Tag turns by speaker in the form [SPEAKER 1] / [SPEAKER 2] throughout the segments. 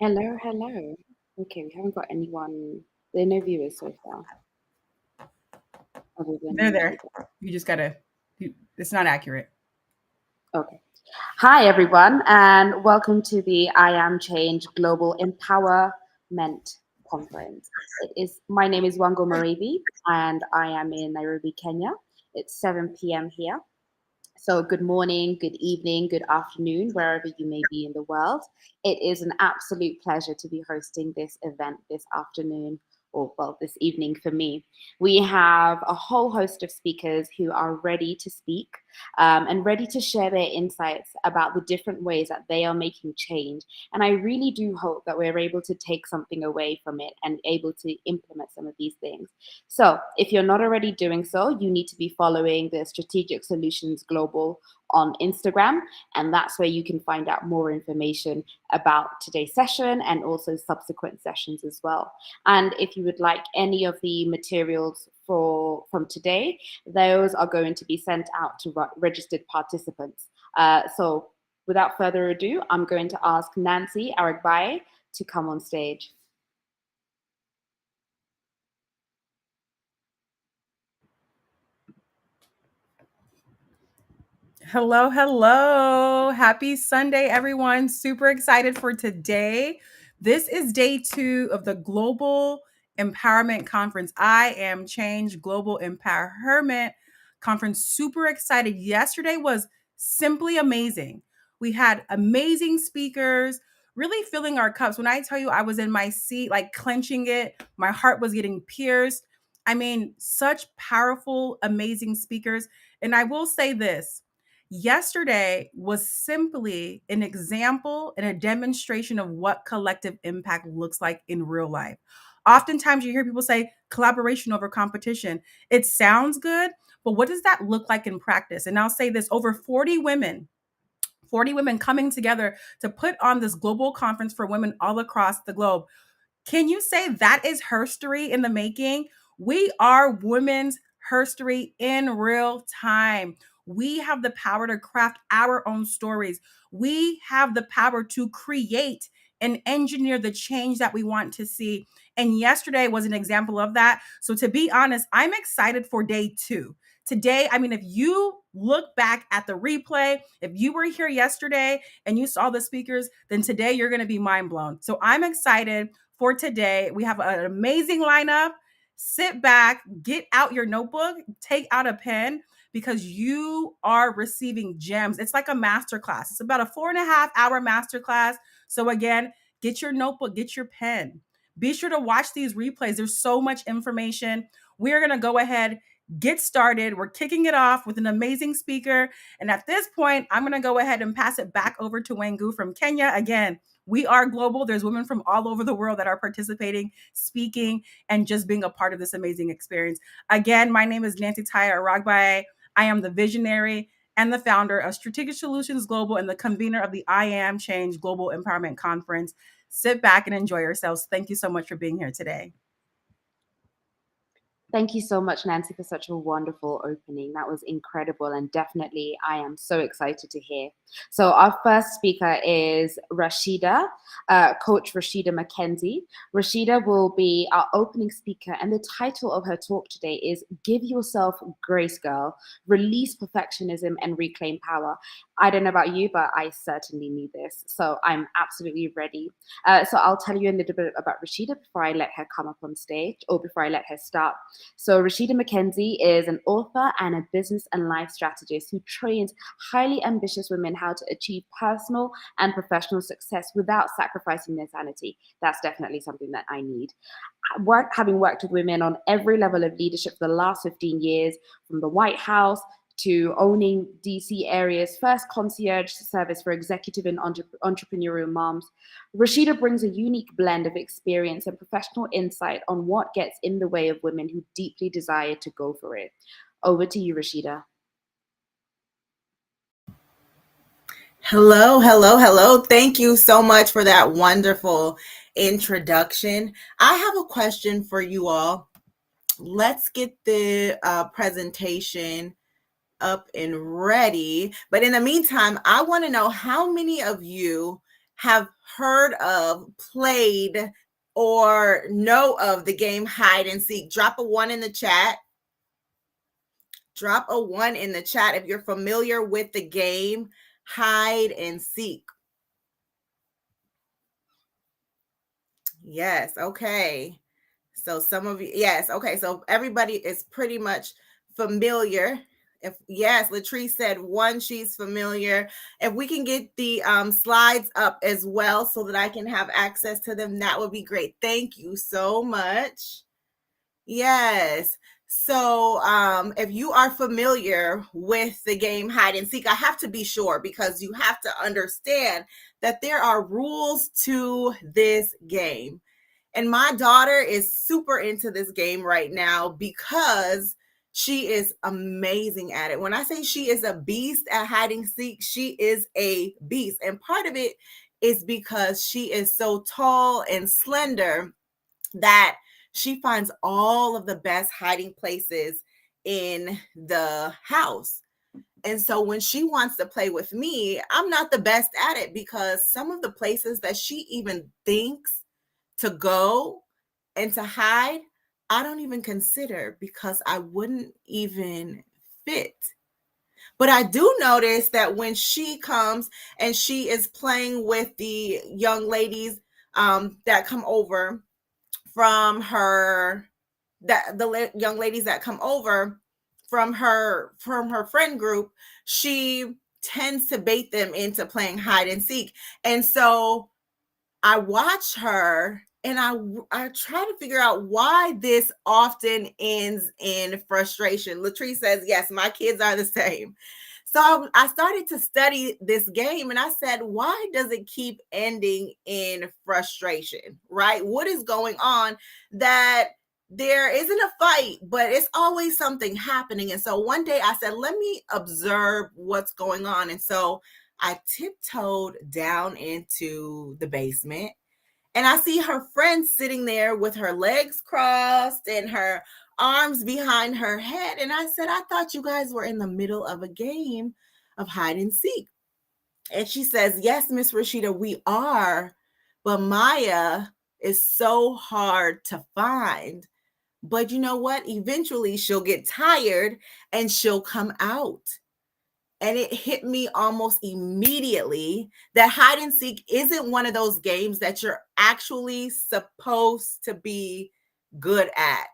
[SPEAKER 1] Hello, hello. Okay, we haven't got anyone. There are no viewers so far, other
[SPEAKER 2] They're
[SPEAKER 1] than
[SPEAKER 2] there.
[SPEAKER 1] Sheba.
[SPEAKER 2] You just gotta. It's not accurate.
[SPEAKER 1] Okay. Hi, everyone, and welcome to the I Am Change Global EmpowHERment Conference. My name is Wango Maravi, and I am in Nairobi, Kenya. It's 7 p.m. here. So, good morning, good evening, good afternoon, wherever you may be in the world. It is an absolute pleasure to be hosting this event this afternoon, or well, this evening for me. We have a whole host of speakers who are ready to speak and ready to share their insights about the different ways that they are making change. And I really do hope that we're able to take something away from it and able to implement some of these things. So, if you're not already doing so, you need to be following the Strategic Solutions Global on Instagram, and that's where you can find out more information about today's session and also subsequent sessions as well. And if you would like any of the materials from today, those are going to be sent out to registered participants. So, without further ado, I'm going to ask Nancy Aragbaye to come on stage.
[SPEAKER 2] Hello, hello. Happy Sunday, everyone. Super excited for today. This is day 2 of the Global Empowerment Conference. I am Change Global EmpowHERment Conference. Super excited. Yesterday was simply amazing. We had amazing speakers, really filling our cups. When I tell you I was in my seat, like clenching it, my heart was getting pierced. I mean, such powerful, amazing speakers. And I will say this. Yesterday was simply an example and a demonstration of what collective impact looks like in real life. Oftentimes, you hear people say collaboration over competition. It sounds good, but what does that look like in practice? And I'll say this, over 40 women coming together to put on this global conference for women all across the globe. Can you say that is herstory in the making? We are women's herstory in real time. We have the power to craft our own stories. We have the power to create and engineer the change that we want to see. And yesterday was an example of that. So, to be honest, I'm excited for day 2. Today, I mean, if you look back at the replay, if you were here yesterday and you saw the speakers, then today you're going to be mind blown. So, I'm excited for today. We have an amazing lineup. Sit back, get out your notebook, take out a pen because you are receiving gems. It's like a masterclass. It's about a 4.5 hour masterclass. So, again, get your notebook, get your pen. Be sure to watch these replays. There's so much information. We're going to go ahead, get started. We're kicking it off with an amazing speaker. And at this point, I'm going to go ahead and pass it back over to Wangu from Kenya. Again, we are global. There's women from all over the world that are participating, speaking, and just being a part of this amazing experience. Again, my name is Nancy Taya Aragbaye. I am the visionary and the founder of Strategic Solutions Global and the convener of the I Am Change Global Empowerment Conference. Sit back and enjoy yourselves. Thank you so much for being here today.
[SPEAKER 1] Thank you so much, Nancy, for such a wonderful opening. That was incredible, and definitely I am so excited to hear. So, our first speaker is Rashida, Coach Rashida McKenzie. Rashida will be our opening speaker, and the title of her talk today is Give Yourself Grace, Girl, Release Perfectionism and Reclaim Power. I don't know about you, but I certainly need this. So, I'm absolutely ready. So, I'll tell you a little bit about Rashida before I let her come up on stage or before I let her start. So, Rashida McKenzie is an author and a business and life strategist who trains highly ambitious women how to achieve personal and professional success without sacrificing their sanity. That's definitely something that I need. Having worked with women on every level of leadership for the last 15 years, from the White House to owning DC area's first concierge service for executive and entrepreneurial moms, Rashida brings a unique blend of experience and professional insight on what gets in the way of women who deeply desire to go for it. Over to you, Rashida.
[SPEAKER 3] Hello, hello, hello. Thank you so much for that wonderful introduction. I have a question for you all. Let's get the presentation up and ready. But in the meantime, I want to know how many of you have heard of, played, or know of the game hide and seek? Drop a 1 in the chat. Drop a 1 in the chat if you're familiar with the game hide and seek. Yes, okay. So some of you, yes, okay. So everybody is pretty much familiar. If yes, Latrice said 1, she's familiar. If we can get the slides up as well so that I can have access to them, that would be great. Thank you so much. Yes. So if you are familiar with the game hide and seek, I have to be sure because you have to understand that there are rules to this game. And my daughter is super into this game right now because she is amazing at it. When I say she is a beast at hide and seek, she is a beast. And part of it is because she is so tall and slender that she finds all of the best hiding places in the house. And so when she wants to play with me, I'm not the best at it because some of the places that she even thinks to go and to hide, I don't even consider because I wouldn't even fit. But I do notice that when she comes and she is playing with the young ladies that come over from her, that the young ladies that come over from her friend group, she tends to bait them into playing hide and seek. And so I watch her and I try to figure out why this often ends in frustration. Latrice says, yes, my kids are the same. So I started to study this game and I said, why does it keep ending in frustration, right? What is going on that there isn't a fight, but it's always something happening? And so one day I said, let me observe what's going on. And so I tiptoed down into the basement and I see her friend sitting there with her legs crossed and her arms behind her head. And I said, I thought you guys were in the middle of a game of hide and seek. And she says, yes, Miss Rashida, we are. But Maya is so hard to find. But you know what? Eventually she'll get tired and she'll come out. And it hit me almost immediately that hide and seek isn't one of those games that you're actually supposed to be good at.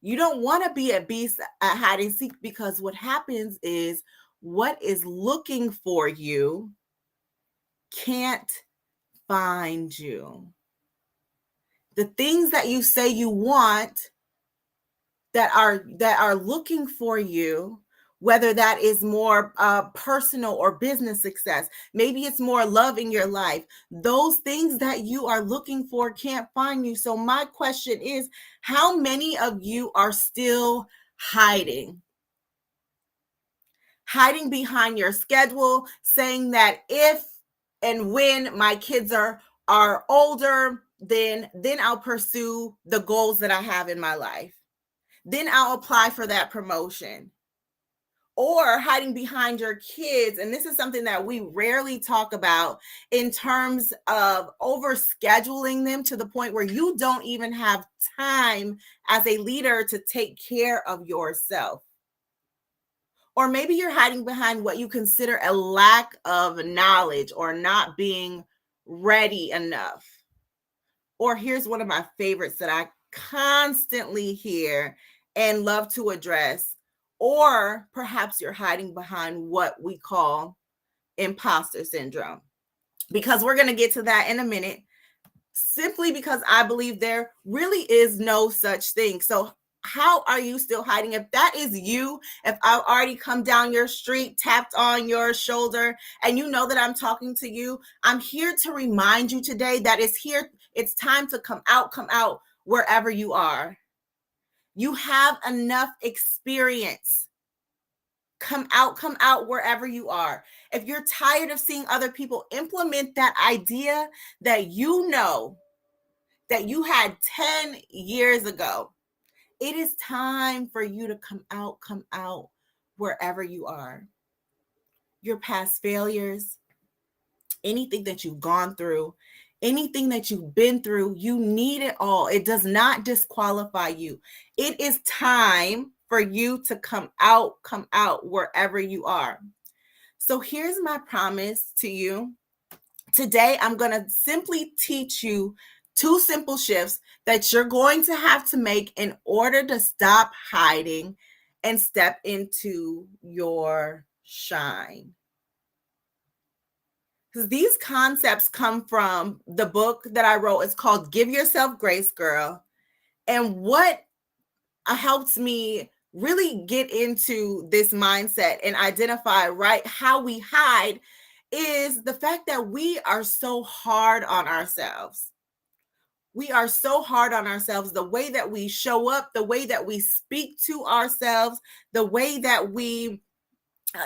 [SPEAKER 3] You don't want to be a beast at hide and seek because what happens is what is looking for you can't find you. The things that you say you want that are looking for you, whether that is more personal or business success, maybe it's more love in your life, those things that you are looking for can't find you. So my question is, how many of you are still hiding behind your schedule, saying that if and when my kids are older, then I'll pursue the goals that I have in my life, then I'll apply for that promotion? Or hiding behind your kids. And this is something that we rarely talk about in terms of overscheduling them to the point where you don't even have time as a leader to take care of yourself. Or maybe you're hiding behind what you consider a lack of knowledge or not being ready enough. Or here's one of my favorites that I constantly hear and love to address. Or perhaps you're hiding behind what we call imposter syndrome, because we're going to get to that in a minute, simply because I believe there really is no such thing. So how are you still hiding? If that is you, if I've already come down your street, tapped on your shoulder, and you know that I'm talking to you, I'm here to remind you today that it's time to come out wherever you are. You have enough experience. Come out wherever you are. If you're tired of seeing other people implement that idea that you know that you had 10 years ago, it is time for you to come out wherever you are. Your past failures, anything that you've gone through, anything that you've been through, you need it all. It does not disqualify you. It is time for you to come out wherever you are. So here's my promise to you. Today, I'm going to simply teach you 2 simple shifts that you're going to have to make in order to stop hiding and step into your shine. Because these concepts come from the book that I wrote. It's called Give Yourself Grace, Girl. And what helps me really get into this mindset and identify right how we hide is the fact that we are so hard on ourselves. We are so hard on ourselves, the way that we show up, the way that we speak to ourselves, the way that we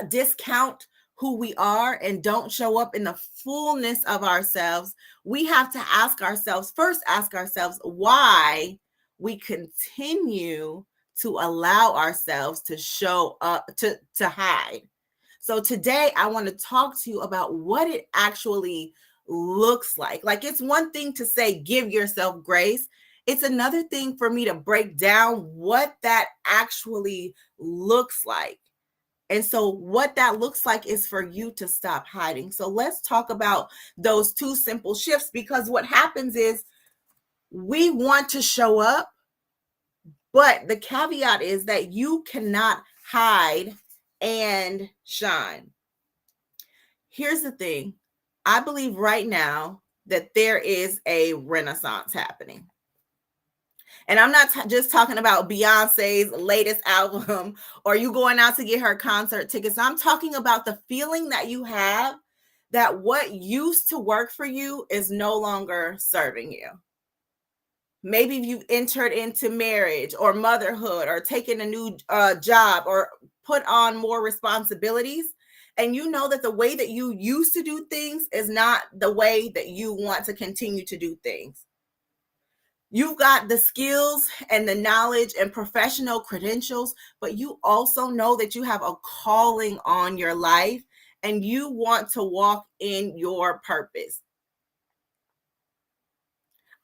[SPEAKER 3] discount who we are and don't show up in the fullness of ourselves. We have to ask ourselves why we continue to allow ourselves to show up, to hide. So today I want to talk to you about what it actually looks like. Like, it's one thing to say, give yourself grace. It's another thing for me to break down what that actually looks like. And so what that looks like is for you to stop hiding. So let's talk about those 2 simple shifts, because what happens is we want to show up, but the caveat is that you cannot hide and shine. Here's the thing. I believe right now that there is a renaissance happening. And I'm not just talking about Beyonce's latest album or you going out to get her concert tickets. I'm talking about the feeling that you have that what used to work for you is no longer serving you. Maybe you've entered into marriage or motherhood or taken a new job or put on more responsibilities. And you know that the way that you used to do things is not the way that you want to continue to do things. You've got the skills and the knowledge and professional credentials, but you also know that you have a calling on your life and you want to walk in your purpose.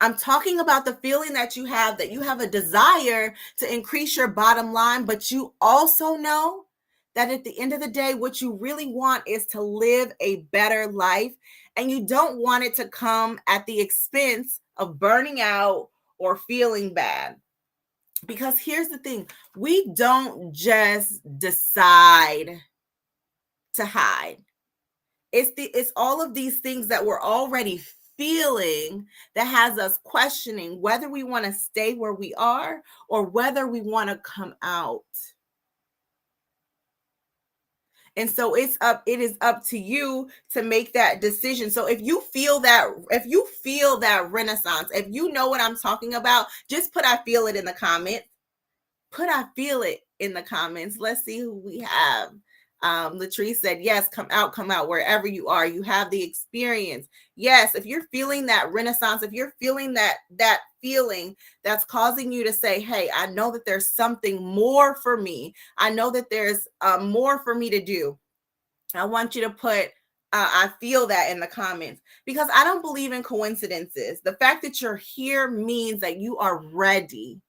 [SPEAKER 3] I'm talking about the feeling that you have a desire to increase your bottom line, but you also know that at the end of the day, what you really want is to live a better life, and you don't want it to come at the expense of burning out or feeling bad. Because here's the thing, we don't just decide to hide. It's all of these things that we're already feeling that has us questioning whether we want to stay where we are or whether we want to come out. And so it is up to you to make that decision. So if you feel that renaissance, if you know what I'm talking about, just put I feel it in the comments. Put I feel it in the comments. Let's see who we have. Latrice said, yes, come out wherever you are. You have the experience. Yes, if you're feeling that renaissance, if you're feeling that feeling that's causing you to say, hey, I know that there's something more for me. I know that there's more for me to do. I want you to put I feel that in the comments, because I don't believe in coincidences. The fact that you're here means that you are ready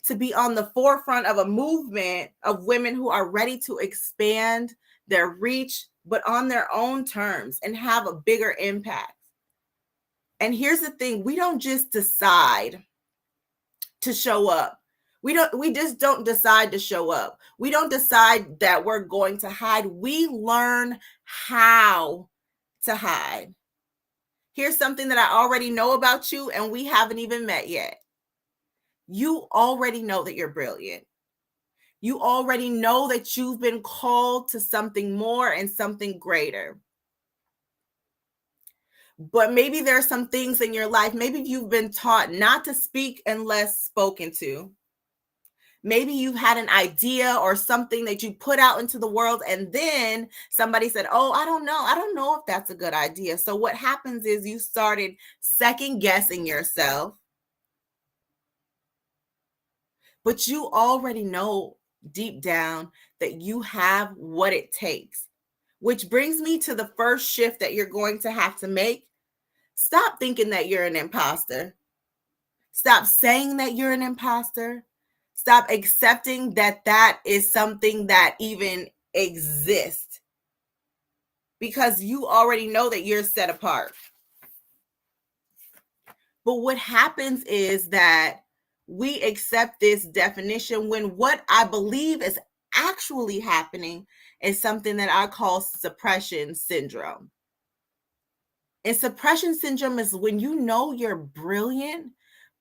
[SPEAKER 3] to be on the forefront of a movement of women who are ready to expand their reach, but on their own terms and have a bigger impact. And here's the thing, we don't just decide to show up. We just don't decide to show up. We don't decide that we're going to hide. We learn how to hide. Here's something that I already know about you and we haven't even met yet. You already know that you're brilliant. You already know that you've been called to something more and something greater. But maybe there are some things in your life, maybe you've been taught not to speak unless spoken to. Maybe you've had an idea or something that you put out into the world and then somebody said, oh, I don't know if that's a good idea. So what happens is you started second guessing yourself. But you already know deep down that you have what it takes. Which brings me to the first shift that you're going to have to make. Stop thinking that you're an imposter. Stop saying that you're an imposter. Stop accepting that that is something that even exists. Because you already know that you're set apart. But what happens is that we accept this definition when what I believe is actually happening is something that I call suppression syndrome. And suppression syndrome is when you know you're brilliant,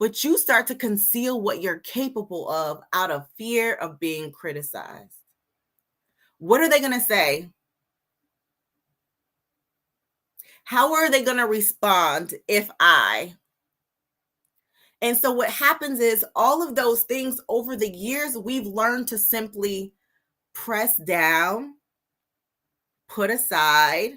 [SPEAKER 3] but you start to conceal what you're capable of out of fear of being criticized. What are they going to say? How are they going to respond if I? And so what happens is all of those things over the years, we've learned to simply press down, put aside.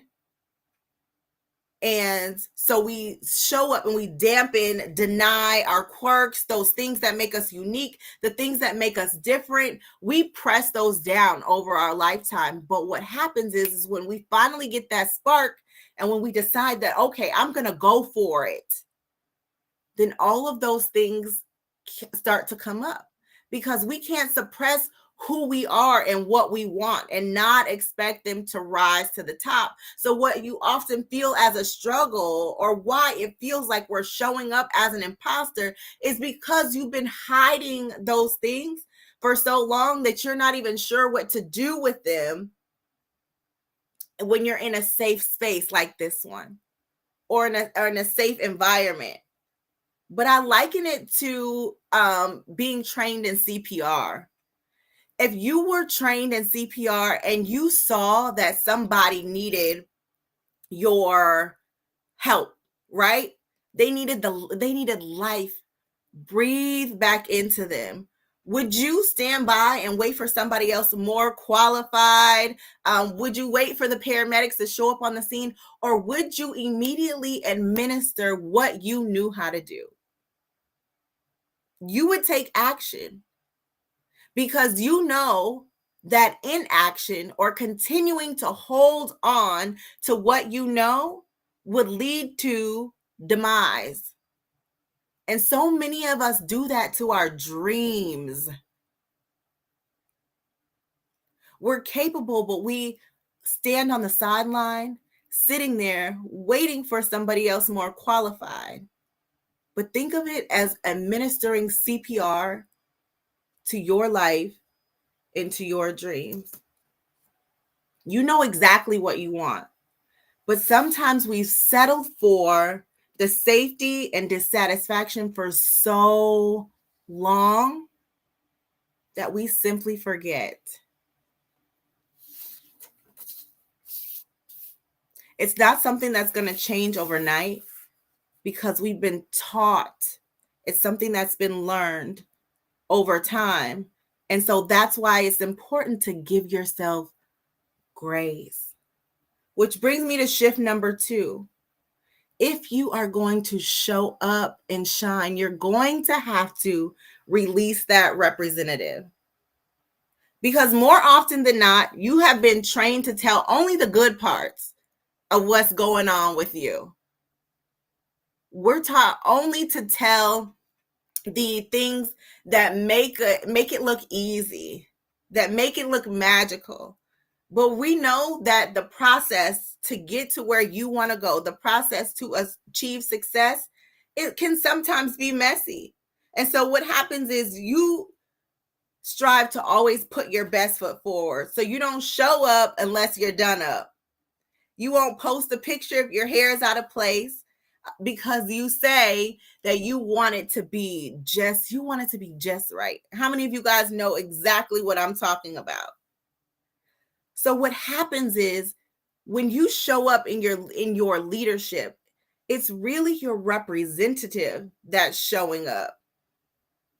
[SPEAKER 3] And so we show up and we dampen, deny our quirks, those things that make us unique, the things that make us different. We press those down over our lifetime. But what happens is when we finally get that spark and when we decide that, okay, I'm going to go for it, then all of those things start to come up because we can't suppress who we are and what we want and not expect them to rise to the top. So what you often feel as a struggle or why it feels like we're showing up as an imposter is because you've been hiding those things for so long that you're not even sure what to do with them when you're in a safe space like this one or in a safe environment. But I liken it to being trained in CPR. If you were trained in CPR and you saw that somebody needed your help, right? They needed life. Breathe back into them. Would you stand by and wait for somebody else more qualified? Would you wait for the paramedics to show up on the scene? Or would you immediately administer what you knew how to do? You would take action because you know that inaction or continuing to hold on to what you know would lead to demise. And so many of us do that to our dreams. We're capable, but we stand on the sideline, sitting there, waiting for somebody else more qualified. But think of it as administering CPR to your life and to your dreams. You know exactly what you want. But sometimes we've settled for the safety and dissatisfaction for so long that we simply forget. It's not something that's going to change overnight because we've been taught. It's something that's been learned over time. And so that's why it's important to give yourself grace. Which brings me to shift number 2. If you are going to show up and shine, you're going to have to release that representative. Because more often than not, you have been trained to tell only the good parts of what's going on with you. We're taught only to tell the things that make it look easy, that make it look magical. But we know that the process to get to where you want to go, the process to achieve success, it can sometimes be messy. And so what happens is you strive to always put your best foot forward. So you don't show up unless you're done up. You won't post a picture if your hair is out of place because you say that you want it to be just right. How many of you guys know exactly what I'm talking about? So what happens is when you show up in your leadership, it's really your representative that's showing up.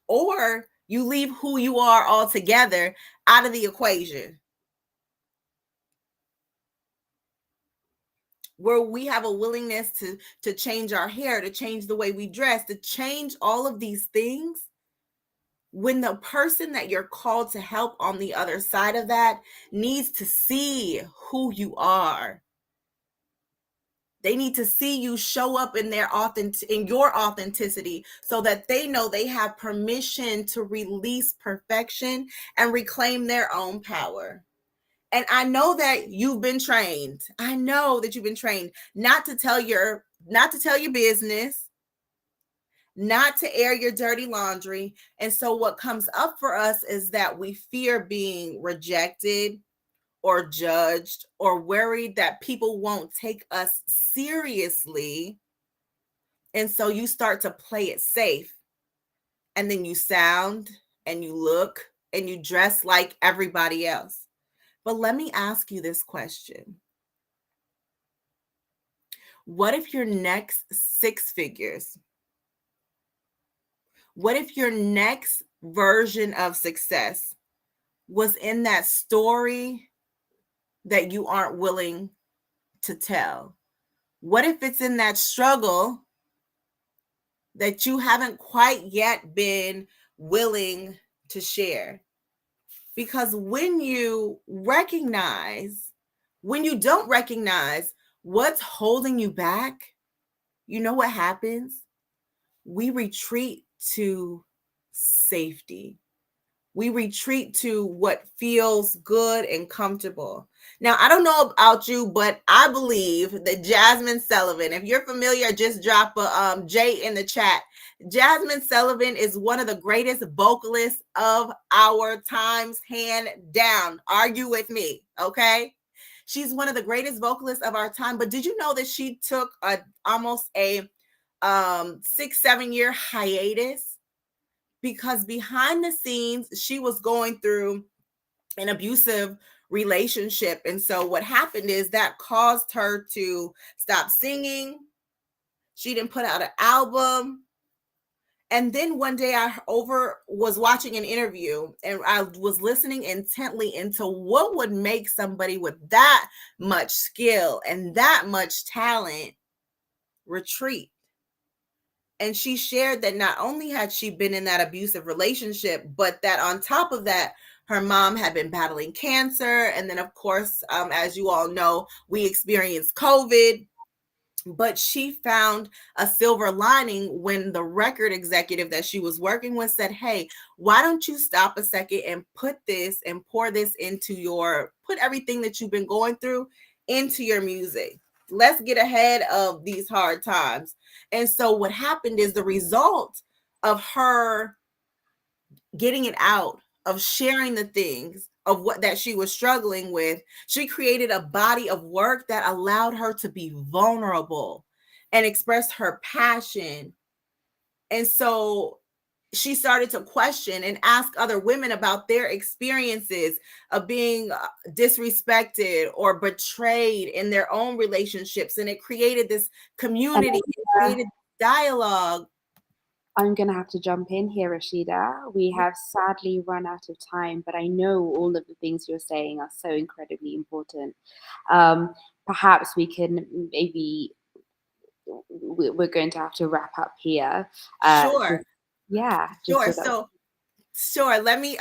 [SPEAKER 3] Or you leave who you are altogether out of the equation. Where we have a willingness to change our hair, to change the way we dress, to change all of these things when the person that you're called to help on the other side of that needs to see who you are. They need to see you show up in in your authenticity so that they know they have permission to release perfection and reclaim their own power. And I know that you've been trained. I know that you've been trained not to tell your business, not to air your dirty laundry. And so what comes up for us is that we fear being rejected or judged or worried that people won't take us seriously. And so you start to play it safe. And then you sound and you look and you dress like everybody else. But let me ask you this question. What if your next 6 figures, what if your next version of success was in that story that you aren't willing to tell? What if it's in that struggle that you haven't quite yet been willing to share? Because when you don't recognize what's holding you back, you know what happens? We retreat to safety. We retreat to what feels good and comfortable. Now, I don't know about you, but I believe that Jasmine Sullivan, if you're familiar, just drop a J in the chat. Jasmine Sullivan is one of the greatest vocalists of our times, hand down. Argue with me, okay? She's one of the greatest vocalists of our time. But did you know that she took almost a 6-7 year hiatus? Because behind the scenes, she was going through an abusive relationship. And so what happened is that caused her to stop singing. She didn't put out an album. And then one day I was watching an interview and I was listening intently into what would make somebody with that much skill and that much talent retreat. And she shared that not only had she been in that abusive relationship, but that on top of that, her mom had been battling cancer. And then, of course, as you all know, we experienced COVID. But she found a silver lining when the record executive that she was working with said, hey, why don't you stop a second and put everything that you've been going through into your music. Let's get ahead of these hard times. And so what happened is the result of her getting it out, of sharing the things of what that she was struggling with, she created a body of work that allowed her to be vulnerable and express her passion. And so she started to question and ask other women about their experiences of being disrespected or betrayed in their own relationships. And it created this community, it created dialogue.
[SPEAKER 1] I'm going to have to jump in here, Rashida. We have sadly run out of time, but I know all of the things you're saying are so incredibly important. Perhaps we can we're going to have to wrap up here.
[SPEAKER 3] Sure.
[SPEAKER 1] Sure.
[SPEAKER 3] Sure. Let me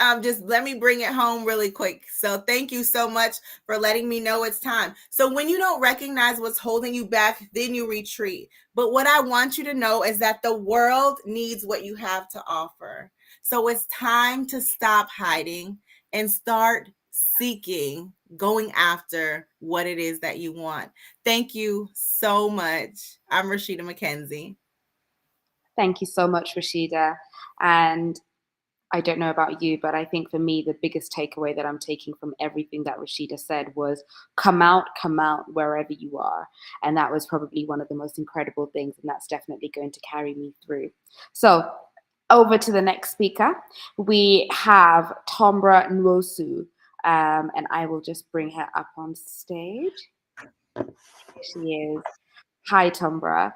[SPEAKER 3] bring it home really quick. So thank you so much for letting me know it's time. So when you don't recognize what's holding you back, then you retreat. But what I want you to know is that the world needs what you have to offer. So it's time to stop hiding and start seeking, going after what it is that you want. Thank you so much. I'm Rashida McKenzie.
[SPEAKER 1] Thank you so much, Rashida. And I don't know about you, but I think for me, the biggest takeaway that I'm taking from everything that Rashida said was come out wherever you are. And that was probably one of the most incredible things. And that's definitely going to carry me through. So over to the next speaker. We have Tombra Nwosu. And I will just bring her up on stage. Here she is. Hi, Tombra.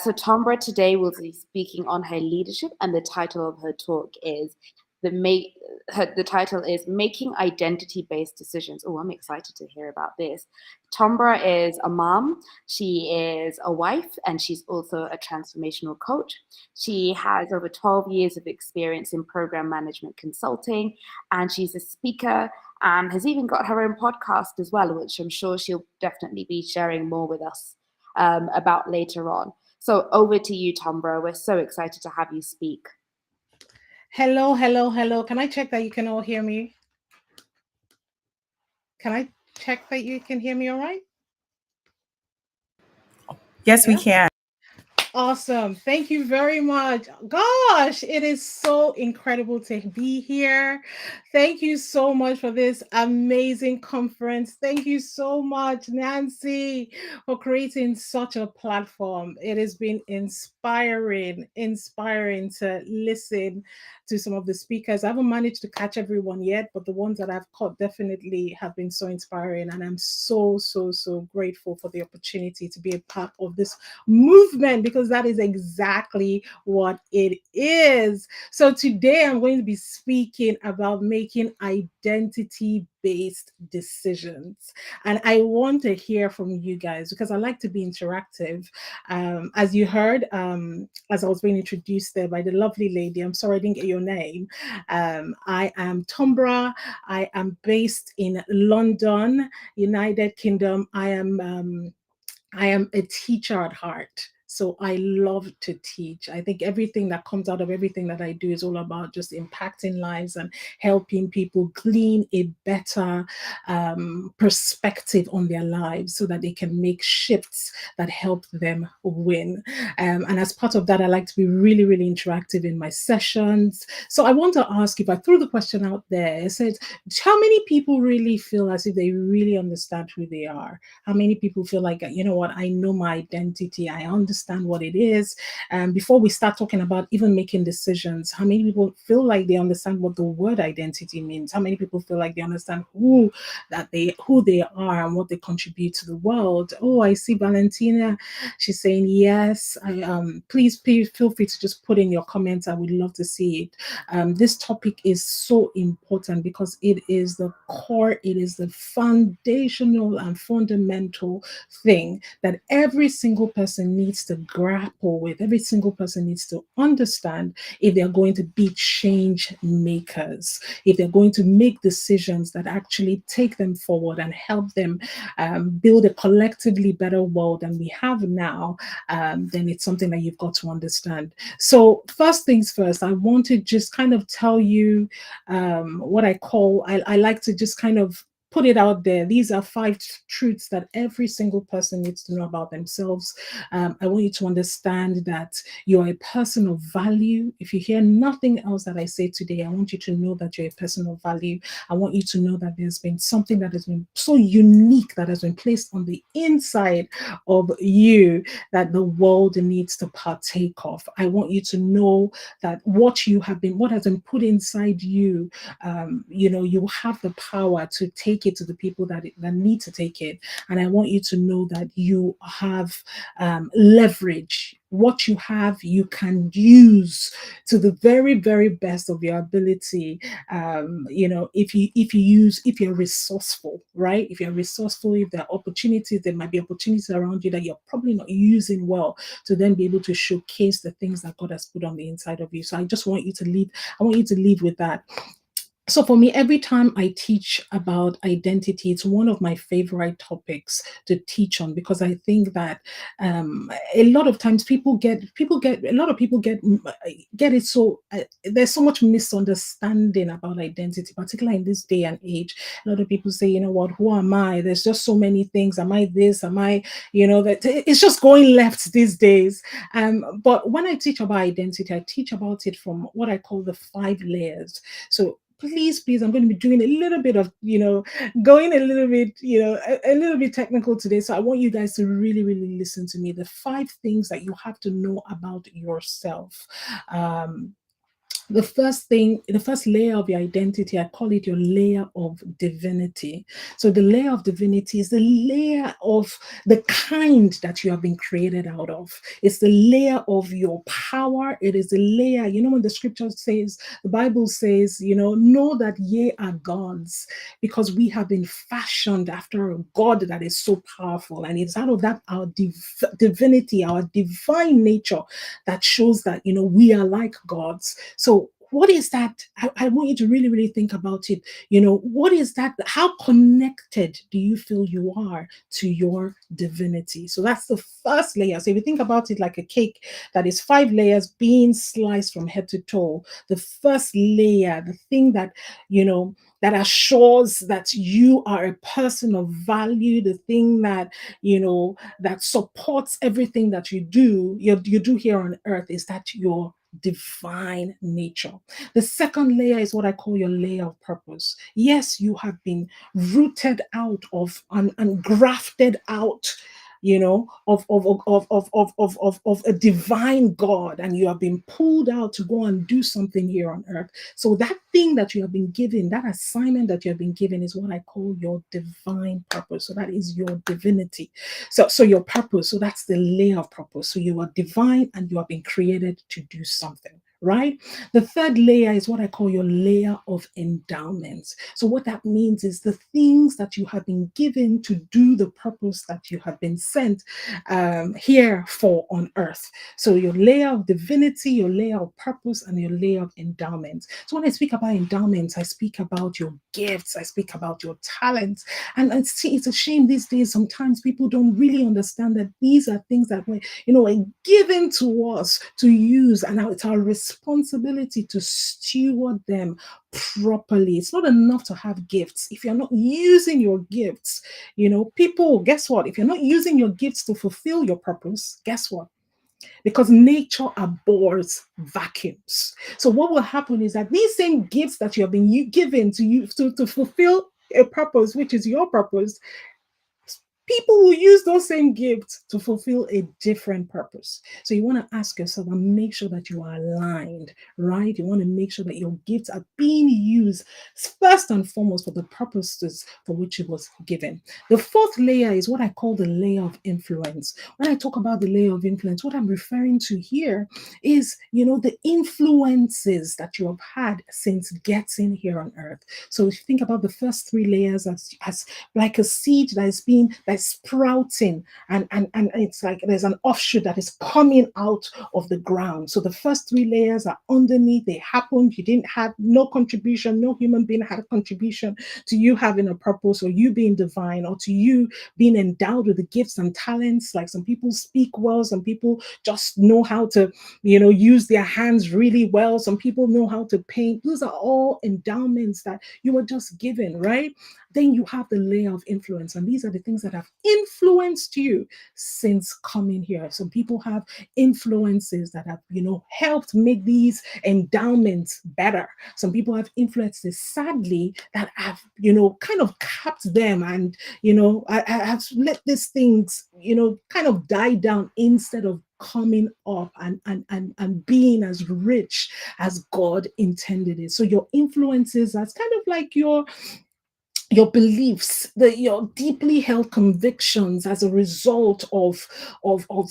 [SPEAKER 1] So Tombra today will be speaking on her leadership, and the title of her talk is the title is Making Identity-Based Decisions. Oh, I'm excited to hear about this. Tombra is a mom, she is a wife, and she's also a transformational coach. She has over 12 years of experience in program management consulting, and she's a speaker and has even got her own podcast as well, which I'm sure she'll definitely be sharing more with us about later on. So over to you, Tombra. We're so excited to have you speak.
[SPEAKER 4] Hello, hello, hello. Can I check that you can all hear me? Can I check that you can hear me all right?
[SPEAKER 2] Yes, we
[SPEAKER 4] Yeah.
[SPEAKER 2] can.
[SPEAKER 4] Awesome. Thank you very much. Gosh, it is so incredible to be here. Thank you so much for this amazing conference. Thank you so much, Nancy, for creating such a platform. It has been inspiring to listen to some of the speakers. I haven't managed to catch everyone yet, but the ones that I've caught definitely have been so inspiring. And I'm so grateful for the opportunity to be a part of this movement, because that is exactly what it is. So today I'm going to be speaking about making identity-based decisions. And I want to hear from you guys because I like to be interactive. As you heard, as I was being introduced there by the lovely lady, I'm sorry I didn't get your name. I am Tombra. I am based in London, United Kingdom. I am a teacher at heart. So I love to teach. I think everything that comes out of everything that I do is all about just impacting lives and helping people glean a better perspective on their lives so that they can make shifts that help them win. And as part of that, I like to be really, really interactive in my sessions. So I want to ask, if I threw the question out there, it says, how many people really feel as if they really understand who they are? How many people feel like, you know what, I know my identity, I understand what it is? And before we start talking about even making decisions, how many people feel like they understand what the word identity means? How many people feel like they understand who they are and what they contribute to the world? Oh, I see Valentina. She's saying yes. Please feel free to just put in your comments. I would love to see it. This topic is so important because it is the core, it is the foundational and fundamental thing that every single person needs to grapple with, every single person needs to understand if they're going to be change makers, if they're going to make decisions that actually take them forward and help them build a collectively better world than we have now. Then it's something that you've got to understand. So first things first, I want to just kind of tell you what I like to just kind of put it out there. These are 5 truths that every single person needs to know about themselves. I want you to understand that you're a person of value. If you hear nothing else that I say today, I want you to know that you're a person of value. I want you to know that there's been something that has been so unique that has been placed on the inside of you that the world needs to partake of. I want you to know that what has been put inside you, you have the power to take it to the people that need to take it. And I want you to know that you have leverage. What you have, you can use to the very, very best of your ability. If you're resourceful, right? If you're resourceful, if there are opportunities, there might be opportunities around you that you're probably not using well to then be able to showcase the things that God has put on the inside of you. So I just want you to leave with that. So for me, every time I teach about identity, it's one of my favorite topics to teach on, because I think that a lot of times people get it. So there's so much misunderstanding about identity, particularly in this day and age. A lot of people say, you know what, who am I? There's just so many things. Am I this? Am I, that it's just going left these days. But when I teach about identity, I teach about it from what I call the 5 layers. So please, I'm going to be doing a little bit of, going a little bit, a little bit technical today. So I want you guys to really, really listen to me. The 5 things that you have to know about yourself. the first layer of your identity, I call it your layer of divinity. So the layer of divinity is the layer of the kind that you have been created out of. It's the layer of your power. It is the layer, when the scripture says, the Bible says, know that ye are gods, because we have been fashioned after a God that is so powerful. And it's out of that, our divinity, our divine nature, that shows that, we are like gods. So what is that? I want you to really, really think about it. What is that? How connected do you feel you are to your divinity? So that's the first layer. So if you think about it like a cake that is 5 layers being sliced from head to toe, the first layer, the thing that, that assures that you are a person of value, the thing that, that supports everything that you do here on earth, is that your divine nature. The second layer is what I call your layer of purpose. Yes, you have been rooted out of and grafted out, of a divine God, and you have been pulled out to go and do something here on earth. So that thing that you have been given, that assignment that you have been given, is what I call your divine purpose. So that is your divinity. So your purpose, so that's the layer of purpose. So you are divine and you have been created to do something, right? The third layer is what I call your layer of endowments. So what that means is the things that you have been given to do the purpose that you have been sent here for on earth. So your layer of divinity, your layer of purpose, and your layer of endowments. So when I speak about endowments, I speak about your gifts, I speak about your talents. And it's a shame these days, sometimes people don't really understand that these are things that were, are given to us to use, and now it's our responsibility to steward them properly. It's not enough to have gifts if you're not using your gifts. People, guess what? If you're not using your gifts to fulfill your purpose, guess what? Because nature abhors vacuums. So what will happen is that these same gifts that you have been given to you to fulfill a purpose, which is your purpose, people will use those same gifts to fulfill a different purpose. So you want to ask yourself and make sure that you are aligned, right? You want to make sure that your gifts are being used first and foremost for the purposes for which it was given. The fourth layer is what I call the layer of influence. When I talk about the layer of influence, what I'm referring to here is, the influences that you have had since getting here on earth. So if you think about the first 3 layers as like a seed that's sprouting, and it's like there's an offshoot that is coming out of the ground. So the first 3 layers are underneath. They happened. You didn't have no contribution. No human being had a contribution to you having a purpose, or you being divine, or to you being endowed with the gifts and talents. Like some people speak well, some people just know how to, use their hands really well. Some people know how to paint. Those are all endowments that you were just given, right? Then you have the layer of influence, and these are the things that have influenced you since coming here. Some people have influences that have, helped make these endowments better. Some people have influences, sadly, that have, kind of capped them, and, I have let these things, kind of die down instead of coming up and being as rich as God intended it. So your influences, that's kind of like your beliefs, your deeply held convictions as a result of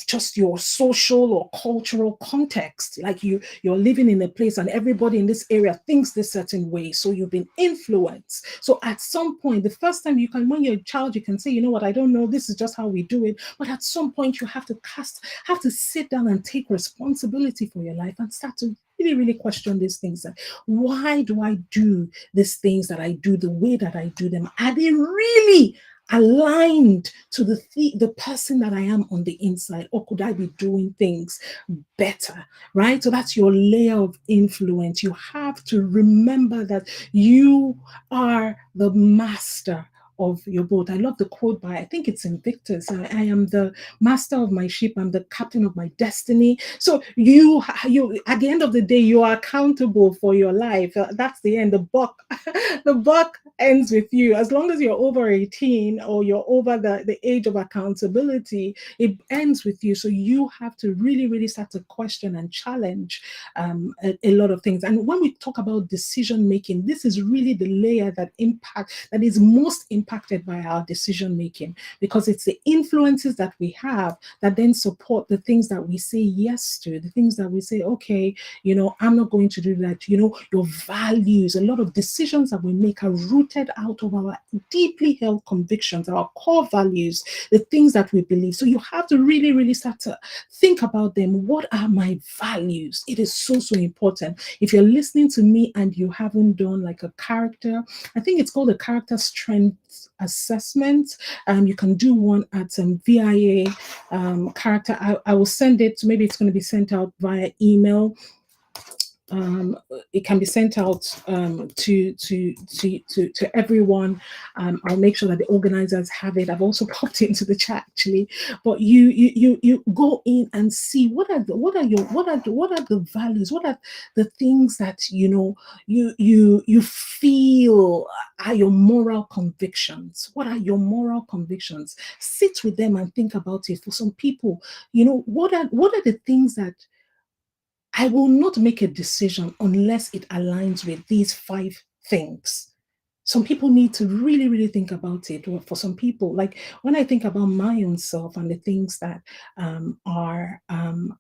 [SPEAKER 4] just your social or cultural context. Like you're living in a place and everybody in this area thinks this certain way, so you've been influenced. So at some point, the first time when you're a child, you can say, you know what, I don't know, this is just how we do it. But at some point, you have to sit down and take responsibility for your life and start to really, really question these things. Like, why do I do these things that I do the way that I do them? Are they really aligned to the person that I am on the inside, or could I be doing things better? Right? So that's your layer of influence. You have to remember that you are the master of your boat. I love the quote by, I think it's Invictus. I am the master of my ship. I'm the captain of my destiny. So you at the end of the day, you are accountable for your life. That's the end. The buck, the buck ends with you. As long as you're over 18 or you're over the age of accountability, it ends with you. So you have to really, really start to question and challenge a lot of things. And when we talk about decision making, this is really the layer that is most impacted by our decision making, because it's the influences that we have that then support the things that we say yes to, the things that we say, okay, I'm not going to do that. Your values, a lot of decisions that we make are rooted out of our deeply held convictions, our core values, the things that we believe. So you have to really, really start to think about them. What are my values? It is so, so important. If you're listening to me and you haven't done like a character, I think it's called a character strength assessment. You can do one at VIA character. I will send it. Maybe it's going to be sent out via email. It can be sent out to everyone. I'll make sure that the organizers have it. I've also popped it into the chat actually. But you go in and see what are the values, what are the things that you feel are your moral convictions. What are your moral convictions? Sit with them and think about it. For some people, what are the things that I will not make a decision unless it aligns with these 5 things. Some people need to really, really think about it. Or for some people, like when I think about my own self and the things that are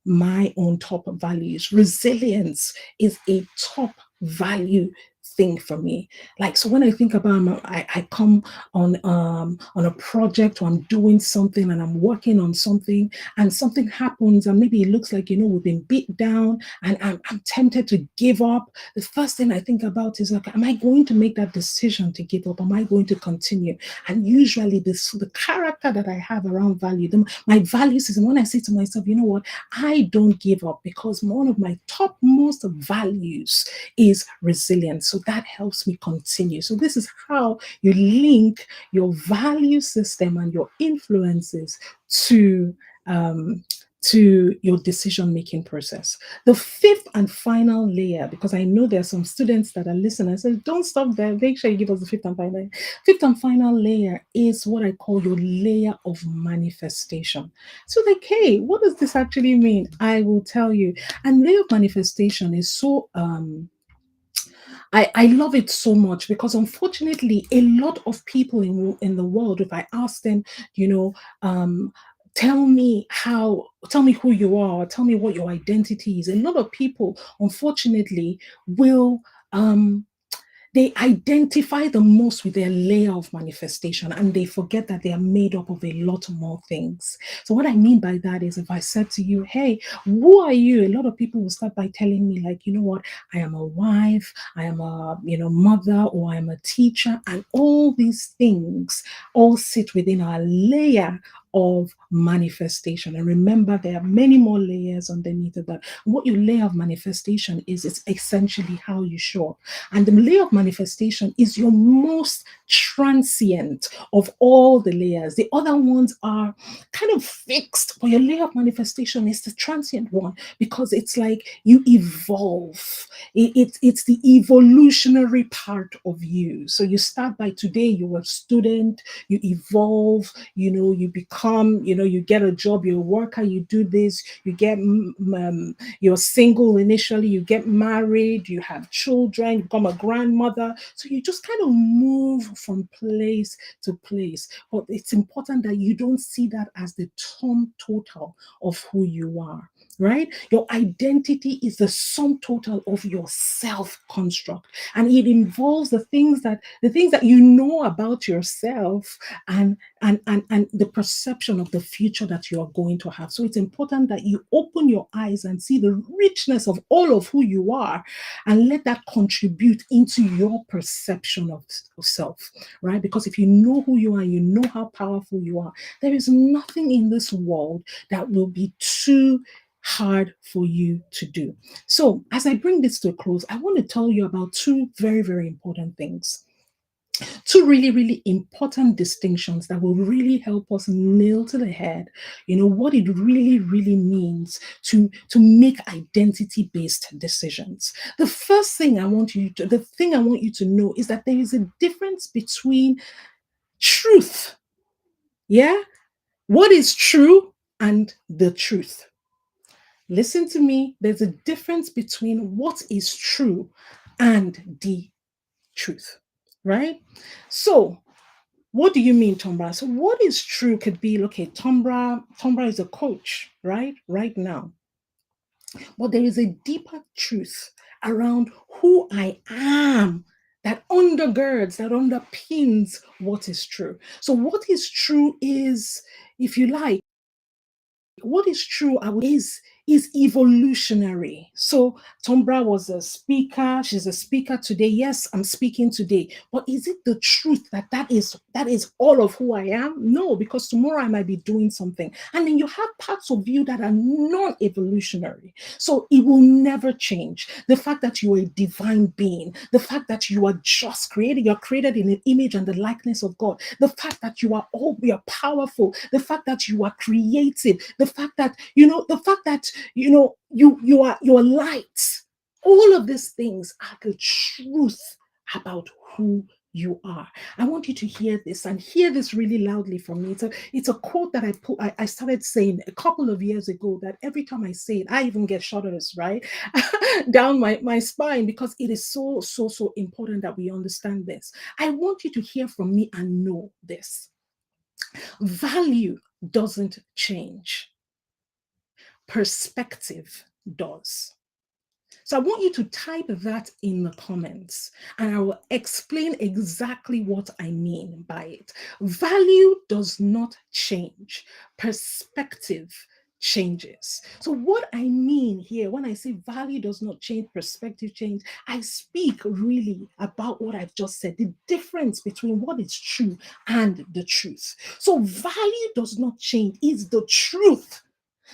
[SPEAKER 4] my own top values, resilience is a top value thing for me. Like, so when I think about I come on a project, or I'm doing something and I'm working on something, and something happens and maybe it looks like we've been beat down and I'm tempted to give up. The first thing I think about is, like, am I going to make that decision to give up? Am I going to continue? And usually the character that I have around value, my value system, when I say to myself, you know what, I don't give up, because one of my topmost values is resilience. So that helps me continue. So this is how you link your value system and your influences to your decision-making process. The fifth and final layer, because I know there are some students that are listening, so don't stop there. Make sure you give us the fifth and final layer. Fifth and final layer is what I call your layer of manifestation. So like, hey, what does this actually mean? I will tell you. And layer of manifestation is so I love it so much, because unfortunately, a lot of people in the world, if I ask them, tell me who you are, tell me what your identity is, a lot of people, unfortunately, will they identify the most with their layer of manifestation, and they forget that they are made up of a lot more things. So what I mean by that is, if I said to you, hey, who are you? A lot of people will start by telling me, like, you know what, I am a wife, I am a mother, or I'm a teacher, and all these things all sit within our layer of manifestation. And remember, there are many more layers underneath of that. What your layer of manifestation is, it's essentially how you show up. And the layer of manifestation is your most transient of all the layers. The other ones are kind of fixed, but your layer of manifestation is the transient one, because it's like you evolve. It's the evolutionary part of you. So you start by today, you're a student, you evolve, you become, you get a job, you're a worker, you do this, you get, you're single initially, you get married, you have children, you become a grandmother. So you just kind of move from place to place. But it's important that you don't see that as the sum total of who you are. Right? Your identity is the sum total of your self-construct, and it involves the things that you know about yourself, and the perception of the future that you are going to have. So it's important that you open your eyes and see the richness of all of who you are, and let that contribute into your perception of self, right? Because if you know who you are, you know how powerful you are, there is nothing in this world that will be too hard for you to do. So as I bring this to a close, I want to tell you about 2 very, very important things. Two really, really important distinctions that will really help us nail to the head, what it really, really means to make identity-based decisions. The thing I want you to know is that there is a difference between truth, yeah, what is true, and the truth. Listen to me. There's a difference between what is true and the truth, right? So, what do you mean, Tombra? So, what is true could be, okay, Tombra is a coach, right? Right now. But there is a deeper truth around who I am that undergirds, that underpins what is true. So, what is true is, if you like, what is true is evolutionary. So Tombra was a speaker, she's a speaker today. Yes, I'm speaking today, but is it the truth that is all of who I am? No, because tomorrow I might be doing something, and then you have parts of you that are non-evolutionary, so it will never change. The fact that you are a divine being, the fact that you are just created, you're created in the image and the likeness of God, the fact that you're powerful, the fact that you are creative, the fact that you are light. All of these things are the truth about who you are. I want you to hear this, and hear this really loudly from me. It's a quote that I started saying a couple of years ago, that every time I say it, I even get shudders, right? Down my spine, because it is so, so, so important that we understand this. I want you to hear from me and know this. Value doesn't change. Perspective does. So I want you to type that in the comments, and I will explain exactly what I mean by it. Value does not change. Perspective changes. So what I mean here when I say value does not change, perspective change, I speak really about what I've just said, the difference between what is true and the truth. So value does not change, is the truth.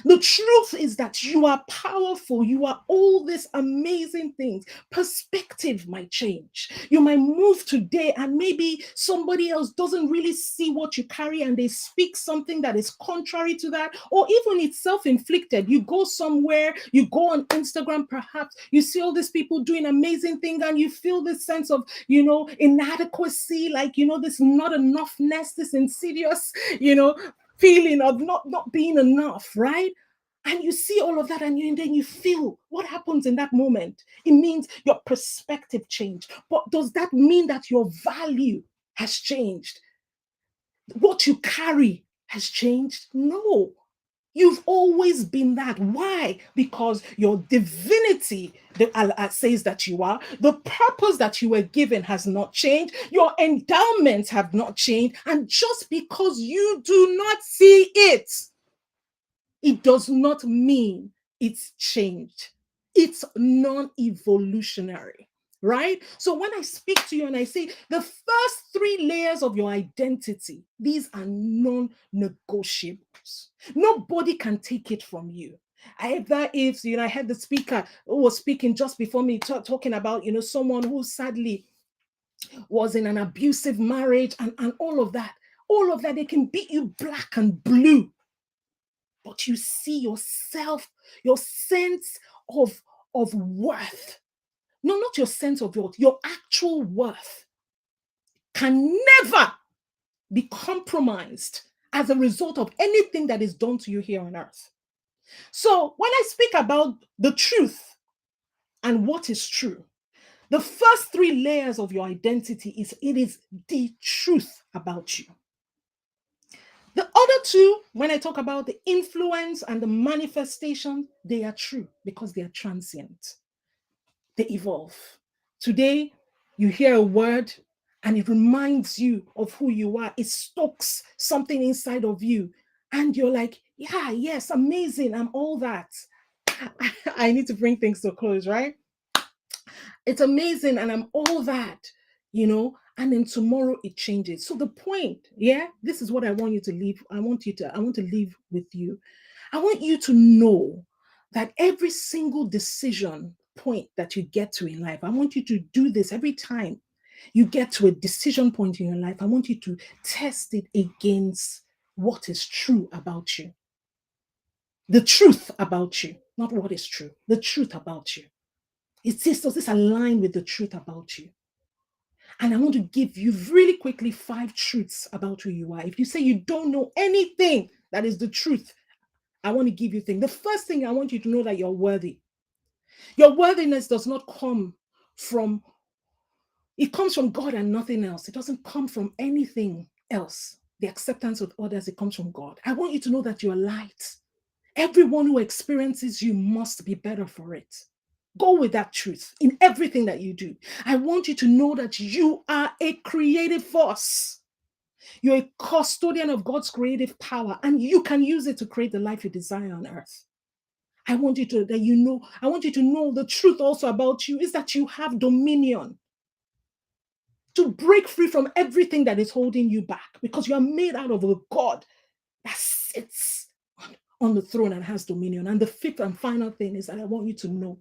[SPEAKER 4] The truth is that you are powerful. You are all these amazing things. Perspective might change. You might move today, and maybe somebody else doesn't really see what you carry, and they speak something that is contrary to that, or even it's self-inflicted. You go somewhere, you go on Instagram, perhaps you see all these people doing amazing things, and you feel this sense of, inadequacy, like, this not enoughness, this insidious, feeling of not being enough, right? And you see all of that, and then you feel what happens in that moment. It means your perspective changed. But does that mean that your value has changed? What you carry has changed? No. You've always been that. Why? Because your divinity says that you are. The purpose that you were given has not changed. Your endowments have not changed. And just because you do not see it, it does not mean it's changed. It's non-evolutionary, right? So when I speak to you and I say the first three layers of your identity, these are non-negotiables. Nobody can take it from you. I had the speaker who was speaking just before me, talking about, someone who sadly was in an abusive marriage, and all of that. All of that, they can beat you black and blue, but you see yourself, your sense of worth. No, not your sense of worth, your actual worth can never be compromised as a result of anything that is done to you here on earth. So when I speak about the truth and what is true, the first three layers of your identity is the truth about you. The other two, when I talk about the influence and the manifestation, they are true because they are transient. They evolve. Today, you hear a word and it reminds you of who you are. It stokes something inside of you. And you're like, yeah, yes, amazing. I'm all that. I need to bring things to a close, right? It's amazing and I'm all that, and then tomorrow it changes. So the point, yeah, this is what I want you to leave. I want to leave with you. I want you to know that every single decision point that you get to in life, I want you to do this every time. you get to a decision point in your life, I want you to test it against what is true about you. The truth about you, not what is true, the truth about you. Does this align with the truth about you? And I want to give you really quickly 5 truths about who you are. If you say you don't know anything that is the truth, I want to give you things. The first thing, I want you to know that you're worthy. Your worthiness does not come from, it comes from God and nothing else. It doesn't come from anything else. The acceptance of others, it comes from God. I want you to know that you are light. Everyone who experiences you must be better for it. Go with that truth in everything that you do. I want you to know that you are a creative force. You're a custodian of God's creative power, and you can use it to create the life you desire on earth. I want you to know the truth also about you is that you have dominion to break free from everything that is holding you back, because you are made out of a God that sits on the throne and has dominion. And the fifth and final thing is that I want you to know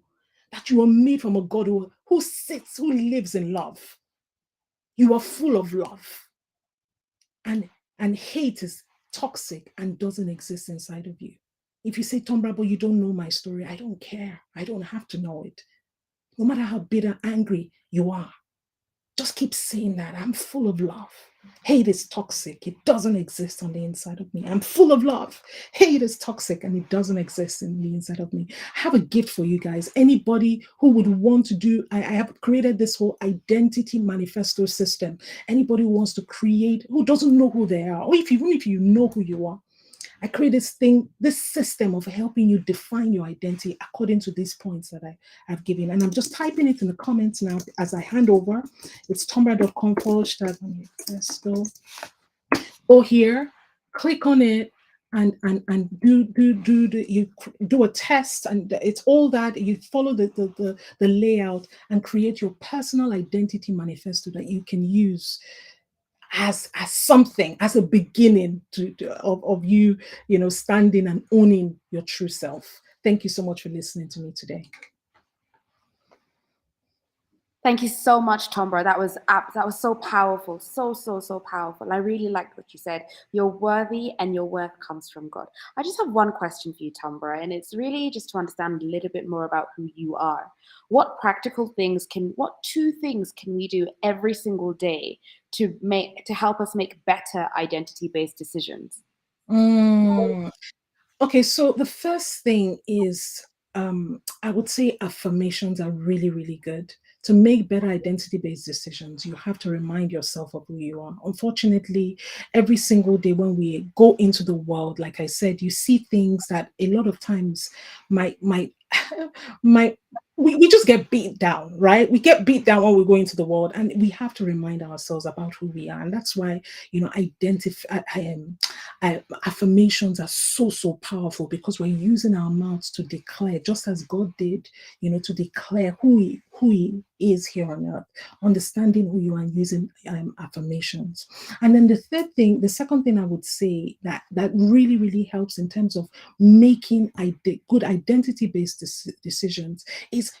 [SPEAKER 4] that you are made from a God who lives in love. You are full of love. And hate is toxic and doesn't exist inside of you. If you say, Tom Brabo, you don't know my story, I don't care. I don't have to know it. No matter how bitter, angry you are, just keep saying that. I'm full of love. Hate is toxic. It doesn't exist on the inside of me. I'm full of love. Hate is toxic and it doesn't exist in the inside of me. I have a gift for you guys. Anybody who would want to do, I have created this whole identity manifesto system. Anybody who wants to create, who doesn't know who they are, or even if you know who you are, I create this system of helping you define your identity according to these points that I have given. And I'm just typing it in the comments now as I hand over. It's tombra.com/. Let's go here, click on it, and you do a test, and it's all that. You follow the layout and create your personal identity manifesto that you can use as something, as a beginning of you standing and owning your true self. Thank you so much for listening to me today.
[SPEAKER 1] Thank you so much, Tombra. That was so powerful, so powerful. I really liked what you said. You're worthy, and your worth comes from God. I just have one question for you, Tombra, and it's really just to understand a little bit more about who you are. What two things can we do every single day to help us make better identity-based decisions?
[SPEAKER 4] Okay, so the first thing is, I would say affirmations are really, really good. To make better identity-based decisions, you have to remind yourself of who you are. Unfortunately, every single day when we go into the world, like I said, you see things that a lot of times might we just get beat down, right? We get beat down when we go into the world, and we have to remind ourselves about who we are. And that's why, affirmations are so powerful, because we're using our mouths to declare, just as God did, to declare who he is here on earth, understanding who you are and using affirmations. And then the second thing I would say that really, really helps in terms of making good identity-based decisions is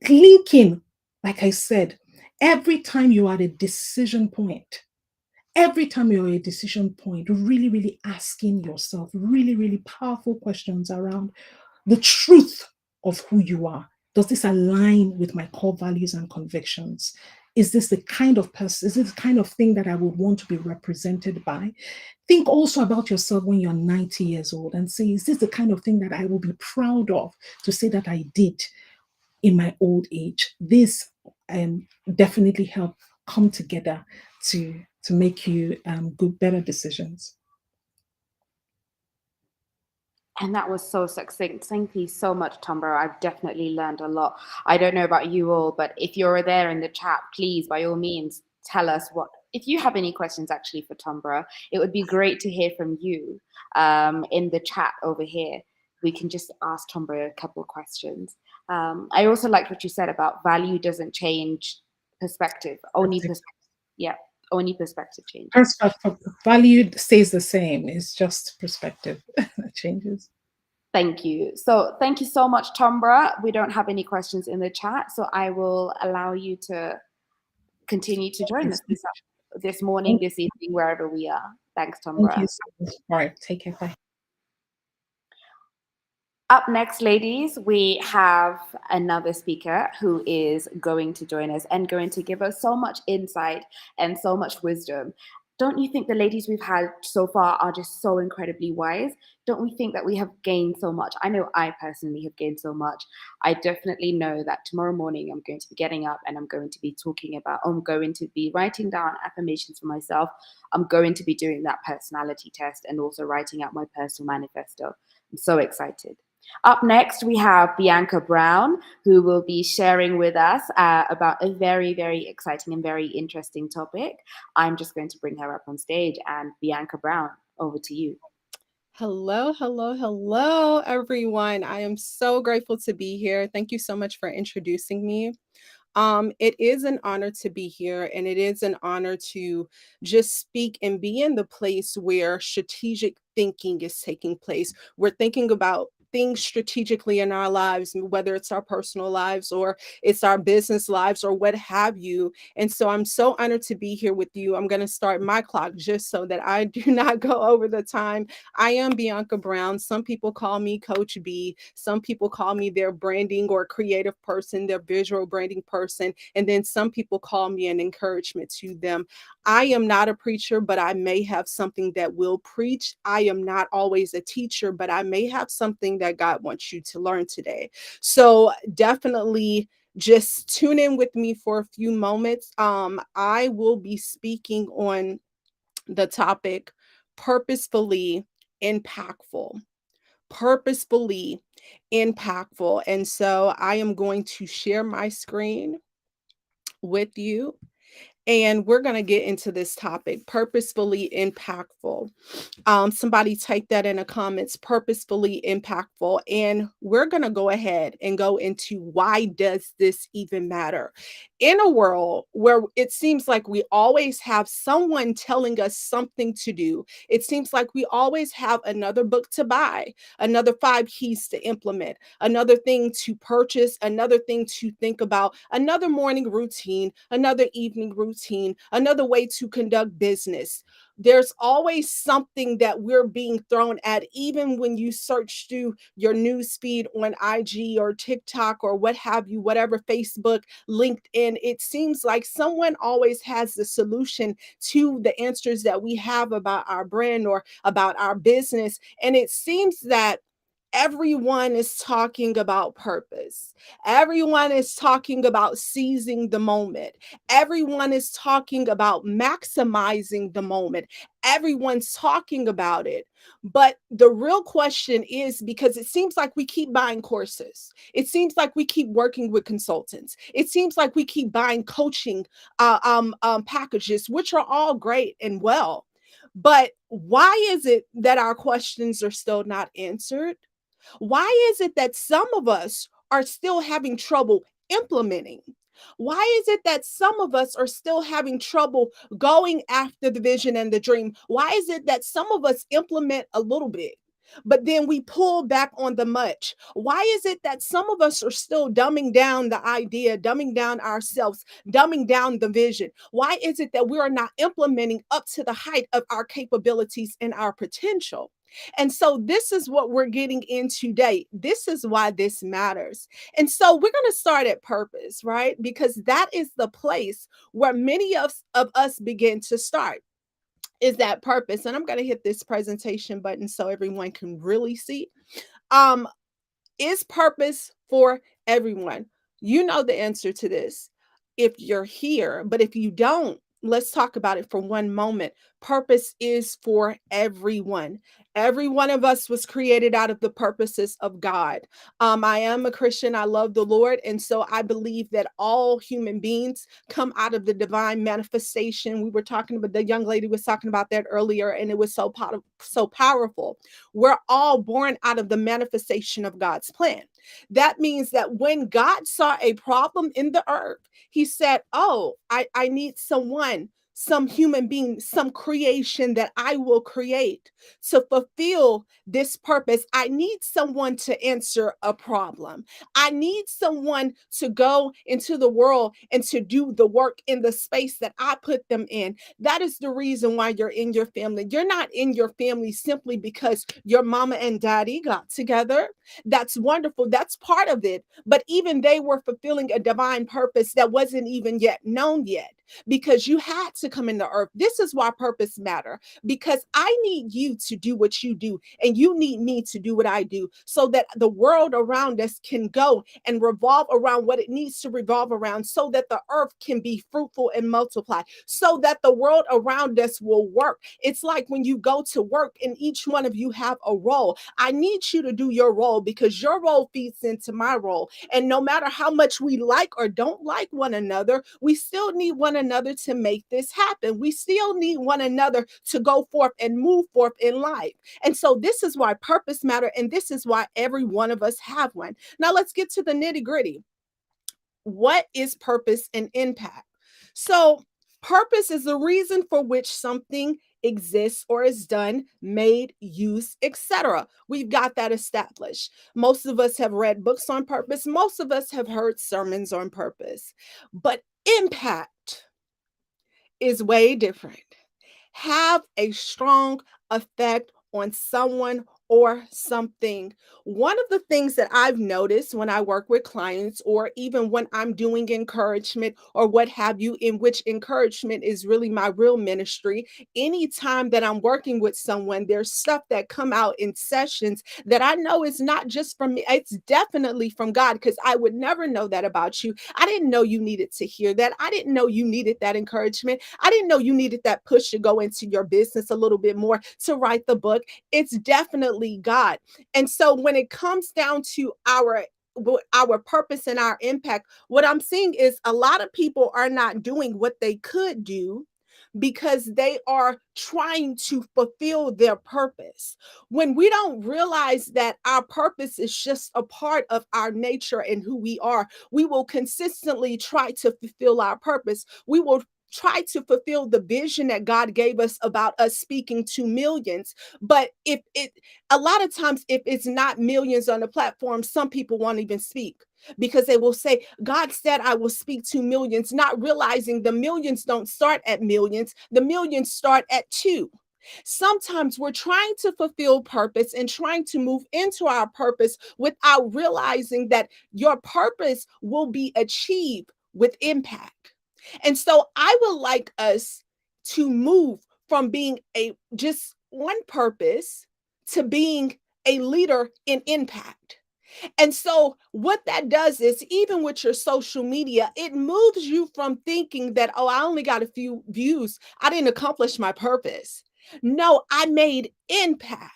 [SPEAKER 4] linking, like I said, every time you are at a decision point, really, really asking yourself really, really powerful questions around the truth of who you are. Does this align with my core values and convictions? Is this the kind of person, is this the kind of thing that I would want to be represented by? Think also about yourself when you're 90 years old and say, is this the kind of thing that I will be proud of to say that I did in my old age? This definitely help come together to make you better decisions.
[SPEAKER 1] And that was so succinct. Thank you so much, Tombra. I've definitely learned a lot. I don't know about you all, but if you're there in the chat, please, by all means, tell us if you have any questions actually for Tombra. It would be great to hear from you in the chat over here. We can just ask Tombra a couple of questions. I also liked what you said about value doesn't change perspective, only perspective. Yeah. Only perspective changes.
[SPEAKER 4] Value stays the same. It's just perspective that changes.
[SPEAKER 1] Thank you. So thank you so much, Tombra. We don't have any questions in the chat, so I will allow you to continue to join us
[SPEAKER 4] Yes.
[SPEAKER 1] this morning, this evening, wherever we are. Thanks,
[SPEAKER 4] Thank
[SPEAKER 1] Tombra.
[SPEAKER 4] you so much. All right, take care. Bye.
[SPEAKER 1] Up next, ladies, we have another speaker who is going to join us and going to give us so much insight and so much wisdom. Don't you think the ladies we've had so far are just so incredibly wise? Don't we think that we have gained so much? I know I personally have gained so much. I definitely know that tomorrow morning I'm going to be getting up and I'm going to be I'm going to be writing down affirmations for myself. I'm going to be doing that personality test and also writing out my personal manifesto. I'm so excited. Up next, we have Bianca Brown, who will be sharing with us about a very, very exciting and very interesting topic. I'm just going to bring her up on stage. And Bianca Brown, over to you.
[SPEAKER 5] Hello, hello, hello, everyone. I am so grateful to be here. Thank you so much for introducing me. It is an honor to be here, and it is an honor to just speak and be in the place where strategic thinking is taking place. We're thinking about things strategically in our lives, whether it's our personal lives or it's our business lives or what have you. And so I'm so honored to be here with you. I'm going to start my clock just so that I do not go over the time. I am Bianca Brown. Some people call me Coach B. Some people call me their branding or creative person, their visual branding person. And then some people call me an encouragement to them. I am not a preacher, but I may have something that will preach. I am not always a teacher, but I may have something that God wants you to learn today. So definitely just tune in with me for a few moments. I will be speaking on the topic purposefully impactful. Purposefully impactful. And so I am going to share my screen with you. And we're going to get into this topic, purposefully impactful. Somebody type that in the comments, purposefully impactful. And we're going to go ahead and go into why does this even matter? In a world where it seems like we always have someone telling us something to do, it seems like we always have another book to buy, another 5 keys to implement, another thing to purchase, another thing to think about, another morning routine, another evening routine, another way to conduct business. There's always something that we're being thrown at, even when you search through your news feed on IG or TikTok or what have you, whatever, Facebook, LinkedIn. It seems like someone always has the solution to the answers that we have about our brand or about our business. And it seems that everyone is talking about purpose. Everyone is talking about seizing the moment. Everyone is talking about maximizing the moment. Everyone's talking about it. But the real question is, because it seems like we keep buying courses, it seems like we keep working with consultants, it seems like we keep buying coaching packages, which are all great and well. But why is it that our questions are still not answered? Why is it that some of us are still having trouble implementing? Why is it that some of us are still having trouble going after the vision and the dream? Why is it that some of us implement a little bit, but then we pull back on the much? Why is it that some of us are still dumbing down the idea, dumbing down ourselves, dumbing down the vision? Why is it that we are not implementing up to the height of our capabilities and our potential? And so this is what we're getting in today. This is why this matters. And so we're going to start at purpose, right? Because that is the place where many of us begin to start, is that purpose. And I'm going to hit this presentation button so everyone can really see. Um, is purpose for everyone? You know the answer to this if you're here, but if you don't, let's talk about it for one moment. Purpose is for everyone. Every one of us was created out of the purposes of God. I am a Christian. I love the Lord. And so I believe that all human beings come out of the divine manifestation. We were talking about, the young lady was talking about that earlier, and it was so powerful. We're all born out of the manifestation of God's plan. That means that when God saw a problem in the earth, he said, oh, I need someone some human being, some creation that I will create to fulfill this purpose, I need someone to answer a problem. I need someone to go into the world and to do the work in the space that I put them in. That is the reason why you're in your family. You're not in your family simply because your mama and daddy got together. That's wonderful. That's part of it. But even they were fulfilling a divine purpose that wasn't even yet known yet, because you had to come into earth. This is why purpose matter, because I need you to do what you do and you need me to do what I do, so that the world around us can go and revolve around what it needs to revolve around, so that the earth can be fruitful and multiply, so that the world around us will work. It's like when you go to work and each one of you have a role. I need you to do your role because your role feeds into my role. And no matter how much we like or don't like one another, we still need one another to make this happen. We still need one another to go forth and move forth in life. And so this is why purpose matter, and this is why every one of us have one. Now let's get to the nitty-gritty. What is purpose and impact? So purpose is the reason for which something exists or is done, made, used, etc. We've got that established. Most of us have read books on purpose. Most of us have heard sermons on purpose. But impact is way different. Have a strong effect on someone or something. One of the things that I've noticed when I work with clients, or even when I'm doing encouragement or what have you, in which encouragement is really my real ministry, anytime that I'm working with someone, there's stuff that come out in sessions that I know is not just from me, it's definitely from God, because I would never know that about you. I didn't know you needed to hear that. I didn't know you needed that encouragement. I didn't know you needed that push to go into your business a little bit more, to write the book. It's definitely God. And so when it comes down to our purpose and our impact, what I'm seeing is a lot of people are not doing what they could do because they are trying to fulfill their purpose. When we don't realize that our purpose is just a part of our nature and who we are, we will consistently try to fulfill our purpose. We will try to fulfill the vision that God gave us about us speaking to millions. But if it, a lot of times, if it's not millions on the platform, some people won't even speak, because they will say, God said I will speak to millions, not realizing the millions don't start at millions. The millions start at two. Sometimes we're trying to fulfill purpose and trying to move into our purpose without realizing that your purpose will be achieved with impact. And so I would like us to move from being a just one purpose to being a leader in impact. And so, what that does is, even with your social media, it moves you from thinking that, oh, I only got a few views, I didn't accomplish my purpose. No, I made impact.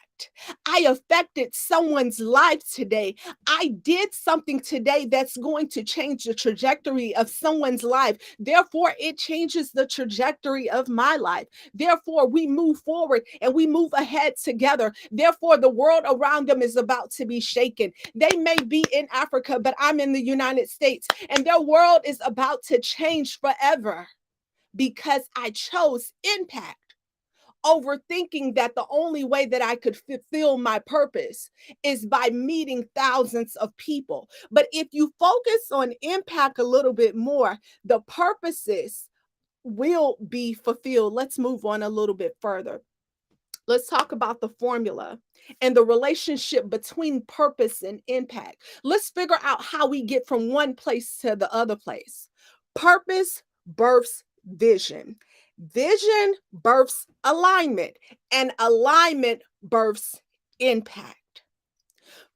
[SPEAKER 5] I affected someone's life today. I did something today that's going to change the trajectory of someone's life. Therefore, it changes the trajectory of my life. Therefore, we move forward and we move ahead together. Therefore, the world around them is about to be shaken. They may be in Africa, but I'm in the United States, and their world is about to change forever because I chose impact over thinking that the only way that I could fulfill my purpose is by meeting thousands of people. But if you focus on impact a little bit more, the purposes will be fulfilled. Let's move on a little bit further. Let's talk about the formula and the relationship between purpose and impact. Let's figure out how we get from one place to the other place. Purpose births vision. Vision births alignment, and alignment births impact.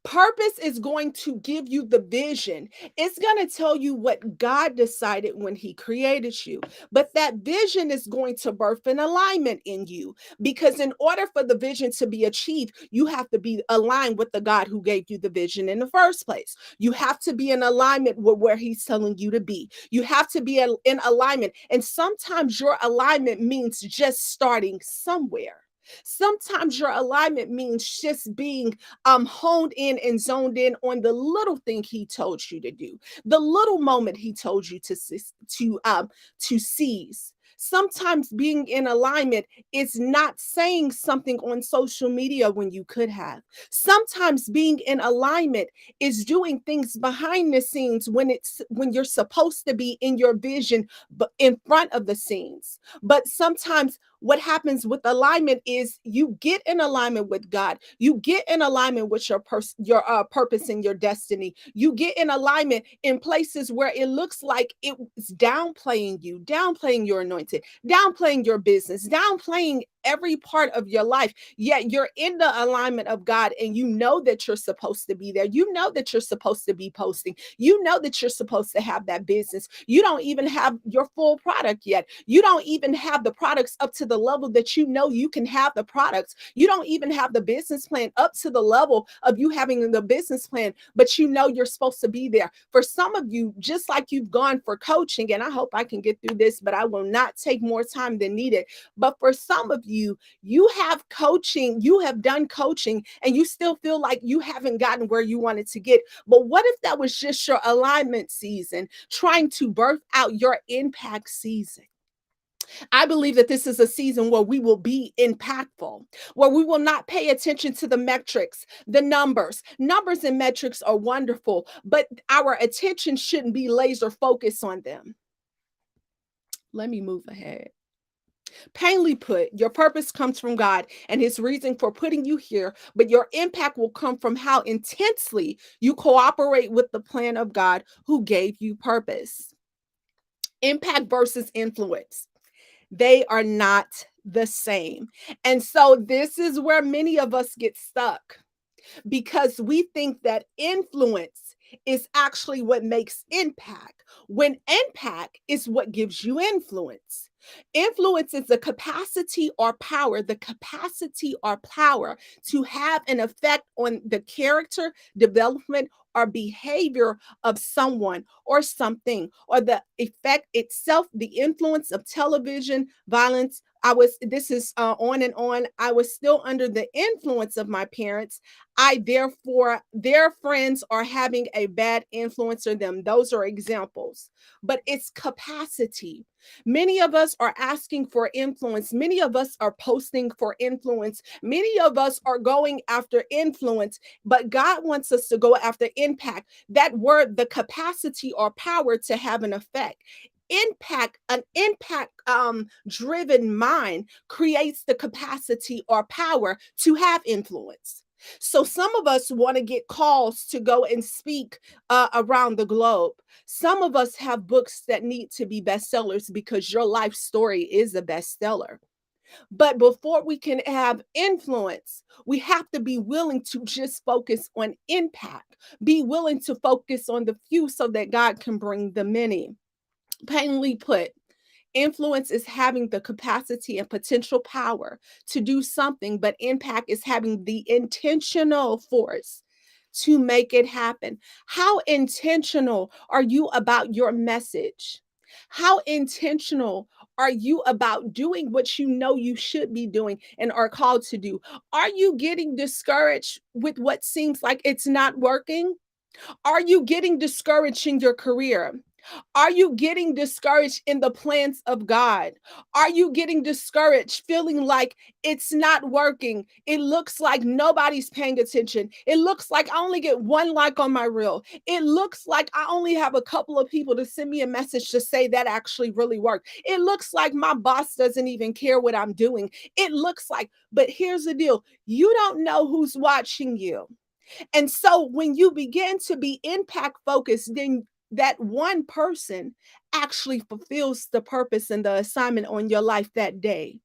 [SPEAKER 5] Purpose is going to give you the vision. It's going to tell you what God decided when He created you. But that vision is going to birth an alignment in you, because in order for the vision to be achieved, you have to be aligned with the God who gave you the vision in the first place. You have to be in alignment with where He's telling you to be. You have to be in alignment. And sometimes your alignment means just starting somewhere. Sometimes your alignment means just being honed in and zoned in on the little thing He told you to do, the little moment He told you to seize. Sometimes being in alignment is not saying something on social media when you could have. Sometimes being in alignment is doing things behind the scenes when you're supposed to be in your vision, but in front of the scenes. But sometimes what happens with alignment is you get in alignment with God. You get in alignment with your purpose and your destiny. You get in alignment in places where it looks like it's downplaying you, downplaying your anointing, downplaying your business, downplaying every part of your life. Yet you're in the alignment of God and you know that you're supposed to be there. You know that you're supposed to be posting. You know that you're supposed to have that business. You don't even have your full product yet. You don't even have the products up to the level that you know you can have the products. You don't even have the business plan up to the level of you having the business plan, but you know you're supposed to be there. For some of you, just like you've gone for coaching, and I hope I can get through this, but I will not take more time than needed. But for some of you, you have coaching, you have done coaching, and you still feel like you haven't gotten where you wanted to get. But what if that was just your alignment season, trying to birth out your impact season? I believe that this is a season where we will be impactful, where we will not pay attention to the metrics, the numbers. Numbers and metrics are wonderful, but our attention shouldn't be laser focused on them. Let me move ahead. Plainly put, your purpose comes from God and his reason for putting you here, but your impact will come from how intensely you cooperate with the plan of God who gave you purpose. Impact versus influence. They are not the same. And so this is where many of us get stuck, because we think that influence is actually what makes impact, when impact is what gives you influence. Influence is the capacity or power to have an effect on the character, development, or behavior of someone or something, or the effect itself, the influence of television, violence. This is on and on. I was still under the influence of my parents. Therefore, their friends are having a bad influence on them. Those are examples. But it's capacity. Many of us are asking for influence. Many of us are posting for influence. Many of us are going after influence, but God wants us to go after impact. That word, the capacity or power to have an effect. An impact driven mind creates the capacity or power to have influence. So some of us want to get calls to go and speak around the globe. Some of us have books that need to be bestsellers because your life story is a bestseller. But before we can have influence, we have to be willing to just focus on impact, be willing to focus on the few so that God can bring the many. Plainly put, influence is having the capacity and potential power to do something, but impact is having the intentional force to make it happen. How intentional are you about your message? How intentional are you about doing what you know you should be doing and are called to do? Are you getting discouraged with what seems like it's not working? Are you getting discouraged in your career? Are you getting discouraged in the plans of God? Are you getting discouraged, feeling like it's not working? It looks like nobody's paying attention. It looks like I only get one like on my reel. It looks like I only have a couple of people to send me a message to say that actually really worked. It looks like my boss doesn't even care what I'm doing. It looks like, but here's the deal. You don't know who's watching you. And so when you begin to be impact focused, then that one person actually fulfills the purpose and the assignment on your life that day.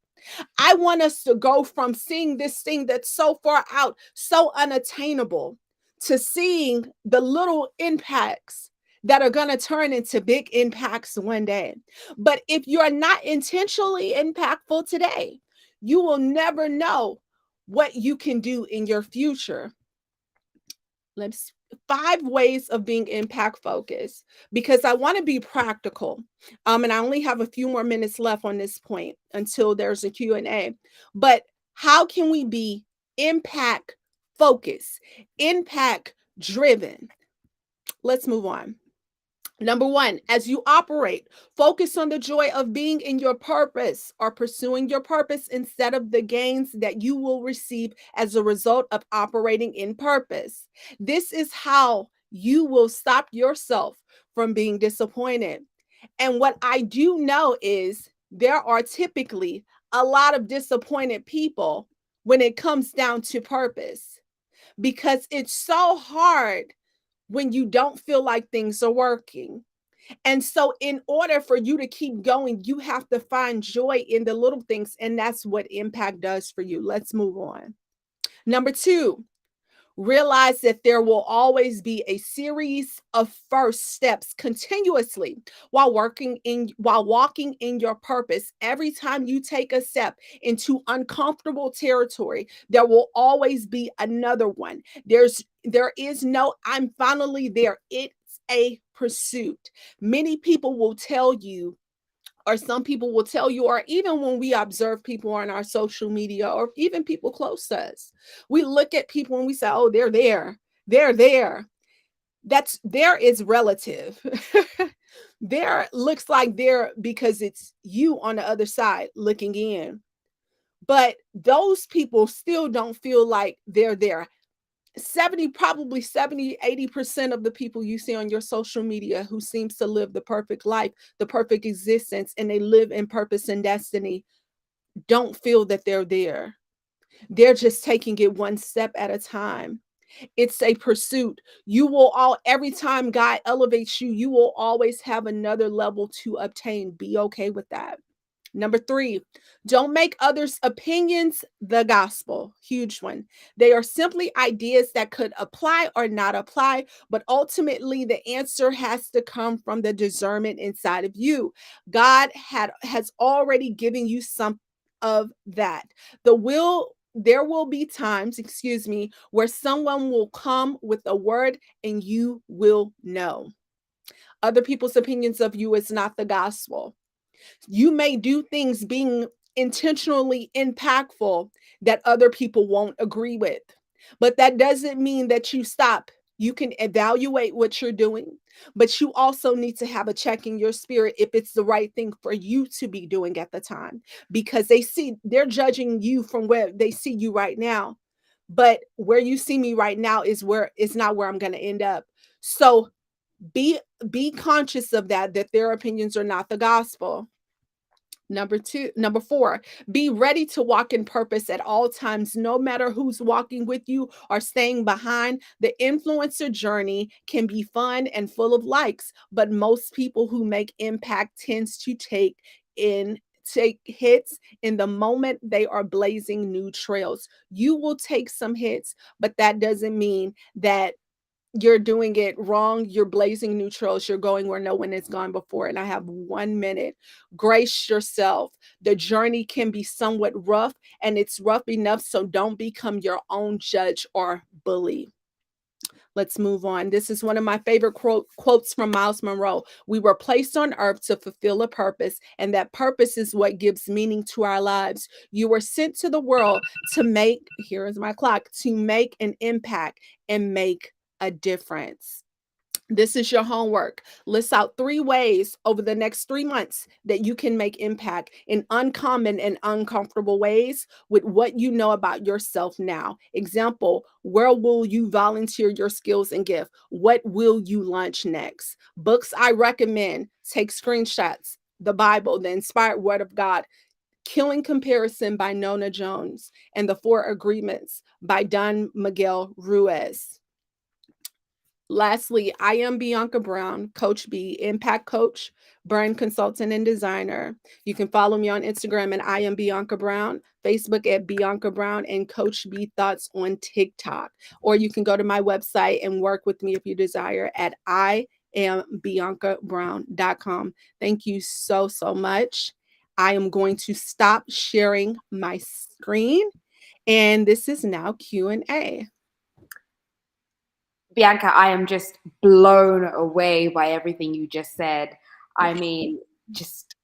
[SPEAKER 5] I want us to go from seeing this thing that's so far out, so unattainable, to seeing the little impacts that are going to turn into big impacts one day. But if you're not intentionally impactful today, you will never know what you can do in your future. Let's 5 ways of being impact focused, because I want to be practical. And I only have a few more minutes left on this point until there's a Q&A. But how can we be impact focused, impact driven? Let's move on. Number one, as you operate, focus on the joy of being in your purpose or pursuing your purpose instead of the gains that you will receive as a result of operating in purpose. This is how you will stop yourself from being disappointed. And what I do know is there are typically a lot of disappointed people when it comes down to purpose because it's so hard when you don't feel like things are working. And so, in order for you to keep going, you have to find joy in the little things. And that's what impact does for you. Let's move on. Number two, realize that there will always be a series of first steps continuously while walking in your purpose. Every time you take a step into uncomfortable territory, there will always be another one. There is no I'm finally there. It's a pursuit. Many people will tell you, or some people will tell you, or even when we observe people on our social media, or even people close to us, we look at people and we say, oh, they're there. They're there. That's there is relative. There looks like there because it's you on the other side looking in. But those people still don't feel like they're there. 80% of the people you see on your social media who seems to live the perfect life, the perfect existence, and they live in purpose and destiny, don't feel that they're there. They're just taking it one step at a time. It's a pursuit. Every time God elevates you, you will always have another level to obtain. Be okay with that. Number three, don't make others' opinions the gospel. Huge one. They are simply ideas that could apply or not apply, but ultimately the answer has to come from the discernment inside of you. God has already given you some of that. There will be times, where someone will come with a word and you will know. Other people's opinions of you is not the gospel. You may do things being intentionally impactful that other people won't agree with, but that doesn't mean that you stop. You can evaluate what you're doing, but you also need to have a check in your spirit if it's the right thing for you to be doing at the time, because they're judging you from where they see you right now. But where you see me right now is not where I'm going to end up. So be conscious of that their opinions are not the gospel. Number four, be ready to walk in purpose at all times, no matter who's walking with you or staying behind. The influencer journey can be fun and full of likes, but most people who make impact tends to take hits in the moment they are blazing new trails. You will take some hits, but that doesn't mean that you're doing it wrong. You're blazing new trails. You're going where no one has gone before. And I have 1 minute. Grace yourself. The journey can be somewhat rough, and it's rough enough, so don't become your own judge or bully. Let's move on. This is one of my favorite quotes from Miles Monroe. We were placed on earth to fulfill a purpose, and that purpose is what gives meaning to our lives. You were sent to the world to make, here is my clock, to make an impact and make a difference. This is your homework. List out 3 ways over the next 3 months that you can make impact in uncommon and uncomfortable ways with what you know about yourself now. Example, where will you volunteer your skills and gift? What will you launch next? Books I recommend, take screenshots. The Bible, the inspired word of God. Killing Comparison by Nona Jones, and The 4 Agreements by Don Miguel Ruiz. Lastly, I am Bianca Brown, Coach B, Impact Coach, brand consultant and designer. You can follow me on Instagram at I am Bianca Brown, Facebook at Bianca Brown, and Coach B Thoughts on TikTok. Or you can go to my website and work with me if you desire at IamBiancaBrown.com. Thank you so much. I am going to stop sharing my screen, and this is now Q&A.
[SPEAKER 1] Bianca, I am just blown away by everything you just said. I mean, just,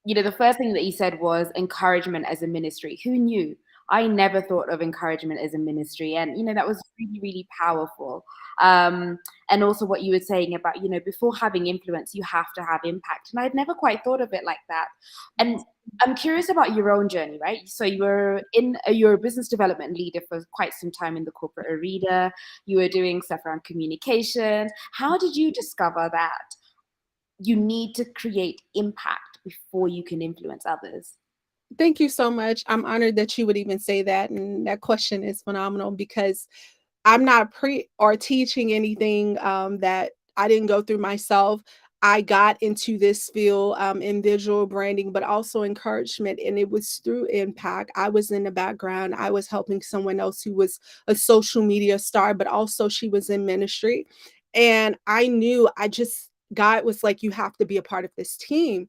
[SPEAKER 1] the first thing that you said was encouragement as a ministry. Who knew? I never thought of encouragement as a ministry. And, that was really, really powerful. And also what you were saying about, before having influence, you have to have impact. And I'd never quite thought of it like that. And I'm curious about your own journey, right? So you're a business development leader for quite some time in the corporate arena. You were doing stuff around communications. How did you discover that you need to create impact before you can influence others?
[SPEAKER 5] Thank you so much. I'm honored that you would even say that. And that question is phenomenal because I'm not pre or teaching anything that I didn't go through myself. I got into this field in visual branding, but also encouragement, and it was through impact. I was in the background. I was helping someone else who was a social media star, but also she was in ministry. And I knew God was like, you have to be a part of this team.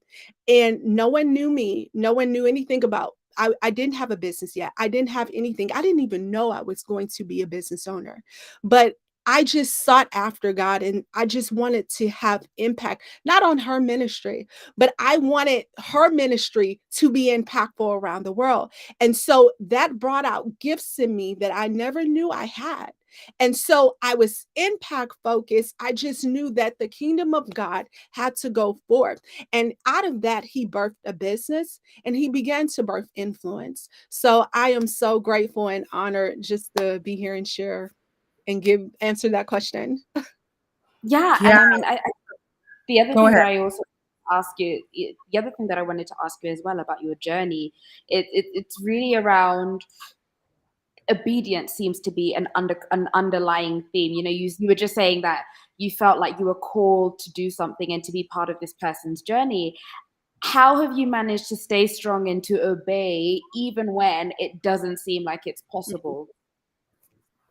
[SPEAKER 5] And no one knew me. No one knew anything about I didn't have a business yet. I didn't have anything. I didn't even know I was going to be a business owner. But I just sought after God and I just wanted to have impact, not on her ministry, but I wanted her ministry to be impactful around the world. And so that brought out gifts in me that I never knew I had. And so I was impact focused. I just knew that the kingdom of God had to go forth. And out of that, he birthed a business and he began to birth influence. So I am so grateful and honored just to be here and share and answer that question.
[SPEAKER 1] Yeah, and
[SPEAKER 2] Yeah,
[SPEAKER 1] I mean, the other
[SPEAKER 2] go
[SPEAKER 1] thing
[SPEAKER 2] ahead.
[SPEAKER 1] that I also ask you, the other thing that I wanted to ask you as well about your journey, it's really around obedience. Seems to be an underlying theme. You were just saying that you felt like you were called to do something and to be part of this person's journey. How have you managed to stay strong and to obey even when it doesn't seem like it's possible?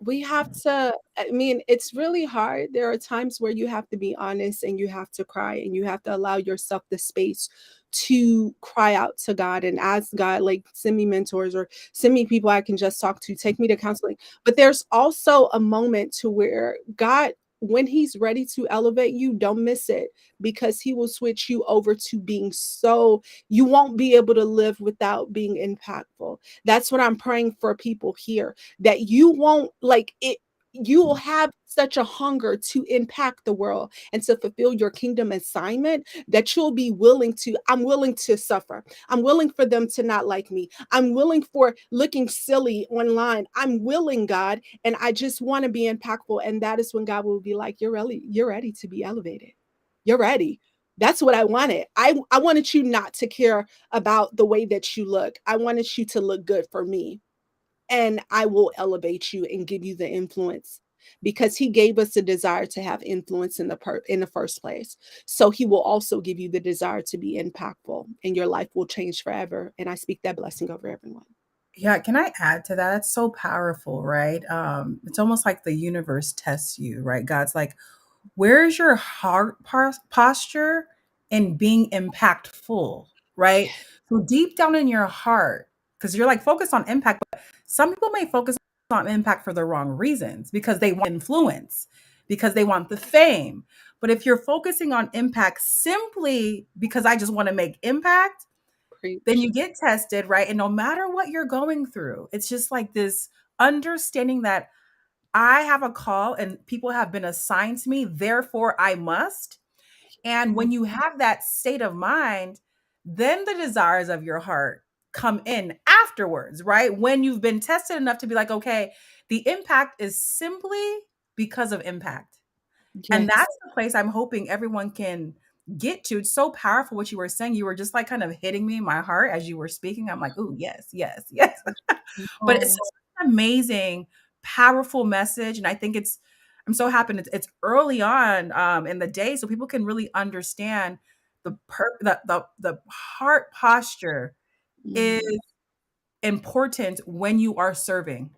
[SPEAKER 5] We have to, I mean, it's really hard. There are times where you have to be honest and you have to cry and you have to allow yourself the space to cry out to God and ask God, like, send me mentors or send me people I can just talk to, take me to counseling. But there's also a moment to where God, when he's ready to elevate you, don't miss it because he will switch you over to being so you won't be able to live without being impactful. That's what I'm praying for people here, that you won't like it. You will have such a hunger to impact the world and to fulfill your kingdom assignment that you'll be I'm willing to suffer. I'm willing for them to not like me. I'm willing for looking silly online. I'm willing, God, and I just want to be impactful. And that is when God will be like, you're ready to be elevated. You're ready. That's what I wanted. I wanted you not to care about the way that you look. I wanted you to look good for me, and I will elevate you and give you the influence because he gave us the desire to have influence in the first place. So he will also give you the desire to be impactful and your life will change forever. And I speak that blessing over everyone.
[SPEAKER 2] Yeah, can I add to that? That's so powerful, right? It's almost like the universe tests you, right? God's like, where's your heart posture in being impactful, right? So deep down in your heart, because you're like focused on impact, but some people may focus on impact for the wrong reasons because they want influence, because they want the fame. But if you're focusing on impact simply because I just want to make impact, then
[SPEAKER 5] Preach.
[SPEAKER 2] you get tested, right? And no matter what you're going through, it's just like this understanding that I have a call and people have been assigned to me, therefore I must. And when you have that state of mind, then the desires of your heart come in afterwards, right? When you've been tested enough to be like, okay, the impact is simply because of impact. And
[SPEAKER 5] Yes.
[SPEAKER 2] that's the place I'm hoping everyone can get to. It's so powerful what you were saying. You were just like kind of hitting me in my heart as you were speaking. I'm like, oh, yes, yes, yes. But it's
[SPEAKER 5] Oh,
[SPEAKER 2] such an amazing, powerful message. And I think I'm so happy it's early on in the day so people can really understand the heart posture is
[SPEAKER 5] mm,
[SPEAKER 2] important when you are serving.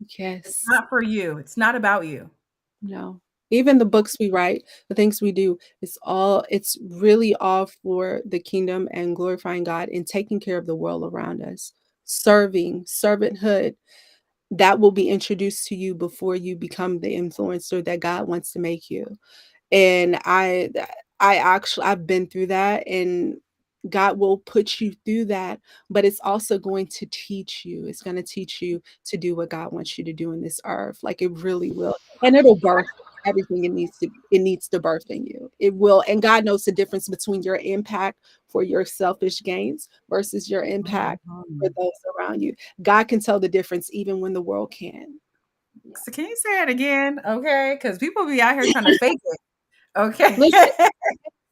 [SPEAKER 2] It's
[SPEAKER 5] yes.
[SPEAKER 2] not for you. It's not about you.
[SPEAKER 5] No. Even the books we write, the things we do, it's really all for the kingdom and glorifying God and taking care of the world around us. Serving, servanthood, that will be introduced to you before you become the influencer that God wants to make you. And I've been through that, and God will put you through that, but it's also going to teach you. It's going to teach you to do what God wants you to do in this earth. Like it really will. And it'll birth everything it needs to birth in you. It will. And God knows the difference between your impact for your selfish gains versus your impact for
[SPEAKER 2] Mhm.
[SPEAKER 5] those around you. God can tell the difference even when the world can.
[SPEAKER 2] So can you say it again? Okay. Because people be out here trying to fake it. Okay.
[SPEAKER 5] Listen,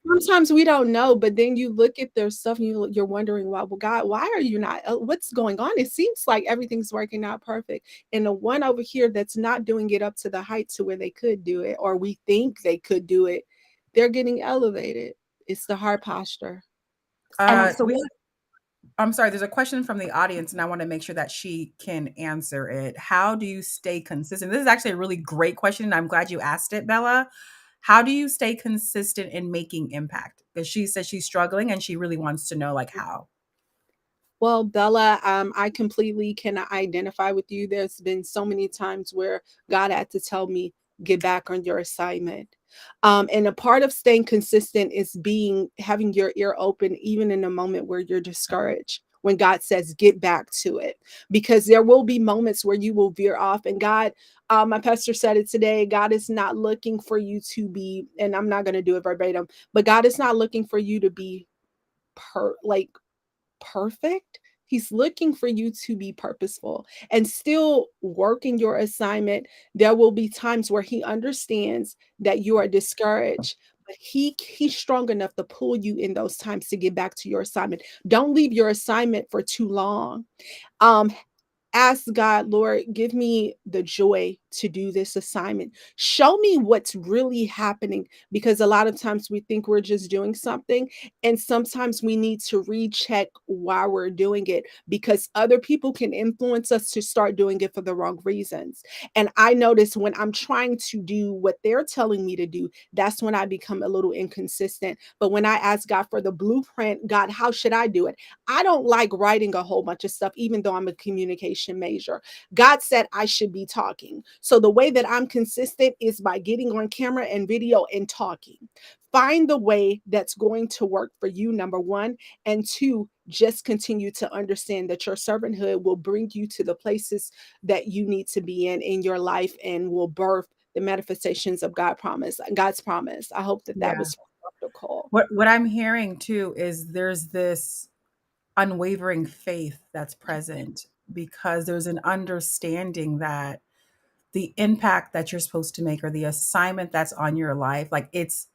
[SPEAKER 5] sometimes we don't know, but then you look at their stuff and you're wondering, well, God, why are you not? What's going on? It seems like everything's working out perfect. And the one over here that's not doing it up to the height to where they could do it, or we think they could do it, they're getting elevated. It's the heart posture. It's the
[SPEAKER 1] And
[SPEAKER 5] heart.
[SPEAKER 1] so
[SPEAKER 2] We
[SPEAKER 1] what
[SPEAKER 2] I'm sorry, there's a question from the audience, and I want to make sure that she can answer it. How do you stay consistent? This is actually a really great question, and I'm glad you asked it, Bella. How do you stay consistent in making impact? Because she says she's struggling and she really wants to know like how.
[SPEAKER 5] Well, Bella, I completely can identify with you. There's been so many times where God had to tell me, get back on your assignment. And a part of staying consistent is having your ear open, even in a moment where you're discouraged. When God says, get back to it, because there will be moments where you will veer off. And God, my pastor said it today, God is not looking for you to be, and I'm not going to do it verbatim, but God is not looking for you to be like perfect. He's looking for you to be purposeful and still working your assignment. There will be times where he understands that you are discouraged, but he's strong enough to pull you in those times to get back to your assignment. Don't leave your assignment for too long. Um, Ask God, Lord, give me the joy to do this assignment. Show me what's really happening, because a lot of times we think we're just doing something, and sometimes we need to recheck why we're doing it, because other people can influence us to start doing it for the wrong reasons. And I notice when I'm trying to do what they're telling me to do, that's when I become a little inconsistent. But when I ask God for the blueprint, God, how should I do it? I don't like writing a whole bunch of stuff, even though I'm a communication major. God said I should be talking. So the way that I'm consistent is by getting on camera and video and talking. Find the way that's going to work for you, number one. And two, just continue to understand that your servanthood will bring you to the places that you need to be in your life, and will birth the manifestations of God's promise. I hope that that
[SPEAKER 2] Yeah.
[SPEAKER 5] was practical.
[SPEAKER 2] What I'm hearing too is there's this unwavering faith that's present because there's an understanding that the impact that you're supposed to make or the assignment that's on your life, like it's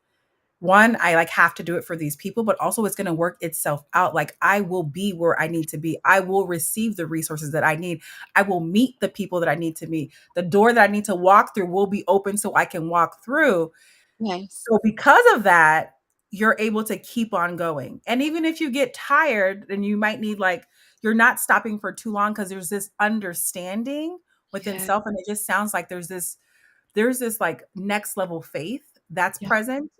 [SPEAKER 2] one, I like have to do it for these people, but also it's going to work itself out. Like I will be where I need to be. I will receive the resources that I need. I will meet the people that I need to meet. The door that I need to walk through will be open so I can walk through.
[SPEAKER 5] Yes.
[SPEAKER 2] So because of that, you're able to keep on going. And even if you get tired, then you might need like you're not stopping for too long because there's this understanding within
[SPEAKER 5] Yeah.
[SPEAKER 2] self. And it just sounds like there's this like next level faith that's
[SPEAKER 5] Yeah.
[SPEAKER 2] present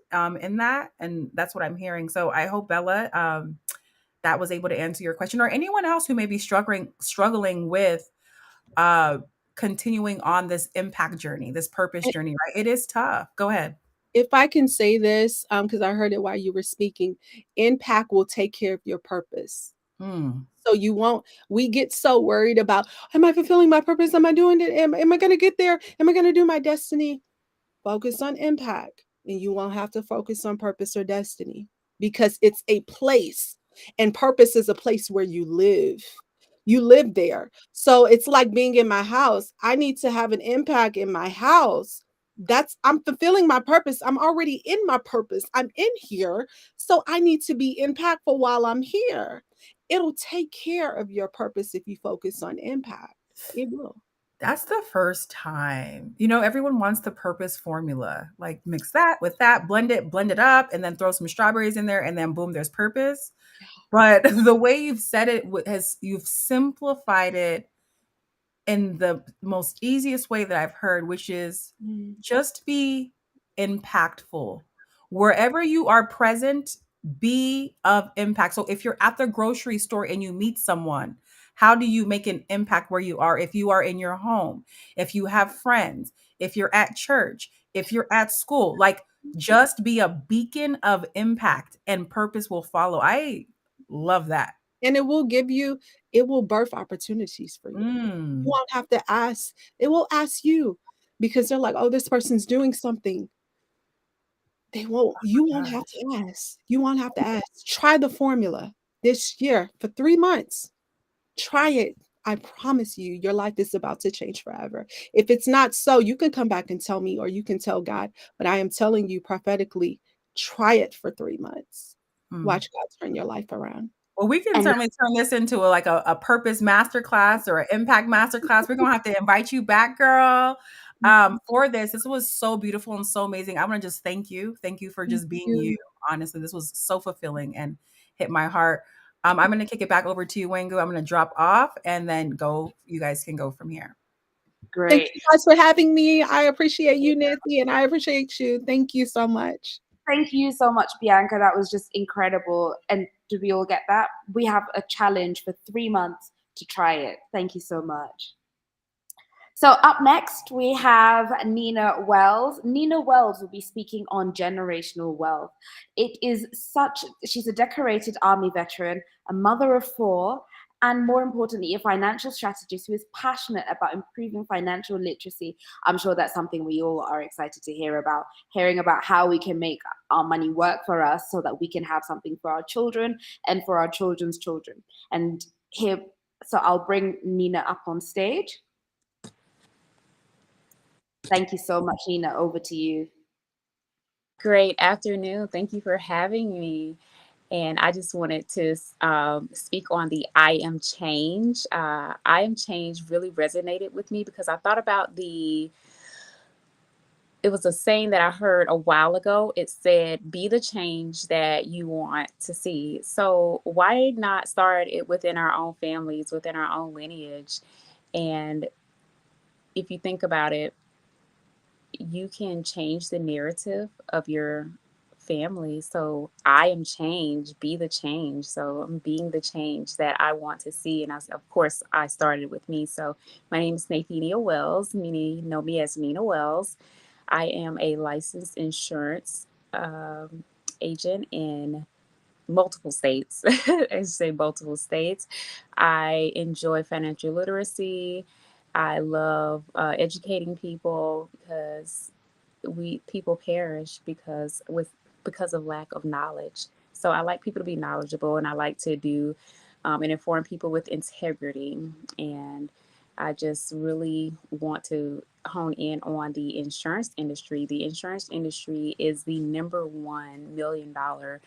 [SPEAKER 2] in that. And that's what I'm hearing. So I hope Bella that was able to answer your question, or anyone else who may be struggling with uh continuing on this impact journey, this purpose journey, right? It is tough. Go ahead.
[SPEAKER 5] If I can say this, because I heard it while you were speaking, impact will take care of your purpose.
[SPEAKER 2] Hmm.
[SPEAKER 5] So you won't, we get so worried about, am I fulfilling my purpose? Am I doing it? Am I going to get there? Am I going to do my destiny? Focus on impact, and you won't have to focus on purpose or destiny, because it's a place, and purpose is a place where you live. You live there. So it's like being in my house. I need to have an impact in my house. I'm fulfilling my purpose. I'm already in my purpose. I'm in here. So I need to be impactful while I'm here. It'll take care of your purpose if you focus on impact. It will.
[SPEAKER 2] That's the first time. Everyone wants the purpose formula. Like mix that with that, blend it up, and then throw some strawberries in there, and then boom, there's purpose. But the way you've said it you've simplified it in the most easiest way that I've heard, which is
[SPEAKER 5] Mm.
[SPEAKER 2] just be impactful. Wherever you are present, be of impact. So if you're at the grocery store and you meet someone, how do you make an impact where you are? If you are in your home, if you have friends, if you're at church, if you're at school, like just be a beacon of impact and purpose will follow. Love that.
[SPEAKER 5] And it will birth opportunities for you. You won't have to ask. It will ask you because they're like, oh, this person's doing something. You won't have to ask. You won't have to ask. Try the formula this year for 3 months. Try it. I promise you, your life is about to change forever. If it's not so, you can come back and tell me, or you can tell God. But I am telling you prophetically, try it for 3 months. Watch God turn your life around.
[SPEAKER 2] Well, we can certainly turn this into a purpose masterclass or an impact masterclass. We're going to have to invite you back, girl, for this. This was so beautiful and so amazing. I want to just thank you. Thank you for just being you. Honestly, this was so fulfilling and hit my heart. I'm going to kick it back over to you, Wangu. I'm going to drop off and then go. You guys can go from here.
[SPEAKER 1] Great.
[SPEAKER 5] Thank you guys for having me. I appreciate you, Nancy, and I appreciate you. Thank you so much.
[SPEAKER 1] Thank you so much, Bianca. That was just incredible. And do we all get that? We have a challenge for 3 months to try it. Thank you so much. So up next, we have Nina Wells. Nina Wells will be speaking on generational wealth. She's a decorated Army veteran, a mother of 4, and more importantly, a financial strategist who is passionate about improving financial literacy. I'm sure that's something we all are excited to hearing about how we can make our money work for us so that we can have something for our children and for our children's children. So I'll bring Nina up on stage. Thank you so much, Nina. Over to you.
[SPEAKER 6] Great afternoon. Thank you for having me. And I just wanted to speak on the I Am Change. I Am Change really resonated with me because I thought about it was a saying that I heard a while ago. It said, be the change that you want to see. So why not start it within our own families, within our own lineage? And if you think about it, you can change the narrative of your family. So I am change, be the change. So I'm being the change that I want to see. And of course, I started with me. So my name is Nathania Wells. Many know me as Nina Wells. I am a licensed insurance agent in multiple states. I say multiple states. I enjoy financial literacy. I love educating people because people perish because of lack of knowledge. So I like people to be knowledgeable, and I like to do and inform people with integrity. And I just really want to hone in on the insurance industry. The insurance industry is the number $1 million $1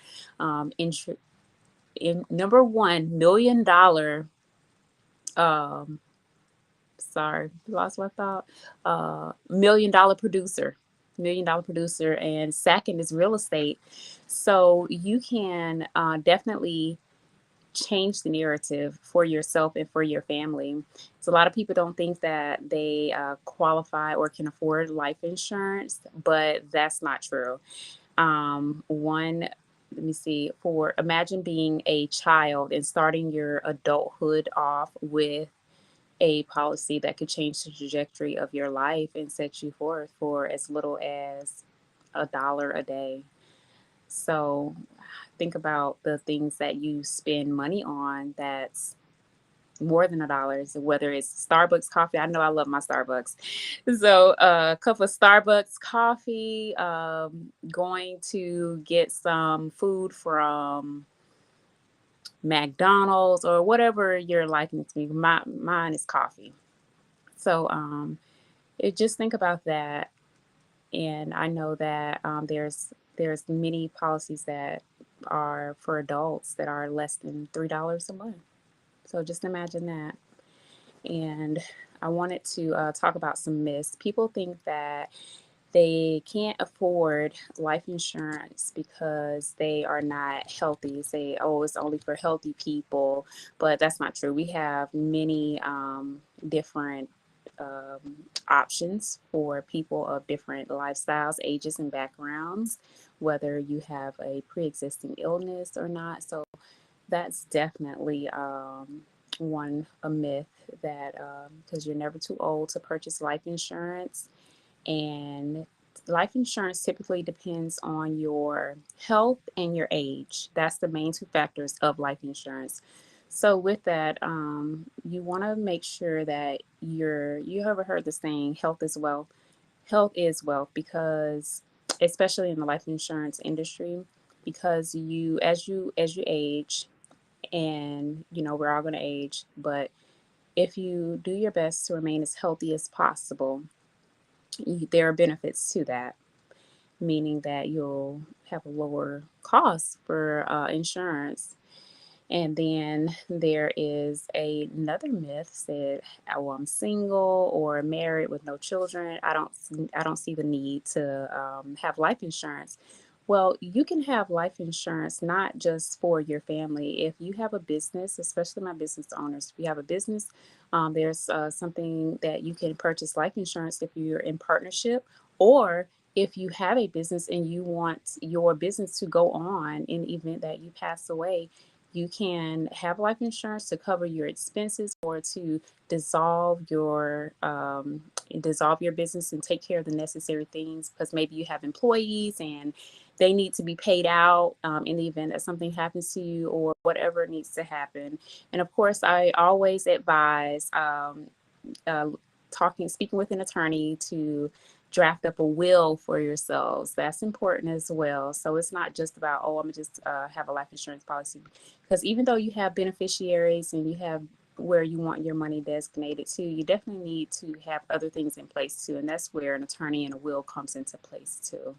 [SPEAKER 6] million sorry, lost my thought. $1 million producer, and second is real estate. So you can definitely change the narrative for yourself and for your family. So a lot of people don't think that they qualify or can afford life insurance, but that's not true. Let me see, imagine being a child and starting your adulthood off with a policy that could change the trajectory of your life and set you forth for as little as $1 a day. So think about the things that you spend money on that's more than $1, whether it's Starbucks coffee. I know I love my Starbucks. So a cup of Starbucks coffee, going to get some food from McDonald's or whatever you're liking to me. Mine is coffee. So just think about that. And I know that there's many policies that are for adults that are less than $3 a month. So just imagine that. And I wanted to talk about some myths. People think that they can't afford life insurance because they are not healthy. Say, oh, it's only for healthy people, but that's not true. We have many different options for people of different lifestyles, ages, and backgrounds, whether you have a pre-existing illness or not. So that's definitely a myth that because you're never too old to purchase life insurance. And life insurance typically depends on your health and your age. That's the main two factors of life insurance. So with that, you want to make sure that you ever heard the saying, health is wealth. Health is wealth because, especially in the life insurance industry, because as you age, and we're all going to age, but if you do your best to remain as healthy as possible, there are benefits to that, meaning that you'll have a lower cost for insurance. And then there is another myth said, "Oh, I'm single or married with no children. I don't see the need to have life insurance." Well, you can have life insurance not just for your family. If you have a business, especially my business owners, if you have a business, there's something that you can purchase life insurance if you're in partnership, or if you have a business and you want your business to go on in the event that you pass away, you can have life insurance to cover your expenses or to dissolve your dissolve your business and take care of the necessary things, because maybe you have employees and they need to be paid out in the event that something happens to you or whatever needs to happen. And of course, I always advise uh, speaking with an attorney to draft up a will for yourselves. That's important as well. So it's not just about, oh, I'm gonna just have a life insurance policy, because even though you have beneficiaries and you have where you want your money designated to, you definitely need to have other things in place too. And that's where an attorney and a will comes into place too.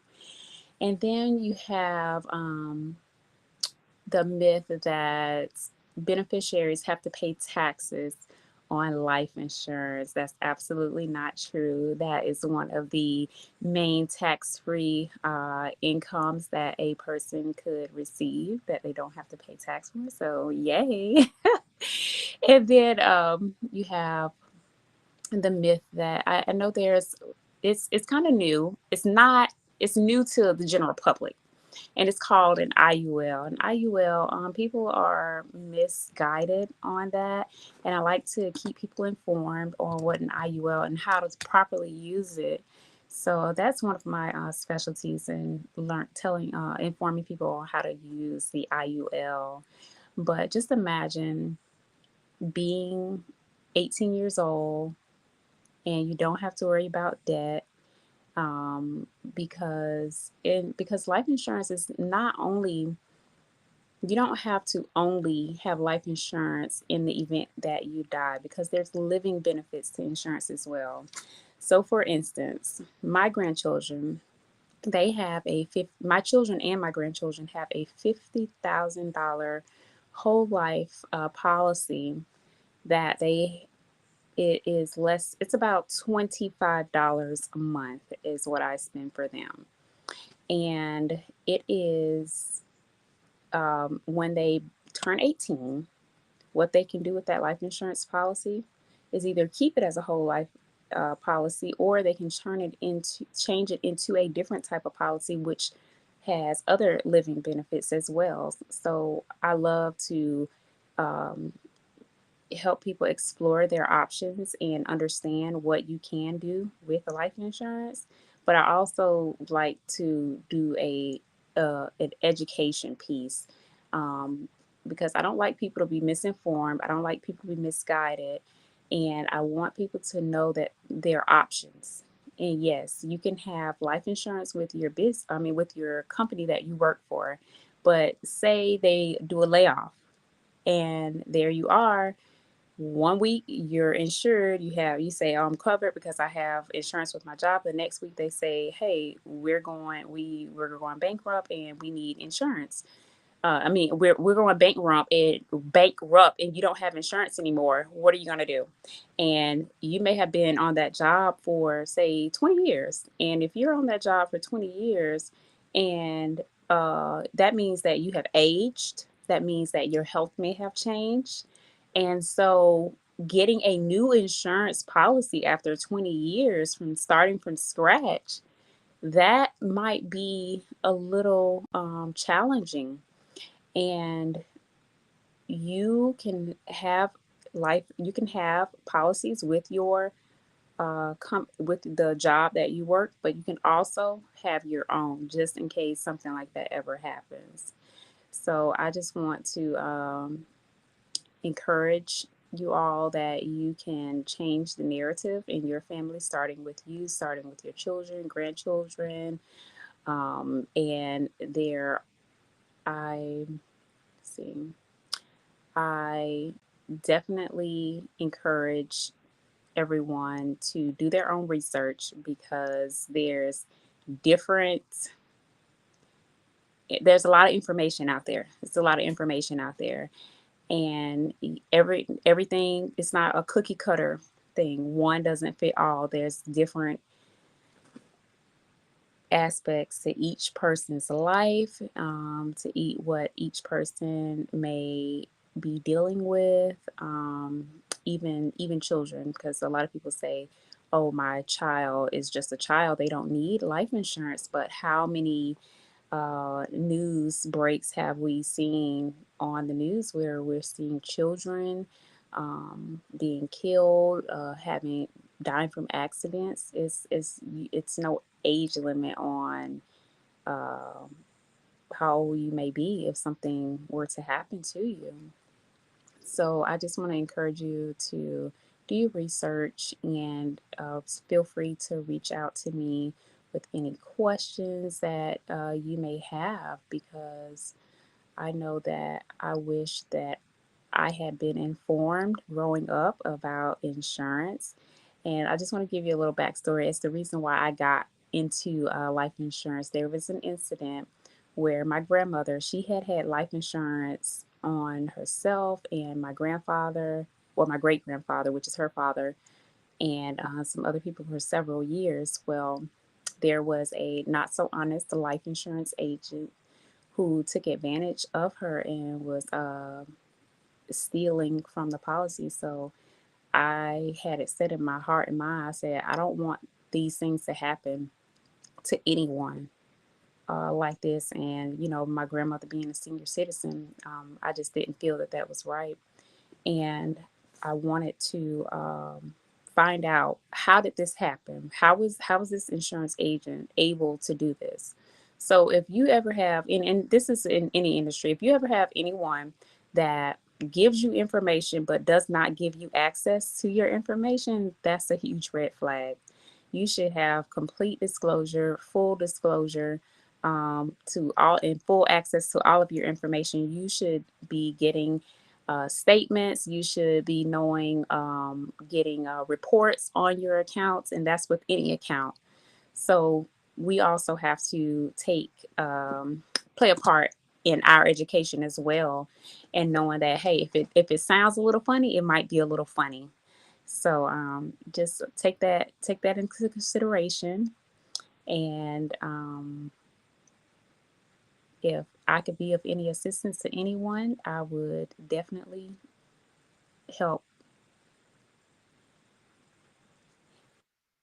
[SPEAKER 6] And then you have the myth that beneficiaries have to pay taxes on life insurance. That's absolutely not true. That is one of the main tax-free incomes that a person could receive that they don't have to pay tax for. So, yay. And then you have the myth that I know it's kind of new. It's new to the general public, and it's called an IUL. An IUL, people are misguided on that, and I like to keep people informed on what an IUL and how to properly use it. So that's one of my specialties in informing people on how to use the IUL. But just imagine being 18 years old and you don't have to worry about debt, um, because life insurance is not only, you don't have to only have life insurance in the event that you die, because there's living benefits to insurance as well. So for instance, my grandchildren, my children and my grandchildren have a $50,000 whole life policy that it is less, it's about $25 a month is what I spend for them. And it is when they turn 18, what they can do with that life insurance policy is either keep it as a whole life policy, or they can change it into a different type of policy, which has other living benefits as well. So I love to um, help people explore their options and understand what you can do with a life insurance. But I also like to do an education piece, um, because I don't like people to be misinformed. I don't like people to be misguided, and I want people to know that there are options. And yes, you can have life insurance with your with your company that you work for. But say they do a layoff, and there you are, 1 week you're insured, you say, oh, I'm covered because I have insurance with my job. The next week they say, hey, we're going bankrupt and we need insurance. We're going bankrupt and you don't have insurance anymore. What are you going to do? And you may have been on that job for, say, 20 years. And if you're on that job for 20 years, and that means that you have aged, that means that your health may have changed. And so getting a new insurance policy after 20 years from starting from scratch, that might be a little challenging. And you can have policies with your come with the job that you work, but you can also have your own just in case something like that ever happens. So I just want to encourage you all that you can change the narrative in your family, starting with you, starting with your children, grandchildren, and there. I see. I definitely encourage everyone to do their own research because different there's a lot of information out there. It's a lot of information out there, and everything, it's not a cookie cutter thing. One doesn't fit all. There's different aspects to each person's life, to eat what each person may be dealing with, even children, because a lot of people say, "Oh, my child is just a child; they don't need life insurance." But how many news breaks have we seen on the news where we're seeing children being killed, having dying from accidents? It's no age limit on um how old you may be if something were to happen to you. So I just want to encourage you to do your research and feel free to reach out to me with any questions that you may have, because I know that I wish that I had been informed growing up about insurance. And I just want to give you a little backstory. It's the reason why I got into life insurance. There was an incident where my grandmother, she had had life insurance on herself and my grandfather, well, my great grandfather, which is her father, and some other people for several years. Well, there was a not so honest life insurance agent who took advantage of her and was stealing from the policy. So I had it set in my heart and mind. I said, I don't want these things to happen to anyone like this. And, my grandmother being a senior citizen, I just didn't feel that that was right. And I wanted to find out, how did this happen? How was this insurance agent able to do this? So if you ever have, and this is in any industry, if you ever have anyone that gives you information but does not give you access to your information, that's a huge red flag. You should have complete disclosure, full disclosure, to all, and full access to all of your information. You should be getting statements. You should be knowing, getting reports on your accounts, and that's with any account. So we also have to play a part in our education as well, and knowing that, hey, if it sounds a little funny, it might be a little funny. So just take that into consideration, and if I could be of any assistance to anyone, I would definitely help.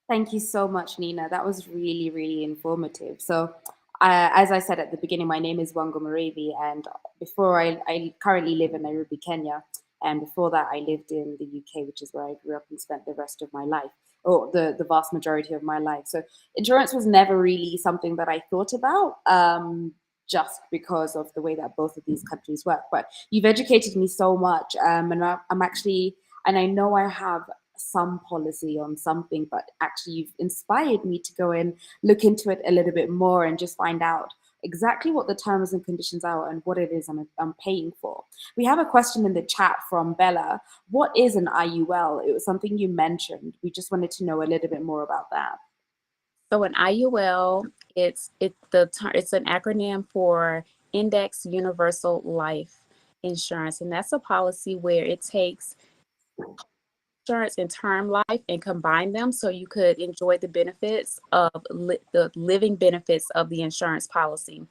[SPEAKER 1] Thank you so much, Nina. That was really, really informative. So, as I said at the beginning, my name is Wango Maravi, and before I currently live in Nairobi, Kenya, and before that, I lived in the UK, which is where I grew up and spent the rest of my life, or the vast majority of my life. So, insurance was never really something that I thought about. Just because of the way that both of these countries work. But you've educated me so much, and I'm actually, and I know I have some policy on something, but actually you've inspired me to go and look into it a little bit more and just find out exactly what the terms and conditions are and what it is I'm paying for. We have a question in the chat from Bella. What is an IUL? It was something you mentioned. We just wanted to know a little bit more about that.
[SPEAKER 6] So an IUL, it's an acronym for Index Universal Life Insurance, and that's a policy where it takes insurance and term life and combine them so you could enjoy the benefits of the living benefits of the insurance policy.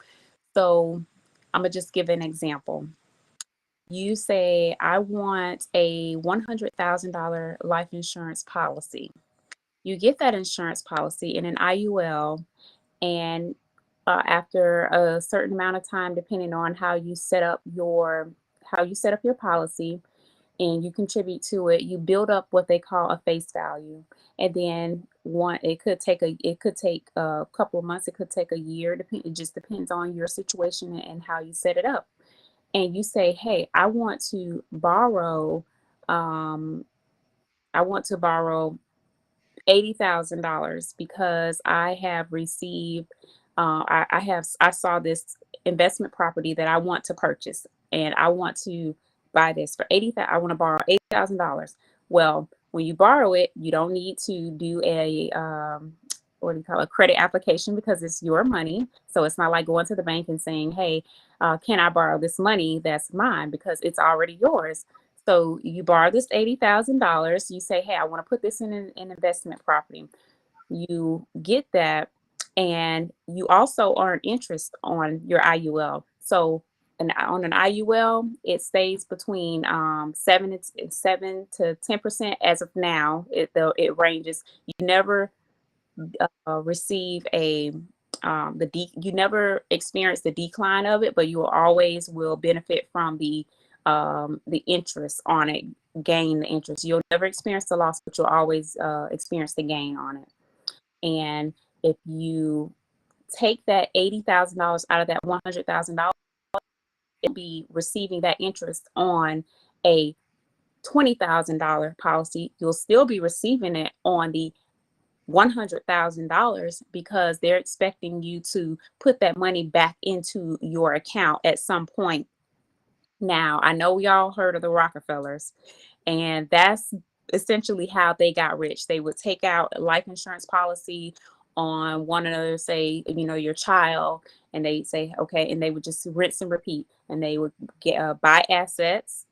[SPEAKER 6] So I'm gonna just give an example. You say, I want a $100,000 life insurance policy. You get that insurance policy in an IUL, and after a certain amount of time, depending on how you set up your policy, and you contribute to it, you build up what they call a face value. And then it could take a couple of months, it could take a year, it just depends on your situation and how you set it up. And you say, hey, um, I want to borrow $80,000 because I have received, I saw this investment property that I want to purchase, and I want to buy this for 80,000. I want to borrow $80,000. Well, when you borrow it, you don't need to do what do you call a credit application, because it's your money. So it's not like going to the bank and saying, hey, can I borrow this money that's mine, because it's already yours. So you borrow this $80,000. You say, hey, I want to put this in an investment property. You get that, and you also earn interest on your IUL. So on an IUL, it stays between 7 to 10% as of now. It ranges. You never receive you never experience the decline of it, but you always will benefit from the interest on it, gain the interest. You'll never experience the loss, but you'll always experience the gain on it. And if you take that $80,000 out of that $100,000, it'll be receiving that interest on a $20,000 policy. You'll still be receiving it on the $100,000, because they're expecting you to put that money back into your account at some point. Now, I know we all heard of the Rockefellers, and that's essentially how they got rich. They would take out a life insurance policy on one another, say, your child, and they say, okay, and they would just rinse and repeat, and they would buy assets,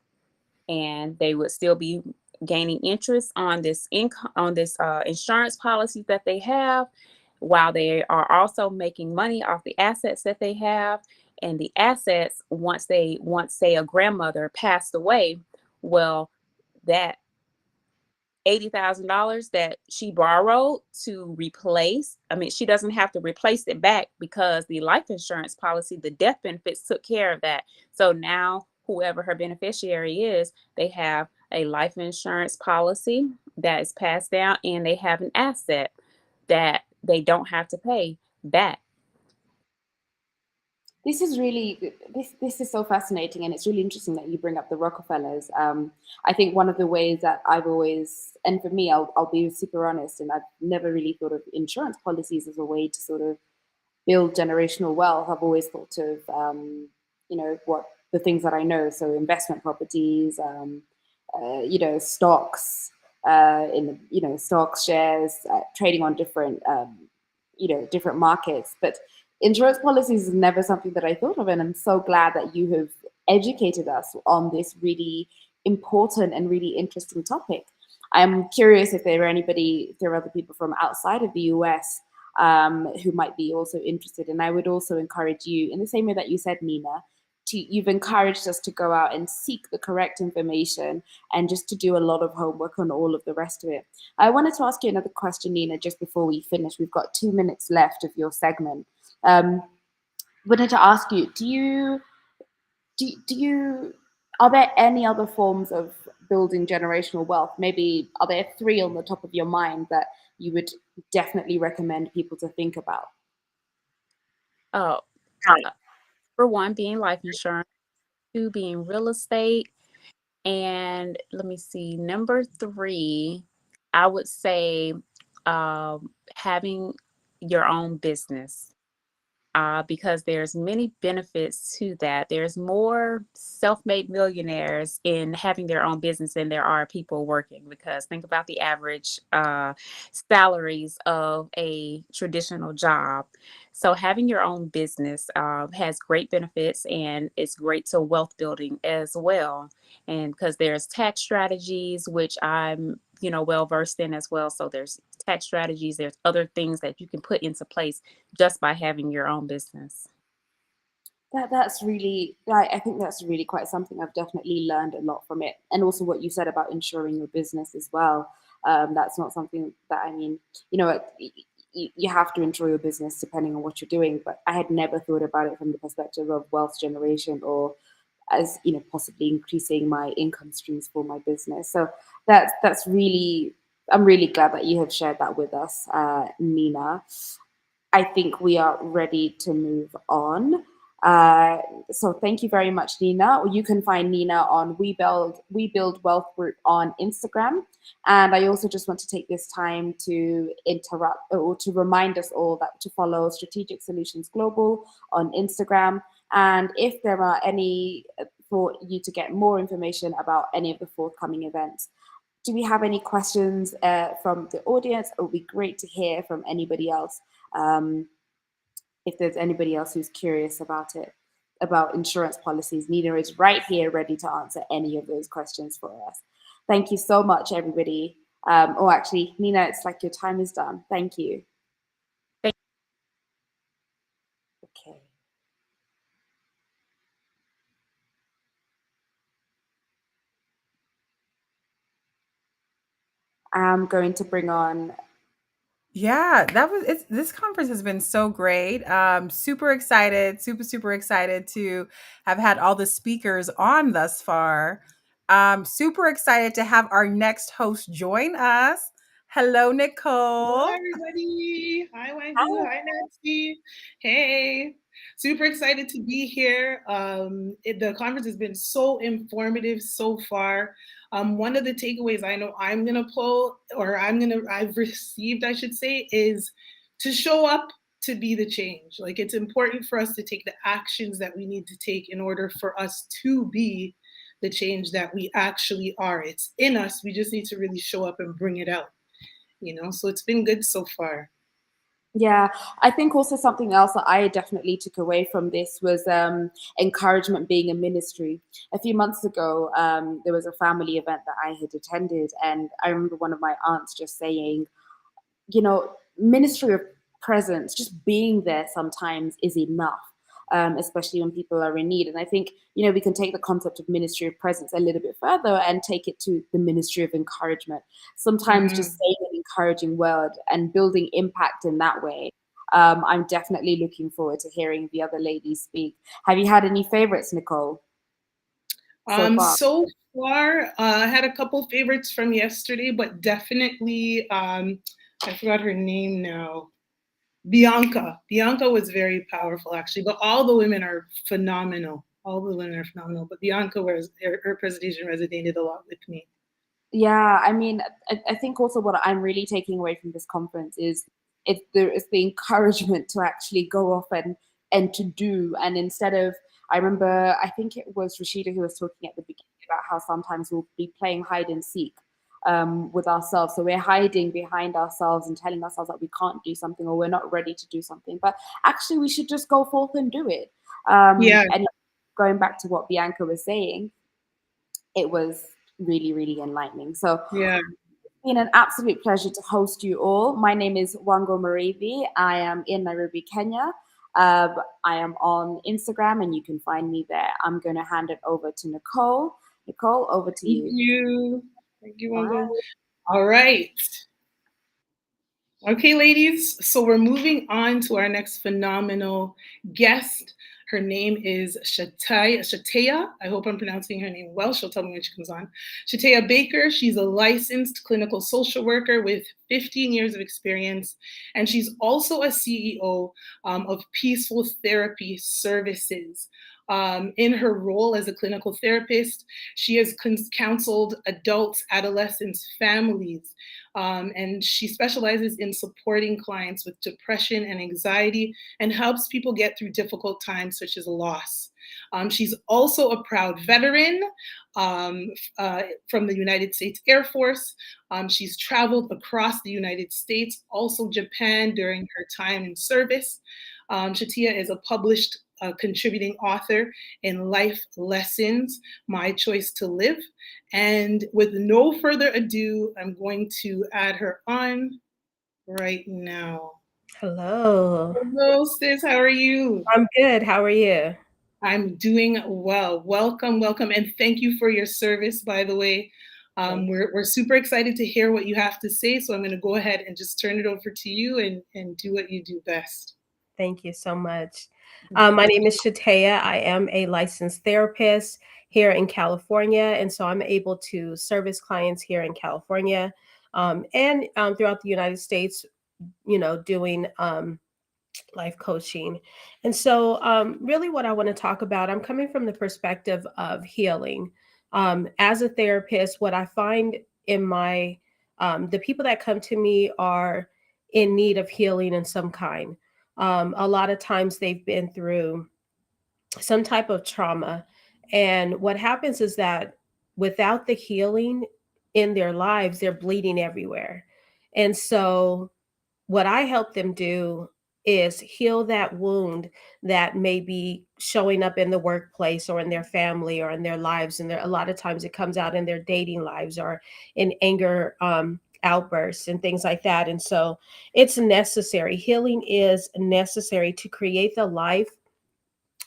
[SPEAKER 6] and they would still be gaining interest on this income, on this insurance policy that they have, while they are also making money off the assets that they have. And the assets, once say a grandmother passed away, well, that $80,000 that she borrowed to replace, she doesn't have to replace it back, because the life insurance policy, the death benefits, took care of that. So now whoever her beneficiary is, they have a life insurance policy that is passed down, and they have an asset that they don't have to pay back.
[SPEAKER 1] This is so fascinating, and it's really interesting that you bring up the Rockefellers. I think one of the ways that I've always, and for me, I'll be super honest, and I've never really thought of insurance policies as a way to sort of build generational wealth. I've always thought of, what the things that I know, so investment properties, stocks, stocks, shares, trading on different, different markets, but insurance policies is never something that I thought of, and I'm so glad that you have educated us on this really important and really interesting topic. I'm curious if there are other people from outside of the US who might be also interested, and I would also encourage you, in the same way that you said, Nina, you've encouraged us to go out and seek the correct information and just to do a lot of homework on all of the rest of it. I wanted to ask you another question, Nina, just before we finish. We've got 2 minutes left of your segment. Wanted to ask you, are there any other forms of building generational wealth? Maybe are there 3 on the top of your mind that you would definitely recommend people to think about?
[SPEAKER 6] Oh, for one, being life insurance, 2, being real estate, and let me see, number 3, I would say having your own business. Because there's many benefits to that. There's more self-made millionaires in having their own business than there are people working, because think about the average salaries of a traditional job. So having your own business has great benefits, and it's great to wealth building as well. And because there's tax strategies, which I'm well versed in as well. So there's tax strategies, there's other things that you can put into place just by having your own business.
[SPEAKER 1] That's really, I think that's really quite something. I've definitely learned a lot from it, and also what you said about insuring your business as well. That's not something that, you have to insure your business depending on what you're doing, but I had never thought about it from the perspective of wealth generation or as possibly increasing my income streams for my business. So that's really, I'm really glad that you have shared that with us, Nina. I think we are ready to move on. So thank you very much, Nina. You can find Nina on We Build Wealth Group on Instagram. And I also just want to take this time to interrupt or to remind us all that to follow Strategic Solutions Global on Instagram. And if there are any for you to get more information about any of the forthcoming events, do we have any questions from the audience? It would be great to hear from anybody else. Um, if there's anybody else who's curious about it, about insurance policies, Nina is right here ready to answer any of those questions for us. Thank you so much, everybody. Oh, actually, Nina, it's like your time is done. Thank you. Okay. I'm going to bring on.
[SPEAKER 2] Yeah, this conference has been so great. Super excited, super excited to have had all the speakers on thus far. Super excited to have our next host join us. Hello, Nicole.
[SPEAKER 7] Hi, everybody. Hi, Wangu. Hi, Nancy. Hey, super excited to be here. The conference has been so informative so far. One of the takeaways I know I'm going to pull, or I've received, I should say, is to show up to be the change. Like, it's important for us to take the actions that we need to take in order for us to be the change that we actually are. It's in us. We just need to really show up and bring it out. So it's been good so far.
[SPEAKER 1] Yeah, I think also something else that I definitely took away from this was encouragement being a ministry. A few months ago, there was a family event that I had attended, and I remember one of my aunts just saying, ministry of presence, just being there sometimes is enough. Especially when people are in need. And I think, we can take the concept of ministry of presence a little bit further and take it to the ministry of encouragement. Sometimes just saying an encouraging word and building impact in that way. I'm definitely looking forward to hearing the other ladies speak. Have you had any favorites, Nicole?
[SPEAKER 7] So far, I had a couple favorites from yesterday, but definitely, I forgot her name now. Bianca. Bianca was very powerful, actually, but all the women are phenomenal. All the women are phenomenal, but Bianca her presentation resonated a lot with me.
[SPEAKER 1] Yeah, I mean, I think also what I'm really taking away from this conference is the encouragement to actually go off and to do. And instead of, I remember, I think it was Rashida who was talking at the beginning about how sometimes we'll be playing hide and seek with ourselves. So we're hiding behind ourselves and telling ourselves that we can't do something or we're not ready to do something. But actually, we should just go forth and do it. And going back to what Bianca was saying, it was really, really enlightening. So
[SPEAKER 7] yeah,
[SPEAKER 1] it's been an absolute pleasure to host you all. My name is Wango Marivi. I am in Nairobi, Kenya. I am on Instagram and you can find me there. I'm going to hand it over to Nicole. Nicole, over to you.
[SPEAKER 7] Thank you, Wango. All right. Okay, ladies, so we're moving on to our next phenomenal guest. Her name is Shatea. I hope I'm pronouncing her name well. She'll tell me when she comes on. Shatea Baker. She's a licensed clinical social worker with 15 years of experience, and she's also a CEO of Peaceful Therapy Services. In her role as a clinical therapist, she has counseled adults, adolescents, families, and she specializes in supporting clients with depression and anxiety and helps people get through difficult times such as loss. She's also a proud veteran from the United States Air Force. She's traveled across the United States, also Japan during her time in service. Shatea is a published contributing author in Life Lessons, My Choice to Live. And with no further ado, I'm going to add her on right now.
[SPEAKER 8] Hello.
[SPEAKER 7] Hello, sis. How are you?
[SPEAKER 8] I'm good. How are you?
[SPEAKER 7] I'm doing well. Welcome. And thank you for your service, by the way. We're super excited to hear what you have to say. So I'm going to go ahead and just turn it over to you and do what you do best.
[SPEAKER 8] Thank you so much. My name is Shatea. I am a licensed therapist here in California, and so I'm able to service clients here in California and throughout the United States, doing life coaching. And so, really, what I want to talk about, I'm coming from the perspective of healing. As a therapist, what I find in the people that come to me are in need of healing in some kind. A lot of times they've been through some type of trauma. And what happens is that without the healing in their lives, they're bleeding everywhere. And so, what I help them do is heal that wound that may be showing up in the workplace or in their family or in their lives. And a lot of times it comes out in their dating lives or in anger outbursts and things like that. And so it's necessary. Healing is necessary to create the life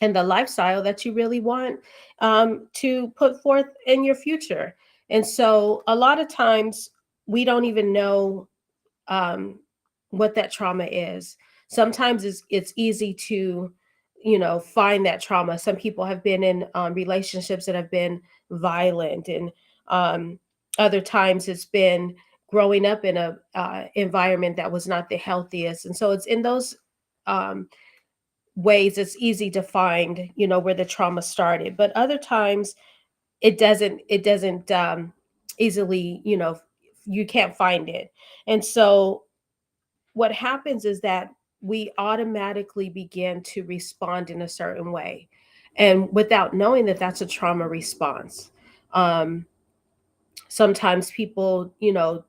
[SPEAKER 8] and the lifestyle that you really want to put forth in your future. And so a lot of times we don't even know um, what that trauma is. Sometimes it's easy to, find that trauma. Some people have been in relationships that have been violent, and um, other times it's been growing up in a environment that was not the healthiest. And so it's in those um, ways it's easy to find, where the trauma started. But other times it doesn't easily, you can't find it. And so what happens is that we automatically begin to respond in a certain way, and without knowing that that's a trauma response. um, Sometimes people,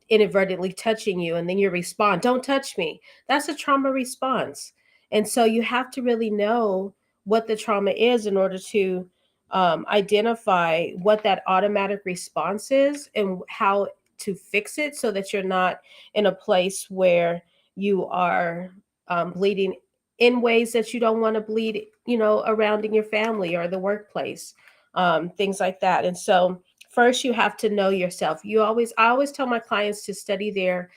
[SPEAKER 8] inadvertently touching you, and then you respond, don't touch me. That's a trauma response. And so you have to really know what the trauma is in order to identify what that automatic response is and how to fix it, so that you're not in a place where you are bleeding in ways that you don't want to bleed, around in your family or the workplace, things like that. And so first you have to know yourself. I always tell my clients to study their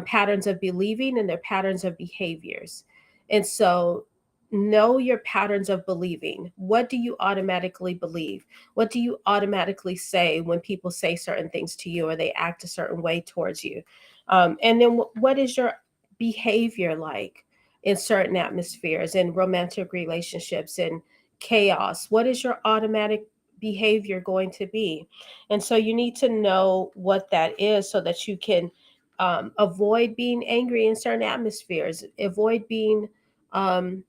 [SPEAKER 8] patterns of believing and their patterns of behaviors. And so know your patterns of believing. What do you automatically believe? What do you automatically say when people say certain things to you or they act a certain way towards you? And then what is your behavior like in certain atmospheres, in romantic relationships, in chaos? What is your automatic behavior going to be? And so you need to know what that is, so that you can avoid being angry in certain atmospheres, avoid being um,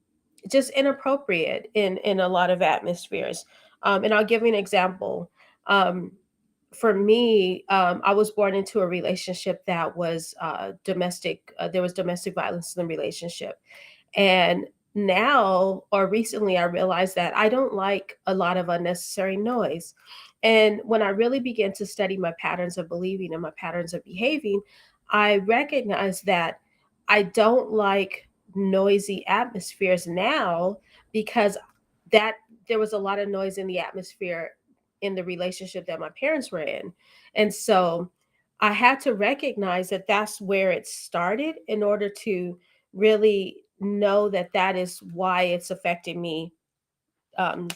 [SPEAKER 8] just inappropriate in a lot of atmospheres. And I'll give you an example. Um, for me, I was born into a relationship that was domestic. There was domestic violence in the relationship. And now, or recently, I realized that I don't like a lot of unnecessary noise. And when I really began to study my patterns of believing and my patterns of behaving, I recognized that I don't like noisy atmospheres now, because that there was a lot of noise in the atmosphere in the relationship that my parents were in. And so I had to recognize that that's where it started, in order to really know that that is why it's affecting me, um,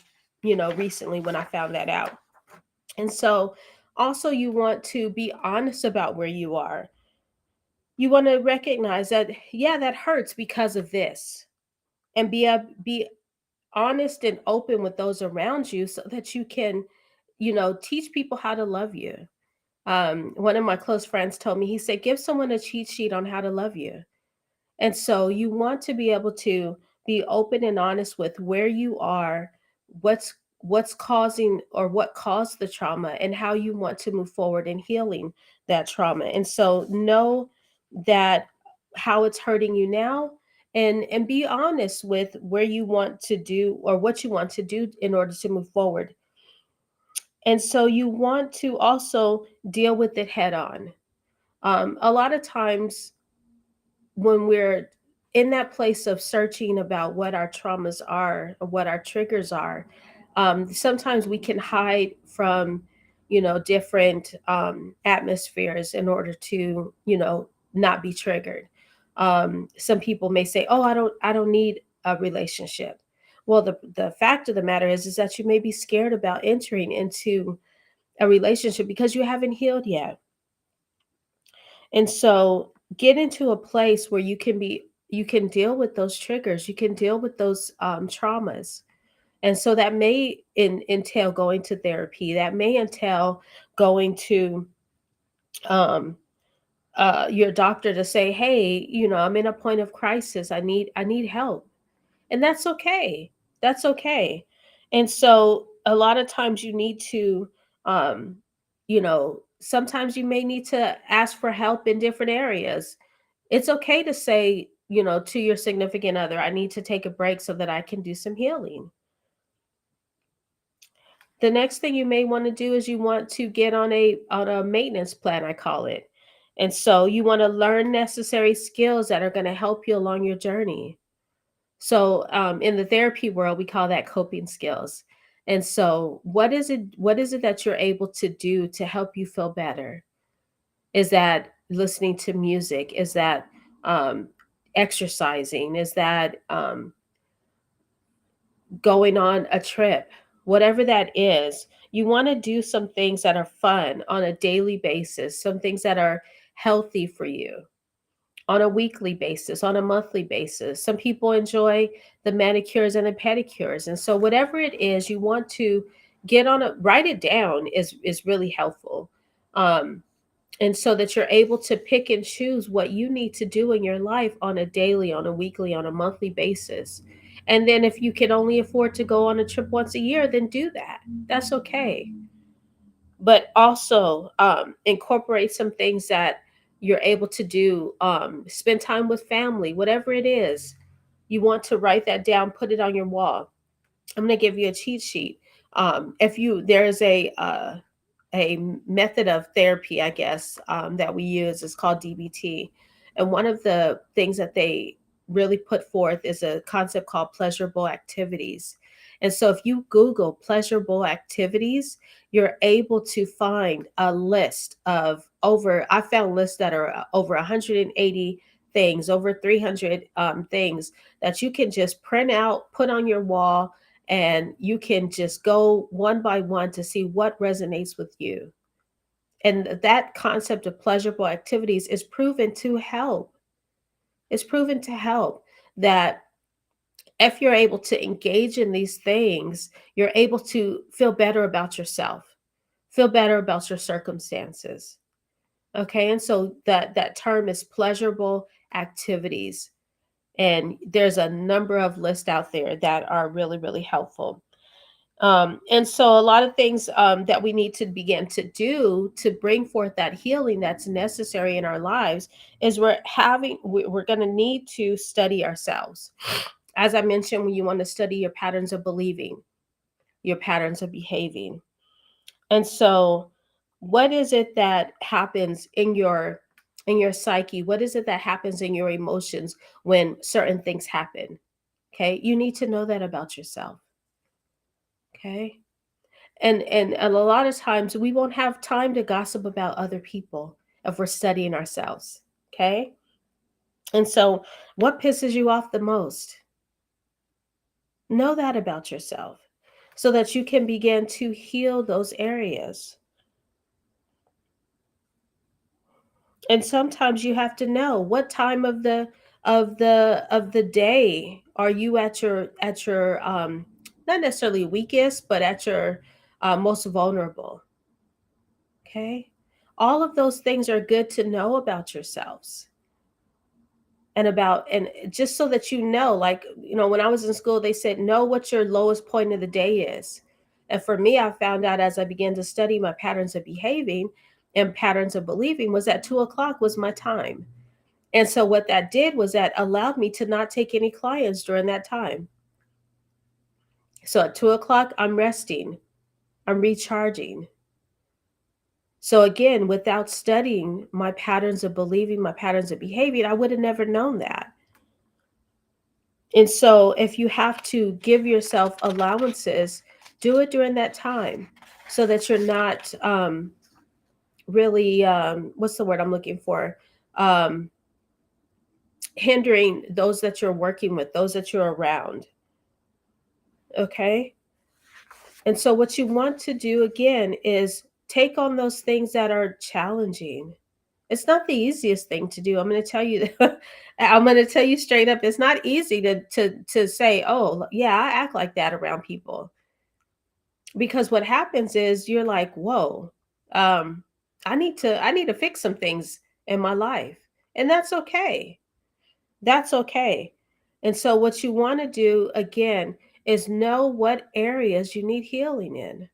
[SPEAKER 8] recently, when I found that out. And so also you want to be honest about where you are. You want to recognize that, yeah, that hurts because of this, and be honest and open with those around you, so that you can, teach people how to love you. One of my close friends told me, he said, give someone a cheat sheet on how to love you. And so you want to be able to be open and honest with where you are, what's causing, or what caused the trauma, and how you want to move forward in healing that trauma. And so know that how it's hurting you now, and be honest with where you want to do, or what you want to do in order to move forward. And so you want to also deal with it head on. A lot of times when we're in that place of searching about what our traumas are, or what our triggers are, sometimes we can hide from, different atmospheres in order to, not be triggered. Some people may say, "Oh, I don't need a relationship." Well, the fact of the matter is that you may be scared about entering into a relationship because you haven't healed yet. And so get into a place where you can deal with those triggers, you can deal with those traumas. And so that may entail going to therapy, that may entail going to um, your doctor to say, hey, I'm in a point of crisis, I need help. And that's okay. That's okay. And so a lot of times you need to um sometimes you may need to ask for help in different areas. It's okay to say, to your significant other, I need to take a break so that I can do some healing. The next thing you may want to do is you want to get on a maintenance plan, I call it. And so you want to learn necessary skills that are going to help you along your journey. So in the therapy world, we call that coping skills. And so what is it that you're able to do to help you feel better? Is that listening to music? Is that um, exercising? Is that going on a trip? Whatever that is, you want to do some things that are fun on a daily basis, some things that are healthy for you on a weekly basis, on a monthly basis. Some people enjoy the manicures and the pedicures. And so whatever it is, you want to write it down is really helpful. And so that you're able to pick and choose what you need to do in your life on a daily, on a weekly, on a monthly basis. And then if you can only afford to go on a trip once a year, then do that. That's okay. But also incorporate some things that you're able to do. Spend time with family, whatever it is. You want to write that down, put it on your wall. I'm going to give you a cheat sheet. If you There's a method of therapy, I guess, that we use is called DBT. And one of the things that they really put forth is a concept called pleasurable activities. And so if you Google pleasurable activities, you're able to find a list of I found lists that are over 180 things, over 300 things that you can just print out, put on your wall, and you can just go one by one to see what resonates with you. And that concept of pleasurable activities is proven to help. It's proven to help that if you're able to engage in these things, you're able to feel better about yourself, feel better about your circumstances. Okay. And so that term is pleasurable activities. And there's a number of lists out there that are really, really helpful. And so a lot of things that we need to begin to do to bring forth that healing that's necessary in our lives is we're going to need to study ourselves. As I mentioned, when you want to study your patterns of believing, your patterns of behaving. And so what is it that happens in your psyche? What is it that happens in your emotions when certain things happen? Okay? You need to know that about yourself. Okay? And a lot of times we won't have time to gossip about other people if we're studying ourselves. Okay? And so what pisses you off the most? Know that about yourself so that you can begin to heal those areas. And sometimes you have to know what time of the day are you at your not necessarily weakest, but at your most vulnerable. Okay? All of those things are good to know about yourselves. And just so that like, when I was in school, they said, know what your lowest point of the day is. And for me, I found out as I began to study my patterns of behaving and patterns of believing was that 2 o'clock was my time. And so what that did was that allowed me to not take any clients during that time. So at 2 o'clock, I'm resting, I'm recharging. So again, without studying my patterns of believing, my patterns of behaving, I would have never known that. And so if you have to give yourself allowances, do it during that time so that you're not really, what's the word I'm looking for? Hindering those that you're working with, those that you're around. Okay. And so, what you want to do again is take on those things that are challenging. It's not the easiest thing to do. I'm going to tell you. I'm going to tell you straight up. It's not easy to say, "Oh, yeah, I act like that around people," because what happens is you're like, "Whoa, um, I need to fix some things in my life," and that's okay. That's okay. And so, what you want to do again is know what areas you need healing in.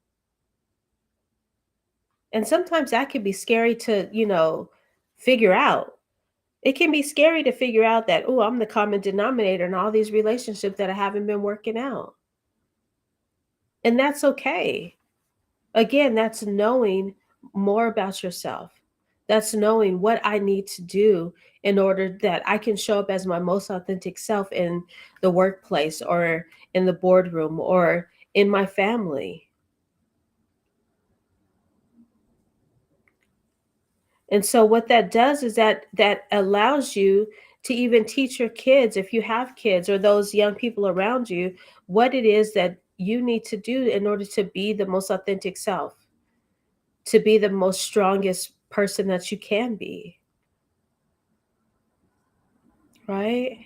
[SPEAKER 8] And sometimes that can be scary to, figure out. It can be scary to figure out that, oh, I'm the common denominator in all these relationships that I haven't been working out. And that's okay. Again, that's knowing more about yourself. That's knowing what I need to do in order that I can show up as my most authentic self in the workplace or in the boardroom or in my family. And so what that does is that allows you to even teach your kids, if you have kids or those young people around you, what it is that you need to do in order to be the most authentic self, to be the most strongest person that you can be, right?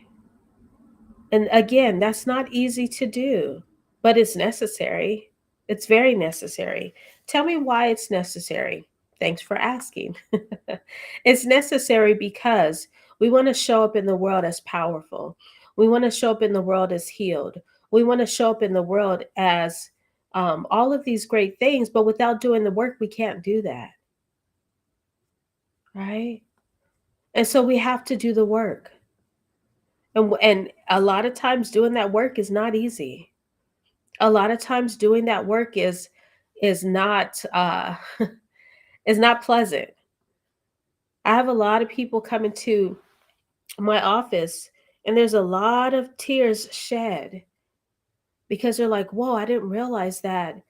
[SPEAKER 8] And again, that's not easy to do, but it's necessary. It's very necessary. Tell me why it's necessary. Thanks for asking. It's necessary because we want to show up in the world as powerful. We want to show up in the world as healed. We want to show up in the world as all of these great things, but without doing the work, we can't do that. Right? And so we have to do the work. And a lot of times doing that work is not easy. A lot of times doing that work is not is not pleasant. I have a lot of people coming to my office and there's a lot of tears shed because they're like, whoa, I didn't realize that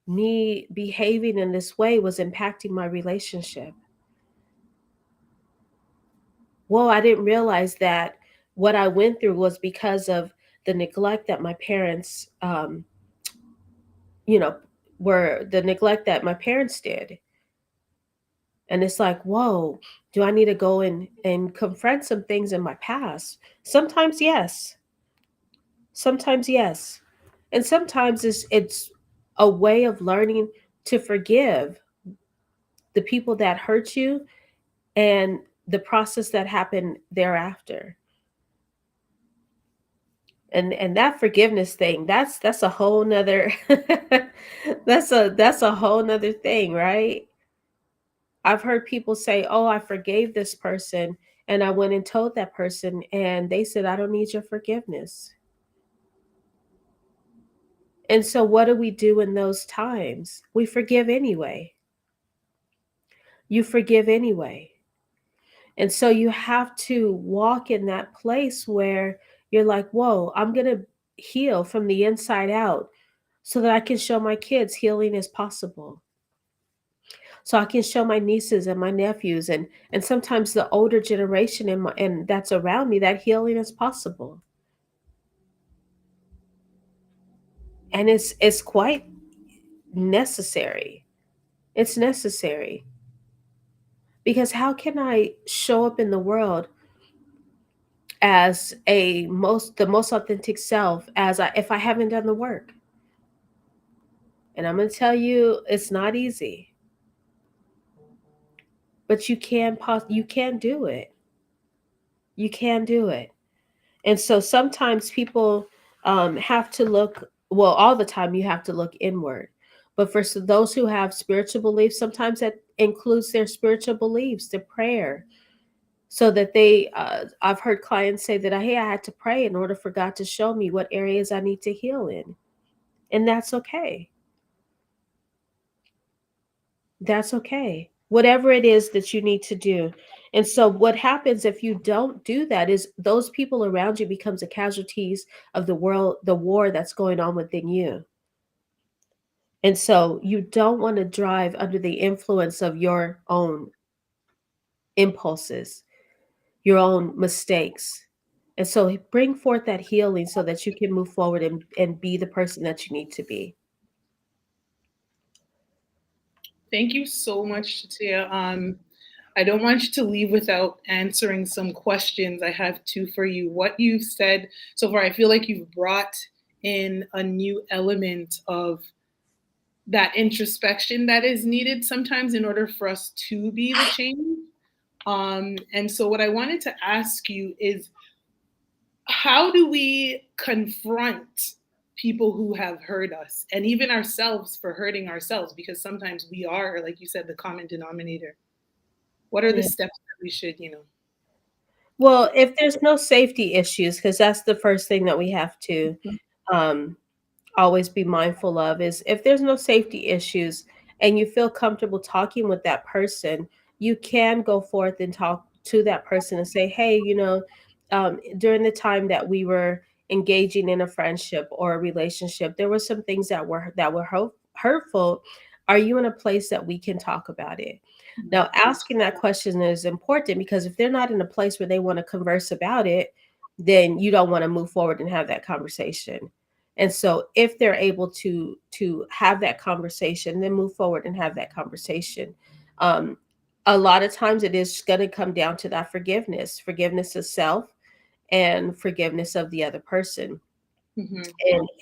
[SPEAKER 8] me behaving in this way was impacting my relationship. Whoa, I didn't realize that what I went through was because of the neglect that my parents, you know, were the neglect that my parents did. And it's like, whoa, do I need to go and confront some things in my past? Sometimes, yes. Sometimes, yes. And sometimes it's a way of learning to forgive the people that hurt you and the process that happened thereafter. And that forgiveness thing, that's a whole nother that's a whole nother thing, right? I've heard people say, oh, I forgave this person, and I went and told that person and they said, I don't need your forgiveness. And so what do we do in those times? We forgive anyway. You forgive anyway. And so you have to walk in that place where you're like, whoa, I'm going to heal from the inside out so that I can show my kids healing is possible. So I can show my nieces and my nephews and sometimes the older generation and that's around me that healing is possible. And it's quite necessary. It's necessary. Because how can I show up in the world as the most authentic self if I haven't done the work? And I'm going to tell you it's not easy. But you can do it. You can do it. And so sometimes people have to look, well, all the time you have to look inward. But for those who have spiritual beliefs, sometimes that includes their spiritual beliefs, their prayer, so that I've heard clients say that, hey, I had to pray in order for God to show me what areas I need to heal in. And that's okay. That's okay. Whatever it is that you need to do. And so what happens if you don't do that is those people around you becomes the casualties of the war that's going on within you. And so you don't want to drive under the influence of your own impulses, your own mistakes. And so bring forth that healing so that you can move forward and be the person that you need to be.
[SPEAKER 7] Thank you so much, Shatia. I don't want you to leave without answering some questions. I have two for you. What you've said so far, I feel like you've brought in a new element of that introspection that is needed sometimes in order for us to be the change. And so, what I wanted to ask you is, how do we confront people who have hurt us and even ourselves for hurting ourselves? Because sometimes we are, like you said, the common denominator. What are the
[SPEAKER 8] Yeah.
[SPEAKER 7] steps that we should,
[SPEAKER 8] Well, if there's no safety issues, because that's the first thing that we have to um, always be mindful of, is if there's no safety issues and you feel comfortable talking with that person, you can go forth and talk to that person and say, hey, during the time that we were engaging in a friendship or a relationship, there were some things that were hurtful. Are you in a place that we can talk about it? Now, asking that question is important, because if they're not in a place where they want to converse about it, then you don't want to move forward and have that conversation. And so if they're able to have that conversation, then move forward and have that conversation. Um, a lot of times it is going to come down to that forgiveness of self and forgiveness of the other person.
[SPEAKER 7] Mm-hmm.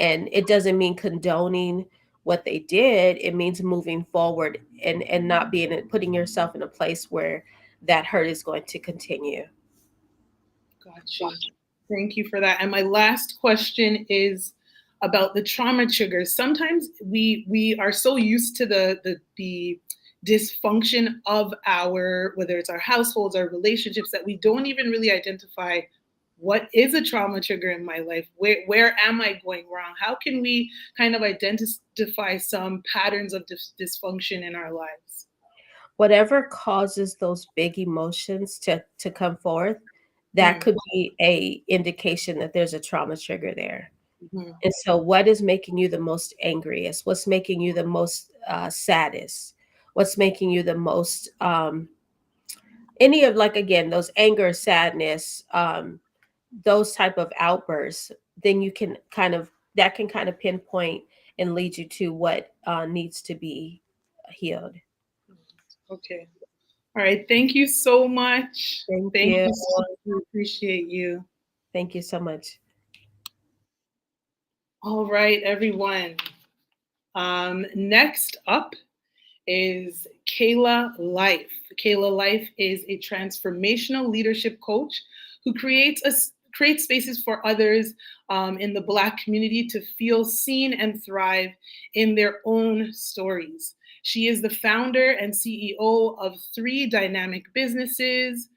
[SPEAKER 8] And it doesn't mean condoning what they did. It means moving forward and not putting yourself in a place where that hurt is going to continue.
[SPEAKER 7] Got you. Thank you for that. And my last question is about the trauma triggers. Sometimes we are so used to the dysfunction of whether it's our households, our relationships, that we don't even really identify what is a trauma trigger in my life. Where am I going wrong? How can we kind of identify some patterns of dysfunction in our lives?
[SPEAKER 8] Whatever causes those big emotions to come forth, that could be a indication that there's a trauma trigger there.
[SPEAKER 7] Mm-hmm.
[SPEAKER 8] And so what is making you the most angriest? What's making you the most saddest? What's making you the most any of, like, again, those anger, sadness, those type of outbursts, then you can that can kind of pinpoint and lead you to what needs to be healed.
[SPEAKER 7] Okay. All right. Thank you so much.
[SPEAKER 8] Thank
[SPEAKER 7] You
[SPEAKER 8] you.
[SPEAKER 7] so much. We appreciate you.
[SPEAKER 8] Thank you so much.
[SPEAKER 7] All right, everyone. Next up is Kayla Life. Kayla Life is a transformational leadership coach who creates spaces for others in the Black community to feel seen and thrive in their own stories. She is the founder and CEO of 3 dynamic businesses,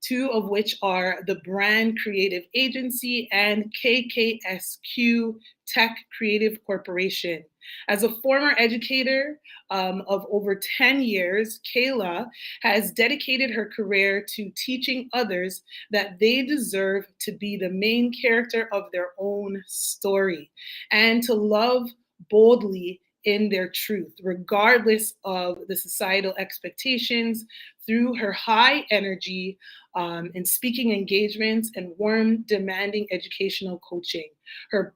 [SPEAKER 7] 2 of which are the Brand Creative Agency and KKSQ Tech Creative Corporation. As a former educator of over 10 years, Kayla has dedicated her career to teaching others that they deserve to be the main character of their own story and to love boldly in their truth, regardless of the societal expectations, through her high energy and speaking engagements and warm, demanding educational coaching. Her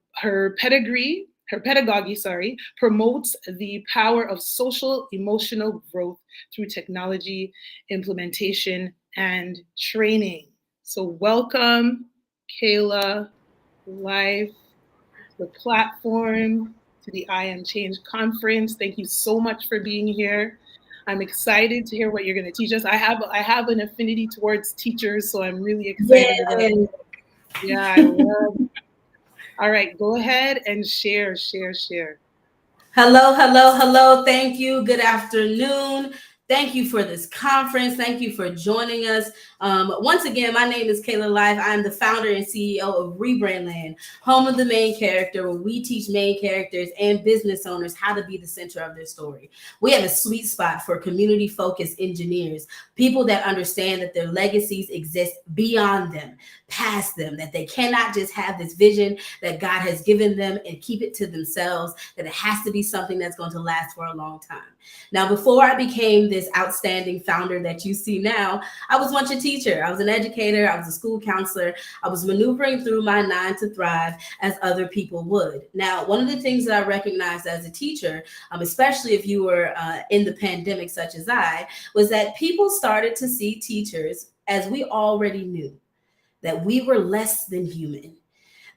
[SPEAKER 7] pedagogy, promotes the power of social emotional growth through technology, implementation, and training. So welcome, Kayla Life, the platform, to the I Am Change conference. Thank you so much for being here. I'm excited to hear what you're going to teach us. I have an affinity towards teachers, so I'm really excited about it. Yeah, I love it. All right, go ahead and share.
[SPEAKER 9] Hello. Thank you. Good afternoon. Thank you for this conference. Thank you for joining us. Once again, my name is Kayla Life. I'm the founder and CEO of Rebrandland, home of the main character, where we teach main characters and business owners how to be the center of their story. We have a sweet spot for community-focused engineers, people that understand that their legacies exist beyond them, past them, that they cannot just have this vision that God has given them and keep it to themselves, that it has to be something that's going to last for a long time. Now, before I became this outstanding founder that you see now, I was once a teacher. I was an educator. I was a school counselor. I was maneuvering through my 9 to thrive as other people would. Now, one of the things that I recognized as a teacher, especially if you were in the pandemic such as I, was that people started to see teachers, as we already knew, that we were less than human.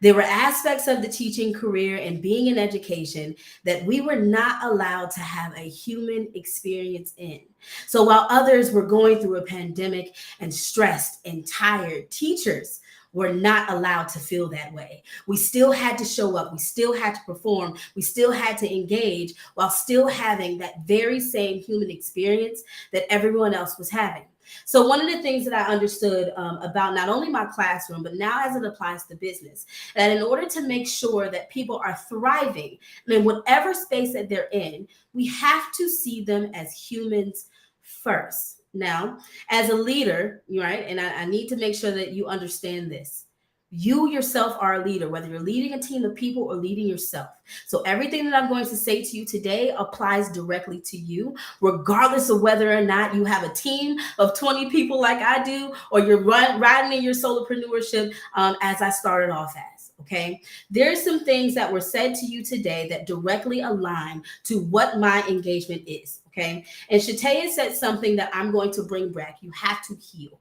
[SPEAKER 9] There were aspects of the teaching career and being in education that we were not allowed to have a human experience in. So while others were going through a pandemic and stressed and tired, teachers were not allowed to feel that way. We still had to show up. We still had to perform. We still had to engage while still having that very same human experience that everyone else was having. So one of the things that I understood about not only my classroom, but now as it applies to business, that in order to make sure that people are thriving in whatever space that they're in, we have to see them as humans first. Now, as a leader, right, and I need to make sure that you understand this. You yourself are a leader, whether you're leading a team of people or leading yourself. So everything that I'm going to say to you today applies directly to you, regardless of whether or not you have a team of 20 people like I do, or you're riding in your solopreneurship as I started off as. Okay, there's some things that were said to you today that directly align to what my engagement is. Okay, and Shatea said something that I'm going to bring back. You have to heal.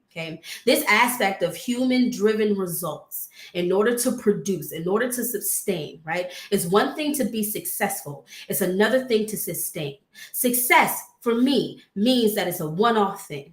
[SPEAKER 9] Okay, this aspect of human-driven results in order to produce, in order to sustain, right? It's one thing to be successful. It's another thing to sustain. Success for me means that it's a one-off thing.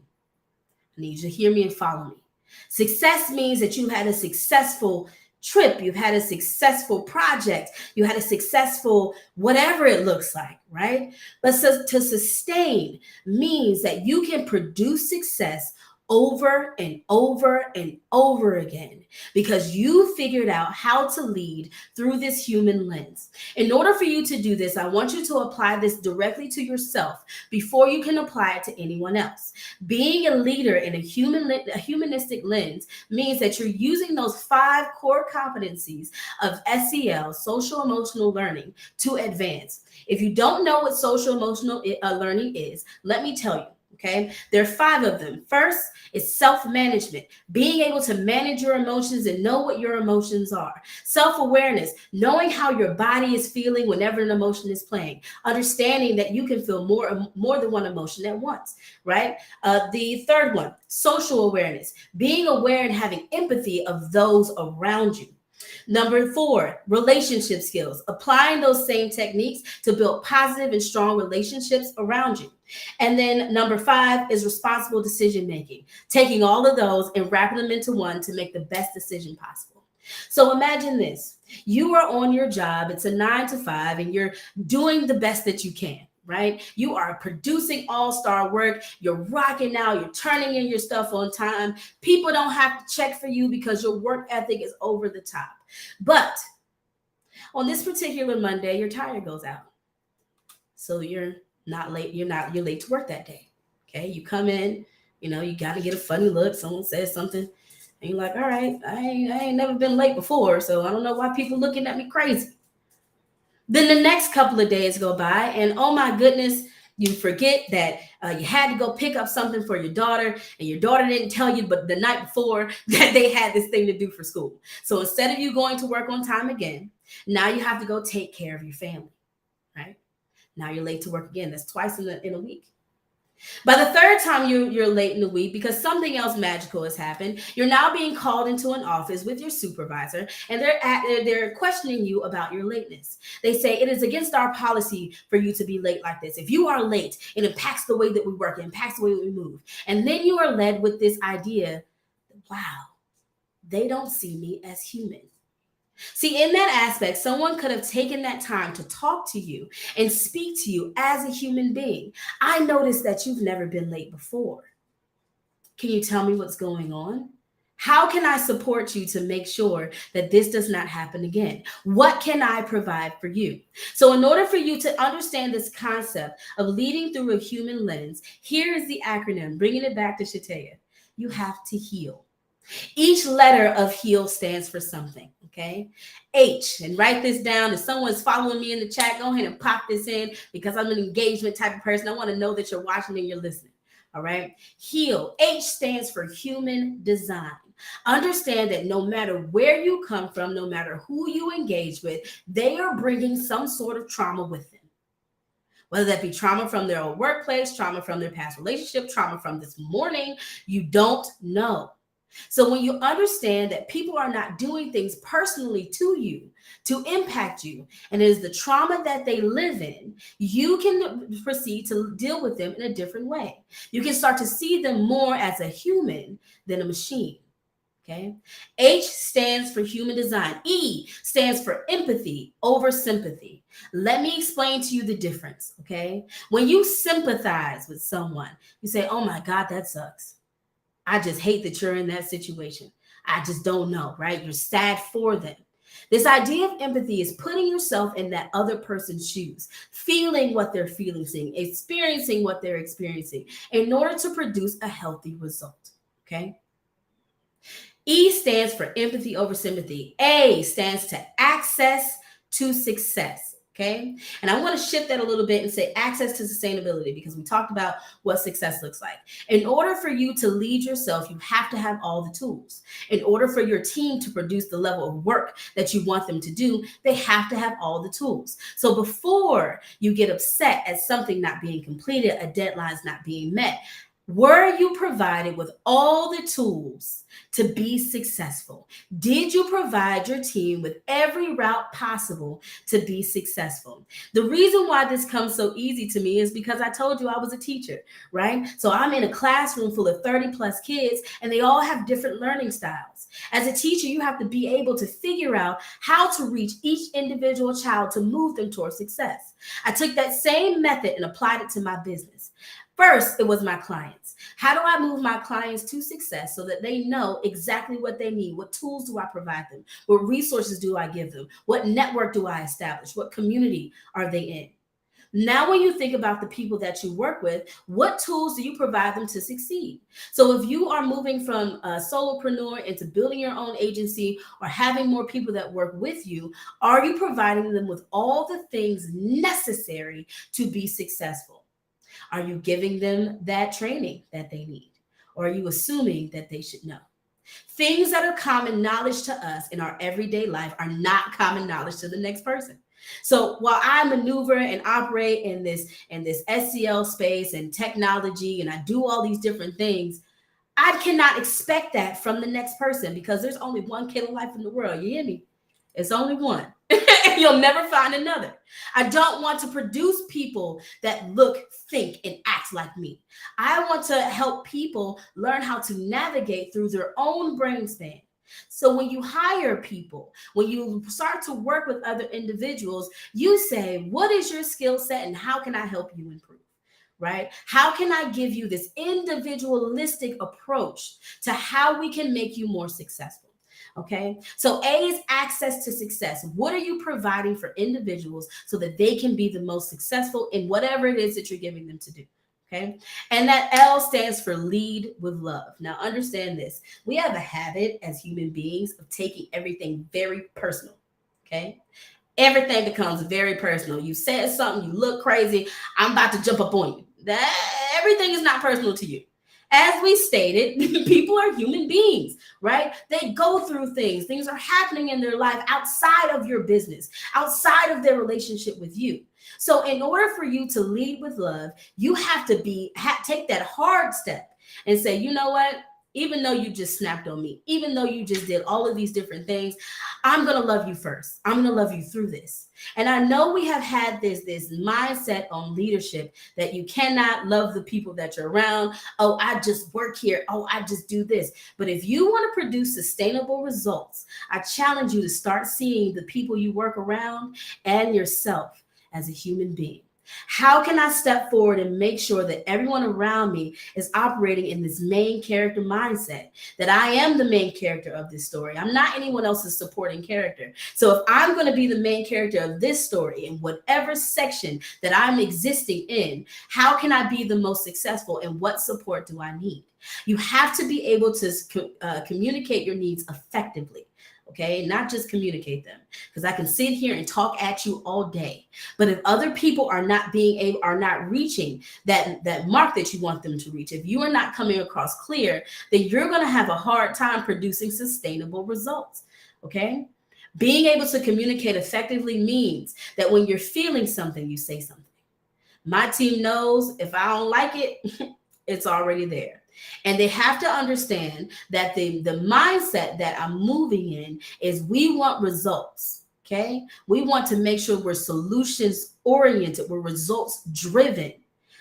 [SPEAKER 9] I need you to hear me and follow me. Success means that you had a successful trip, you've had a successful project, you had a successful whatever it looks like, right? But to sustain means that you can produce success over and over and over again because you figured out how to lead through this human lens. In order for you to do this, I want you to apply this directly to yourself before you can apply it to anyone else. Being a leader in a humanistic lens means that you're using those 5 core competencies of SEL, social emotional learning, to advance. If you don't know what social emotional learning is, let me tell you. Okay, there are 5 of them. First is self-management, being able to manage your emotions and know what your emotions are. Self-awareness, knowing how your body is feeling whenever an emotion is playing. Understanding that you can feel more than one emotion at once, right? The third one, social awareness, being aware and having empathy of those around you. Number 4, relationship skills, applying those same techniques to build positive and strong relationships around you. And then number 5 is responsible decision making, taking all of those and wrapping them into one to make the best decision possible. So imagine this, you are on your job, it's a 9 to 5 and you're doing the best that you can. Right? You are producing all-star work. You're rocking out. You're turning in your stuff on time. People don't have to check for you because your work ethic is over the top. But on this particular Monday, your tire goes out. So you're not late. You're late to work that day. Okay. You come in, you got to get a funny look. Someone says something and you're like, all right, I ain't never been late before. So I don't know why people looking at me crazy. Then the next couple of days go by and oh my goodness, you forget that you had to go pick up something for your daughter and your daughter didn't tell you but the night before that they had this thing to do for school. So instead of you going to work on time again, now you have to go take care of your family, right? Now you're late to work again. That's twice in a week. By the third time you're late in the week because something else magical has happened, you're now being called into an office with your supervisor and they're questioning you about your lateness. They say it is against our policy for you to be late like this. If you are late, it impacts the way that we work, it impacts the way that we move. And then you are led with this idea, wow, they don't see me as human. See, in that aspect, someone could have taken that time to talk to you and speak to you as a human being. I noticed that you've never been late before. Can you tell me what's going on? How can I support you to make sure that this does not happen again? What can I provide for you? So in order for you to understand this concept of leading through a human lens, here is the acronym, bringing it back to Shatea. You have to heal. Each letter of HEAL stands for something, okay? H, and write this down. If someone's following me in the chat, go ahead and pop this in, because I'm an engagement type of person. I want to know that you're watching and you're listening, all right? HEAL, H stands for human design. Understand that no matter where you come from, no matter who you engage with, they are bringing some sort of trauma with them. Whether that be trauma from their old workplace, trauma from their past relationship, trauma from this morning, you don't know. So when you understand that people are not doing things personally to you to impact you, and it is the trauma that they live in, you can proceed to deal with them in a different way. You can start to see them more as a human than a machine. Okay. H stands for human design. E stands for empathy over sympathy. Let me explain to you the difference. Okay. When you sympathize with someone, you say, oh my God, that sucks. I just hate that you're in that situation. I just don't know, right? You're sad for them. This idea of empathy is putting yourself in that other person's shoes, feeling what they're feeling, experiencing what they're experiencing in order to produce a healthy result. Okay. E stands for empathy over sympathy. A stands to access to success. Okay. And I want to shift that a little bit and say access to sustainability, because we talked about what success looks like. In order for you to lead yourself, you have to have all the tools. In order for your team to produce the level of work that you want them to do, they have to have all the tools. So before you get upset at something not being completed, a deadline's not being met, were you provided with all the tools to be successful? Did you provide your team with every route possible to be successful? The reason why this comes so easy to me is because I told you I was a teacher, right? So I'm in a classroom full of 30 plus kids, and they all have different learning styles. As a teacher, you have to be able to figure out how to reach each individual child to move them towards success. I took that same method and applied it to my business. First, it was my clients. How do I move my clients to success so that they know exactly what they need? What tools do I provide them? What resources do I give them? What network do I establish? What community are they in? Now, when you think about the people that you work with, what tools do you provide them to succeed? So if you are moving from a solopreneur into building your own agency or having more people that work with you, are you providing them with all the things necessary to be successful? Are you giving them that training that they need? Or are you assuming that they should know? Things that are common knowledge to us in our everyday life are not common knowledge to the next person. So while I maneuver and operate in this SEL space and technology, and I do all these different things, I cannot expect that from the next person, because there's only one Kayla Life in the world. You hear me? It's only one. You'll never find another. I don't want to produce people that look, think, and act like me. I want to help people learn how to navigate through their own brain span. So when you hire people, when you start to work with other individuals, you say, what is your skill set and how can I help you improve? Right? How can I give you this individualistic approach to how we can make you more successful? Okay, so A is access to success. What are you providing for individuals so that they can be the most successful in whatever it is that you're giving them to do? Okay, and that L stands for lead with love. Now, understand this. We have a habit as human beings of taking everything very personal. Okay, everything becomes very personal. You said something, you look crazy, I'm about to jump up on you. That everything is not personal to you. As we stated, people are human beings, right? They go through things. Things are happening in their life outside of your business, outside of their relationship with you. So in order for you to lead with love, you have to take that hard step and say, you know what? Even though you just snapped on me, even though you just did all of these different things, I'm going to love you first. I'm going to love you through this. And I know we have had this mindset on leadership that you cannot love the people that you're around. Oh, I just work here. Oh, I just do this. But if you want to produce sustainable results, I challenge you to start seeing the people you work around and yourself as a human being. How can I step forward and make sure that everyone around me is operating in this main character mindset, that I am the main character of this story? I'm not anyone else's supporting character. So if I'm going to be the main character of this story in whatever section that I'm existing in, how can I be the most successful and what support do I need? You have to be able to communicate your needs effectively. Okay, not just communicate them, because I can sit here and talk at you all day, but if other people are not reaching that mark that you want them to reach, if you are not coming across clear, then you're going to have a hard time producing sustainable results. Okay, being able to communicate effectively means that when you're feeling something, you say something. My team knows if I don't like it, it's already there. And they have to understand that the mindset that I'm moving in is we want results. Okay. We want to make sure we're solutions oriented, we're results driven.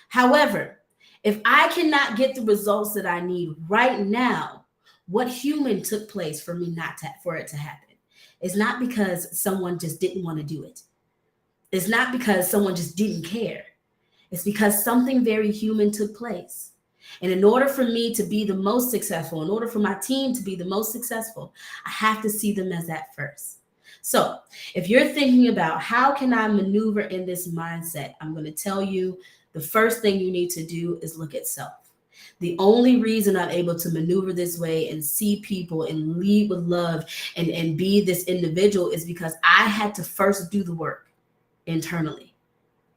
[SPEAKER 9] However, if I cannot get the results that I need right now, what human took place for it to happen? It's not because someone just didn't want to do it. It's not because someone just didn't care. It's because something very human took place. And in order for me to be the most successful, in order for my team to be the most successful, I have to see them as that first. So if you're thinking about how can I maneuver in this mindset, I'm going to tell you the first thing you need to do is look at self. The only reason I'm able to maneuver this way and see people and lead with love and be this individual is because I had to first do the work internally.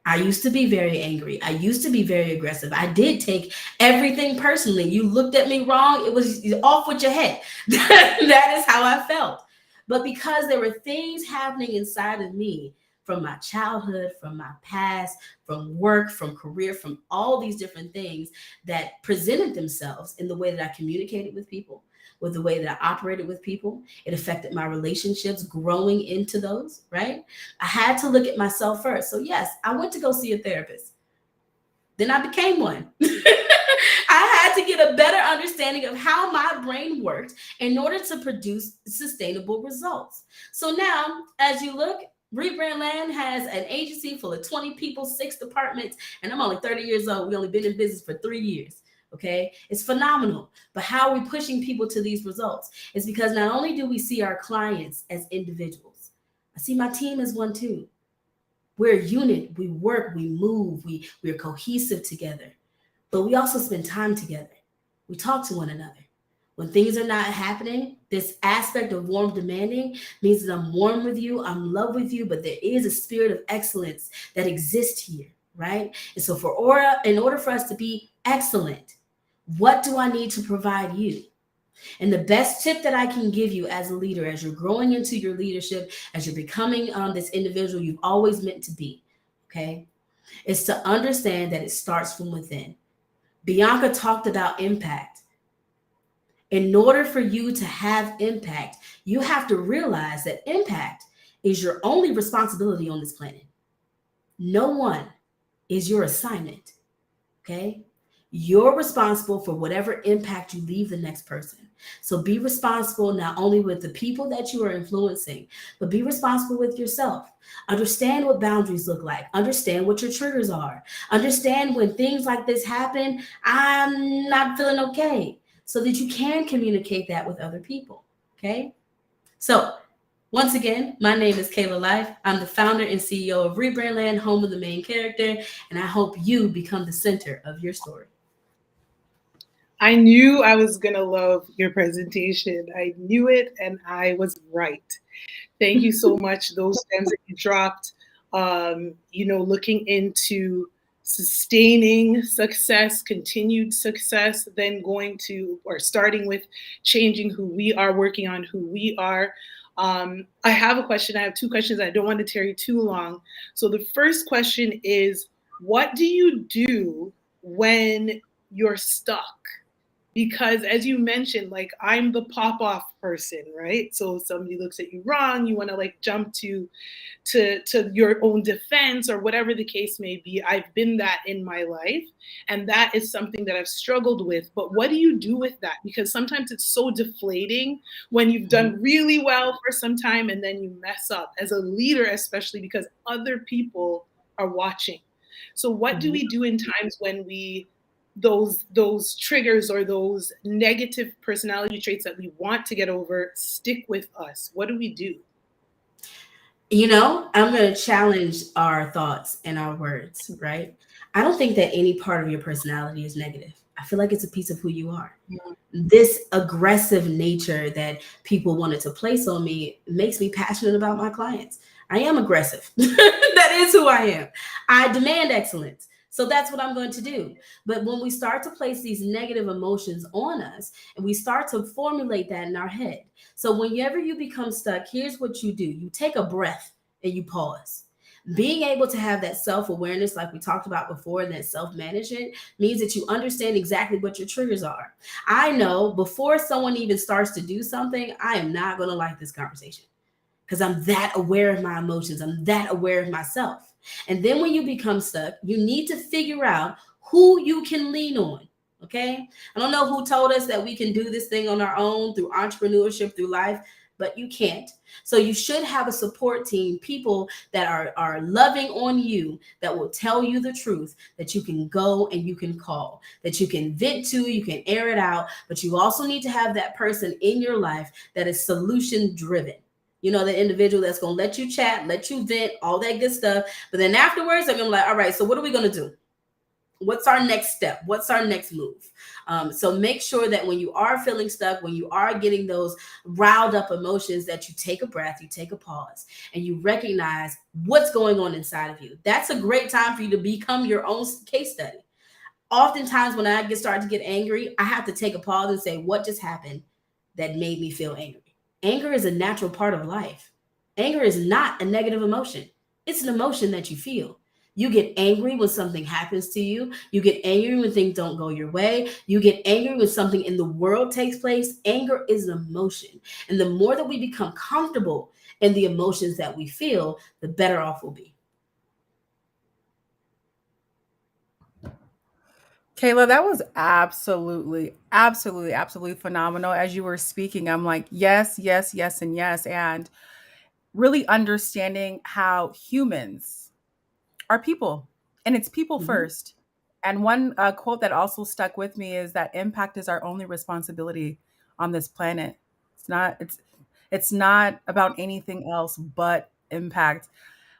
[SPEAKER 9] I used to be very angry. I used to be very aggressive. I did take everything personally. You looked at me wrong, it was off with your head. That is how I felt. But because there were things happening inside of me from my childhood, from my past, from work, from career, from all these different things that presented themselves in the way that I communicated with people, with the way that I operated with people. It affected my relationships, growing into those, right? I had to look at myself first. So yes, I went to go see a therapist. Then I became one. I had to get a better understanding of how my brain worked in order to produce sustainable results. So now, as you look, Rebrandland has an agency full of 20 people, 6 departments, and I'm only 30 years old. We only been in business for 3 years. Okay, it's phenomenal. But how are we pushing people to these results? It's because not only do we see our clients as individuals, I see my team as one too. We're a unit. We work, we move, we're cohesive together. But we also spend time together. We talk to one another. When things are not happening, this aspect of warm demanding means that I'm warm with you, I'm in love with you, but there is a spirit of excellence that exists here, right? And so in order for us to be excellent, what do I need to provide you? And the best tip that I can give you as a leader, as you're growing into your leadership, as you're becoming this individual you've always meant to be, okay, is to understand that it starts from within. Bianca talked about impact. In order for you to have impact, you have to realize that impact is your only responsibility on this planet. No one is your assignment, okay? You're responsible for whatever impact you leave the next person. So be responsible not only with the people that you are influencing, but be responsible with yourself. Understand what boundaries look like. Understand what your triggers are. Understand when things like this happen, I'm not feeling okay, so that you can communicate that with other people, okay? So once again, my name is Kayla Life. I'm the founder and CEO of Rebrandland, home of the main character, and I hope you become the center of your story.
[SPEAKER 7] I knew I was going to love your presentation. I knew it, and I was right. Thank you so much. Those gems that you dropped, looking into sustaining success, continued success, then starting with changing who we are, working on who we are. I have a question. I have 2 questions. I don't want to tarry too long. So the first question is, what do you do when you're stuck? Because as you mentioned, like, I'm the pop-off person, right? So somebody looks at you wrong, you want to like jump to your own defense or whatever the case may be. I've been that in my life, and that is something that I've struggled with. But what do you do with that? Because sometimes it's so deflating when you've done really well for some time and then you mess up as a leader, especially because other people are watching. So what do we do in times when those triggers or those negative personality traits that we want to get over stick with us? What do we do?
[SPEAKER 9] I'm going to challenge our thoughts and our words, right? I don't think that any part of your personality is negative. I feel like it's a piece of who you are. This aggressive nature that people wanted to place on me makes me passionate about my clients. I am aggressive. That is who I am. I demand excellence. So that's what I'm going to do. But when we start to place these negative emotions on us and we start to formulate that in our head. So whenever you become stuck, here's what you do. You take a breath and you pause. Being able to have that self-awareness, like we talked about before, and that self-management means that you understand exactly what your triggers are. I know before someone even starts to do something, I am not going to like this conversation because I'm that aware of my emotions. I'm that aware of myself. And then when you become stuck, you need to figure out who you can lean on. Okay. I don't know who told us that we can do this thing on our own through entrepreneurship, through life, but you can't. So you should have a support team, people that are loving on you, that will tell you the truth, that you can go and you can call, that you can vent to, you can air it out. But you also need to have that person in your life that is solution driven. You know, the individual that's going to let you chat, let you vent, all that good stuff. But then afterwards, they're going to be like, all right, so what are we going to do? What's our next step? What's our next move? So make sure that when you are feeling stuck, when you are getting those riled up emotions, that you take a breath, you take a pause, and you recognize what's going on inside of you. That's a great time for you to become your own case study. Oftentimes when I start to get angry, I have to take a pause and say, what just happened that made me feel angry? Anger is a natural part of life. Anger is not a negative emotion. It's an emotion that you feel. You get angry when something happens to you. You get angry when things don't go your way. You get angry when something in the world takes place. Anger is an emotion. And the more that we become comfortable in the emotions that we feel, the better off we'll be.
[SPEAKER 2] Kayla, that was absolutely, absolutely, absolutely phenomenal. As you were speaking, I'm like, yes, yes, yes, and yes. And really understanding how humans are people, and it's people first. And one quote that also stuck with me is that impact is our only responsibility on this planet. It's not about anything else but impact.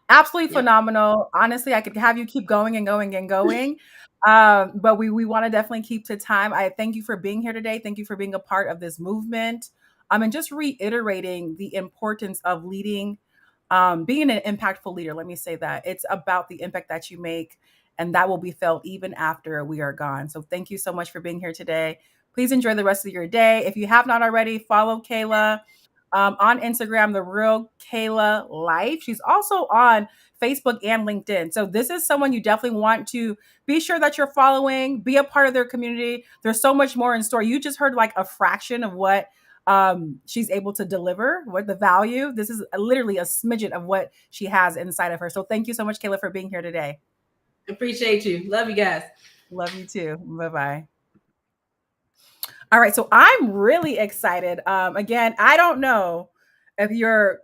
[SPEAKER 2] Absolutely
[SPEAKER 9] Yep.
[SPEAKER 2] phenomenal. Honestly, I could have you keep going and going and going. But we want to definitely keep to time. I thank you for being here today. Thank you for being a part of this movement. And just reiterating the importance of leading, being an impactful leader. Let me say that. It's about the impact that you make, and that will be felt even after we are gone. So thank you so much for being here today. Please enjoy the rest of your day. If you have not already, follow Kayla on Instagram, The Real Kayla Life. She's also on Facebook and LinkedIn. So this is someone you definitely want to be sure that you're following, be a part of their community. There's so much more in store. You just heard like a fraction of what she's able to deliver, what the value. This is literally a smidget of what she has inside of her. So thank you so much, Kayla, for being here today.
[SPEAKER 9] Appreciate you. Love you guys.
[SPEAKER 2] Love you too. Bye-bye. All right, so I'm really excited. Again, I don't know if you're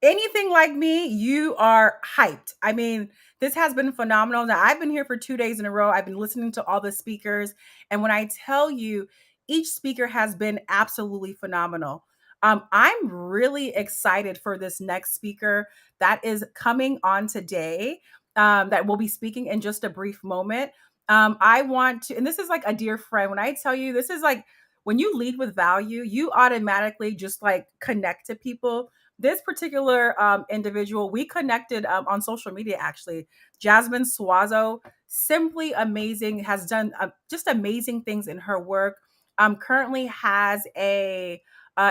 [SPEAKER 2] anything like me, you are hyped. I mean, this has been phenomenal. Now, I've been here for 2 days in a row. I've been listening to all the speakers. And when I tell you, each speaker has been absolutely phenomenal. I'm really excited for this next speaker that is coming on today, that will be speaking in just a brief moment. I want to, and this is like a dear friend. When I tell you, this is like when you lead with value, you automatically just like connect to people. This particular individual, we connected on social media, actually. Jasmine Suazo, simply amazing, has done just amazing things in her work. Currently has a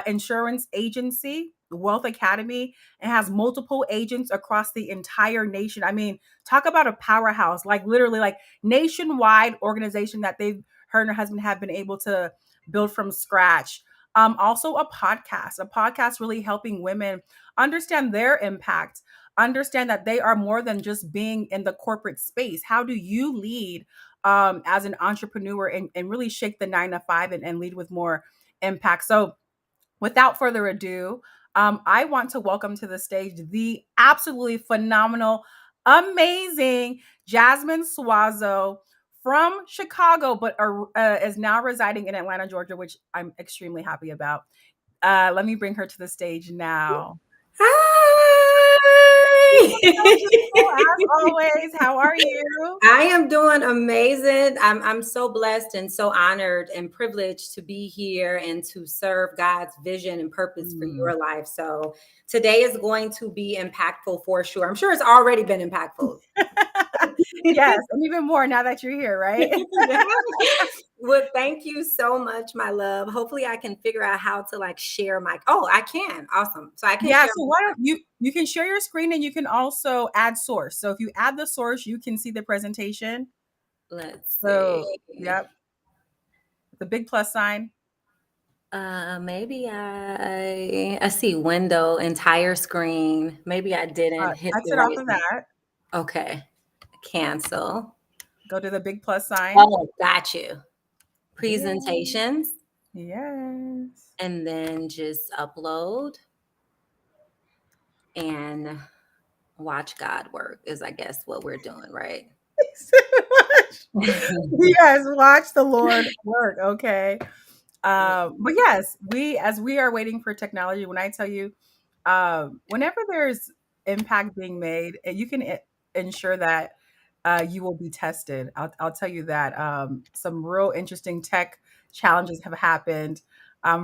[SPEAKER 2] insurance agency, Wealth Academy, and has multiple agents across the entire nation. I mean, talk about a powerhouse, like literally like nationwide organization that her and her husband have been able to build from scratch. Also a podcast really helping women understand their impact, understand that they are more than just being in the corporate space. How do you lead as an entrepreneur and really shake the 9 to 5 and lead with more impact? So without further ado, I want to welcome to the stage the absolutely phenomenal, amazing Jasmine Suazo from Chicago, but is now residing in Atlanta, Georgia, which I'm extremely happy about. Let me bring her to the stage now.
[SPEAKER 9] Hi.
[SPEAKER 2] As always, how are you?
[SPEAKER 10] I am doing amazing. I'm so blessed and so honored and privileged to be here and to serve God's vision and purpose for your life. So today is going to be impactful for sure. I'm sure it's already been impactful.
[SPEAKER 2] Yes, and even more now that you're here, right?
[SPEAKER 10] Yeah. Well, thank you so much, my love. Hopefully I can figure out how to like share my, oh, I can. Awesome. So I can
[SPEAKER 2] Yeah,
[SPEAKER 10] share.
[SPEAKER 2] so why don't you can share your screen and you can also add source. So if you add the source, you can see the presentation.
[SPEAKER 10] Let's
[SPEAKER 2] So,
[SPEAKER 10] see.
[SPEAKER 2] yep. The big plus sign.
[SPEAKER 10] Maybe I see window, entire screen. Maybe I didn't hit the
[SPEAKER 2] Exit off
[SPEAKER 10] right
[SPEAKER 2] of
[SPEAKER 10] one.
[SPEAKER 2] that.
[SPEAKER 10] Okay. Cancel.
[SPEAKER 2] Go to the big plus sign.
[SPEAKER 10] Oh, got you. Presentations.
[SPEAKER 2] Yes.
[SPEAKER 10] And then just upload and watch God work is I guess what we're doing, right?
[SPEAKER 2] Yes, watch the Lord work. Okay. But yes, as we are waiting for technology, when I tell you, whenever there's impact being made, you can ensure that you will be tested. I'll tell you that some real interesting tech challenges have happened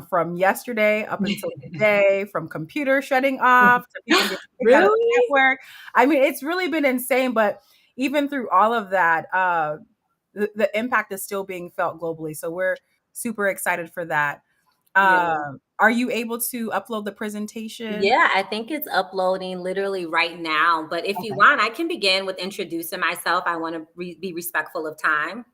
[SPEAKER 2] from yesterday up until today, from computers shutting off to people getting kicked out of the
[SPEAKER 10] Really?
[SPEAKER 2] network. I mean, it's really been insane. But even through all of that, the impact is still being felt globally. So we're super excited for that.
[SPEAKER 10] Yeah.
[SPEAKER 2] Are you able to upload the presentation?
[SPEAKER 10] Yeah, I think it's uploading literally right now. But if you want, I can begin with introducing myself. I want to be respectful of time.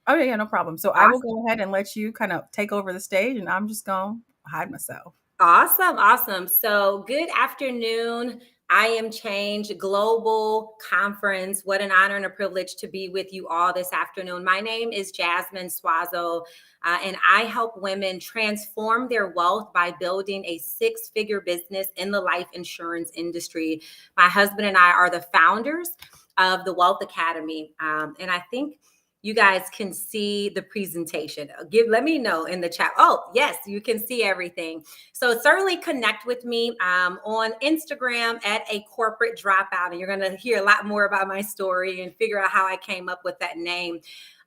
[SPEAKER 2] Oh, yeah, no problem. So I will go ahead and let you kind of take over the stage, and I'm just going to hide myself.
[SPEAKER 10] Awesome. Awesome. So good afternoon. I Am Change Global Conference. What an honor and a privilege to be with you all this afternoon. My name is Jasmine Swazo, and I help women transform their wealth by building a six-figure business in the life insurance industry. My husband and I are the founders of the Wealth Academy, and I think you guys can see the presentation. Let me know in the chat. Oh, yes, you can see everything. So certainly connect with me on Instagram at A Corporate Dropout, and you're going to hear a lot more about my story and figure out how I came up with that name.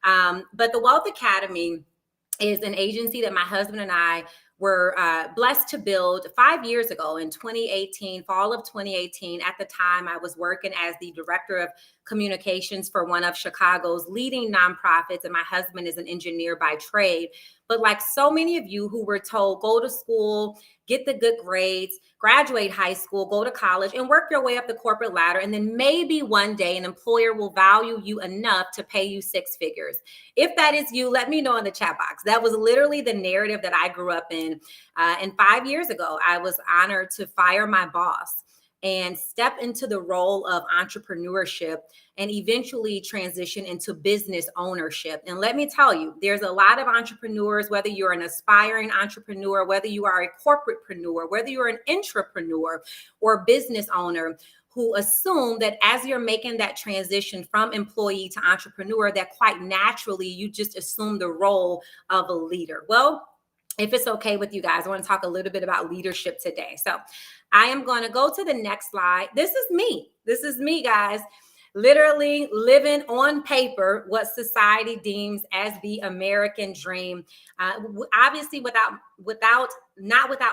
[SPEAKER 10] But the Wealth Academy is an agency that my husband and I were blessed to build 5 years ago in 2018, fall of 2018. At the time, I was working as the director of communications for one of Chicago's leading nonprofits, and my husband is an engineer by trade. But like so many of you who were told, go to school, get the good grades, graduate high school, go to college, and work your way up the corporate ladder. And then maybe one day an employer will value you enough to pay you six figures. If that is you, let me know in the chat box. That was literally the narrative that I grew up in. And 5 years ago, I was honored to fire my boss and step into the role of entrepreneurship and eventually transition into business ownership. And let me tell you, there's a lot of entrepreneurs, whether you're an aspiring entrepreneur, whether you are a corporatepreneur, whether you're an intrapreneur or business owner, who assume that as you're making that transition from employee to entrepreneur, that quite naturally you just assume the role of a leader. Well, if it's okay with you guys, I want to talk a little bit about leadership today. So I am going to go to the next slide. This is me. This is me, guys. Literally living on paper what society deems as the American dream. Obviously, without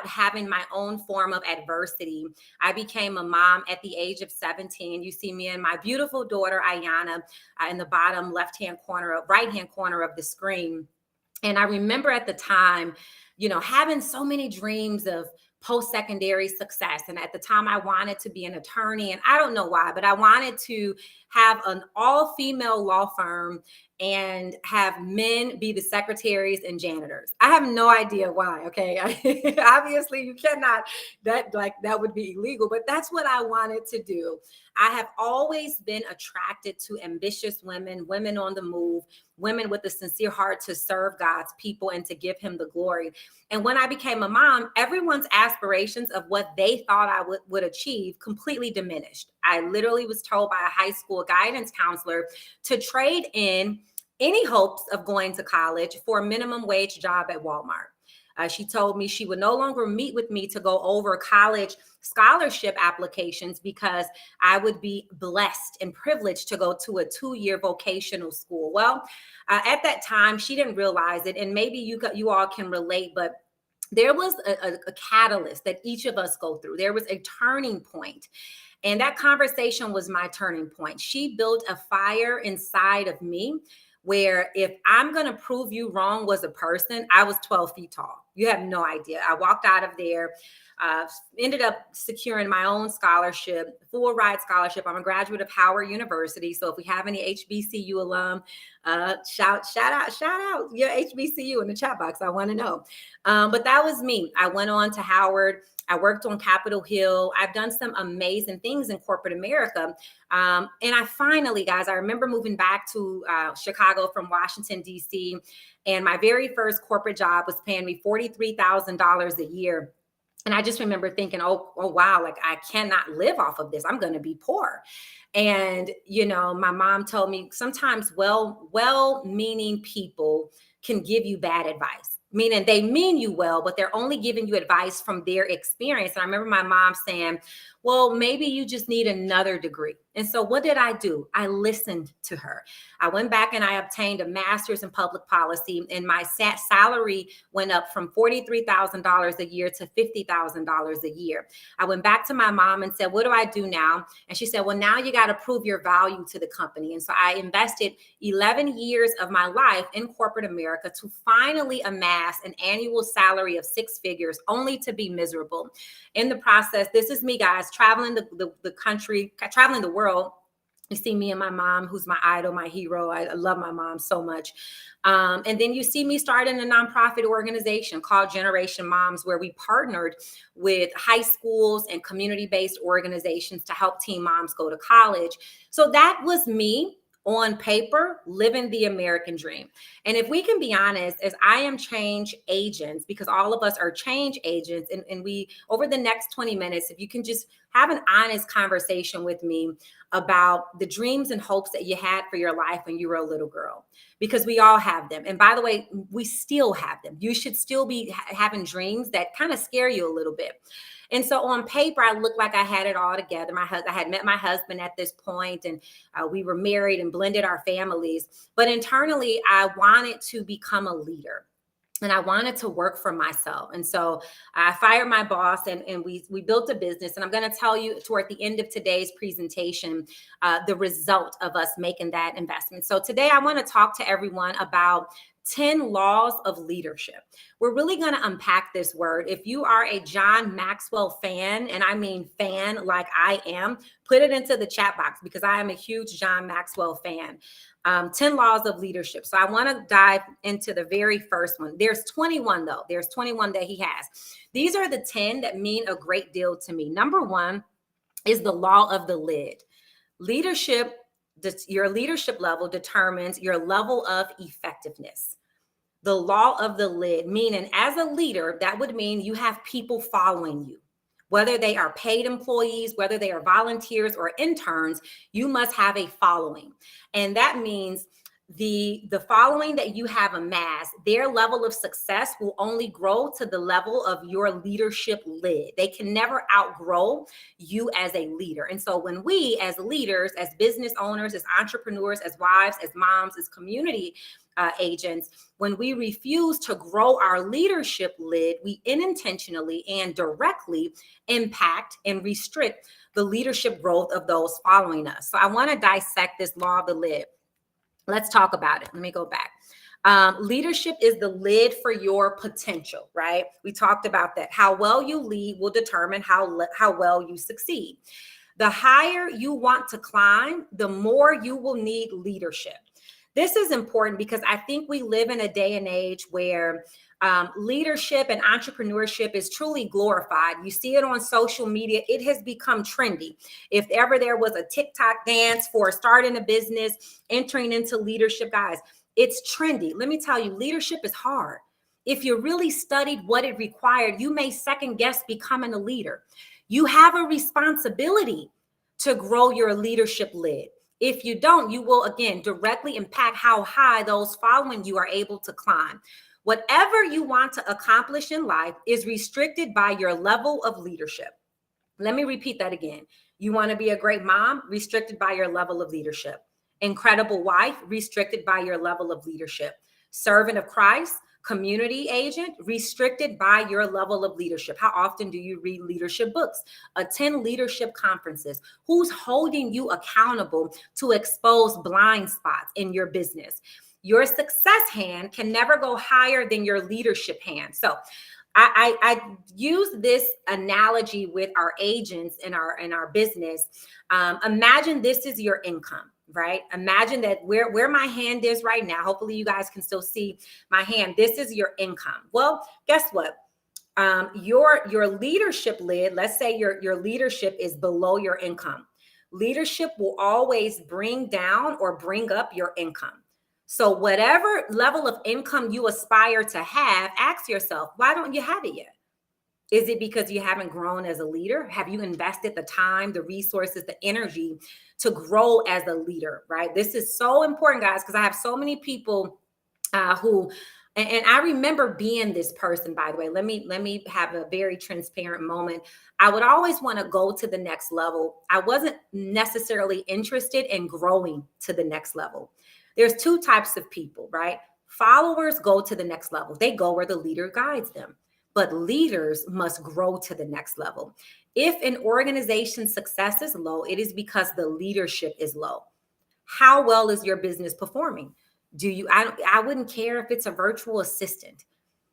[SPEAKER 10] having my own form of adversity. I became a mom at the age of 17. You see me and my beautiful daughter, Ayana, in the bottom right-hand corner of the screen. And I remember at the time, having so many dreams of post-secondary success. And at the time I wanted to be an attorney, and I don't know why, but I wanted to have an all-female law firm and have men be the secretaries and janitors. I have no idea why. Okay. Obviously you cannot, that would be illegal, but that's what I wanted to do. I have always been attracted to ambitious women on the move, women with a sincere heart to serve God's people and to give him the glory. And when I became a mom, everyone's aspirations of what they thought I would achieve completely diminished. I literally was told by a high school guidance counselor to trade in any hopes of going to college for a minimum wage job at Walmart. She told me she would no longer meet with me to go over college scholarship applications because I would be blessed and privileged to go to a 2-year vocational school. Well, at that time, she didn't realize it, and maybe you all can relate, but there was a catalyst that each of us go through. There was a turning point. And that conversation was my turning point. She built a fire inside of me where if I'm going to prove you wrong was a person, I was 12 feet tall. You have no idea. I walked out of there, ended up securing my own scholarship, full ride scholarship. I'm a graduate of Howard University. So if we have any HBCU alum, shout out your HBCU in the chat box. I want to know. But that was me. I went on to Howard. I worked on Capitol Hill. I've done some amazing things in corporate America. And I finally, guys, I remember moving back to Chicago from Washington, D.C. And my very first corporate job was paying me $43,000 a year. And I just remember thinking, oh, wow, like I cannot live off of this. I'm going to be poor. And, you know, my mom told me sometimes well-meaning people can give you bad advice. Meaning they mean you well, but they're only giving you advice from their experience. And I remember my mom saying, well, maybe you just need another degree. And so what did I do? I listened to her. I went back and I obtained a master's in public policy, and my salary went up from $43,000 a year to $50,000 a year. I went back to my mom and said, what do I do now? And she said, well, now you got to prove your value to the company. And so I invested 11 years of my life in corporate America to finally amass an annual salary of 6 figures, only to be miserable. In the process, this is me, guys, traveling the country, traveling the world. You see me and my mom, who's my idol, my hero. I love my mom so much. And then you see me starting a nonprofit organization called Generation Moms, where we partnered with high schools and community-based organizations to help teen moms go to college. So that was me on paper, living the American dream. And if we can be honest, as I am change agents, because all of us are change agents, and we, over the next 20 minutes, if you can just have an honest conversation with me about the dreams and hopes that you had for your life when you were a little girl, because we all have them. And by the way, we still have them. You should still be having dreams that kind of scare you a little bit. And so on paper, I looked like I had it all together. I had met my husband at this point, and we were married and blended our families. But internally, I wanted to become a leader. And I wanted to work for myself. And so I fired my boss, and we built a business. And I'm going to tell you toward the end of today's presentation, the result of us making that investment. So today I want to talk to everyone about 10 laws of leadership. We're really going to unpack this word. If you are a John Maxwell fan, and I mean fan like I am, put it into the chat box, because I am a huge John Maxwell fan. 10 laws of leadership. So I want to dive into the very first one. There's 21 though. There's 21 that he has. These are the 10 that mean a great deal to me. Number 1 is the law of the lid. Leadership, your leadership level determines your level of effectiveness. The law of the lid, meaning as a leader, that would mean you have people following you. Whether they are paid employees, whether they are volunteers or interns, you must have a following. And that means the following that you have amassed, their level of success will only grow to the level of your leadership lid. They can never outgrow you as a leader. And so when we as leaders, as business owners, as entrepreneurs, as wives, as moms, as community agents, when we refuse to grow our leadership lid, we unintentionally and directly impact and restrict the leadership growth of those following us. So I want to dissect this law of the lid. Let's talk about it. Let me go back. Leadership is the lid for your potential, right? We talked about that. How well you lead will determine how well you succeed. The higher you want to climb, the more you will need leadership. This is important because I think we live in a day and age where leadership and entrepreneurship is truly glorified. You see it on social media. It has become trendy. If ever there was a TikTok dance for starting a business, entering into leadership, guys, it's trendy. Let me tell you, leadership is hard. If you really studied what it required, you may second guess becoming a leader. You have a responsibility to grow your leadership lid. If you don't, you will, again, directly impact how high those following you are able to climb. Whatever you want to accomplish in life is restricted by your level of leadership. Let me repeat that again. You want to be a great mom, restricted by your level of leadership. Incredible wife, restricted by your level of leadership. Servant of Christ, community agent, restricted by your level of leadership. How often do you read leadership books? Attend leadership conferences? Who's holding you accountable to expose blind spots in your business? Your success hand can never go higher than your leadership hand. So I use this analogy with our agents in our business. Imagine this is your income, right? Imagine that where my hand is right now. Hopefully you guys can still see my hand. This is your income. Well, guess what? Your leadership lid, let's say your leadership is below your income. Leadership will always bring down or bring up your income. So whatever level of income you aspire to have, ask yourself, why don't you have it yet? Is it because you haven't grown as a leader? Have you invested the time, the resources, the energy to grow as a leader, right? This is so important, guys, because I have so many people who, and I remember being this person, by the way. Let me have a very transparent moment. I would always want to go to the next level. I wasn't necessarily interested in growing to the next level. There's two types of people, right? Followers go to the next level. They go where the leader guides them. But leaders must grow to the next level. If an organization's success is low, it is because the leadership is low. How well is your business performing? I wouldn't care if it's a virtual assistant,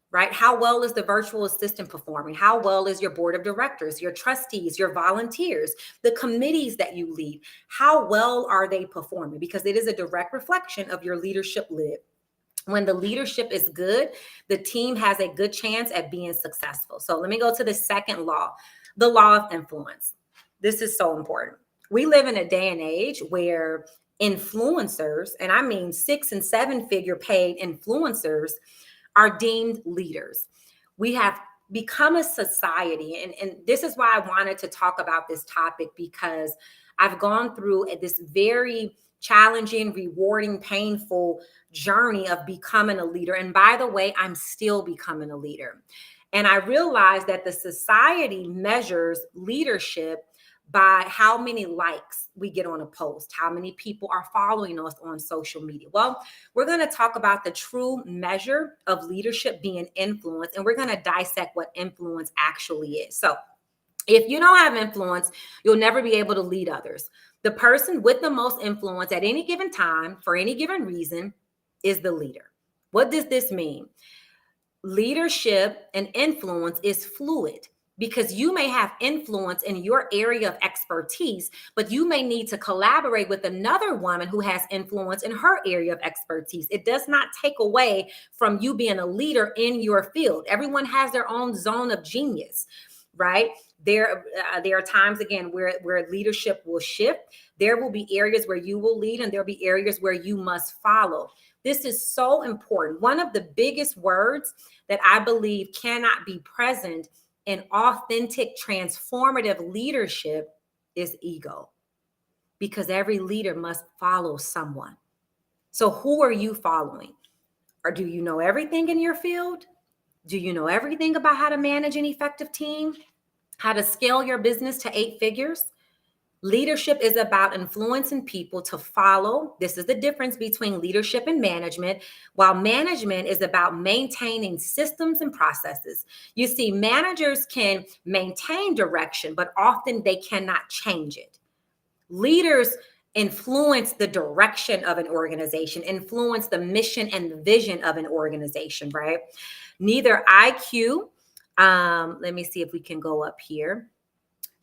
[SPEAKER 10] right? How well is the virtual assistant performing? How well is your board of directors, your trustees, your volunteers, the committees that you lead? How well are they performing? Because it is a direct reflection of your leadership lid. When the leadership is good, the team has a good chance at being successful. So let me go to the second law, the law of influence. This is so important. We live in a day and age where influencers, and I mean 6- and 7-figure paid influencers, are deemed leaders. We have become a society, and this is why I wanted to talk about this topic, because I've gone through this very challenging, rewarding, painful journey of becoming a leader. And by the way, I'm still becoming a leader. And I realized that the society measures leadership by how many likes we get on a post, how many people are following us on social media. Well, we're going to talk about the true measure of leadership being influence, and we're going to dissect what influence actually is. So if you don't have influence, you'll never be able to lead others. The person with the most influence at any given time, for any given reason, is the leader. What does this mean? Leadership and influence is fluid, because you may have influence in your area of expertise, but you may need to collaborate with another woman who has influence in her area of expertise. It does not take away from you being a leader in your field. Everyone has their own zone of genius, right? There are times, again, where leadership will shift. There will be areas where you will lead, and there'll be areas where you must follow. This is so important. One of the biggest words that I believe cannot be present in authentic, transformative leadership is ego, because every leader must follow someone. So who are you following? Or do you know everything in your field? Do you know everything about how to manage an effective team? How to scale your business to 8 figures? Leadership is about influencing people to follow. This is the difference between leadership and management, while management is about maintaining systems and processes. You see, managers can maintain direction, but often they cannot change it. Leaders influence the direction of an organization, influence the mission and the vision of an organization, right? Neither IQ, let me see if we can go up here.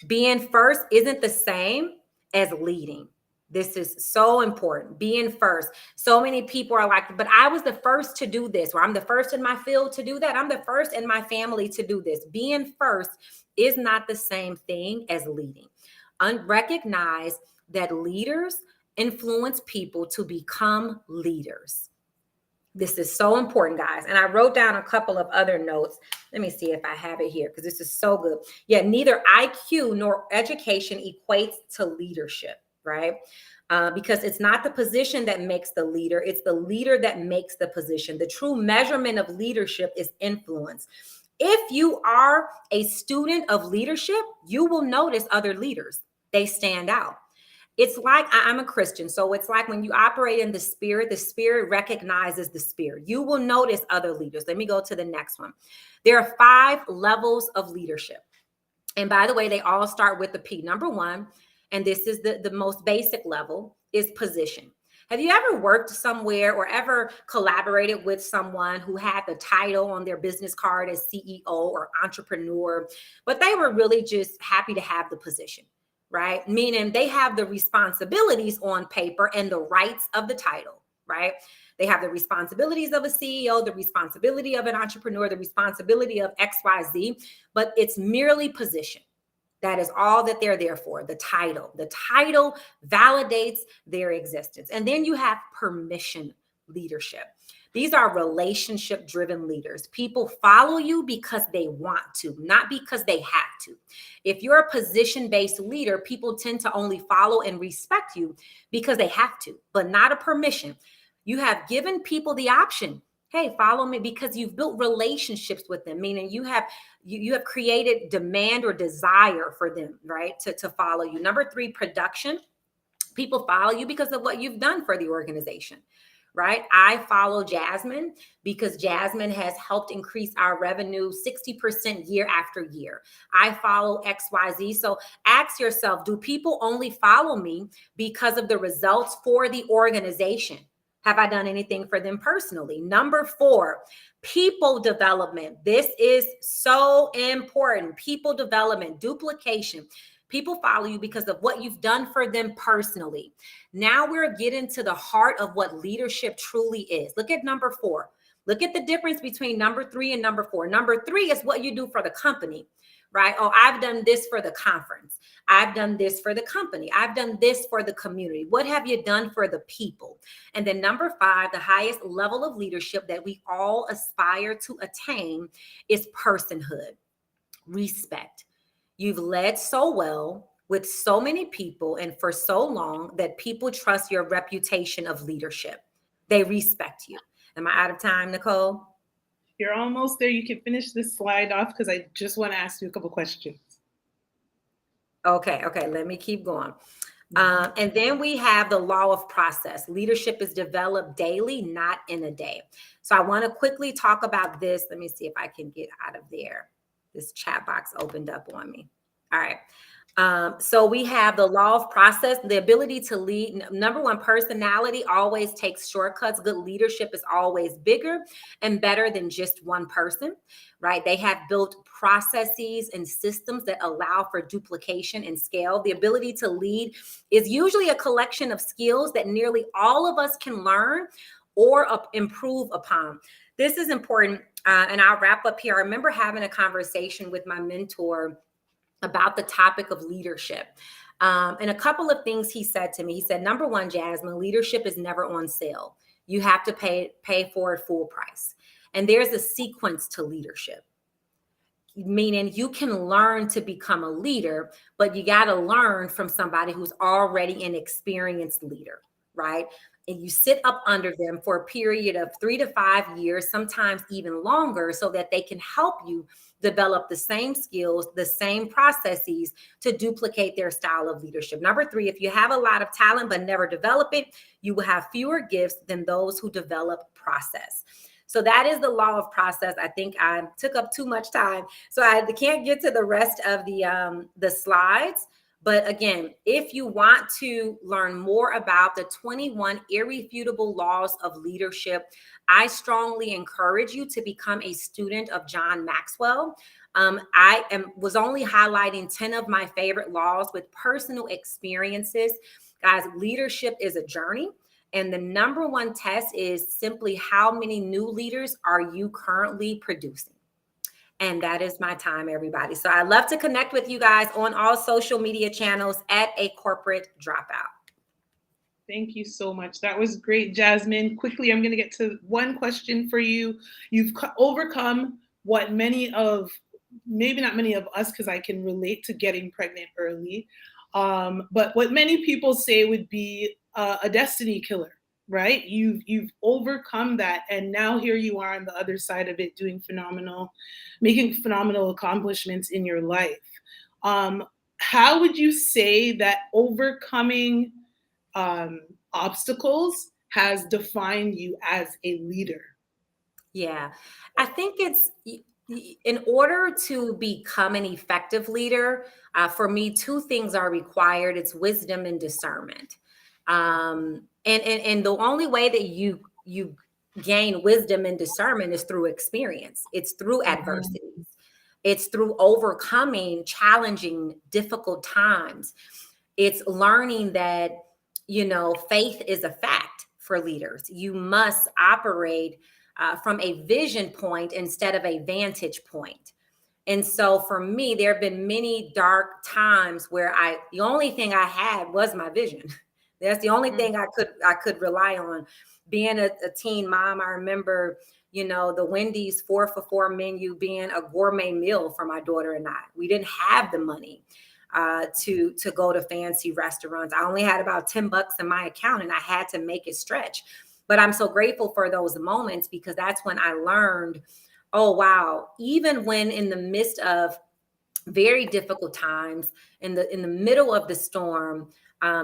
[SPEAKER 10] Being first isn't the same as leading. This is so important. Being first. So many people are like, but I was the first to do this, or I'm the first in my field to do that. I'm the first in my family to do this. Being first is not the same thing as leading. Recognize that leaders influence people to become leaders. This is so important, guys. And I wrote down a couple of other notes. Let me see if I have it here, because this is so good. Yeah, neither IQ nor education equates to leadership, right? because it's not the position that makes the leader, it's the leader that makes the position. The true measurement of leadership is influence. If you are a student of leadership, you will notice other leaders. They stand out. It's like, I'm a Christian, so it's like when you operate in the Spirit recognizes the Spirit. You will notice other leaders. Let me go to the next one. There are 5 levels of leadership. And by the way, they all start with the P. Number 1, and this is the most basic level, is position. Have you ever worked somewhere or ever collaborated with someone who had the title on their business card as CEO or entrepreneur, but they were really just happy to have the position, right? Meaning they have the responsibilities on paper and the rights of the title, right? They have the responsibilities of a CEO, the responsibility of an entrepreneur, the responsibility of XYZ, but it's merely position. That is all that they're there for, the title. The title validates their existence. And then you have permission leadership. These are relationship-driven leaders. People follow you because they want to, not because they have to. If you're a position-based leader, people tend to only follow and respect you because they have to, but not a permission. You have given people the option. Hey, follow me, because you've built relationships with them, meaning you have created demand or desire for them, right, to follow you. Number 3, production. People follow you because of what you've done for the organization, right? I follow Jasmine because Jasmine has helped increase our revenue 60% year after year. I follow XYZ. So ask yourself, do people only follow me because of the results for the organization? Have I done anything for them personally? Number 4, people development. This is so important. People development, duplication. People follow you because of what you've done for them personally. Now we're getting to the heart of what leadership truly is. Look at number 4. Look at the difference between number 3 and number 4. Number 3 is what you do for the company, right? Oh, I've done this for the conference. I've done this for the company. I've done this for the community. What have you done for the people? And then number 5, the highest level of leadership that we all aspire to attain is personhood, respect. You've led so well with so many people and for so long that people trust your reputation of leadership. They respect you. Am I out of time, Nicole?
[SPEAKER 7] You're almost there. You can finish this slide off because I just want to ask you a couple questions.
[SPEAKER 10] Okay, let me keep going. And then we have the law of process. Leadership is developed daily, not in a day. So I want to quickly talk about this. Let me see if I can get out of there. This chat box opened up on me. All right. So we have the law of process, the ability to lead. Number 1, personality always takes shortcuts. Good leadership is always bigger and better than just one person, right? They have built processes and systems that allow for duplication and scale. The ability to lead is usually a collection of skills that nearly all of us can learn or improve upon. This is important. And I'll wrap up here. I remember having a conversation with my mentor about the topic of leadership. And a couple of things he said to me. He said, number 1, Jasmine, leadership is never on sale. You have to pay for it full price. And there's a sequence to leadership, meaning you can learn to become a leader, but you got to learn from somebody who's already an experienced leader, right? And you sit up under them for a period of 3 to 5 years, sometimes even longer, so that they can help you develop the same skills, the same processes to duplicate their style of leadership. Number 3, if you have a lot of talent but never develop it, you will have fewer gifts than those who develop process. So that is the law of process. I think I took up too much time, so I can't get to the rest of the slides. But again, if you want to learn more about the 21 irrefutable laws of leadership, I strongly encourage you to become a student of John Maxwell. I was only highlighting 10 of my favorite laws with personal experiences. Guys, leadership is a journey. And the number 1 test is simply how many new leaders are you currently producing? And that is my time, everybody. So I love to connect with you guys on all social media channels at A Corporate Dropout.
[SPEAKER 7] Thank you so much. That was great, Jasmine. Quickly, I'm going to get to one question for you. You've overcome what maybe not many of us, because I can relate to getting pregnant early. but what many people say would be a destiny killer, right? You've overcome that, and now here you are on the other side of it, making phenomenal accomplishments in your life. How would you say that overcoming obstacles has defined you as a leader?
[SPEAKER 10] Yeah, I think it's in order to become an effective leader, for me, two things are required. It's wisdom and discernment. And the only way that you gain wisdom and discernment is through experience. It's through adversities. It's through overcoming challenging, difficult times. It's learning that, faith is a fact for leaders. You must operate from a vision point instead of a vantage point. And so for me, there have been many dark times where the only thing I had was my vision. That's the only thing I could rely on. Being a teen mom, I remember, the Wendy's 4-for-4 menu being a gourmet meal for my daughter and I. We didn't have the money to go to fancy restaurants. I only had about $10 in my account, and I had to make it stretch. But I'm so grateful for those moments, because that's when I learned, oh, wow, even when in the midst of very difficult times, in the middle of the storm,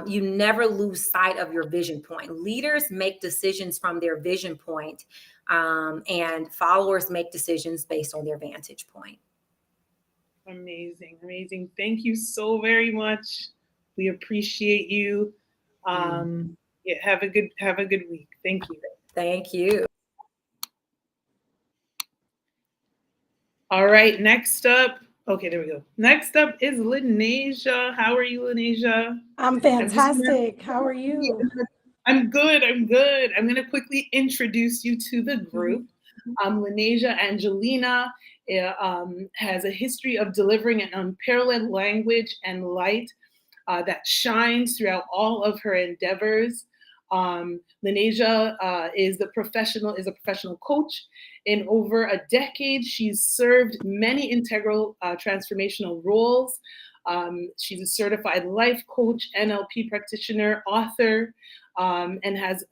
[SPEAKER 10] you never lose sight of your vision point. Leaders make decisions from their vision point, and followers make decisions based on their vantage point.
[SPEAKER 7] Amazing. Thank you so very much. We appreciate you. Yeah, have a good week. Thank you.
[SPEAKER 10] Thank you.
[SPEAKER 7] All right, next up. Okay, there we go. Next up is Linasia. How are you, Linasia?
[SPEAKER 11] I'm fantastic. How are you?
[SPEAKER 7] I'm good. I'm going to quickly introduce you to the group. Linasia Angelina has a history of delivering an unparalleled language and light that shines throughout all of her endeavors. Linasia is a professional coach. In over a decade, she's served many integral transformational roles. She's a certified life coach, NLP practitioner, author, and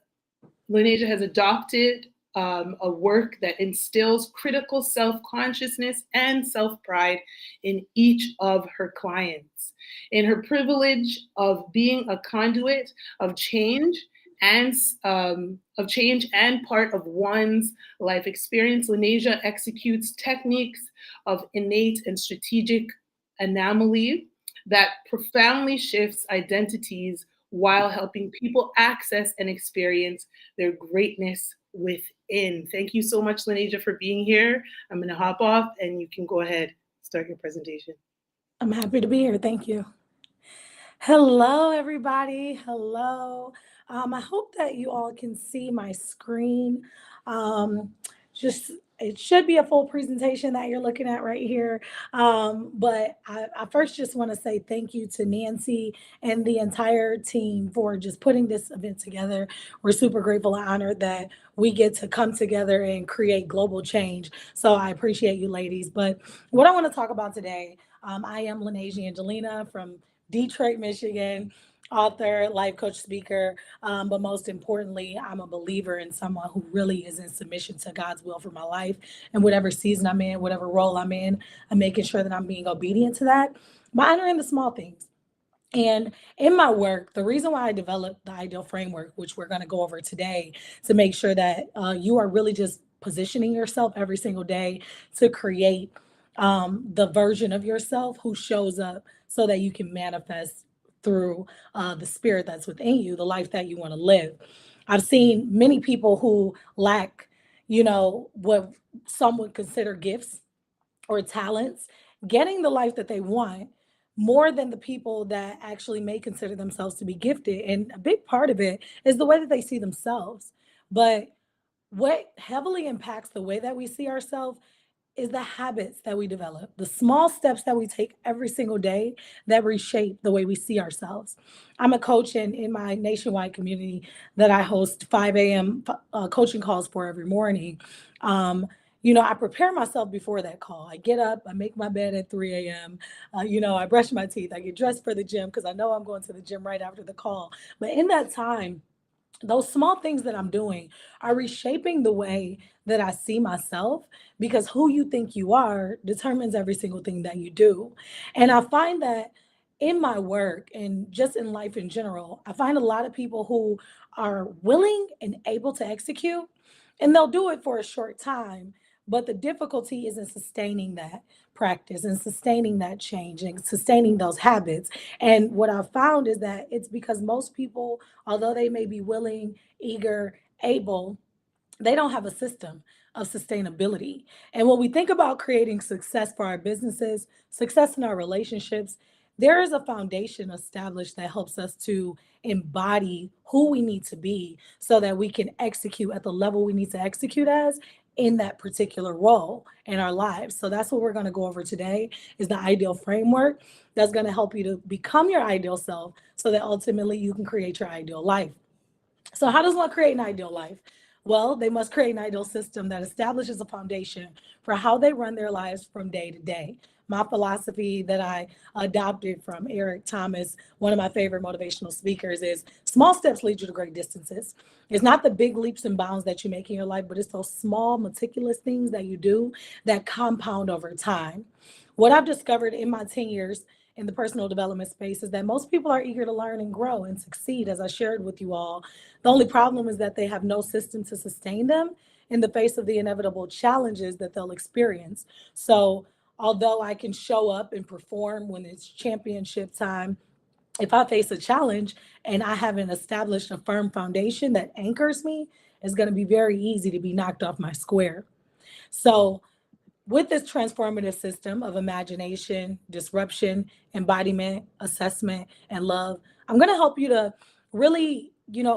[SPEAKER 7] Linasia has adopted a work that instills critical self-consciousness and self-pride in each of her clients. In her privilege of being a conduit of change and part of one's life experience, Linasia executes techniques of innate and strategic anomaly that profoundly shifts identities while helping people access and experience their greatness within. Thank you so much, Linasia, for being here. I'm going to hop off, and you can go ahead, start your presentation.
[SPEAKER 11] I'm happy to be here. Thank you. Hello, everybody. Hello. I hope that you all can see my screen. It should be a full presentation that you're looking at right here. But I first just want to say thank you to Nancy and the entire team for just putting this event together. We're super grateful and honored that we get to come together and create global change. So I appreciate you, ladies. But what I want to talk about today, I am Linasia Angelina from Detroit, Michigan, author, life coach, speaker, but most importantly, I'm a believer in someone who really is in submission to God's will for my life. And whatever season I'm in, whatever role I'm in, I'm making sure that I'm being obedient to that by honoring the small things. And in my work, the reason why I developed the Ideal Framework, which we're going to go over today, to make sure that you are really just positioning yourself every single day to create the version of yourself who shows up so that you can manifest through the spirit that's within you, the life that you want to live. I've seen many people who lack, what some would consider gifts or talents, getting the life that they want more than the people that actually may consider themselves to be gifted. And a big part of it is the way that they see themselves. But what heavily impacts the way that we see ourselves is the habits that we develop, the small steps that we take every single day that reshape the way we see ourselves. I'm a coach, and in my nationwide community that I host 5 a.m. Coaching calls for every morning, I prepare myself before that call. I get up, I make my bed at 3 a.m. I brush my teeth, I get dressed for the gym because I know I'm going to the gym right after the call. But in that time, those small things that I'm doing are reshaping the way that I see myself, because who you think you are determines every single thing that you do. And I find that in my work and just in life in general, I find a lot of people who are willing and able to execute, and they'll do it for a short time. But the difficulty is in sustaining that practice and sustaining that change and sustaining those habits. And what I've found is that it's because most people, although they may be willing, eager, able, they don't have a system of sustainability. And when we think about creating success for our businesses, success in our relationships, there is a foundation established that helps us to embody who we need to be so that we can execute at the level we need to execute as in that particular role in our lives. So that's what we're going to go over today is the ideal framework that's going to help you to become your ideal self so that ultimately you can create your ideal life. So, how does one create an ideal life? Well, they must create an ideal system that establishes a foundation for how they run their lives from day to day. My philosophy that I adopted from Eric Thomas, one of my favorite motivational speakers, is small steps lead you to great distances. It's not the big leaps and bounds that you make in your life, but it's those small, meticulous things that you do that compound over time. What I've discovered in my 10 years in the personal development space is that most people are eager to learn and grow and succeed, as I shared with you all. The only problem is that they have no system to sustain them in the face of the inevitable challenges that they'll experience. So, although I can show up and perform when it's championship time, if I face a challenge and I haven't established a firm foundation that anchors me, it's going to be very easy to be knocked off my square. So, with this transformative system of imagination, disruption, embodiment, assessment, and love, I'm going to help you to really,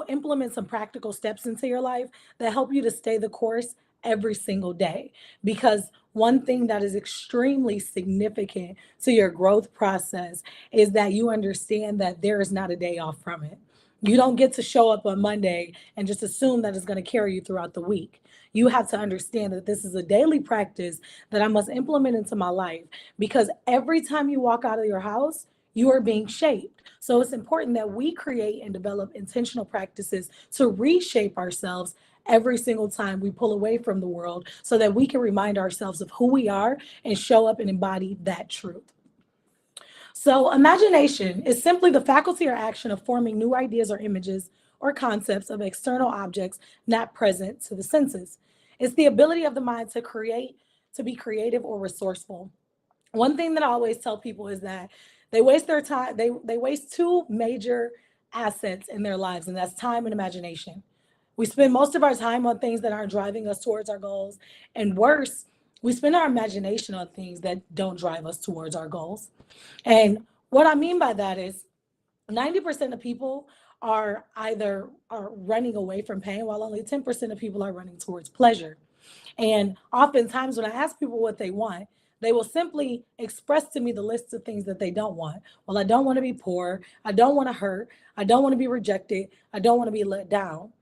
[SPEAKER 11] implement some practical steps into your life that help you to stay the course every single day. Because one thing that is extremely significant to your growth process is that you understand that there is not a day off from it. You don't get to show up on Monday and just assume that it's going to carry you throughout the week. You have to understand that this is a daily practice that I must implement into my life, because every time you walk out of your house, you are being shaped. So it's important that we create and develop intentional practices to reshape ourselves every single time we pull away from the world so that we can remind ourselves of who we are and show up and embody that truth. So, imagination is simply the faculty or action of forming new ideas or images or concepts of external objects not present to the senses. It's the ability of the mind to create, to be creative or resourceful. One thing that I always tell people is that they waste their time, they waste two major assets in their lives, and that's time and imagination. We spend most of our time on things that aren't driving us towards our goals, and worse, we spend our imagination on things that don't drive us towards our goals. And what I mean by that is 90% of people are running away from pain, while only 10% of people are running towards pleasure. And oftentimes when I ask people what they want, they will simply express to me the list of things that they don't want. Well, I don't want to be poor. I don't want to hurt. I don't want to be rejected. I don't want to be let down.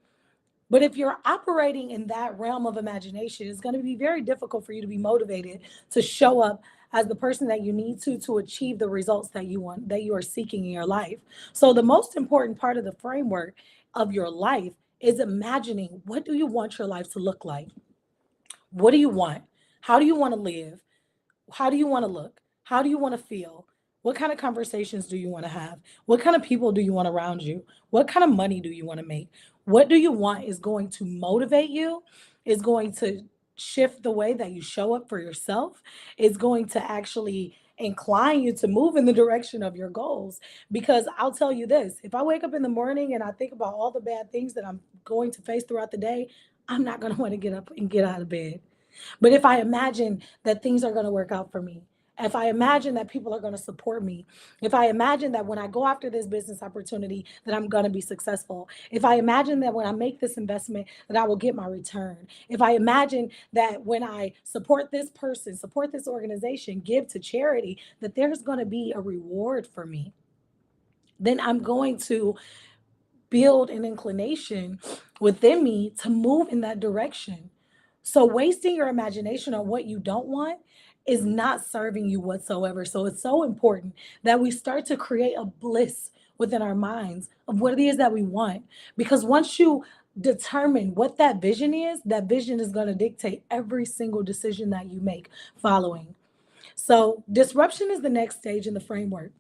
[SPEAKER 11] But if you're operating in that realm of imagination, it's going to be very difficult for you to be motivated to show up as the person that you need to achieve the results that you want, that you are seeking in your life. So the most important part of the framework of your life is imagining, what do you want your life to look like? What do you want? How do you want to live? How do you want to look? How do you want to feel? What kind of conversations do you want to have? What kind of people do you want around you? What kind of money do you want to make? What do you want is going to motivate you, is going to shift the way that you show up for yourself, is going to actually incline you to move in the direction of your goals. Because I'll tell you this, if I wake up in the morning and I think about all the bad things that I'm going to face throughout the day, I'm not going to want to get up and get out of bed. But if I imagine that things are going to work out for me, if I imagine that people are going to support me, if I imagine that when I go after this business opportunity, that I'm going to be successful, if I imagine that when I make this investment, that I will get my return, if I imagine that when I support this person, support this organization, give to charity, that there's going to be a reward for me, then I'm going to build an inclination within me to move in that direction. So wasting your imagination on what you don't want is not serving you whatsoever. So it's so important that we start to create a bliss within our minds of what it is that we want. Because once you determine what that vision is going to dictate every single decision that you make following. So disruption is the next stage in the framework.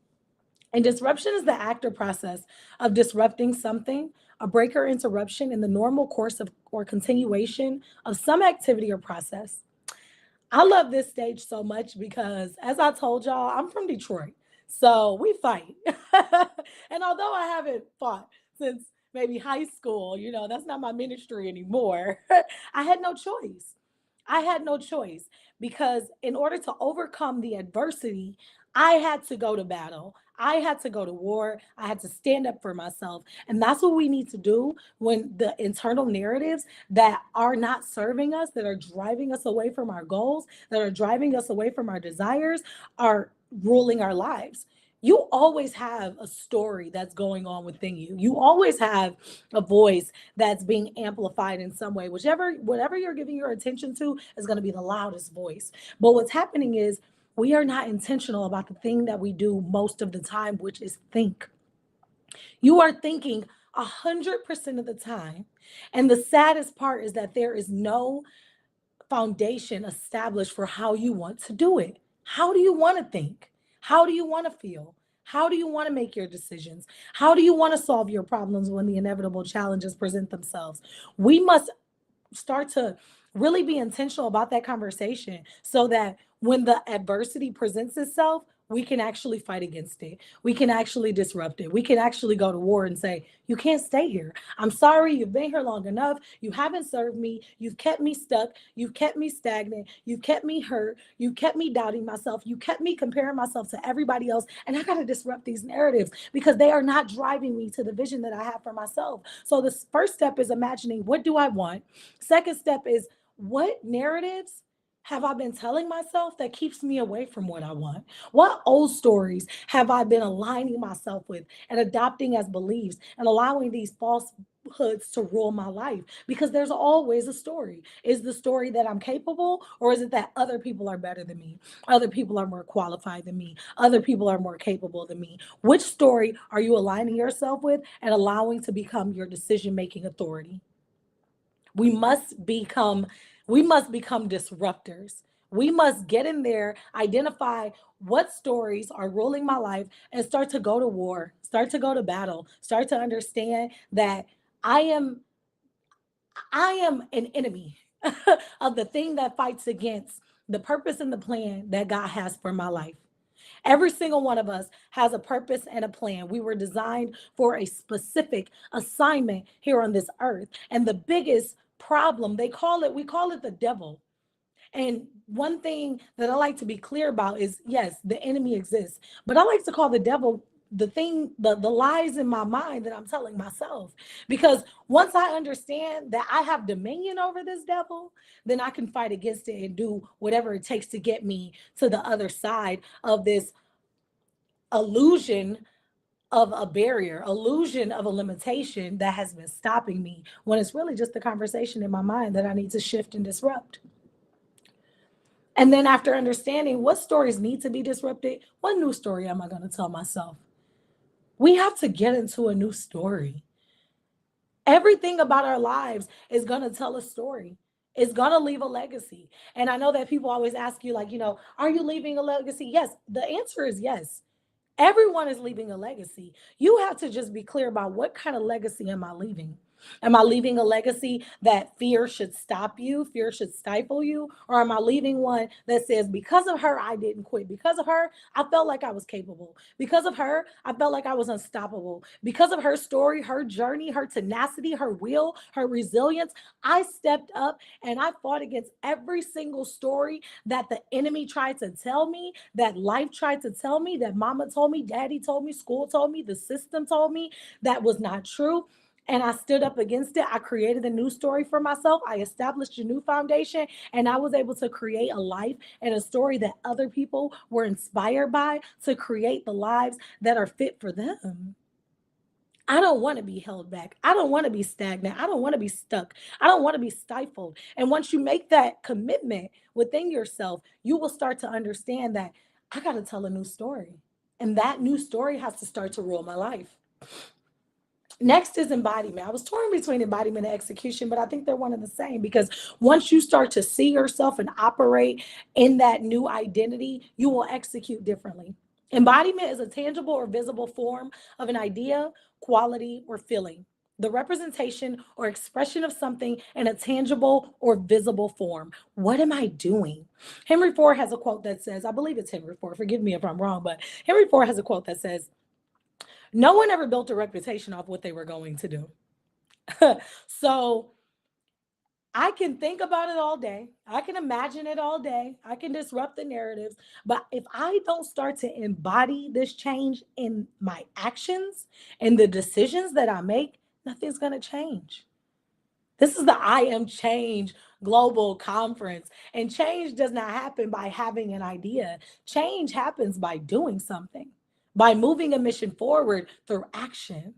[SPEAKER 11] And disruption is the act or process of disrupting something, a break or interruption in the normal course of or continuation of some activity or process. I love this stage so much because, as I told y'all, I'm from Detroit. So we fight. And although I haven't fought since maybe high school, that's not my ministry anymore, I had no choice. I had no choice because in order to overcome the adversity, I had to go to battle. I had to go to war. I had to stand up for myself. And that's what we need to do when the internal narratives that are not serving us, that are driving us away from our goals, that are driving us away from our desires, are ruling our lives. You always have a story that's going on within you. You always have a voice that's being amplified in some way. Whatever you're giving your attention to is going to be the loudest voice. But what's happening is we are not intentional about the thing that we do most of the time, which is think. You are thinking 100% of the time. And the saddest part is that there is no foundation established for how you want to do it. How do you want to think? How do you want to feel? How do you want to make your decisions? How do you want to solve your problems when the inevitable challenges present themselves? We must start to really be intentional about that conversation so that when the adversity presents itself, we can actually fight against it. We can actually disrupt it. We can actually go to war and say, you can't stay here. I'm sorry, you've been here long enough. You haven't served me. You've kept me stuck. You've kept me stagnant. You've kept me hurt. You kept me doubting myself. You kept me comparing myself to everybody else. And I got to disrupt these narratives because they are not driving me to the vision that I have for myself. So the first step is imagining, what do I want? Second step is, what narratives have I been telling myself that keeps me away from what I want? What old stories have I been aligning myself with and adopting as beliefs and allowing these falsehoods to rule my life? Because there's always a story. Is the story that I'm capable, or is it that other people are better than me? Other people are more qualified than me. Other people are more capable than me. Which story are you aligning yourself with and allowing to become your decision-making authority? We must become disruptors. We must get in there, identify what stories are ruling my life, and start to go to war, start to go to battle, start to understand that I am an enemy of the thing that fights against the purpose and the plan that God has for my life. Every single one of us has a purpose and a plan. We were designed for a specific assignment here on this earth. And the biggest problem, we call it the devil. And one thing that I like to be clear about is, yes, the enemy exists, but I like to call the devil the lies in my mind that I'm telling myself. Because once I understand that I have dominion over this devil, then I can fight against it and do whatever it takes to get me to the other side of this illusion of a barrier, illusion of a limitation that has been stopping me, when it's really just the conversation in my mind that I need to shift and disrupt. And then after understanding what stories need to be disrupted, what new story am I going to tell myself? We have to get into a new story. Everything about our lives is going to tell a story. It's going to leave a legacy. And I know that people always ask you, like, are you leaving a legacy? Yes, the answer is yes. Everyone is leaving a legacy. You have to just be clear about, what kind of legacy am I leaving? Am I leaving a legacy that fear should stop you, fear should stifle you? Or am I leaving one that says, because of her, I didn't quit. Because of her, I felt like I was capable. Because of her, I felt like I was unstoppable. Because of her story, her journey, her tenacity, her will, her resilience, I stepped up and I fought against every single story that the enemy tried to tell me, that life tried to tell me, that mama told me, daddy told me, school told me, the system told me that was not true. And I stood up against it. I created a new story for myself. I established a new foundation, and I was able to create a life and a story that other people were inspired by, to create the lives that are fit for them. I don't want to be held back. I don't want to be stagnant. I don't want to be stuck. I don't want to be stifled. And once you make that commitment within yourself, you will start to understand that I got to tell a new story. And that new story has to start to rule my life. Next is embodiment. I was torn between embodiment and execution, but I think they're one and the same, because once you start to see yourself and operate in that new identity, you will execute differently. Embodiment is a tangible or visible form of an idea, quality, or feeling. The representation or expression of something in a tangible or visible form. What am I doing? Henry Ford has a quote that says, I believe it's Henry Ford, forgive me if I'm wrong, but Henry Ford has a quote that says, no one ever built a reputation off what they were going to do. So I can think about it all day. I can imagine it all day. I can disrupt the narratives. But if I don't start to embody this change in my actions and the decisions that I make, nothing's going to change. This is the I Am Change Global Conference. And change does not happen by having an idea. Change happens by doing something, by moving a mission forward through action,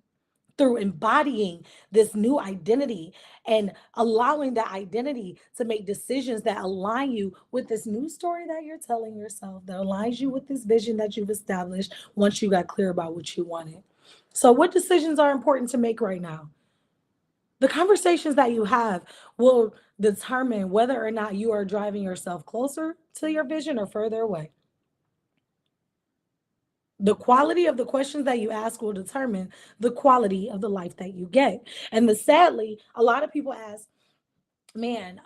[SPEAKER 11] through embodying this new identity and allowing that identity to make decisions that align you with this new story that you're telling yourself, that aligns you with this vision that you've established once you got clear about what you wanted. So what decisions are important to make right now? The conversations that you have will determine whether or not you are driving yourself closer to your vision or further away. The quality of the questions that you ask will determine the quality of the life that you get. And sadly, a lot of people ask, man,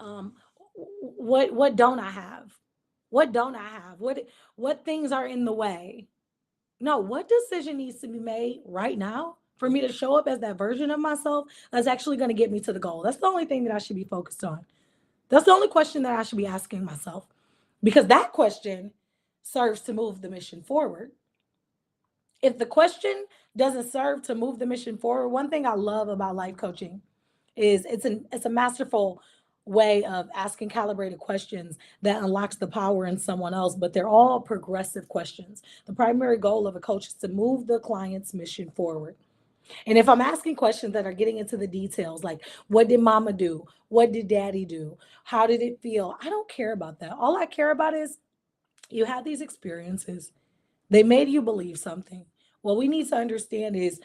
[SPEAKER 11] what don't I have? What don't I have? What things are in the way? No, what decision needs to be made right now for me to show up as that version of myself that's actually going to get me to the goal? That's the only thing that I should be focused on. That's the only question that I should be asking myself, because that question serves to move the mission forward. If the question doesn't serve to move the mission forward, one thing I love about life coaching is it's a masterful way of asking calibrated questions that unlocks the power in someone else, but they're all progressive questions. The primary goal of a coach is to move the client's mission forward. And if I'm asking questions that are getting into the details, like what did mama do? What did daddy do? How did it feel? I don't care about that. All I care about is you had these experiences. They made you believe something. What we need to understand is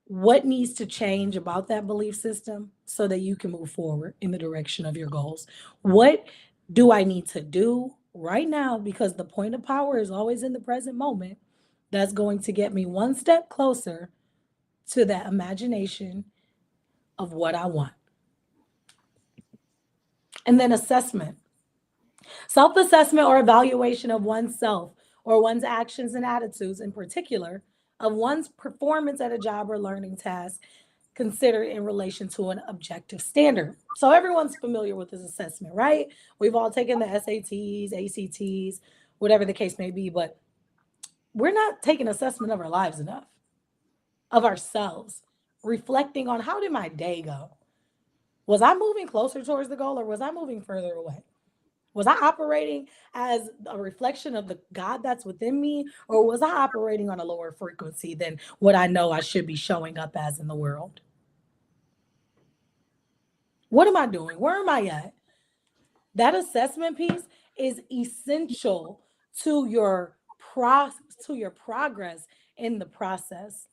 [SPEAKER 11] what needs to change about that belief system so that you can move forward in the direction of your goals. What do I need to do right now? Because the point of power is always in the present moment. That's going to get me one step closer to that imagination of what I want. And then assessment. Self-assessment or evaluation of oneself or one's actions and attitudes, in particular, of one's performance at a job or learning task, considered in relation to an objective standard. So everyone's familiar with this assessment, right? We've all taken the SATs, ACTs, whatever the case may be, but we're not taking assessment of our lives enough, of ourselves, reflecting on how did my day go? Was I moving closer towards the goal or was I moving further away? Was I operating as a reflection of the God that's within me, or was I operating on a lower frequency than what I know I should be showing up as in the world? What am I doing? Where am I at? That assessment piece is essential to your progress in the process.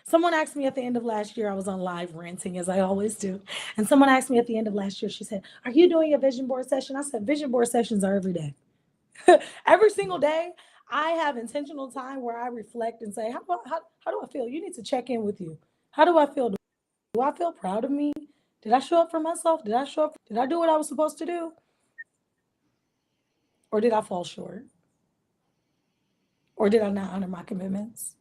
[SPEAKER 11] Someone asked me at the end of last year, I was on live ranting as I always do. And someone asked me at the end of last year, she said, are you doing a vision board session? I said, vision board sessions are every day. Every single day, I have intentional time where I reflect and say, how do I feel? You need to check in with you. How do I feel? Do I feel proud of me? Did I show up for myself? Did I do what I was supposed to do? Or did I fall short? Or did I not honor my commitments?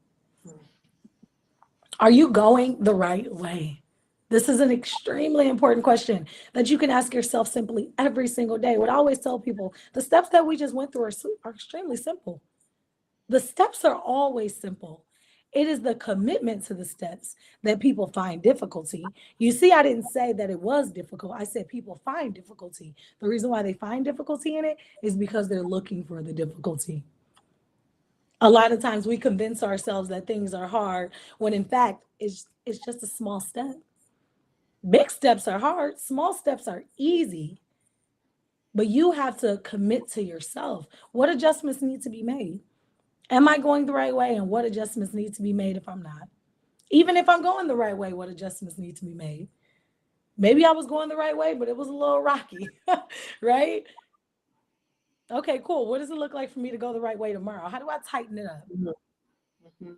[SPEAKER 11] Are you going the right way? This is an extremely important question that you can ask yourself simply every single day. What I always tell people, the steps that we just went through are extremely simple. The steps are always simple. It is the commitment to the steps that people find difficulty. You see, I didn't say that it was difficult. I said people find difficulty. The reason why they find difficulty in it is because they're looking for the difficulty. A lot of times we convince ourselves that things are hard when in fact it's just a small step. Big steps are hard, small steps are easy. But you have to commit to yourself. What adjustments need to be made? Am I going the right way? And what adjustments need to be made if I'm not? Even if I'm going the right way, what adjustments need to be made? Maybe I was going the right way, but it was a little rocky, right? Okay, cool. What does it look like for me to go the right way tomorrow? How do I tighten it up?
[SPEAKER 8] Mhm.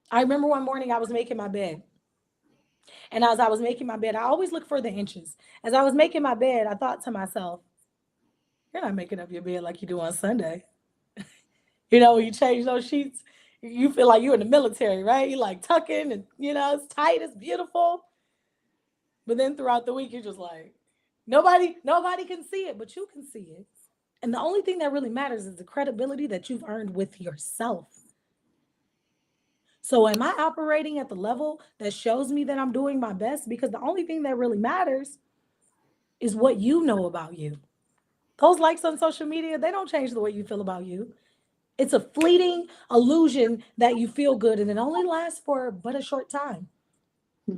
[SPEAKER 11] I remember one morning I was making my bed. And as I was making my bed, I always look for the inches. As I was making my bed, I thought to myself, you're not making up your bed like you do on Sunday. You know, when you change those sheets, you feel like you're in the military, right? You like tucking and, it's tight, it's beautiful. But then throughout the week, you're just like, nobody can see it, but you can see it. And the only thing that really matters is the credibility that you've earned with yourself. So am I operating at the level that shows me that I'm doing my best? Because the only thing that really matters is what you know about you. Those likes on social media, they don't change the way you feel about you. It's a fleeting illusion that you feel good and it only lasts for but a short time.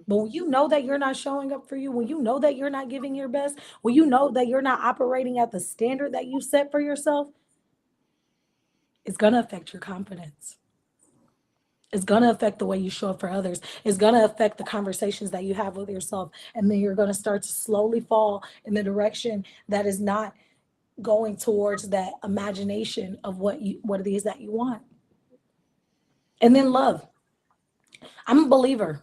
[SPEAKER 11] But when you know that you're not showing up for you, when you know that you're not giving your best, when you know that you're not operating at the standard that you set for yourself, it's going to affect your confidence. It's going to affect the way you show up for others. It's going to affect the conversations that you have with yourself. And then you're going to start to slowly fall in the direction that is not going towards that imagination of what it is that you want. And then love. I'm a believer.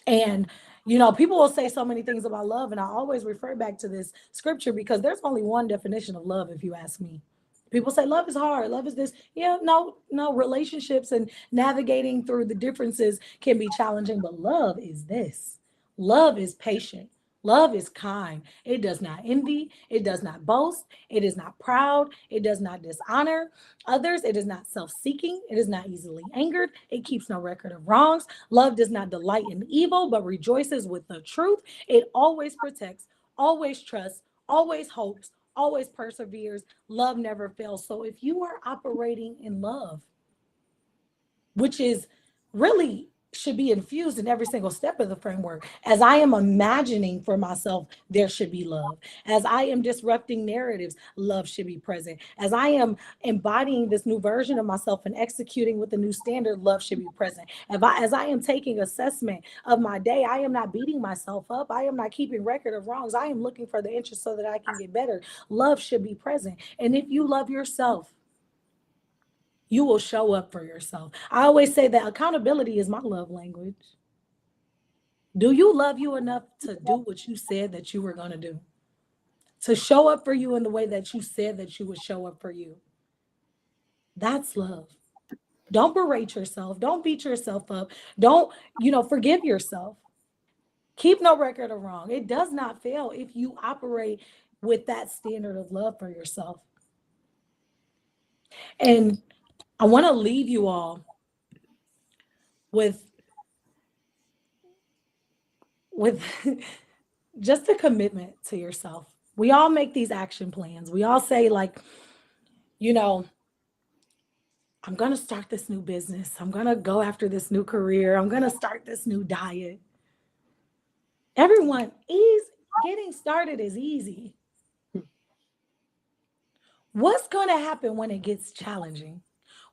[SPEAKER 11] And people will say so many things about love, and I always refer back to this scripture because there's only one definition of love, if you ask me. People say love is hard, love is this. Yeah, no, relationships and navigating through the differences can be challenging, but love is this. Love is patient. Love is kind. It does not envy. It does not boast. It is not proud. It does not dishonor others. It is not self-seeking. It is not easily angered. It keeps no record of wrongs. Love does not delight in evil, but rejoices with the truth. It always protects, always trusts, always hopes, always perseveres. Love never fails. So if you are operating in love, which is really should be infused in every single step of the framework. As I am imagining for myself, there should be love. As I am disrupting narratives, love should be present. As I am embodying this new version of myself and executing with the new standard, love should be present. As I am taking assessment of my day, I am not beating myself up. I am not keeping record of wrongs. I am looking for the inches so that I can get better. Love should be present. And if you love yourself, you will show up for yourself. I always say that accountability is my love language. Do you love you enough to do what you said that you were going to do? To show up for you in the way that you said that you would show up for you. That's love. Don't berate yourself. Don't beat yourself up. Don't, forgive yourself. Keep no record of wrong. It does not fail if you operate with that standard of love for yourself. And I want to leave you all with just a commitment to yourself. We all make these action plans. We all say like, I'm going to start this new business. I'm going to go after this new career. I'm going to start this new diet. Everyone is getting started is easy. What's going to happen when it gets challenging?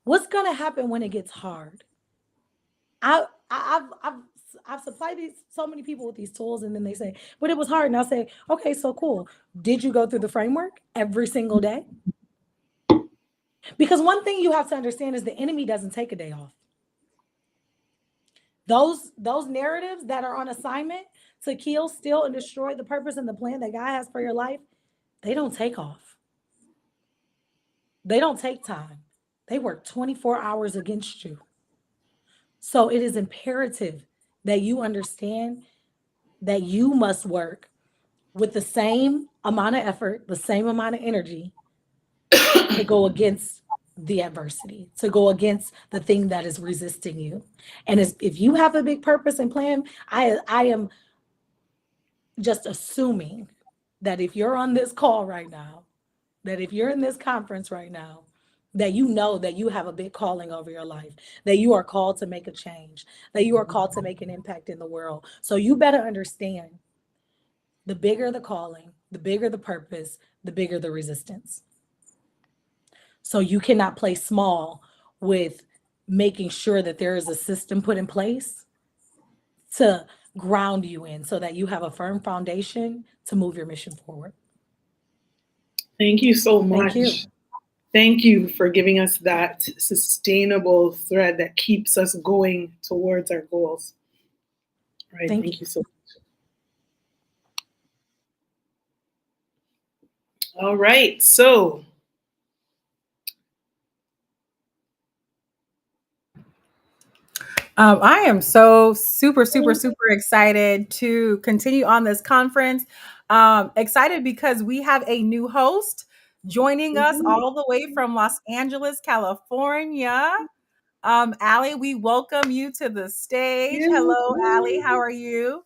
[SPEAKER 11] What's going to happen when it gets hard? I've supplied so many people with these tools, and then they say, but it was hard. And I say, okay, so cool. Did you go through the framework every single day? Because one thing you have to understand is the enemy doesn't take a day off. Those narratives that are on assignment to kill, steal, and destroy the purpose and the plan that God has for your life, they don't take off. They don't take time. They work 24 hours against you. So it is imperative that you understand that you must work with the same amount of effort, the same amount of energy to go against the adversity, to go against the thing that is resisting you. And if you have a big purpose and plan, I am just assuming that if you're on this call right now, that if you're in this conference right now, that you know that you have a big calling over your life, that you are called to make a change, that you are called to make an impact in the world. So you better understand, the bigger the calling, the bigger the purpose, the bigger the resistance. So you cannot play small with making sure that there is a system put in place to ground you in so that you have a firm foundation to move your mission forward.
[SPEAKER 7] Thank you so
[SPEAKER 11] Thank you.
[SPEAKER 7] much. Thank you for giving us that sustainable thread that keeps us going towards our goals. All right.
[SPEAKER 11] Thank
[SPEAKER 7] Thank
[SPEAKER 11] you.
[SPEAKER 7] you so much. All right. So
[SPEAKER 2] I am so super excited to continue on this conference. Excited because we have a new host joining us all the way from Los Angeles, California. Allie, we welcome you to the stage. Hello, Allie. How are you?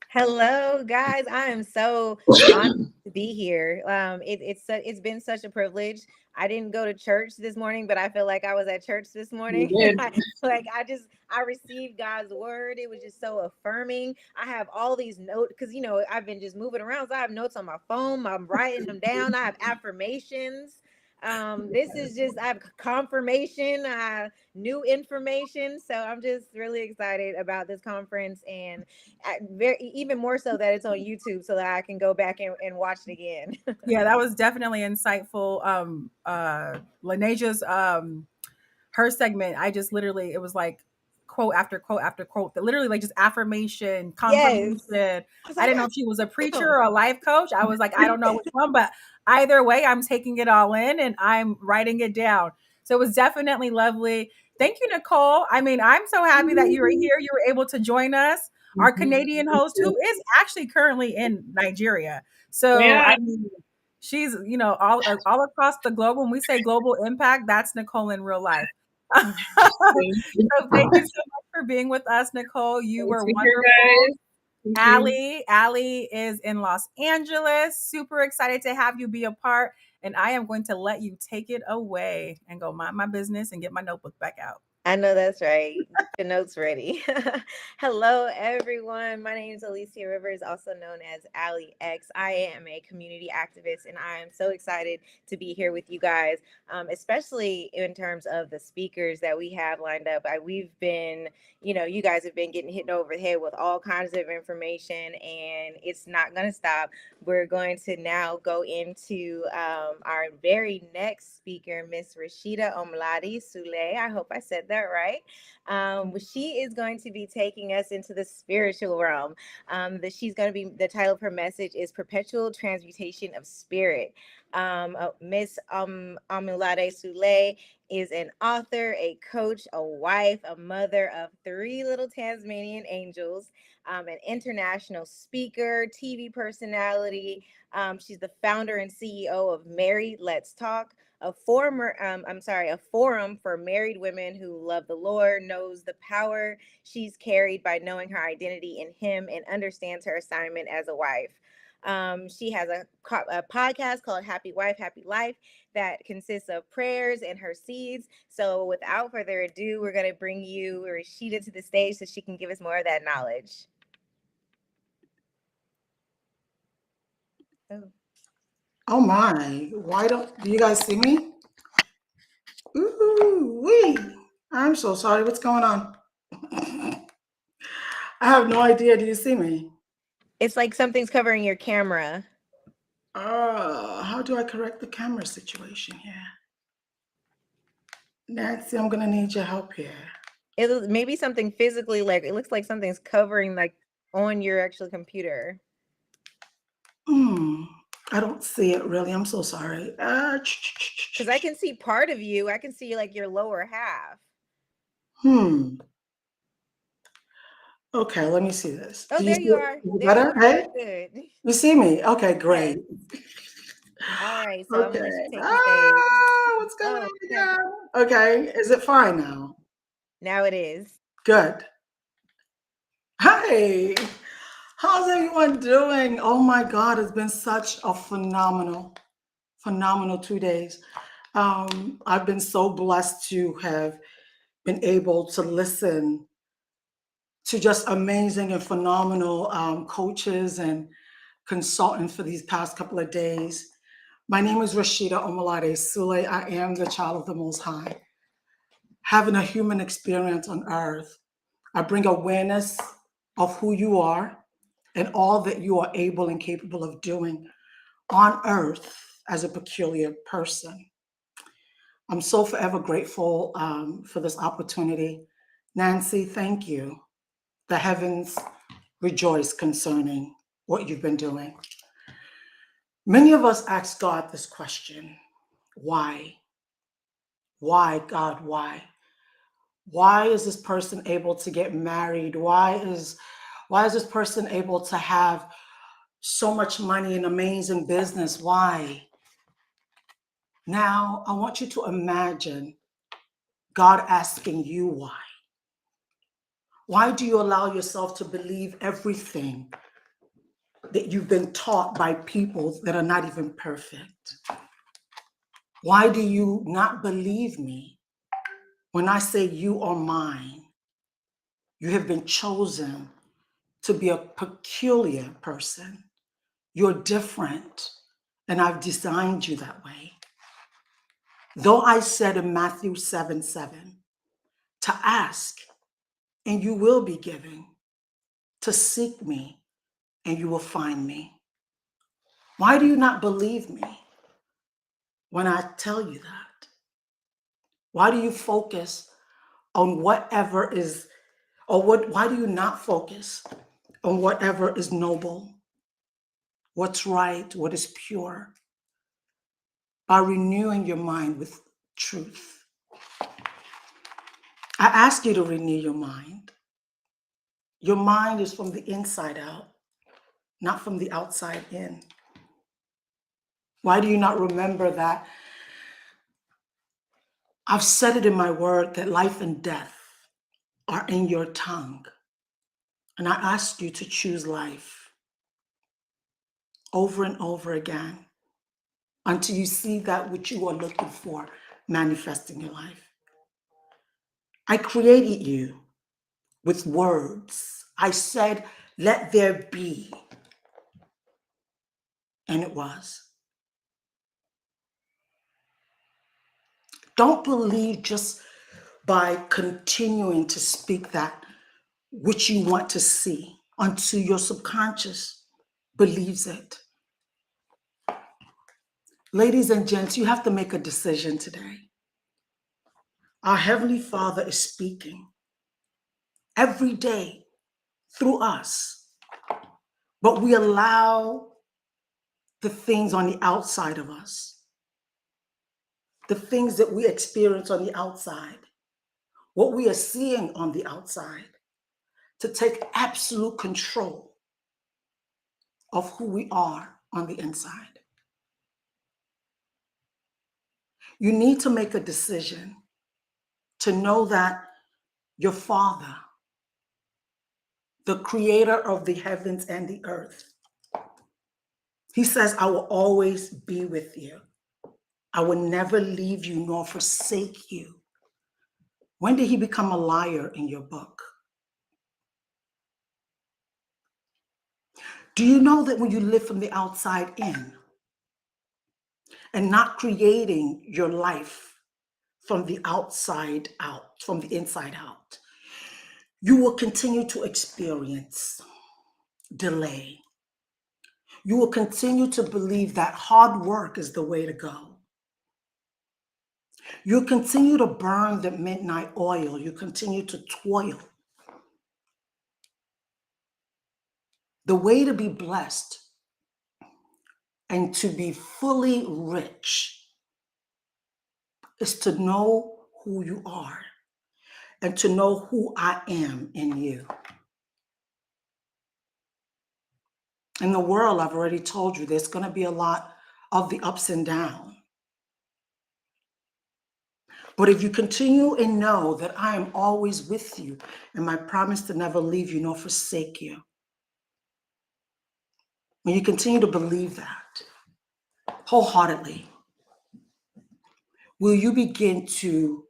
[SPEAKER 12] Hello, guys. I am so honored to be here. It's been such a privilege. I didn't go to church this morning, but I feel like I was at church this morning.
[SPEAKER 7] you did.
[SPEAKER 12] I received God's word. It was just so affirming. I have all these notes because I've been just moving around. So I have notes on my phone. I'm writing them down. I have affirmations. This is just I have confirmation, new information. So I'm just really excited about this conference, and even more so that it's on YouTube so that I can go back and watch it again.
[SPEAKER 2] Yeah, that was definitely insightful. Laneja's her segment, I just literally, it was like quote after quote after quote, that literally like just affirmation, confirmation.
[SPEAKER 12] Yes.
[SPEAKER 2] I didn't know if she was a preacher or a life coach. I was like, I don't know which one, but either way, I'm taking it all in and I'm writing it down. So it was definitely lovely. Thank you, Nicole. I mean, I'm so happy that you were here. You were able to join us, our Canadian host, who is actually currently in Nigeria. So
[SPEAKER 7] Yeah.
[SPEAKER 2] I mean, she's all across the globe. When we say global impact, that's Nicole in real life. So thank you so much for being with us, Nicole. You were wonderful. Allie is in Los Angeles. Super excited to have you be a part. And I am going to let you take it away and go mind my business and get my notebook back out.
[SPEAKER 12] I know that's right. Get your notes ready. Hello, everyone. My name is Alicia Rivers, also known as Allie X. I am a community activist, and I am so excited to be here with you guys, especially in terms of the speakers that we have lined up. We've been, you guys have been getting hit over the head with all kinds of information, and it's not going to stop. We're going to now go into our very next speaker, Miss Rashida Omladi Sule. I hope I said that right. She is going to be taking us into the spiritual realm. The title of her message is Perpetual Transmutation of Spirit. Miss Omladi Sule is an author, a coach, a wife, a mother of 3 little Tasmanian angels, an international speaker, TV personality. She's the founder and CEO of Married Let's Talk, a forum for married women who love the Lord, knows the power she's carried by knowing her identity in Him, and understands her assignment as a wife. She has a podcast called Happy Wife, Happy Life that consists of prayers and her seeds. So without further ado, we're going to bring you Rashida to the stage so she can give us more of that knowledge.
[SPEAKER 13] Oh my, do you guys see me? Ooh, wee. I'm so sorry. What's going on? I have no idea. Do you see me?
[SPEAKER 12] It's like something's covering your camera.
[SPEAKER 13] How do I correct the camera situation here? Nancy, I'm gonna need your help here.
[SPEAKER 12] It maybe something physically, like it looks like something's covering like on your actual computer.
[SPEAKER 13] I don't see it really. I'm so sorry.
[SPEAKER 12] Because I can see part of you. I can see like your lower half.
[SPEAKER 13] Okay, let me see this.
[SPEAKER 12] Oh, there you are.
[SPEAKER 13] Better? Hey?
[SPEAKER 12] Good.
[SPEAKER 13] You see me? Okay, great.
[SPEAKER 12] Yes. All right, so I'm gonna let you take the stage.
[SPEAKER 13] What's going on again? Okay, is it fine now?
[SPEAKER 12] Now it is.
[SPEAKER 13] Good. Hi, how's everyone doing? Oh my God, it's been such a phenomenal 2 days. I've been so blessed to have been able to listen to just amazing and phenomenal coaches and consultants for these past couple of days. My name is Rashida Omalade Sule. I am the child of the Most High. Having a human experience on earth, I bring awareness of who you are and all that you are able and capable of doing on earth as a peculiar person. I'm so forever grateful for this opportunity. Nancy, thank you. The heavens rejoice concerning what you've been doing. Many of us ask God this question: why? Why, God, why? Why is this person able to get married? Why is this person able to have so much money and amazing business? Why? Now, I want you to imagine God asking you why. Why do you allow yourself to believe everything that you've been taught by people that are not even perfect? Why do you not believe me when I say you are mine? You have been chosen to be a peculiar person. You're different, and I've designed you that way. Though I said in Matthew 7:7, to ask and you will be given, to seek me and you will find me. Why do you not believe me when I tell you that? Why do you focus on whatever is, why do you not focus on whatever is noble, what's right, what is pure, by renewing your mind with truth? I ask you to renew your mind. Your mind is from the inside out, not from the outside in. Why do you not remember that I've said it in my word that life and death are in your tongue? And I ask you to choose life over and over again until you see that which you are looking for manifest in your life. I created you with words. I said, let there be. And it was. Don't believe just by continuing to speak that which you want to see until your subconscious believes it. Ladies and gents, you have to make a decision today. Our Heavenly Father is speaking every day through us, but we allow the things on the outside of us, the things that we experience on the outside, what we are seeing on the outside, to take absolute control of who we are on the inside. You need to make a decision to know that your Father, the creator of the heavens and the earth, he says, I will always be with you. I will never leave you nor forsake you. When did he become a liar in your book? Do you know that when you live from the outside in and not creating your life from the outside out, from the inside out, you will continue to experience delay. You will continue to believe that hard work is the way to go. You'll continue to burn the midnight oil. You continue to toil. The way to be blessed and to be fully rich is to know who you are and to know who I am in you. In the world, I've already told you, there's going to be a lot of the ups and downs. But if you continue and know that I am always with you and my promise to never leave you nor forsake you, when you continue to believe that wholeheartedly, will you begin to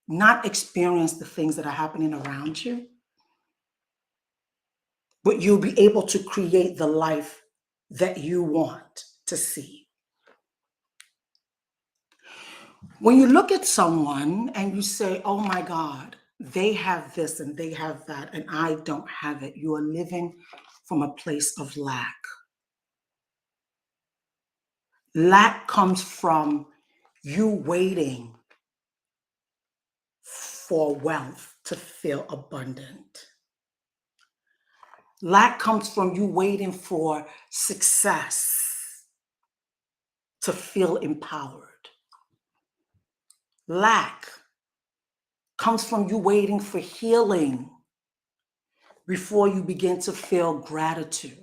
[SPEAKER 13] not experience the things that are happening around you, but you'll be able to create the life that you want to see. When you look at someone and you say, oh my God, they have this and they have that, and I don't have it, you are living from a place of lack. Lack comes from you waiting for wealth to feel abundant. Lack comes from you waiting for success to feel empowered. Lack comes from you waiting for healing before you begin to feel gratitude.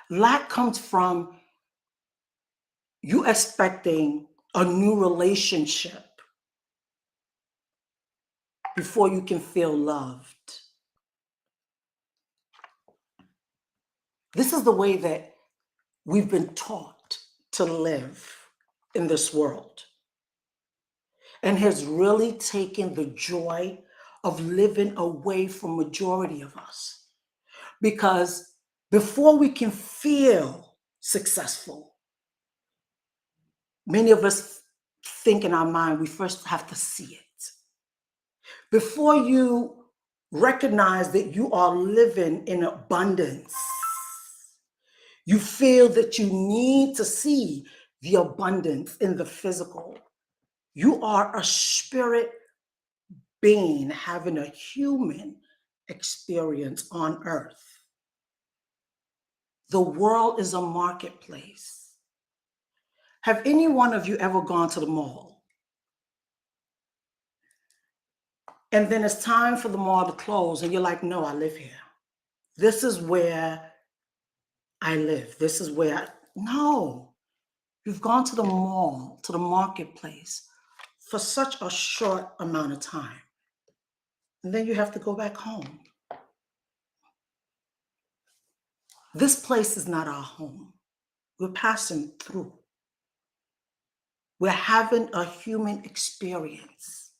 [SPEAKER 13] Lack comes from you expecting a new relationship before you can feel loved. This is the way that we've been taught to live in this world, and has really taken the joy of living away from majority of us. Because before we can feel successful, many of us think in our mind, we first have to see it. Before you recognize that you are living in abundance, you feel that you need to see the abundance in the physical. You are a spirit being having a human experience on earth. The world is a marketplace. Have any one of you ever gone to the mall? And then it's time for the mall to close and you're like, no, I live here. This is where I live. This is where no. You've gone to the mall, to the marketplace for such a short amount of time. And then you have to go back home. This place is not our home. We're passing through. We're having a human experience.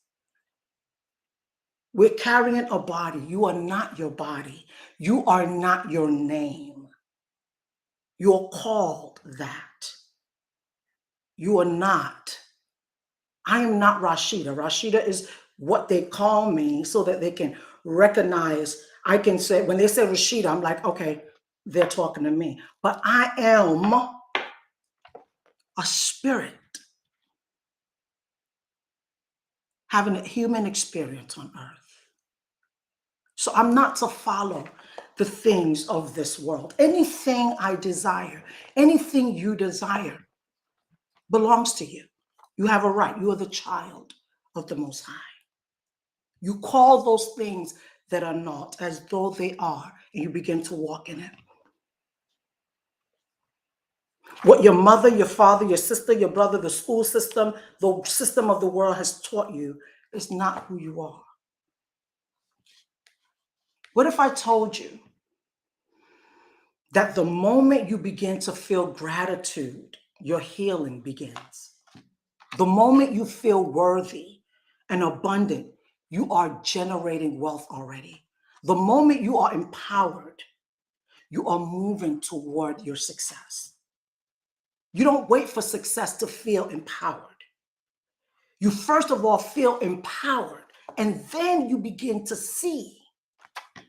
[SPEAKER 13] We're carrying a body. You are not your body. You are not your name. You're called that. You are not. I am not Rashida. Rashida is what they call me so that they can recognize. I can say, when they say Rashida, I'm like, okay, they're talking to me. But I am a spirit having a human experience on earth. So I'm not to follow the things of this world. Anything I desire, anything you desire belongs to you. You have a right. You are the child of the Most High. You call those things that are not as though they are, and you begin to walk in it. What your mother, your father, your sister, your brother, the school system, the system of the world has taught you is not who you are. What if I told you that the moment you begin to feel gratitude, your healing begins? The moment you feel worthy and abundant, you are generating wealth already. The moment you are empowered, you are moving toward your success. You don't wait for success to feel empowered. You first of all feel empowered, and then you begin to see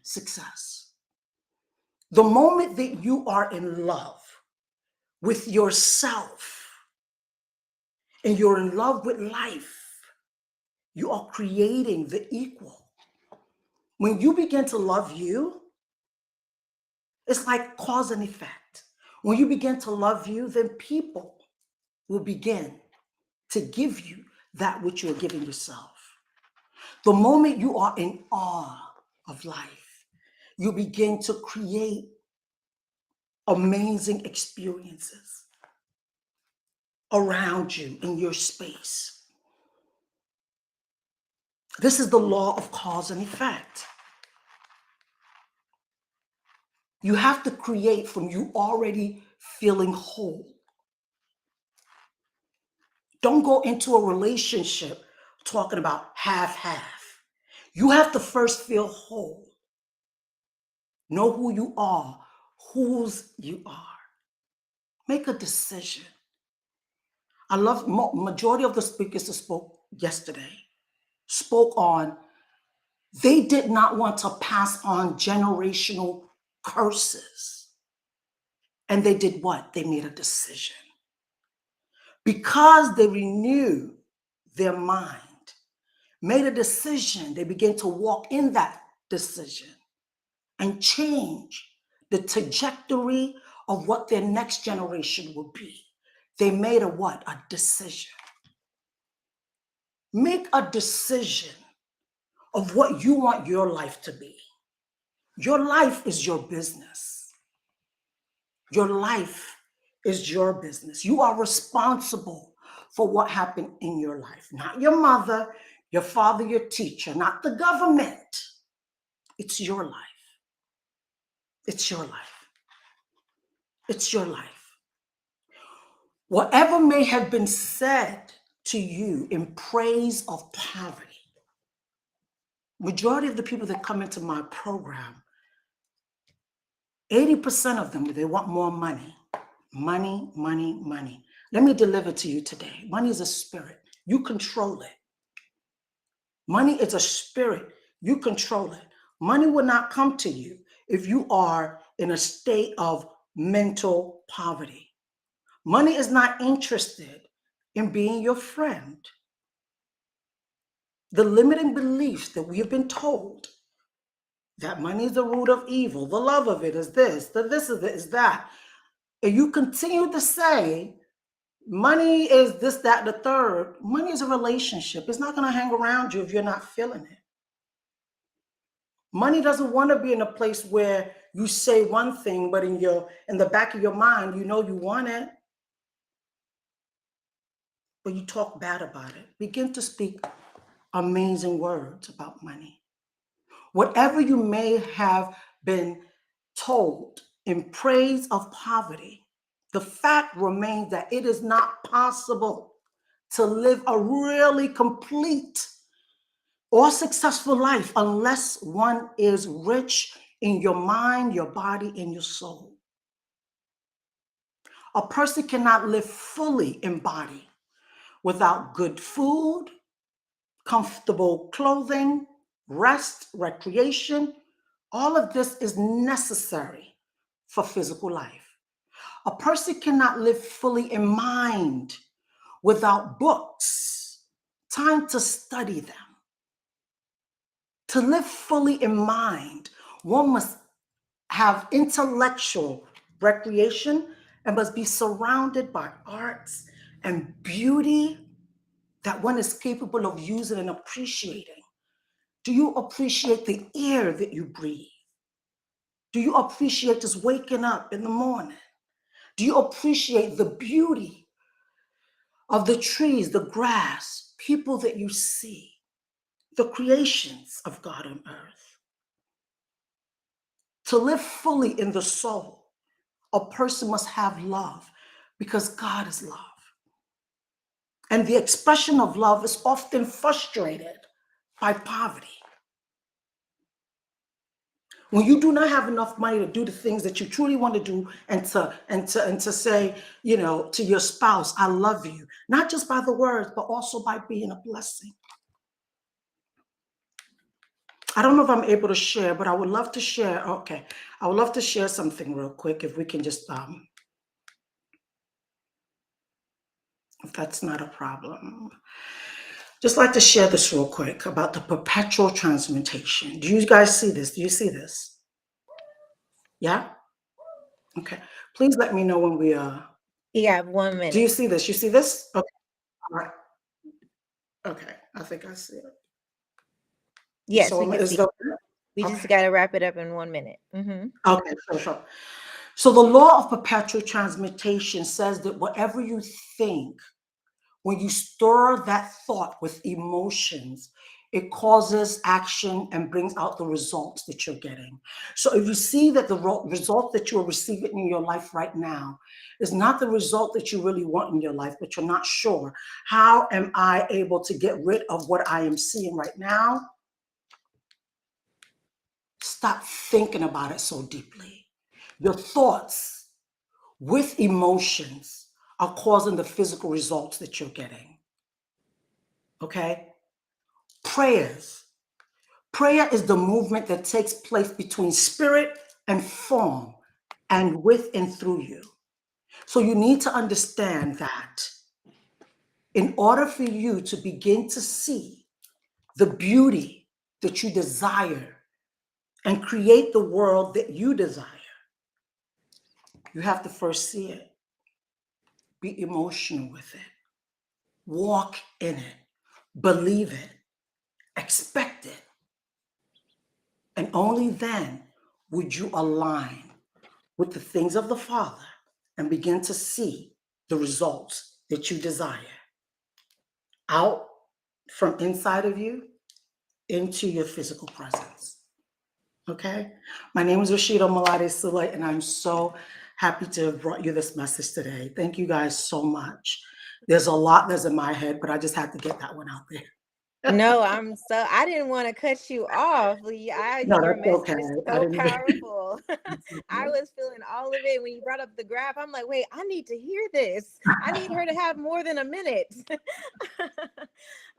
[SPEAKER 13] success. The moment that you are in love with yourself and you're in love with life, you are creating the equal. When you begin to love you, it's like cause and effect. When you begin to love you, then people will begin to give you that which you're giving yourself. The moment you are in awe of life, you begin to create amazing experiences around you in your space. This is the law of cause and effect. You have to create from you already feeling whole. Don't go into a relationship talking about half-half. You have to first feel whole. Know who you are, whose you are. Make a decision. I love majority of the speakers that spoke yesterday spoke on they did not want to pass on generational curses. And they did what? They made a decision. Because they renewed their mind, made a decision, they began to walk in that decision and change the trajectory of what their next generation will be. They made a what? A decision. Make a decision of what you want your life to be. Your life is your business. Your life is your business. You are responsible for what happened in your life. Not your mother, your father, your teacher, not the government. It's your life. It's your life. It's your life. Whatever may have been said to you in praise of poverty, majority of the people that come into my program, 80% of them, they want more money. Money, money, money. Let me deliver to you today. Money is a spirit. You control it. Money is a spirit. You control it. Money will not come to you if you are in a state of mental poverty. Money is not interested in being your friend. The limiting beliefs that we have been told that money is the root of evil, the love of it is this, the this of it is that. And you continue to say, money is this, that, the third. Money is a relationship. It's not going to hang around you if you're not feeling it. Money doesn't want to be in a place where you say one thing, but in the back of your mind, you know you want it, but you talk bad about it. Begin to speak amazing words about money. Whatever you may have been told in praise of poverty, the fact remains that it is not possible to live a really complete or successful life unless one is rich in your mind, your body, and your soul. A person cannot live fully in body without good food, comfortable clothing, rest, recreation. All of this is necessary for physical life. A person cannot live fully in mind without books, time to study them. To live fully in mind, one must have intellectual recreation and must be surrounded by arts and beauty that one is capable of using and appreciating. Do you appreciate the air that you breathe? Do you appreciate just waking up in the morning? Do you appreciate the beauty of the trees, the grass, people that you see, the creations of God on earth? To live fully in the soul, a person must have love because God is love. And the expression of love is often frustrated by poverty. When you do not have enough money to do the things that you truly want to do and to say, you know, to your spouse, I love you, not just by the words, but also by being a blessing. I don't know if I'm able to share, but I would love to share. Okay. I would love to share something real quick if we can just, if that's not a problem. Just like to share this real quick about the perpetual transmutation. Do you guys see this? Do you see this? Yeah? Okay. Please let me know when we
[SPEAKER 12] You have 1 minute.
[SPEAKER 13] Do you see this? You see this? Okay. All right. Okay. I think I see it.
[SPEAKER 12] Yes,
[SPEAKER 13] So
[SPEAKER 12] we can see. We just
[SPEAKER 13] Okay.
[SPEAKER 12] got to wrap it up in 1 minute.
[SPEAKER 13] Okay, sure. So the law of perpetual transmutation says that whatever you think, when you stir that thought with emotions, it causes action and brings out the results that you're getting. So if you see that the result that you're receiving in your life right now is not the result that you really want in your life, but you're not sure, how am I able to get rid of what I am seeing right now? Stop thinking about it so deeply. Your thoughts with emotions are causing the physical results that you're getting. Okay? Prayers. Prayer is the movement that takes place between spirit and form and with and through you. So you need to understand that in order for you to begin to see the beauty that you desire and create the world that you desire, you have to first see it, be emotional with it, walk in it, believe it, expect it. And only then would you align with the things of the Father and begin to see the results that you desire out from inside of you into your physical presence. Okay? My name is Rashida Malade Sule, and I'm so happy to have brought you this message today. Thank you guys so much. There's a lot that's in my head, but I just had to get that one out there.
[SPEAKER 12] No, I didn't want to cut you off.
[SPEAKER 13] No,
[SPEAKER 12] Your
[SPEAKER 13] that's
[SPEAKER 12] message
[SPEAKER 13] okay.
[SPEAKER 12] is
[SPEAKER 13] I
[SPEAKER 12] so
[SPEAKER 13] didn't even.
[SPEAKER 12] powerful. I was feeling all of it when you brought up the graph. I'm like, wait, I need to hear this. I need her to have more than a minute.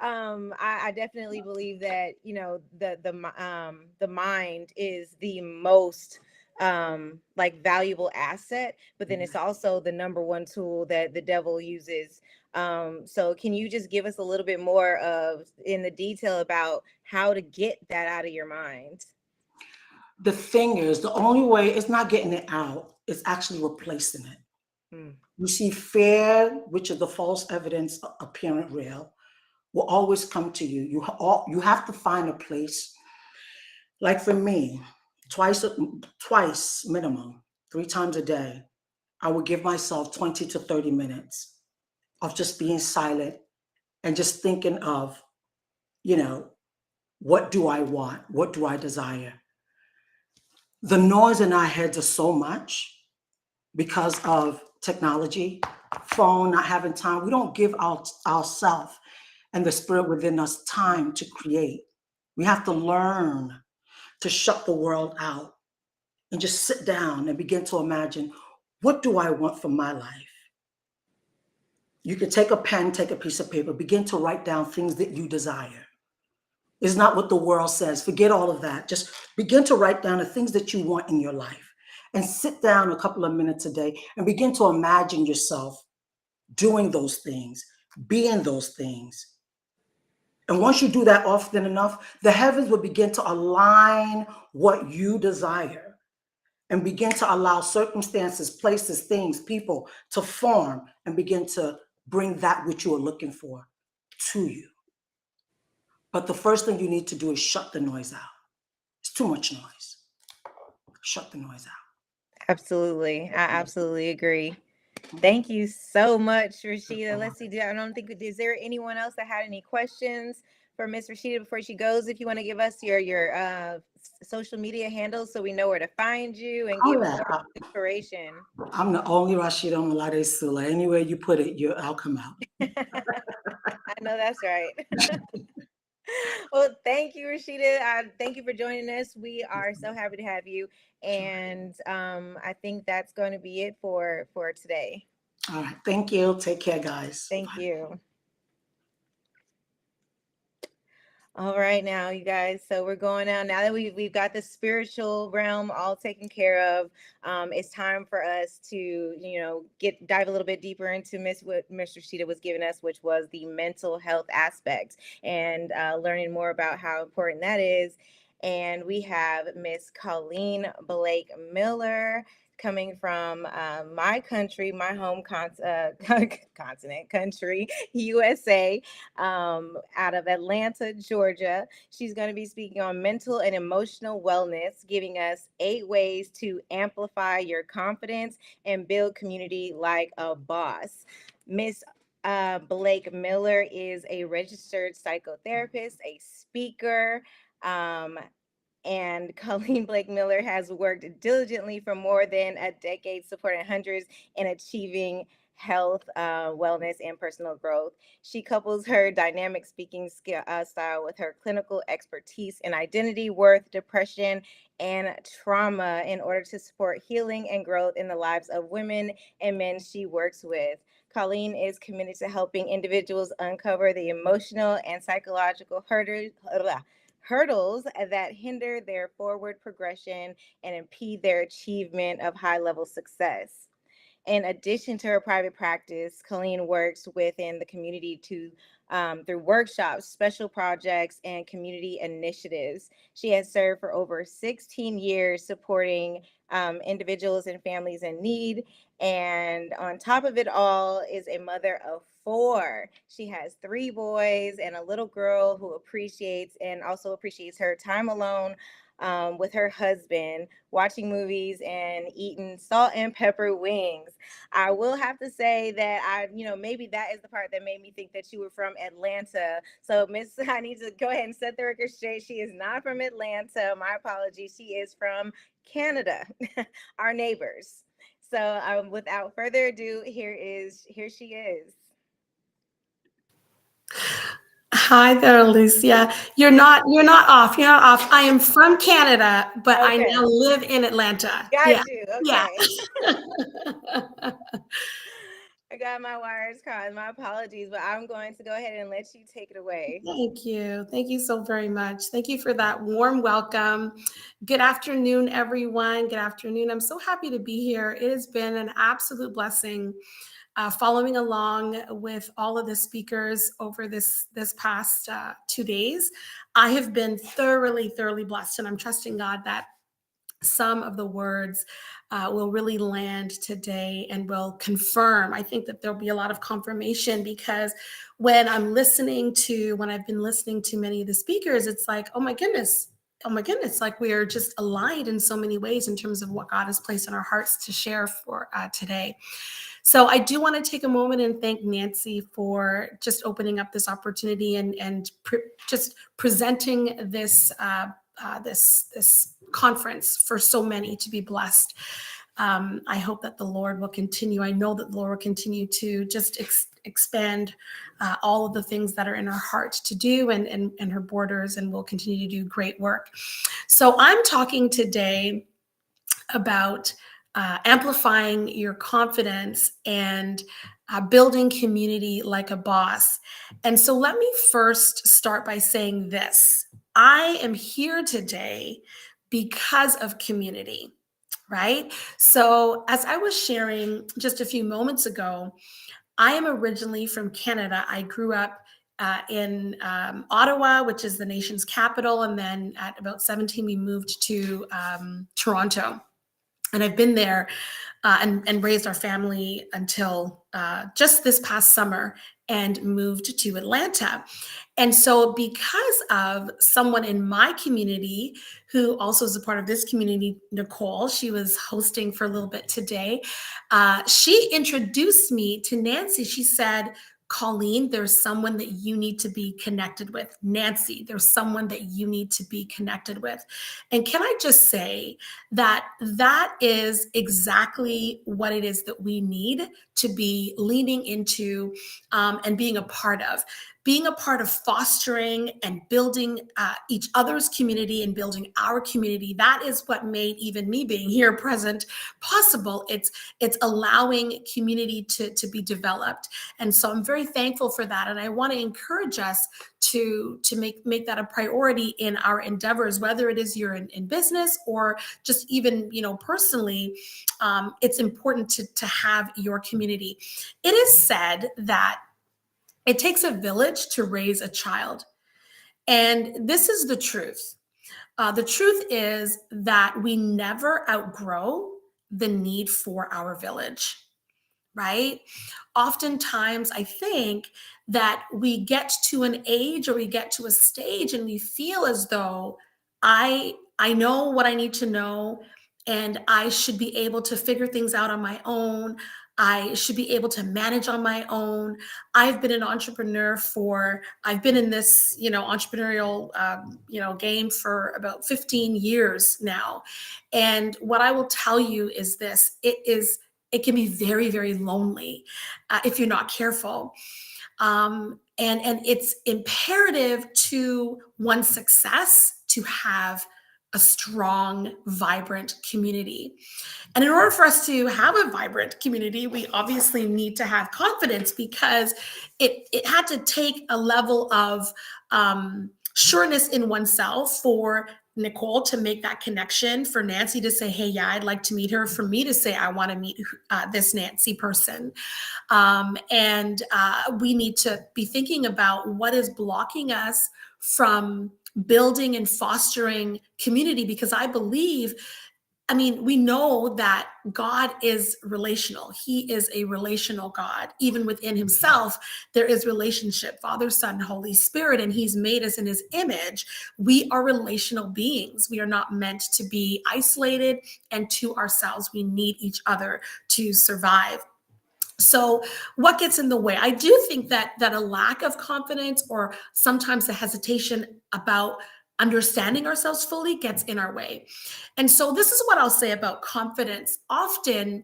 [SPEAKER 12] I definitely believe that, you know, the mind is the most like valuable asset, but then it's also the number one tool that the devil uses. So can you just give us a little bit more of in the detail about how to get that out of your mind?
[SPEAKER 13] The thing is, the only way, it's not getting it out, it's actually replacing it. You see, fear, which is the false evidence appearing real, will always come to you. You have to find a place. Like for me, twice minimum, 3 times a day, I would give myself 20 to 30 minutes of just being silent and just thinking of, you know, what do I want? What do I desire? The noise in our heads is so much because of technology, phone, not having time. We don't give ourselves and the spirit within us time to create. We have to learn to shut the world out and just sit down and begin to imagine, what do I want for my life? You can take a pen, take a piece of paper, begin to write down things that you desire. It's not what the world says. Forget all of that. Just begin to write down the things that you want in your life and sit down a couple of minutes a day and begin to imagine yourself doing those things, being those things. And once you do that often enough, the heavens will begin to align what you desire and begin to allow circumstances, places, things, people to form and begin to bring that which you are looking for to you. But the first thing you need to do is shut the noise out. It's too much noise. Shut the noise out.
[SPEAKER 12] Absolutely. I absolutely agree. Thank you so much, Rashida. Let's see. I don't think, is there anyone else that had any questions for Miss Rashida before she goes? If you want to give us your social media handles so we know where to find you and give more inspiration.
[SPEAKER 13] I'm the only Rashida Malade Sule. Anywhere you put it, I'll come out.
[SPEAKER 12] I know that's right. Well, thank you, Rashida. Thank you for joining us. We are so happy to have you. And I think that's going to be it for today.
[SPEAKER 13] All right. Thank you. Take care, guys.
[SPEAKER 12] Thank you. All right, now you guys. So we're going out now that we've got the spiritual realm all taken care of. It's time for us to dive a little bit deeper into what Miss Rashida was giving us, which was the mental health aspect and learning more about how important that is. And we have Miss Colleen Blake Miller coming from my country, my home continent, country, USA, out of Atlanta, Georgia. She's going to be speaking on mental and emotional wellness, giving us 8 ways to amplify your confidence and build community like a boss. Miss Blake Miller is a registered psychotherapist, a speaker, and Colleen Blake Miller has worked diligently for more than a decade supporting hundreds in achieving health, wellness, and personal growth. She couples her dynamic speaking style with her clinical expertise in identity, worth, depression, and trauma in order to support healing and growth in the lives of women and men she works with. Colleen is committed to helping individuals uncover the emotional and psychological hurdles that hinder their forward progression and impede their achievement of high level success. In addition to her private practice, Colleen works within the community through workshops, special projects, and community initiatives. She has served for over 16 years supporting individuals and families in need. And on top of it all, is a mother of 4. She has 3 boys and a little girl who appreciates her time alone with her husband, watching movies and eating salt and pepper wings. I will have to say that maybe that is the part that made me think that you were from Atlanta. So, Miss, I need to go ahead and set the record straight. She is not from Atlanta. My apologies. She is from Canada, our neighbors. So, without further ado, here she is.
[SPEAKER 14] Hi there, Alicia. You're not off. You're not off. I am from Canada, but I
[SPEAKER 12] Okay.
[SPEAKER 14] now live in Atlanta.
[SPEAKER 12] Got you. Okay.
[SPEAKER 14] Yeah.
[SPEAKER 12] I got my wires crossed. My apologies, but I'm going to go ahead and let you take it away.
[SPEAKER 14] Thank you. Thank you so very much. Thank you for that warm welcome. Good afternoon, everyone. Good afternoon. I'm so happy to be here. It has been an absolute blessing following along with all of the speakers over this past 2 days. I have been thoroughly blessed, and I'm trusting God that some of the words will really land today and will confirm. I think that there'll be a lot of confirmation, because when I've been listening to many of the speakers, it's like, oh my goodness, like we are just aligned in so many ways in terms of what God has placed in our hearts to share for today. So I do want to take a moment and thank Nancy for just opening up this opportunity and just presenting this this conference for so many to be blessed. I hope that the Lord will continue. I know that the Lord will continue to just expand all of the things that are in our heart to do and her borders, and will continue to do great work. So I'm talking today about amplifying your confidence and building community like a boss. And so let me first start by saying this. I am here today because of community, right? So as I was sharing just a few moments ago, I am originally from Canada. I grew up in Ottawa, which is the nation's capital. And then at about 17, we moved to Toronto. And I've been there and raised our family until just this past summer, and moved to Atlanta. And so because of someone in my community who also is a part of this community, Nicole, she was hosting for a little bit today, she introduced me to Nancy. She said, Colleen, there's someone that you need to be connected with. Nancy, there's someone that you need to be connected with. And can I just say that that is exactly what it is that we need to be leaning into and being a part of. Being a part of fostering and building each other's community and building our community. That is what made even me being here present possible. It's allowing community to be developed. And so I'm very thankful for that. And I want to encourage us to make that a priority in our endeavors, whether it is you're in business or just even, personally, it's important to have your community. It is said that it takes a village to raise a child. And this is the truth. The truth is that we never outgrow the need for our village, right? Oftentimes, I think that we get to an age or we get to a stage and we feel as though I know what I need to know and I should be able to figure things out on my own. I should be able to manage on my own. I've been an entrepreneur I've been in this, entrepreneurial, game for about 15 years now. And what I will tell you is this, it can be very, very lonely if you're not careful. And it's imperative to one's success to have a strong, vibrant community. And in order for us to have a vibrant community, we obviously need to have confidence, because it had to take a level of sureness in oneself for Nicole to make that connection, for Nancy to say, hey, yeah, I'd like to meet her, for me to say, I want to meet this Nancy person. And we need to be thinking about what is blocking us from building and fostering community, because we know that God is relational. He is a relational God. Even within himself, there is relationship, Father, Son, Holy Spirit, and he's made us in his image. We are relational beings. We are not meant to be isolated and to ourselves. We need each other to survive. So what gets in the way? I do think that a lack of confidence, or sometimes a hesitation about understanding ourselves fully, gets in our way. And so this is what I'll say about confidence. Often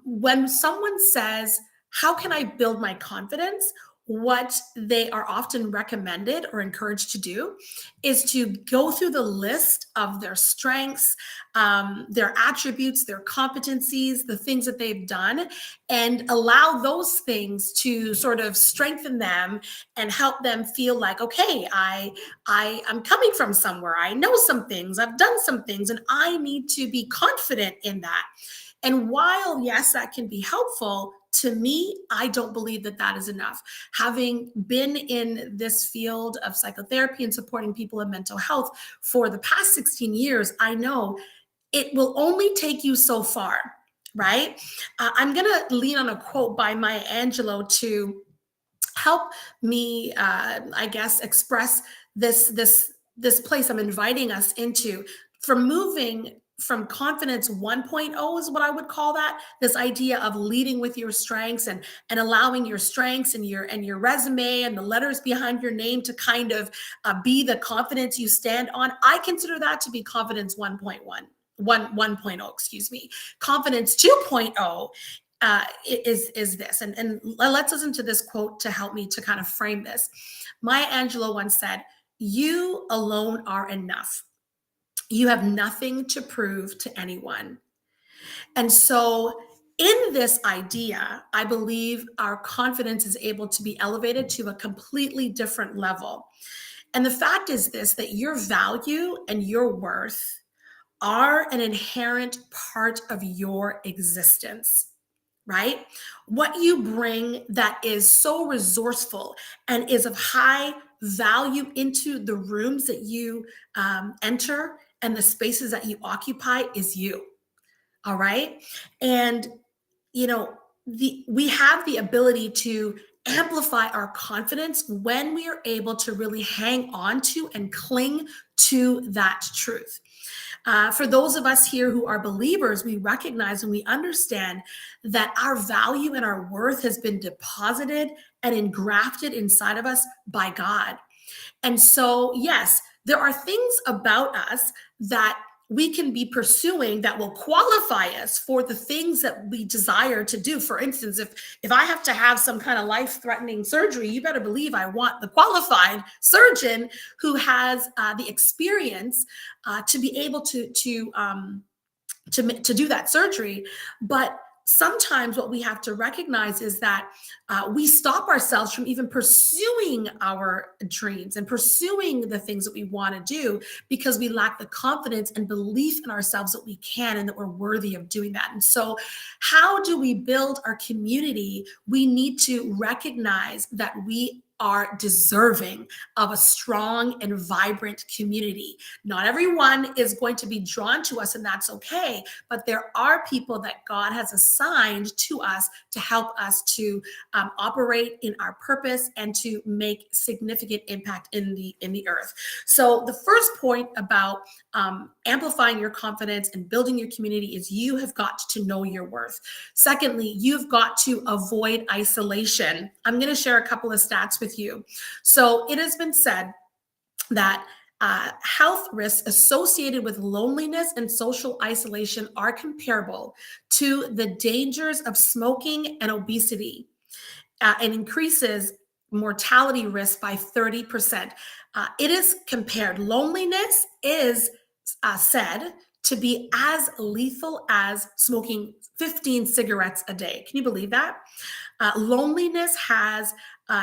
[SPEAKER 14] when someone says, how can I build my confidence? What they are often recommended or encouraged to do is to go through the list of their strengths, their attributes, their competencies, the things that they've done, and allow those things to sort of strengthen them and help them feel like, okay, I'm coming from somewhere. I know some things, I've done some things, and I need to be confident in that. And while, yes, that can be helpful, to me, I don't believe that that is enough. Having been in this field of psychotherapy and supporting people in mental health for the past 16 years, I know it will only take you so far, right? I'm going to lean on a quote by Maya Angelou to help me, express this place I'm inviting us into, from moving from confidence 1.0 is what I would call that. This idea of leading with your strengths and allowing your strengths and your resume and the letters behind your name to kind of be the confidence you stand on. I consider that to be confidence 1.0, excuse me. Confidence 2.0 is this. And let's listen to this quote to help me to kind of frame this. Maya Angelou once said, "You alone are enough. You have nothing to prove to anyone." And so in this idea, I believe our confidence is able to be elevated to a completely different level. And the fact is this, that your value and your worth are an inherent part of your existence, right? What you bring that is so resourceful and is of high value into the rooms that you enter and the spaces that you occupy is you. All right. And, we have the ability to amplify our confidence when we are able to really hang on to and cling to that truth. For those of us here who are believers, we recognize and we understand that our value and our worth has been deposited and engrafted inside of us by God. And so, yes, there are things about us that we can be pursuing that will qualify us for the things that we desire to do. For instance, if I have to have some kind of life-threatening surgery, you better believe I want the qualified surgeon who has the experience to be able to do that surgery. But sometimes what we have to recognize is that we stop ourselves from even pursuing our dreams and pursuing the things that we want to do because we lack the confidence and belief in ourselves that we can and that we're worthy of doing that. And so how do we build our community? We need to recognize that we are deserving of a strong and vibrant community. Not everyone is going to be drawn to us, and that's okay. But there are people that God has assigned to us to help us to operate in our purpose and to make significant impact in the earth. So the first point about amplifying your confidence and building your community is you have got to know your worth. Secondly, you've got to avoid isolation. I'm going to share a couple of stats with you. So it has been said that health risks associated with loneliness and social isolation are comparable to the dangers of smoking and obesity, and increases mortality risk by 30%. It is compared. Loneliness is said to be as lethal as smoking 15 cigarettes a day. Can you believe that? Loneliness has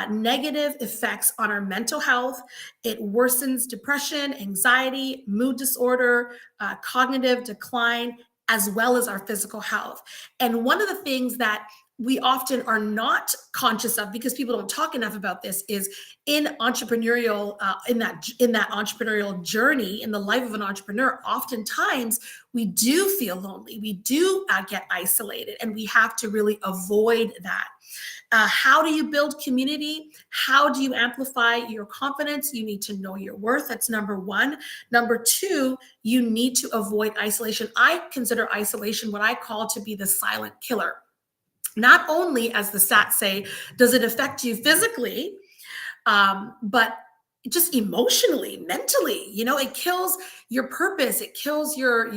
[SPEAKER 14] negative effects on our mental health. It worsens depression, anxiety, mood disorder, cognitive decline, as well as our physical health. And one of the things that we often are not conscious of, because people don't talk enough about this, is in entrepreneurial, in that entrepreneurial journey, in the life of an entrepreneur, oftentimes we do feel lonely, we do get isolated, and we have to really avoid that. How do you build community? How do you amplify your confidence? You need to know your worth. That's number one. Number two, you need to avoid isolation. I consider isolation what I call to be the silent killer. Not only, as the stats say, does it affect you physically, but just emotionally, mentally. You know, it kills your purpose. It kills your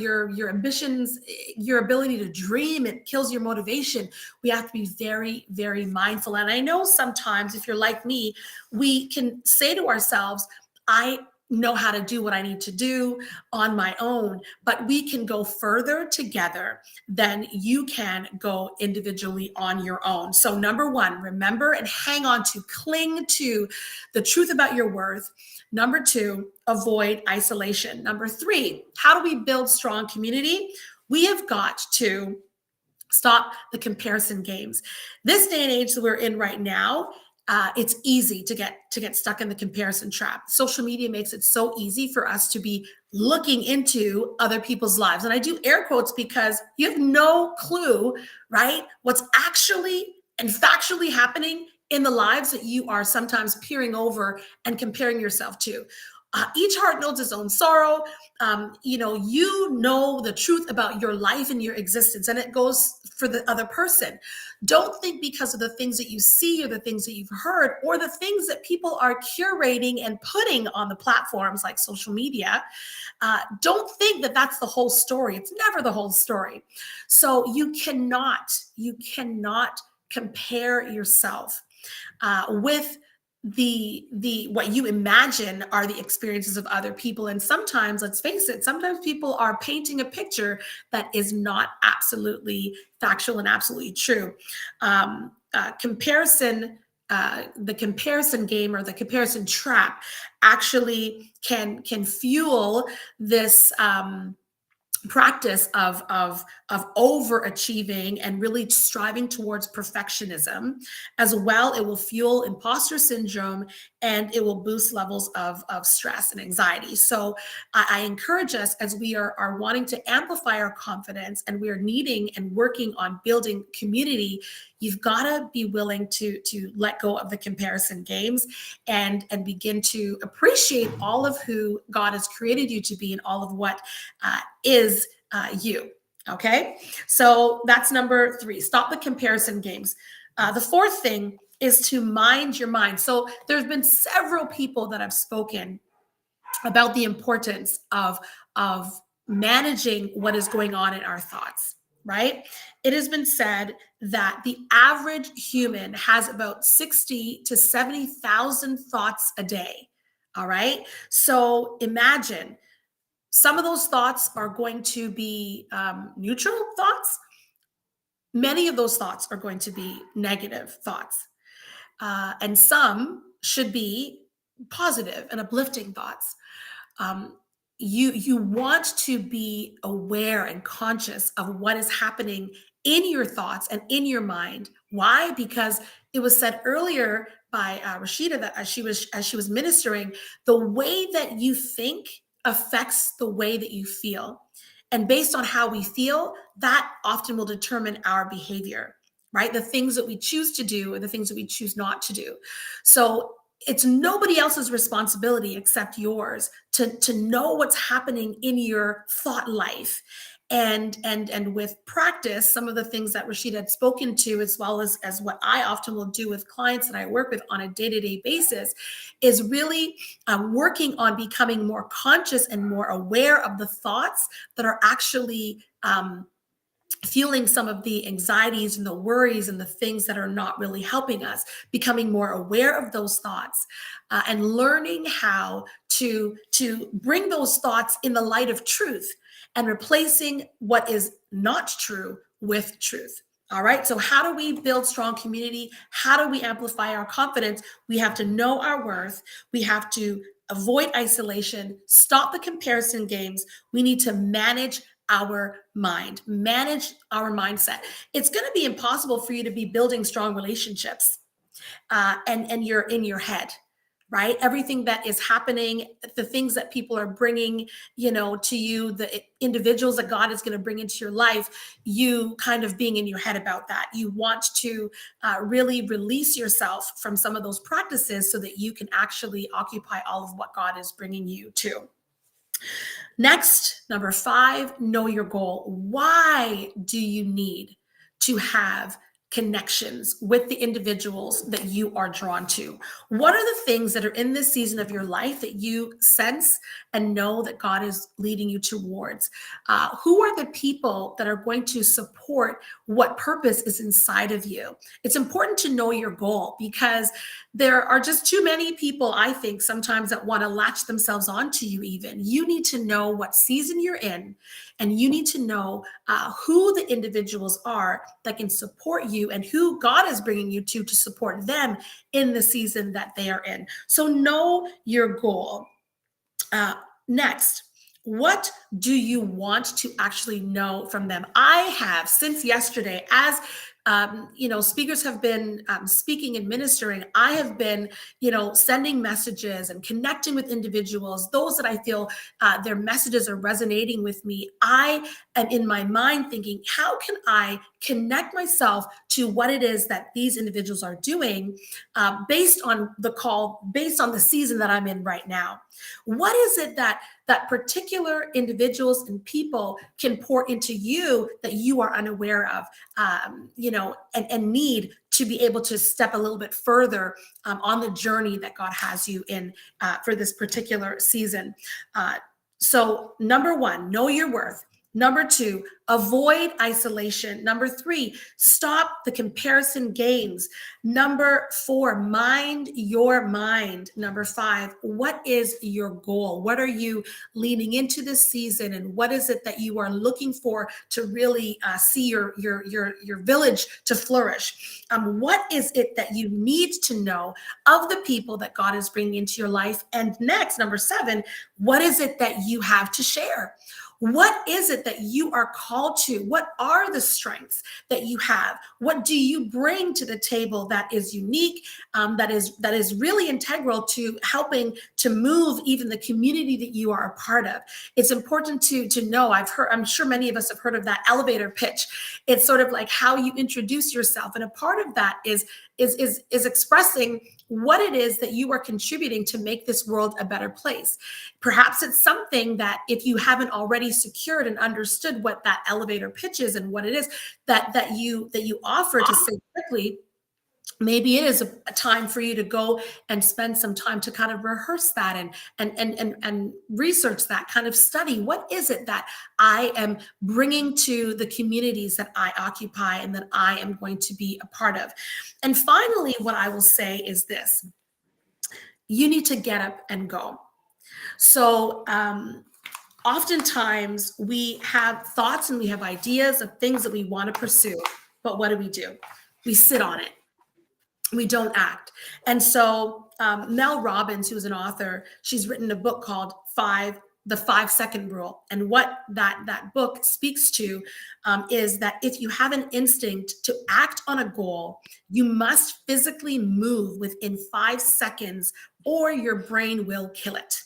[SPEAKER 14] ambitions, your ability to dream. It kills your motivation. We have to be very, very mindful. And I know sometimes, if you're like me, we can say to ourselves, I know how to do what I need to do on my own, but we can go further together than you can go individually on your own. So number one, remember and hang on to, cling to the truth about your worth. Number two, avoid isolation. Number three, how do we build strong community? We have got to stop the comparison games. This day and age that we're in right now, it's easy to get stuck in the comparison trap. Social media makes it so easy for us to be looking into other people's lives. And I do air quotes because you have no clue, right, what's actually and factually happening in the lives that you are sometimes peering over and comparing yourself to. Each heart knows its own sorrow. You know the truth about your life and your existence, and it goes for the other person. Don't think because of the things that you see or the things that you've heard or the things that people are curating and putting on the platforms like social media. Don't think that that's the whole story. It's never the whole story. So you cannot compare yourself with the what you imagine are the experiences of other people. And sometimes, let's face it, sometimes people are painting a picture that is not absolutely factual and absolutely true. Comparison, the comparison game or the comparison trap actually can fuel this practice of overachieving and really striving towards perfectionism. As well, it will fuel imposter syndrome and it will boost levels of stress and anxiety. So I encourage us, as we are wanting to amplify our confidence and we are needing and working on building community, you've got to be willing to let go of the comparison games and begin to appreciate all of who God has created you to be and all of what is you. Okay, so that's number three. Stop the comparison games. The fourth thing is to mind your mind. So there's been several people that have spoken about the importance of managing what is going on in our thoughts, right? It has been said that the average human has about 60 to 70,000 thoughts a day. All right. So imagine some of those thoughts are going to be neutral thoughts. Many of those thoughts are going to be negative thoughts. And some should be positive and uplifting thoughts. You want to be aware and conscious of what is happening in your thoughts and in your mind. Why? Because it was said earlier by Rashida that as she was ministering, the way that you think affects the way that you feel. And based on how we feel, that often will determine our behavior, right? The things that we choose to do and the things that we choose not to do. So it's nobody else's responsibility except yours to know what's happening in your thought life. And with practice, some of the things that Rashida had spoken to, as well as what I often will do with clients that I work with on a day-to-day basis, is really working on becoming more conscious and more aware of the thoughts that are actually fueling some of the anxieties and the worries and the things that are not really helping us, becoming more aware of those thoughts and learning how to bring those thoughts in the light of truth and replacing what is not true with truth. All right. So how do we build strong community? How do we amplify our confidence? We have to know our worth. We have to avoid isolation, stop the comparison games. We need to manage our mind, manage our mindset. It's going to be impossible for you to be building strong relationships and you're in your head, right? Everything that is happening, the things that people are bringing, to you, the individuals that God is going to bring into your life, you kind of being in your head about that. You want to really release yourself from some of those practices so that you can actually occupy all of what God is bringing you to. Next, number 5, know your goal. Why do you need to have connections with the individuals that you are drawn to? What are the things that are in this season of your life that you sense and know that God is leading you towards? Who are the people that are going to support what purpose is inside of you? It's important to know your goal because there are just too many people, I think, sometimes that want to latch themselves onto you even. You need to know what season you're in, and you need to know who the individuals are that can support you and who God is bringing you to support them in the season that they are in. So know your goal. Next, what do you want to actually know from them? I have, since yesterday, as speakers have been speaking and ministering, I have been, sending messages and connecting with individuals, those that I feel their messages are resonating with me. I am in my mind thinking, how can I connect myself to what it is that these individuals are doing based on the call, based on the season that I'm in right now? What is it that particular individuals and people can pour into you that you are unaware of, and need to be able to step a little bit further on the journey that God has you in for this particular season. So number 1, know your worth. Number 2, avoid isolation. Number 3, stop the comparison games. Number 4, mind your mind. Number 5, what is your goal? What are you leaning into this season, and what is it that you are looking for to really see your village to flourish? What is it that you need to know of the people that God is bringing into your life? And next, number 7, what is it that you have to share? What is it that you are called to? What are the strengths that you have? What do you bring to the table that is unique, that is really integral to helping to move even the community that you are a part of? It's important to know. I'm sure many of us have heard of that elevator pitch. It's sort of like how you introduce yourself, and a part of that is expressing what it is that you are contributing to make this world a better place. Perhaps it's something that, if you haven't already secured and understood what that elevator pitch is and what it is that you offer to say quickly, maybe it is a time for you to go and spend some time to kind of rehearse that and research that, kind of study what is it that I am bringing to the communities that I occupy and that I am going to be a part of. And finally, what I will say is this: you need to get up and go. So oftentimes we have thoughts and we have ideas of things that we want to pursue, but what do? We sit on it. We don't act. And so Mel Robbins, who's an author, she's written a book called 5 the 5-second rule. And what that book speaks to is that if you have an instinct to act on a goal, you must physically move within 5 seconds or your brain will kill it,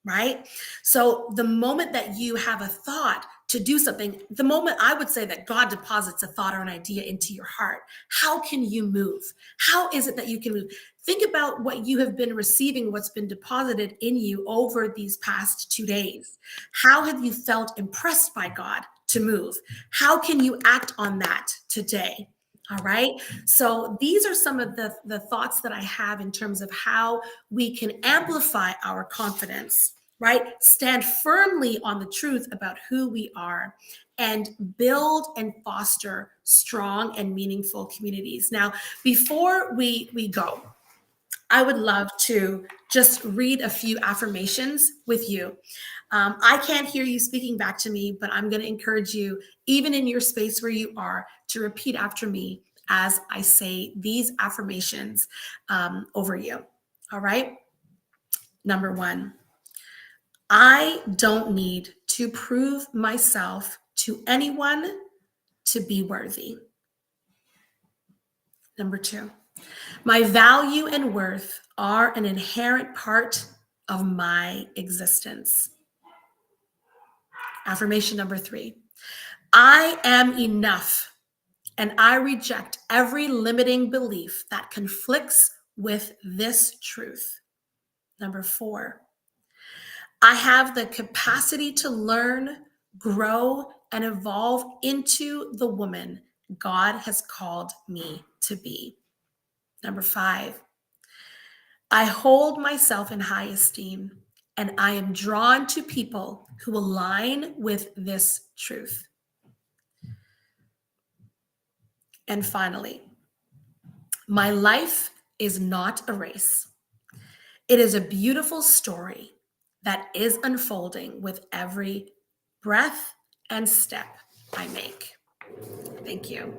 [SPEAKER 14] right? So the moment that you have a thought to do something, the moment I would say that God deposits a thought or an idea into your heart, how can you move? How is it that you can move? Think about what you have been receiving, what's been deposited in you over these past 2 days. How have you felt impressed by God to move? How can you act on that today? All right. So these are some of the thoughts that I have in terms of how we can amplify our confidence, right? Stand firmly on the truth about who we are and build and foster strong and meaningful communities. Now, before we go, I would love to just read a few affirmations with you. I can't hear you speaking back to me, but I'm going to encourage you, even in your space where you are, to repeat after me as I say these affirmations over you. All right. Number 1, I don't need to prove myself to anyone to be worthy. Number 2, my value and worth are an inherent part of my existence. Affirmation number 3, I am enough and I reject every limiting belief that conflicts with this truth. Number 4, I have the capacity to learn, grow, and evolve into the woman God has called me to be. Number 5, I hold myself in high esteem, and I am drawn to people who align with this truth. And finally, my life is not a race. It is a beautiful story that is unfolding with every breath and step I make. Thank you.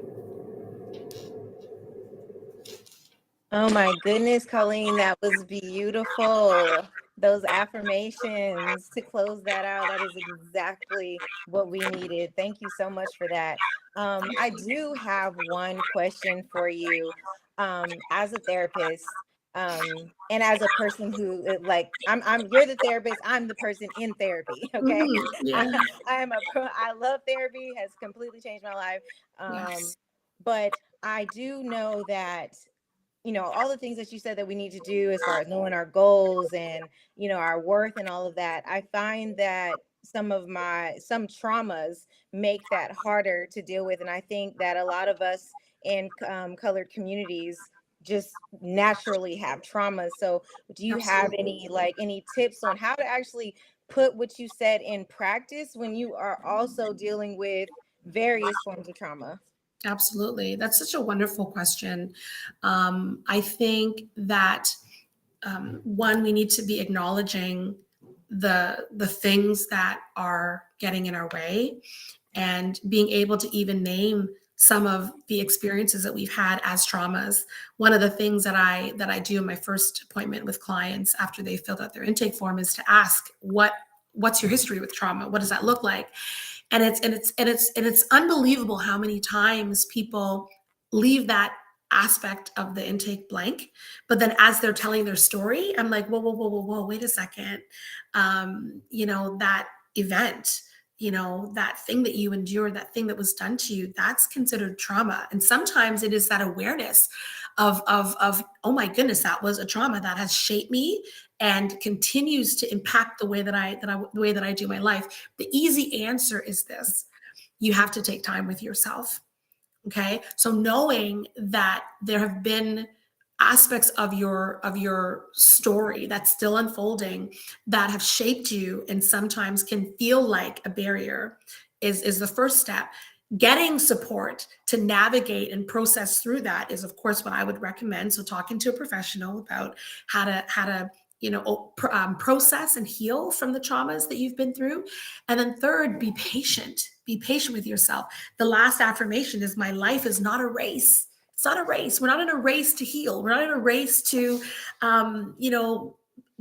[SPEAKER 12] Oh my goodness, Colleen, that was beautiful. Those affirmations to close that out, that is exactly what we needed. Thank you so much for that. I do have one question for you. As a therapist, and as a person who like I'm you're the therapist, I'm the person in therapy. Okay.
[SPEAKER 14] Yeah.
[SPEAKER 12] I love therapy, has completely changed my life.
[SPEAKER 14] Yes.
[SPEAKER 12] But I do know that all the things that you said that we need to do as far as knowing our goals and, our worth and all of that, I find that some traumas make that harder to deal with. And I think that a lot of us in colored communities just naturally have traumas. So do you have any tips on how to actually put what you said in practice when you are also dealing with various forms of trauma?
[SPEAKER 14] Absolutely. That's such a wonderful question. I think that one, we need to be acknowledging the things that are getting in our way and being able to even name some of the experiences that we've had as traumas. One of the things that I do in my first appointment with clients after they filled out their intake form is to ask what's your history with trauma? What does that look like? And it's unbelievable how many times people leave that aspect of the intake blank, but then as they're telling their story, I'm like, whoa, wait a second. That event, that thing that you endured, that thing that was done to you, that's considered trauma. And sometimes it is that awareness of oh my goodness, that was a trauma that has shaped me and continues to impact the way that I do my life. The easy answer is this: you have to take time with yourself. Okay. So knowing that there have been aspects of your story that's still unfolding that have shaped you and sometimes can feel like a barrier is the first step. Getting support to navigate and process through that is, of course, what I would recommend. So talking to a professional about how to process and heal from the traumas that you've been through. And then third, be patient. Be patient with yourself. The last affirmation is, my life is not a race. It's not a race. We're not in a race to heal. We're not in a race to,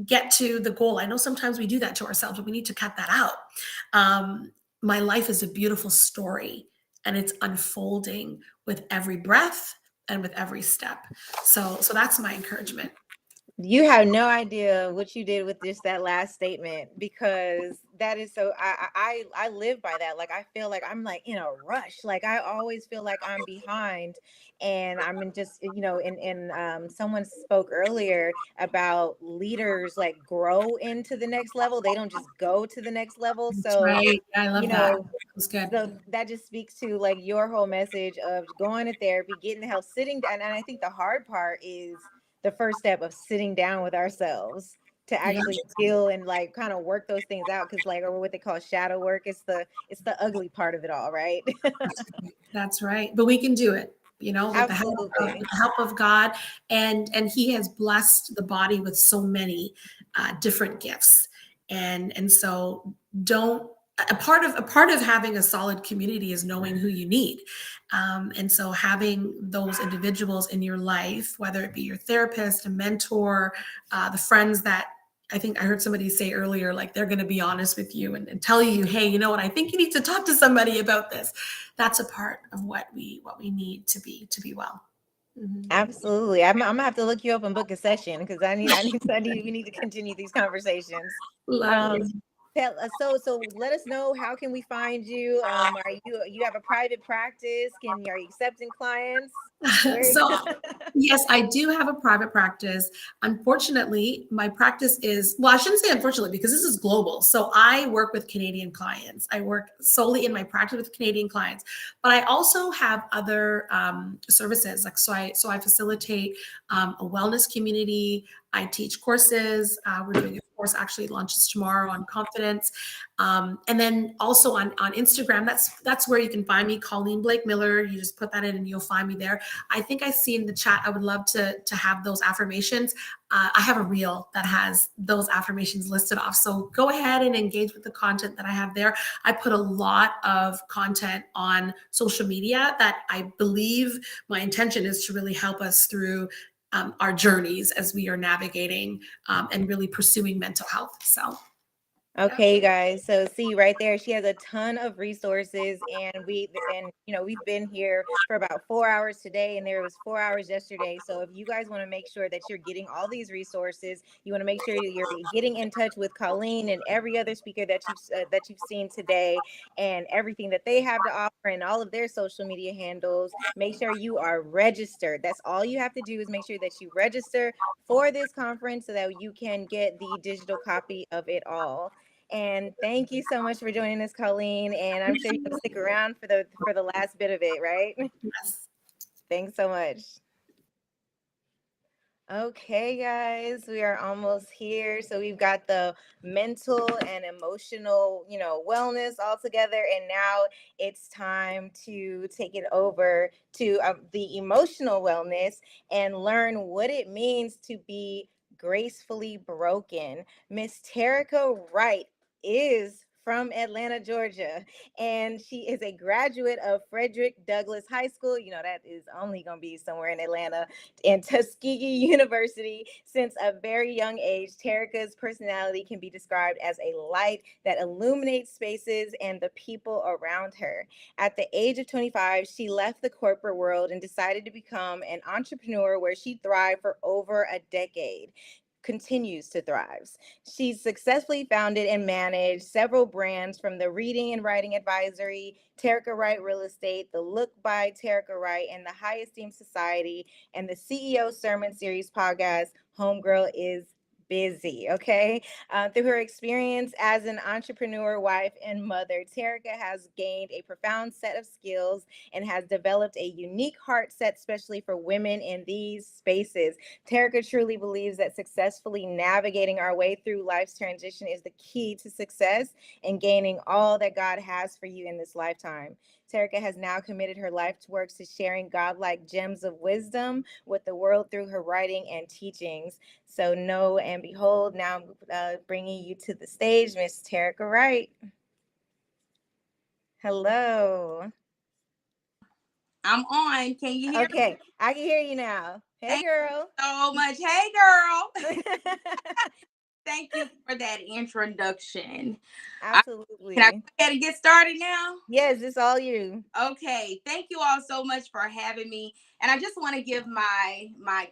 [SPEAKER 14] get to the goal. I know sometimes we do that to ourselves, but we need to cut that out. My life is a beautiful story, and it's unfolding with every breath and with every step. So that's my encouragement.
[SPEAKER 12] You have no idea what you did with just that last statement, because that is so I live by that. Like, I feel like I'm like in a rush. Like, I always feel like I'm behind, and I'm in just, and someone spoke earlier about leaders like grow into the next level. They don't just go to the next level.
[SPEAKER 14] That's
[SPEAKER 12] So,
[SPEAKER 14] right. I love that. That was good.
[SPEAKER 12] so that just speaks to like your whole message of going to therapy, getting the help, sitting down. And I think the hard part is the first step of sitting down with ourselves to actually deal and like kind of work those things out. Cause like, or what they call shadow work, it's the ugly part of it all, right?
[SPEAKER 14] That's right. But we can do it, with the help of God. And he has blessed the body with so many different gifts. And so a part of having a solid community is knowing who you need. And so having those individuals in your life, whether it be your therapist, a mentor, the friends that I think I heard somebody say earlier, like they're going to be honest with you and tell you, hey, you know what, I think you need to talk to somebody about this. That's a part of what we need to be well.
[SPEAKER 12] Mm-hmm. Absolutely. I'm gonna have to look you up and book a session, because we need to continue these conversations. So let us know, how can we find you? Are you have a private practice? Are you accepting clients?
[SPEAKER 14] So yes, I do have a private practice. Unfortunately, my practice is, well, I shouldn't say unfortunately, because this is global. So I work with Canadian clients. I work solely in my practice with Canadian clients, but I also have other services. Like, so I facilitate a wellness community. I teach courses. We're doing a course actually launches tomorrow on confidence. And then also on Instagram, that's where you can find me, Colleen Blake Miller. You just put that in and you'll find me there. I think I see in the chat, I would love to have those affirmations. I have a reel that has those affirmations listed off. So go ahead and engage with the content that I have there. I put a lot of content on social media that I believe my intention is to really help us through our journeys as we are navigating and really pursuing mental health. So.
[SPEAKER 12] Okay, you guys. So see right there, she has a ton of resources, and we've been here for about 4 hours today, and there was 4 hours yesterday. So if you guys want to make sure that you're getting all these resources, you want to make sure you're getting in touch with Colleen and every other speaker that you've seen today, and everything that they have to offer, and all of their social media handles. Make sure you are registered. That's all you have to do, is make sure that you register for this conference so that you can get the digital copy of it all. And thank you so much for joining us, Colleen. And I'm sure you're going to stick around for the last bit of it, right?
[SPEAKER 14] Yes.
[SPEAKER 12] Thanks so much. Okay, guys, we are almost here. So we've got the mental and emotional, wellness all together. And now it's time to take it over to the emotional wellness and learn what it means to be gracefully broken. Miss Terica Wright is from Atlanta, Georgia, and she is a graduate of Frederick Douglass High School. That is only going to be somewhere in Atlanta, and Tuskegee University. Since a very young age, Terica's personality can be described as a light that illuminates spaces and the people around her. At the age of 25, she left the corporate world and decided to become an entrepreneur, where she thrived for over a decade. Continues to thrive. She's successfully founded and managed several brands, from the Reading and Writing Advisory, Terica Wright Real Estate, The Look by Terica Wright, and the High Esteem Society, and the CEO Sermon Series podcast, Homegirl is Busy. Okay. Through her experience as an entrepreneur, wife, and mother, Terica has gained a profound set of skills and has developed a unique heart set, especially for women in these spaces. Terica truly believes that successfully navigating our way through life's transition is the key to success and gaining all that God has for you in this lifetime. Terica has now committed her life's work to sharing godlike gems of wisdom with the world through her writing and teachings. So know and behold, now I'm bringing you to the stage, Miss Terica Wright. Hello.
[SPEAKER 15] I'm on. Can you hear me?
[SPEAKER 12] Okay, I can hear you now. Hey, girl.
[SPEAKER 15] So much. Hey, girl. Thank you for that introduction.
[SPEAKER 12] Absolutely.
[SPEAKER 15] Can I go ahead and get started now?
[SPEAKER 12] Yes, it's all you.
[SPEAKER 15] Okay, thank you all so much for having me. And I just want to give my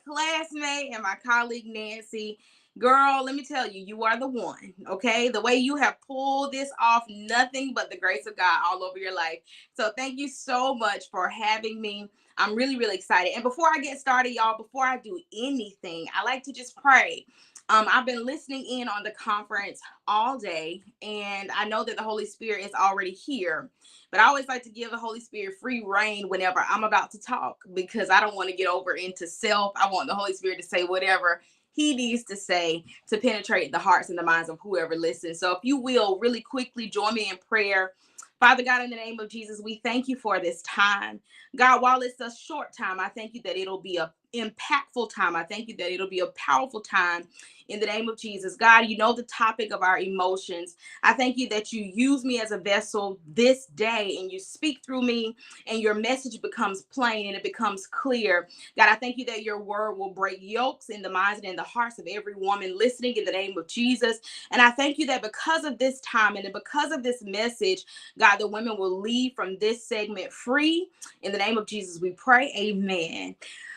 [SPEAKER 15] classmate and my colleague Nancy, girl, let me tell you, you are the one. Okay, the way you have pulled this off, nothing but the grace of God all over your life. So thank you so much for having me. I'm really, really excited. And before I get started, y'all, before I do anything, I like to just pray. I've been listening in on the conference all day, and I know that the Holy Spirit is already here. But I always like to give the Holy Spirit free reign whenever I'm about to talk, because I don't want to get over into self. I want the Holy Spirit to say whatever he needs to say to penetrate the hearts and the minds of whoever listens. So if you will, really quickly join me in prayer. Father God, in the name of Jesus, we thank you for this time. God, while it's a short time, I thank you that it'll be a impactful time. I thank you that it'll be a powerful time in the name of Jesus. God, you know the topic of our emotions. I thank you that you use me as a vessel this day and you speak through me and your message becomes plain and it becomes clear. God, I thank you that your word will break yokes in the minds and in the hearts of every woman listening in the name of Jesus. And I thank you that because of this time and because of this message, God, the women will leave from this segment free. In the name of Jesus, we pray. Amen.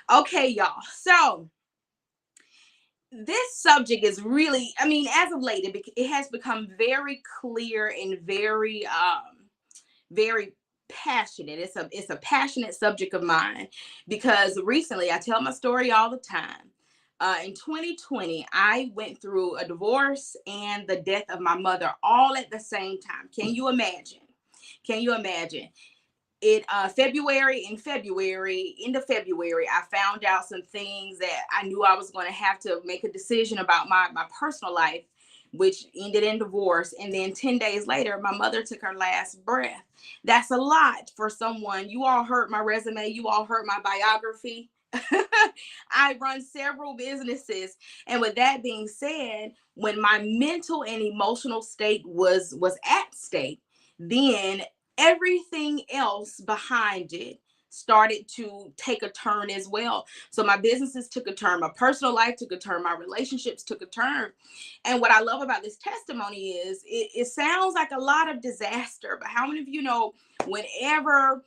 [SPEAKER 15] Okay, y'all. So this subject is really, I mean, as of late, it has become very clear and very passionate. It's a passionate subject of mine, because recently, I tell my story all the time. In 2020, I went through a divorce and the death of my mother all at the same time. Can you imagine? Can you imagine? End of February, I found out some things that I knew I was going to have to make a decision about my personal life, which ended in divorce. And then 10 days later, my mother took her last breath. That's a lot for someone. You all heard my resume. You all heard my biography. I run several businesses. And with that being said, when my mental and emotional state was at stake, then everything else behind it started to take a turn as well. So my businesses took a turn, my personal life took a turn, my relationships took a turn. And what I love about this testimony is it sounds like a lot of disaster, but how many of you know whenever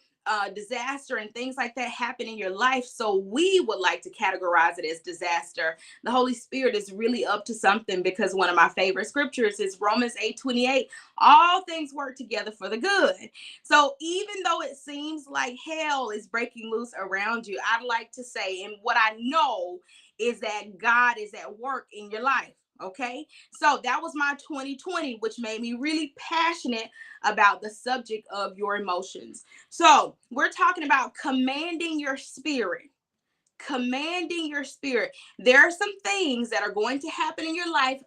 [SPEAKER 15] disaster and things like that happen in your life, so we would like to categorize it as disaster, the Holy Spirit is really up to something, because one of my favorite scriptures is Romans 8:28. All things work together for the good. So even though it seems like hell is breaking loose around you, I'd like to say, and what I know is that God is at work in your life. Okay, so that was my 2020, which made me really passionate about the subject of your emotions. So we're talking about commanding your spirit. Commanding your spirit. There are some things that are going to happen in your life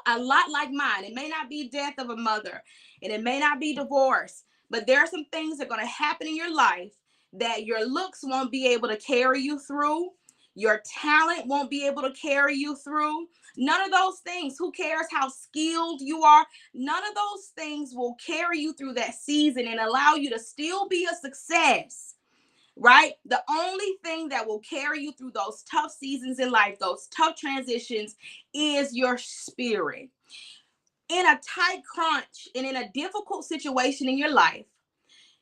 [SPEAKER 15] a lot like mine. It may not be death of a mother, and it may not be divorce, but there are some things that are going to happen in your life that your looks won't be able to carry you through. Your talent won't be able to carry you through. None of those things. Who cares how skilled you are? None of those things will carry you through that season and allow you to still be a success, right? The only thing that will carry you through those tough seasons in life, those tough transitions, is your spirit. In a tight crunch and in a difficult situation in your life,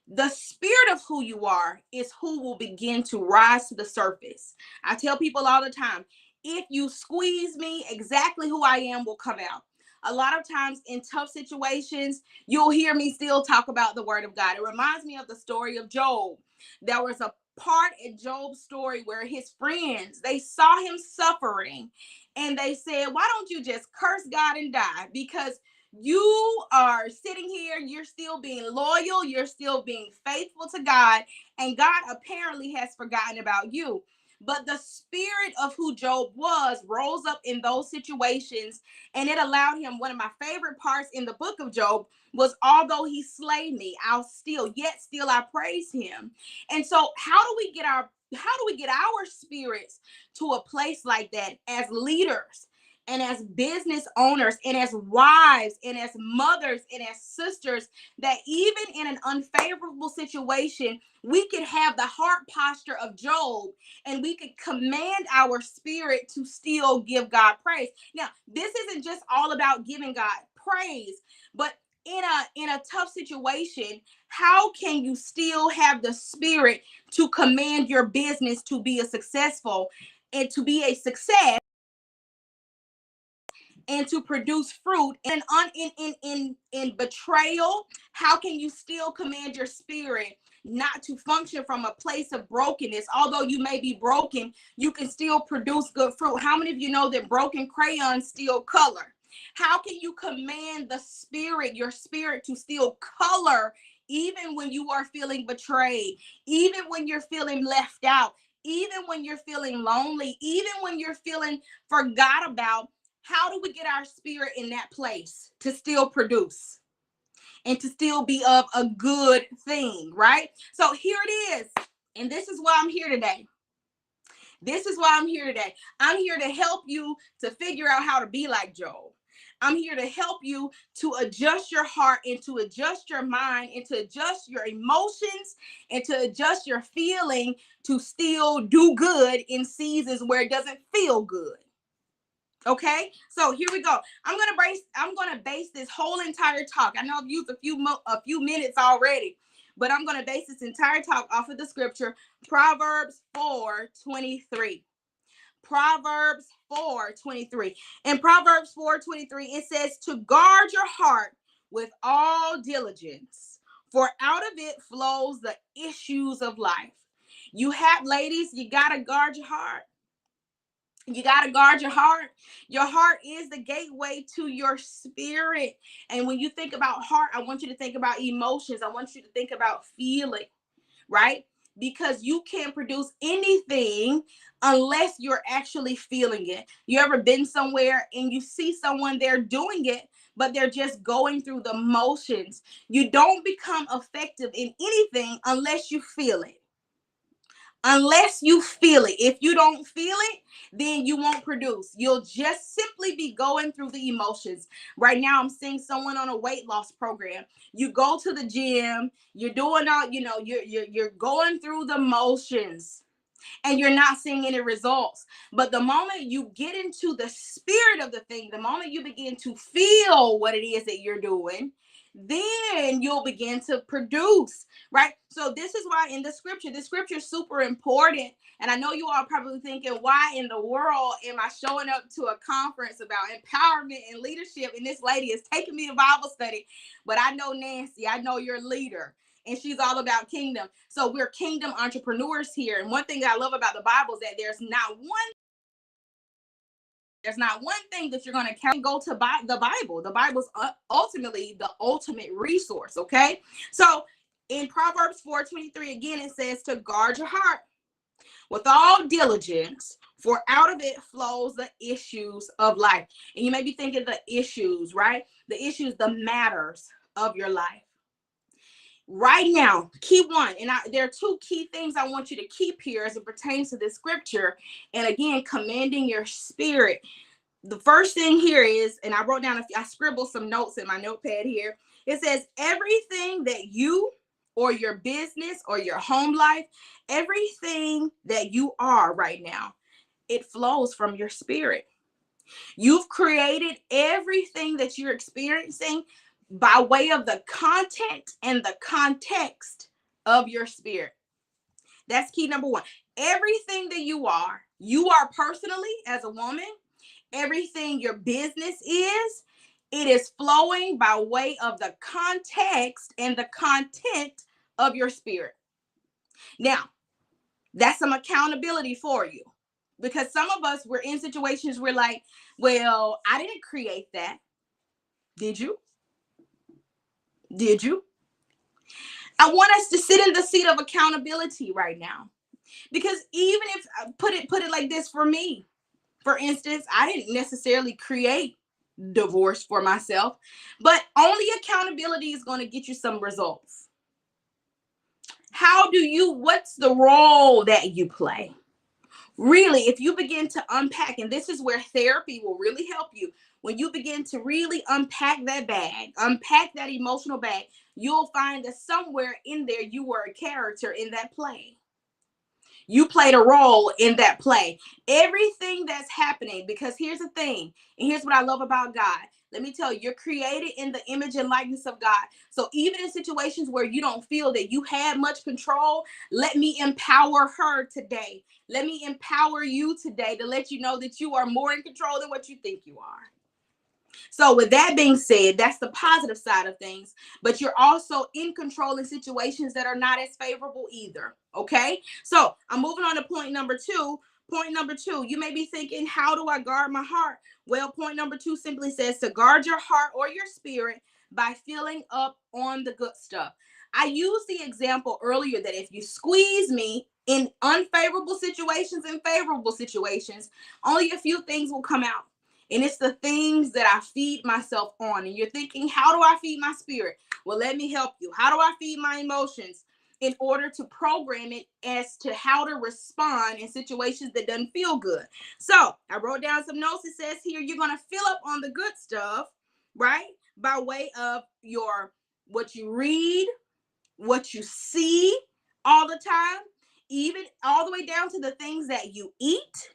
[SPEAKER 15] the spirit of who you are is who will begin to rise to the surface. I tell people all the time, if you squeeze me, exactly who I am will come out. A lot of times in tough situations, you'll hear me still talk about the word of God. It reminds me of the story of Job. There was a part in Job's story where his friends, they saw him suffering and they said, why don't you just curse God and die? Because you are sitting here, you're still being loyal, you're still being faithful to God, and God apparently has forgotten about you. But the spirit of who Job was rose up in those situations, and it allowed him. One of my favorite parts in the book of Job was, although he slay me, yet still I praise him. And so how do we get our spirits to a place like that as leaders? and as business owners and as wives and as mothers and as sisters, that even in an unfavorable situation, we could have the heart posture of Job, and we could command our spirit to still give God praise. Now, this isn't just all about giving God praise, but in a tough situation, how can you still have the spirit to command your business to be a successful and to be a success and to produce fruit? And in betrayal, how can you still command your spirit not to function from a place of brokenness? Although you may be broken, you can still produce good fruit. How many of you know that broken crayons still color? How can you command the spirit, your spirit, to still color even when you are feeling betrayed, even when you're feeling left out, even when you're feeling lonely, even when you're feeling forgot about? How do we get our spirit in that place to still produce and to still be of a good thing, right? So here it is. And this is why I'm here today. This is why I'm here today. I'm here to help you to figure out how to be like Job. I'm here to help you to adjust your heart and to adjust your mind and to adjust your emotions and to adjust your feeling to still do good in seasons where it doesn't feel good. Okay, so here we go. I'm gonna base this whole entire talk. I know I've used a few minutes already, but I'm gonna base this entire talk off of the scripture, Proverbs 4:23. Proverbs 4:23. In Proverbs 4:23, it says to guard your heart with all diligence, for out of it flows the issues of life. You have, ladies, you gotta guard your heart. You got to guard your heart. Your heart is the gateway to your spirit. And when you think about heart, I want you to think about emotions. I want you to think about feeling, right? Because you can't produce anything unless you're actually feeling it. You ever been somewhere and you see someone there doing it, but they're just going through the motions? You don't become effective in anything unless you feel it. Unless you feel it. If you don't feel it, then you won't produce. You'll just simply be going through the emotions. Right now, I'm seeing someone on a weight loss program. You go to the gym, you're doing all, you're going through the motions and you're not seeing any results. But the moment you get into the spirit of the thing, the moment you begin to feel what it is that you're doing, then you'll begin to produce, right? So this is why in the scripture is super important. And I know you all are probably thinking, why in the world am I showing up to a conference about empowerment and leadership, and this lady is taking me to Bible study? But I know Nancy, I know your leader, and she's all about kingdom. So we're kingdom entrepreneurs here. And one thing that I love about the Bible is that there's not one thing that you're going to go to the Bible. The Bible's ultimately the ultimate resource, okay? So in Proverbs 4:23, again, it says to guard your heart with all diligence, for out of it flows the issues of life. And you may be thinking the issues, right? The issues, the matters of your life. Right now, key one, and there are two key things I want you to keep here as it pertains to this scripture. And again, commanding your spirit. The first thing here is, and I wrote down, I scribbled some notes in my notepad here. It says everything that you or your business or your home life, everything that you are right now, it flows from your spirit. You've created everything that you're experiencing by way of the content and the context of your spirit. That's key number one. Everything that you are personally as a woman, everything your business is, it is flowing by way of the context and the content of your spirit. Now, that's some accountability for you, because some of us, we're in situations where like, well, I didn't create that. Did you? Did you? I want us to sit in the seat of accountability right now, because even if put it like this, for me, for instance, I didn't necessarily create divorce for myself, but only accountability is going to get you some results. What's the role that you play? Really, if you begin to unpack, and this is where therapy will really help you, when you begin to really unpack that bag, unpack that emotional bag, you'll find that somewhere in there you were a character in that play. You played a role in that play. Everything that's happening, because here's the thing, and here's what I love about God. Let me tell you, you're created in the image and likeness of God. So even in situations where you don't feel that you had much control, let me empower her today. Let me empower you today to let you know that you are more in control than what you think you are. So with that being said, that's the positive side of things, but you're also in control in situations that are not as favorable either. Okay. So I'm moving on to point number two. Point number two, you may be thinking, how do I guard my heart? Well, point number two simply says to guard your heart or your spirit by filling up on the good stuff. I used the example earlier that if you squeeze me in unfavorable situations and favorable situations, only a few things will come out. And it's the things that I feed myself on. And you're thinking, how do I feed my spirit? Well, let me help you. How do I feed my emotions? In order to program it as to how to respond in situations that doesn't feel good. So I wrote down some notes. It says here, you're going to fill up on the good stuff, right? By way of what you read, what you see all the time, even all the way down to the things that you eat.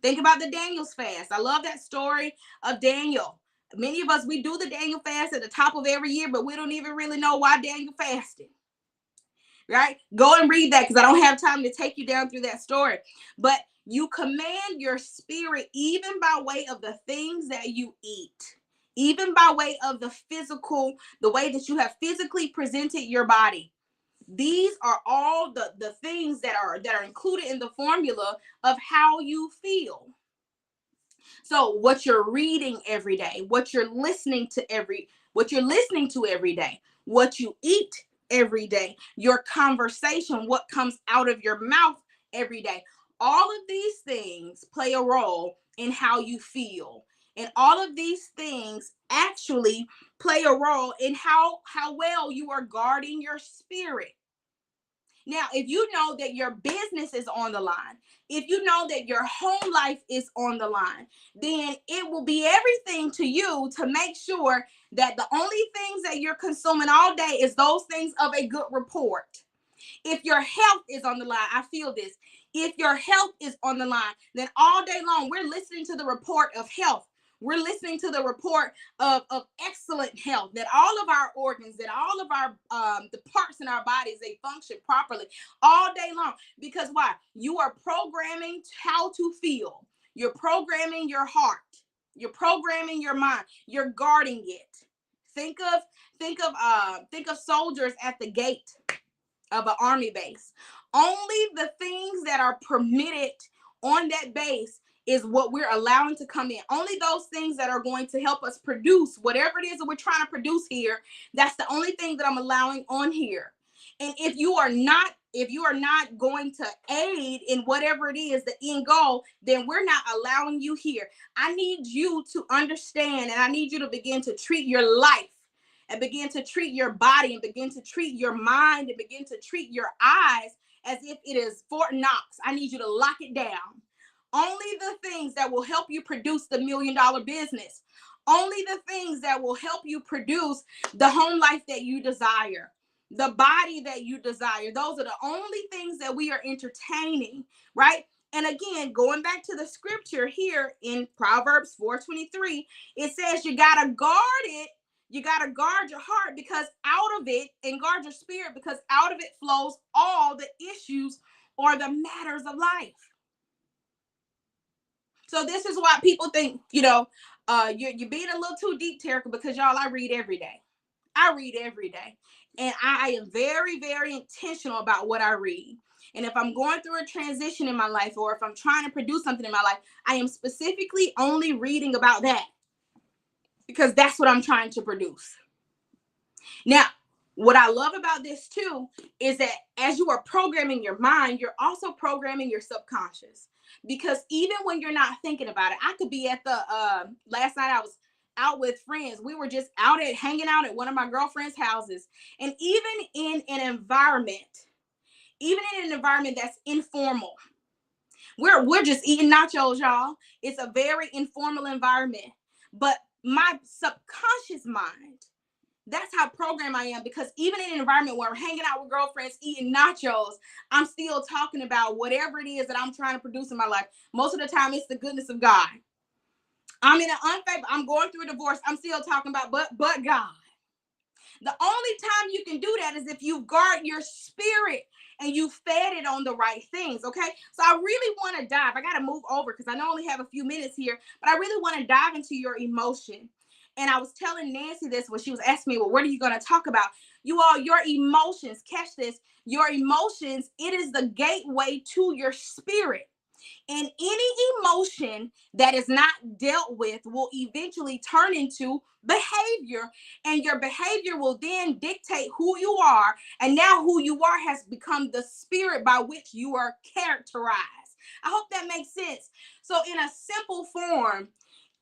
[SPEAKER 15] Think about the Daniel's fast. I love that story of Daniel. Many of us, we do the Daniel fast at the top of every year, but we don't even really know why Daniel fasted. Right? Go and read that because I don't have time to take you down through that story. But you command your spirit even by way of the things that you eat, even by way of the physical, the way that you have physically presented your body. These are all the things that are included in the formula of how you feel. So what you're reading every day, what you're listening to every day, what you eat every day, your conversation, what comes out of your mouth every day. All of these things play a role in how you feel. And all of these things actually play a role in how well you are guarding your spirit. Now, if you know that your business is on the line, if you know that your home life is on the line, then it will be everything to you to make sure that the only things that you're consuming all day is those things of a good report. If your health is on the line, I feel this. If your health is on the line, then all day long, we're listening to the report of health. We're listening to the report of excellent health, that all of our organs, that all of our the parts in our bodies, they function properly all day long. Because why? You are programming how to feel. You're programming your heart. You're programming your mind. You're guarding it. Think of soldiers at the gate of an army base. Only the things that are permitted on that base is what we're allowing to come in. Only those things that are going to help us produce whatever it is that we're trying to produce here. That's the only thing that I'm allowing on here. And if you are not going to aid in whatever it is, the end goal, then we're not allowing you here. I need you to understand, and I need you to begin to treat your life and begin to treat your body and begin to treat your mind and begin to treat your eyes as if it is Fort Knox. I need you to lock it down. Only the things that will help you produce the $1 million business. Only the things that will help you produce the home life that you desire, the body that you desire. Those are the only things that we are entertaining, right? And again, going back to the scripture here in Proverbs 4:23, it says you got to guard it. You got to guard your heart because out of it, and guard your spirit because out of it flows all the issues or the matters of life. So this is why people think, you're being a little too deep, Terica, because y'all, I read every day. I read every day. And I am very, very intentional about what I read. And if I'm going through a transition in my life, or if I'm trying to produce something in my life, I am specifically only reading about that because that's what I'm trying to produce. Now, what I love about this too is that as you are programming your mind, you're also programming your subconscious. Because even when you're not thinking about it, I could be at the last night I was out with friends. We were just hanging out at one of my girlfriend's houses. And even in an environment that's informal, We're just eating nachos, y'all. It's a very informal environment. But my subconscious mind, that's how programmed I am, because even in an environment where we're hanging out with girlfriends eating nachos, I'm still talking about whatever it is that I'm trying to produce in my life. Most of the time, it's the goodness of God. I'm in an unfavorable, I'm going through a divorce, I'm still talking about but God. The only time you can do that is if you guard your spirit and you fed it on the right things, okay? So I really want to dive. I got to move over because I only have a few minutes here, but I really want to dive into your emotion. And I was telling Nancy this when she was asking me, well, what are you going to talk about? You all, your emotions, catch this, your emotions, it is the gateway to your spirit. And any emotion that is not dealt with will eventually turn into behavior, and your behavior will then dictate who you are. And now who you are has become the spirit by which you are characterized. I hope that makes sense. So in a simple form,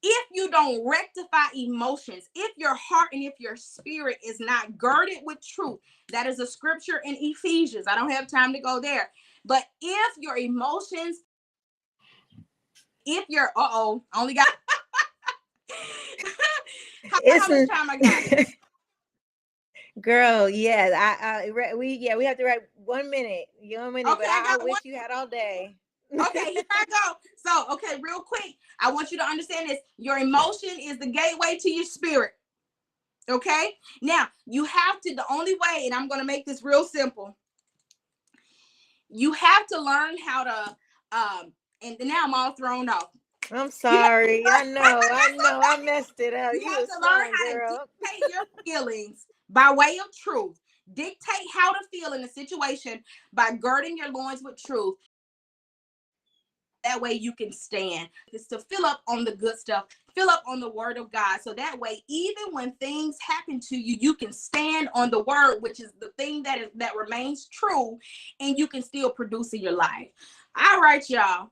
[SPEAKER 15] if you don't rectify emotions, if your heart and if your spirit is not girded with truth, that is a scripture in Ephesians. I don't have time to go there. But if your emotions, if you're, I only got how much time I got?
[SPEAKER 12] Girl, yeah, we have to write 1 minute. 1 minute,
[SPEAKER 15] Okay,
[SPEAKER 12] but I wish you had all day.
[SPEAKER 15] Okay, here I go. So, okay, real quick, I want you to understand this. Your emotion is the gateway to your spirit. Okay, now you have to, the only way, and I'm going to make this real simple, you have to learn how to, and now I'm all thrown off.
[SPEAKER 12] I'm sorry. I know. I messed it up.
[SPEAKER 15] You
[SPEAKER 12] You
[SPEAKER 15] have
[SPEAKER 12] was
[SPEAKER 15] to learn
[SPEAKER 12] strong,
[SPEAKER 15] how
[SPEAKER 12] girl.
[SPEAKER 15] to dictate your feelings by way of truth. Dictate how to feel in a situation by girding your loins with truth. That way you can stand. It's to fill up on the good stuff, fill up on the word of God. So that way, even when things happen to you, you can stand on the word, which is the thing that remains true, and you can still produce in your life. All right, y'all.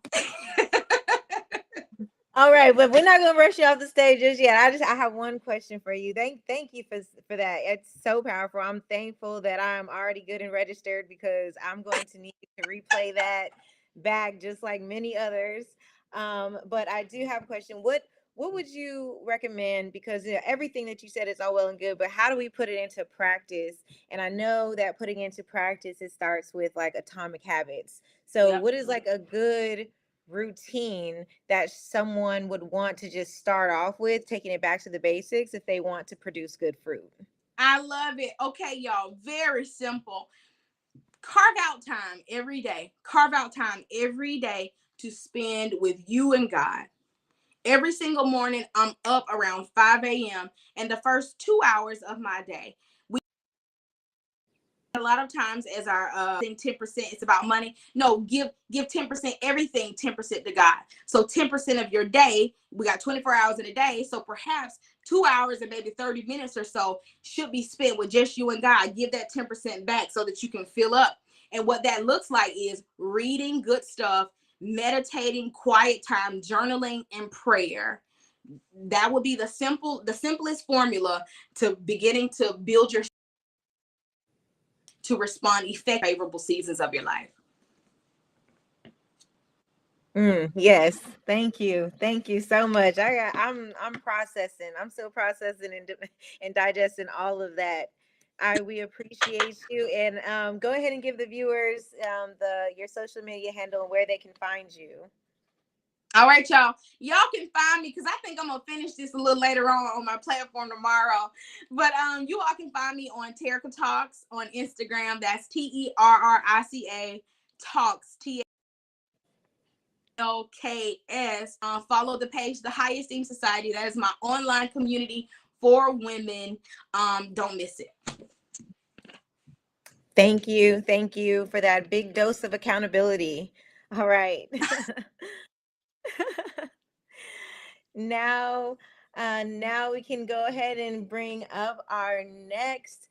[SPEAKER 12] All right, but we're not gonna rush you off the stage just yet. I have one question for you. Thank you for that. It's so powerful. I'm thankful that I'm already good and registered, because I'm going to need to replay that back just like many others. But I do have a question. What would you recommend? Because everything that you said is all well and good, but how do we put it into practice? And I know that putting into practice, it starts with like atomic habits. So what is like a good routine that someone would want to just start off with, taking it back to the basics if they want to produce good fruit?
[SPEAKER 15] I love it. Okay, y'all, very simple. Carve out time every day. Carve out time every day to spend with you and God. Every single morning, I'm up around 5 a.m. and the first 2 hours of my day, a lot of times as our 10%, it's about money. No, give 10%, everything 10% to God. So 10% of your day, we got 24 hours in a day, so perhaps 2 hours and maybe 30 minutes or so should be spent with just you and God. Give that 10% back so that you can fill up. And what that looks like is reading good stuff, meditating, quiet time, journaling, and prayer. That would be the simplest formula to beginning to build your to respond effectively to favorable seasons of your life.
[SPEAKER 12] Yes, thank you so much. I'm processing. I'm still processing and digesting all of that. We appreciate you, and go ahead and give the viewers your social media handle and where they can find you.
[SPEAKER 15] All right, y'all. Y'all can find me, because I think I'm gonna finish this a little later on my platform tomorrow. But you all can find me on Terica Talks on Instagram. That's TERRICA Talks, TLKS. Follow the page, The High Esteem Society. That is my online community for women. Don't miss it.
[SPEAKER 12] Thank you for that big dose of accountability. All right. Now we can go ahead and bring up our next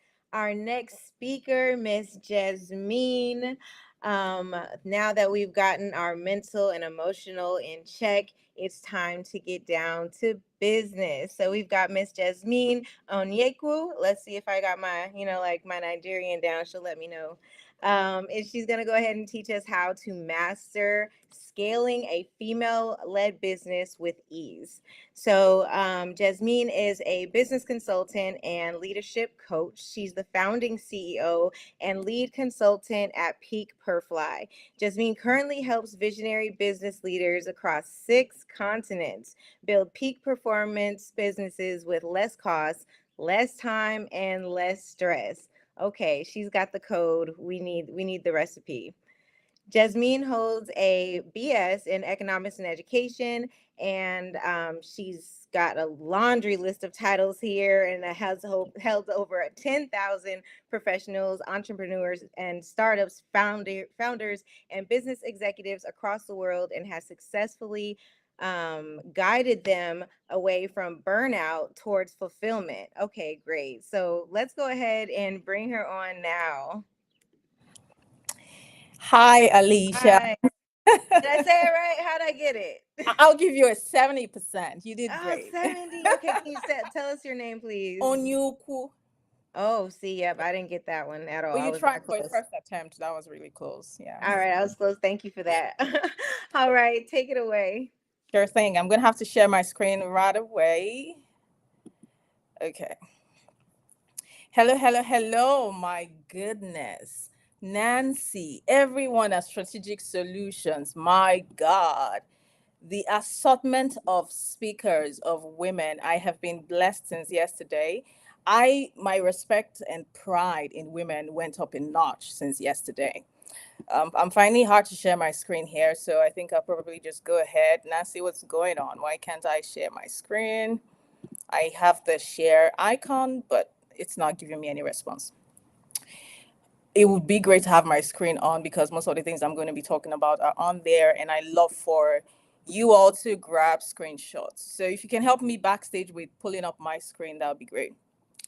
[SPEAKER 12] speaker, Miss Jasmine. Now that we've gotten our mental and emotional in check, it's time to get down to business. So we've got Miss Jasmine Onyekwu. Let's see if I got my, my Nigerian down. She'll let me know. And she's going to go ahead and teach us how to master scaling a female-led business with ease. So Jasmine is a business consultant and leadership coach. She's the founding CEO and lead consultant at Peak Perfly. Jasmine currently helps visionary business leaders across 6 continents build peak performance businesses with less cost, less time, and less stress. Okay, she's got the code. We need the recipe. Jasmine holds a BS in economics and education, and she's got a laundry list of titles here, and has held over 10,000 professionals, entrepreneurs, and startups, founders, and business executives across the world, and has successfully guided them away from burnout towards fulfillment. Okay, great. So let's go ahead and bring her on now.
[SPEAKER 16] Hi, Alicia.
[SPEAKER 12] Hi. Did I say it right? How'd I get it?
[SPEAKER 16] I'll give you a 70%. You did
[SPEAKER 12] Oh,
[SPEAKER 16] great.
[SPEAKER 12] 70. Okay, can you tell us your name, please?
[SPEAKER 16] Onyuku.
[SPEAKER 12] Oh, see, yep, I didn't get that one at all.
[SPEAKER 16] Well,
[SPEAKER 12] I
[SPEAKER 16] you
[SPEAKER 12] was
[SPEAKER 16] tried
[SPEAKER 12] that
[SPEAKER 16] for a
[SPEAKER 12] close.
[SPEAKER 16] first attempt. That was really close. Yeah.
[SPEAKER 12] All right, I was close. Thank you for that. All right, take it away.
[SPEAKER 16] Sure thing. I'm going to have to share my screen right away. Okay. Hello, hello, hello. My goodness. Nancy, everyone at Strategic Solutions. My God. The assortment of speakers, of women. I have been blessed since yesterday. My respect and pride in women went up a notch since yesterday. I'm finding it hard to share my screen here, so I think I'll probably just go ahead. Nancy, what's going on? Why can't I share my screen? I have the share icon, but it's not giving me any response. It would be great to have my screen on because most of the things I'm going to be talking about are on there, and I love for you all to grab screenshots. So if you can help me backstage with pulling up my screen, that would be great.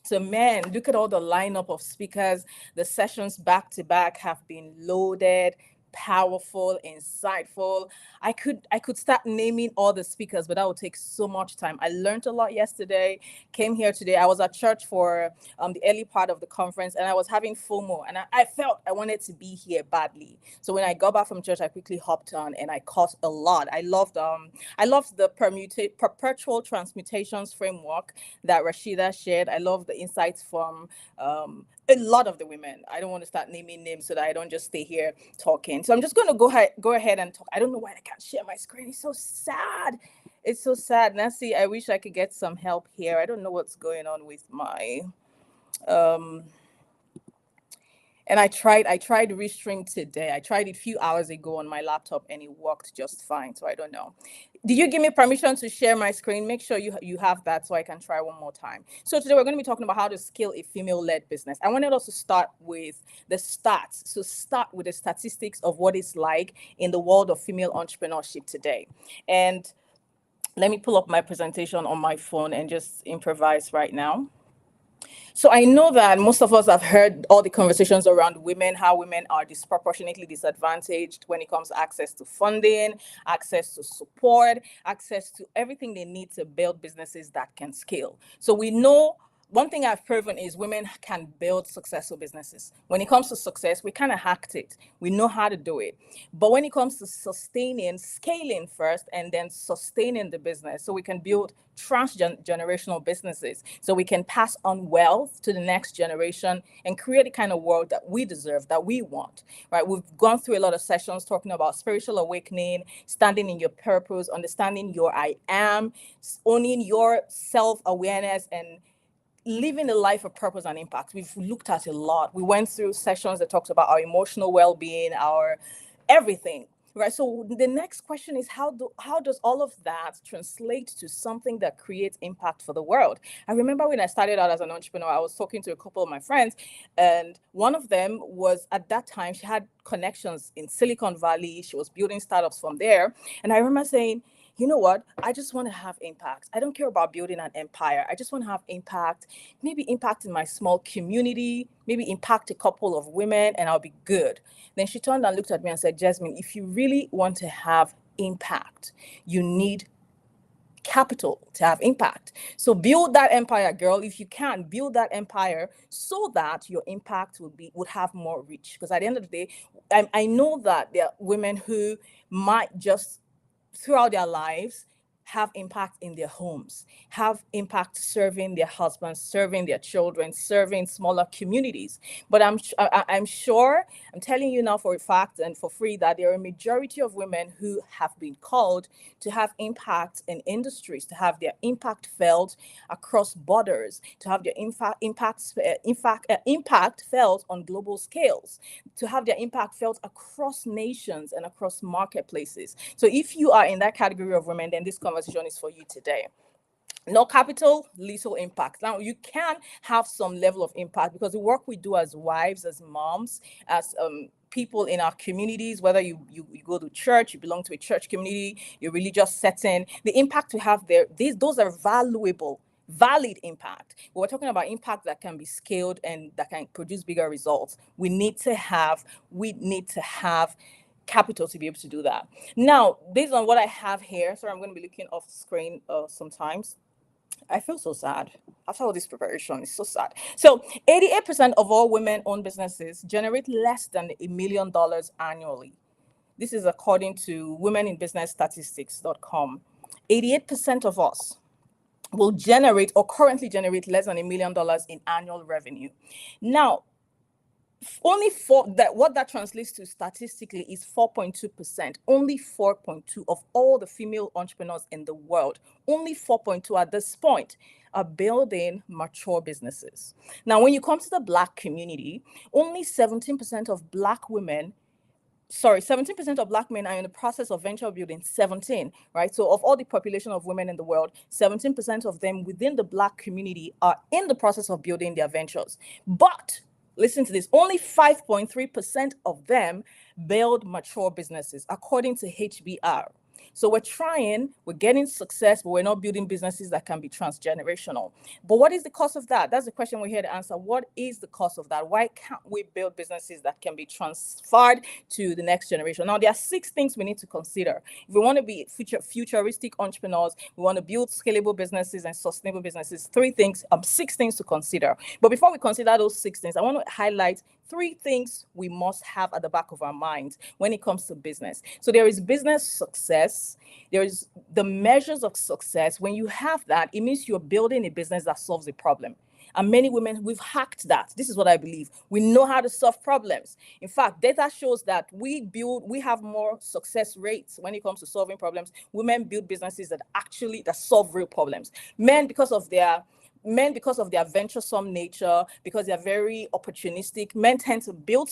[SPEAKER 16] So man, look at all the lineup of speakers. The sessions back to back have been loaded, powerful, insightful. I could start naming all the speakers, but that would take so much time. I learned a lot yesterday, came here today. I was at church for the early part of the conference, and I was having FOMO, and I felt I wanted to be here badly. So when I got back from church, I quickly hopped on, and I caught a lot. I loved the perpetual transmutations framework that Rashida shared. I love the insights from a lot of the women. I don't want to start naming names so that I don't just stay here talking. So I'm just going to go ahead and talk. I don't know why I can't share my screen. It's so sad. It's so sad. Nancy, I wish I could get some help here. I don't know what's going on with my and I tried restream today. I tried it a few hours ago on my laptop and it worked just fine. So I don't know. Did you give me permission to share my screen? Make sure you have that so I can try one more time. So today we're going to be talking about how to scale a female-led business. I wanted us to start with the stats. So start with the statistics of what it's like in the world of female entrepreneurship today. And let me pull up my presentation on my phone and just improvise right now. So I know that most of us have heard all the conversations around women, how women are disproportionately disadvantaged when it comes to access to funding, access to support, access to everything they need to build businesses that can scale. So we know one thing I've proven is women can build successful businesses. When it comes to success, we kind of hacked it. We know how to do it. But when it comes to scaling first, and then sustaining the business, so we can build transgenerational businesses, so we can pass on wealth to the next generation and create the kind of world that we deserve, that we want, right? We've gone through a lot of sessions talking about spiritual awakening, standing in your purpose, understanding your I am, owning your self-awareness, and living a life of purpose and impact. We've looked at a lot. We went through sessions that talked about our emotional well-being, our everything, right? So the next question is how does all of that translate to something that creates impact for the world? I remember when I started out as an entrepreneur, I was talking to a couple of my friends, and one of them was, at that time, she had connections in Silicon Valley. She was building startups from there. And I remember saying, you know what? I just want to have impact. I don't care about building an empire. I just want to have impact, maybe impact in my small community, maybe impact a couple of women, and I'll be good. Then she turned and looked at me and said, Jasmine, if you really want to have impact, you need capital to have impact. So build that empire, girl. If you can, build that empire so that your impact would have more reach. Because at the end of the day, I know that there are women who might just throughout their lives have impact in their homes, have impact serving their husbands, serving their children, serving smaller communities. But I'm sure, I'm telling you now for a fact and for free, that there are a majority of women who have been called to have impact in industries, to have their impact felt across borders, to have their impact felt on global scales, to have their impact felt across nations and across marketplaces. So if you are in that category of women, then this conversation is for you today. No capital, little impact. Now, you can have some level of impact because the work we do as wives, as moms, as people in our communities, whether you go to church, you belong to a church community, your religious setting, the impact we have there, those are valuable, valid impact. We're talking about impact that can be scaled and that can produce bigger results. We need to have capital to be able to do that. Now, based on what I have here, sorry, I'm going to be looking off screen sometimes. I feel so sad. After all this preparation, it's so sad. So 88% of all women-owned businesses generate less than $1 million annually. This is according to womeninbusinessstatistics.com. 88% of us will generate or currently generate less than $1 million in annual revenue. Now, only what that translates to statistically is 4.2%. Only 4.2 of all the female entrepreneurs in the world, only 4.2 at this point, are building mature businesses. Now, when you come to the Black community, only 17% of Black women 17% of Black men are in the process of venture building. 17, right? So of all the population of women in the world, 17% of them within the Black community are in the process of building their ventures. But listen to this, only 5.3% of them build mature businesses, according to HBR. So we're getting success, but we're not building businesses that can be transgenerational. But what is the cost of that? That's the question we're here to answer. What is the cost of that? Why can't we build businesses that can be transferred to the next generation? Now, there are 6 things we need to consider. If we want to be futuristic entrepreneurs, we want to build scalable businesses and sustainable businesses, 6 things to consider. But before we consider those 6 things, I want to highlight 3 things we must have at the back of our minds when it comes to business. So there is business success. There is the measures of success. When you have that, it means you're building a business that solves a problem. And many women, we've hacked that. This is what I believe. We know how to solve problems. In fact, data shows that we have more success rates when it comes to solving problems. Women build businesses that solve real problems. Men, because of their venturesome nature, because they're very opportunistic, men tend to build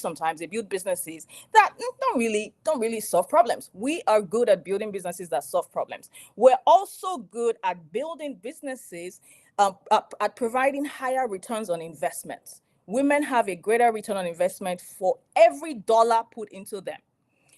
[SPEAKER 16] businesses that don't really solve problems. We are good at building businesses that solve problems. We're also good at building businesses, at providing higher returns on investments. Women have a greater return on investment for every dollar put into them.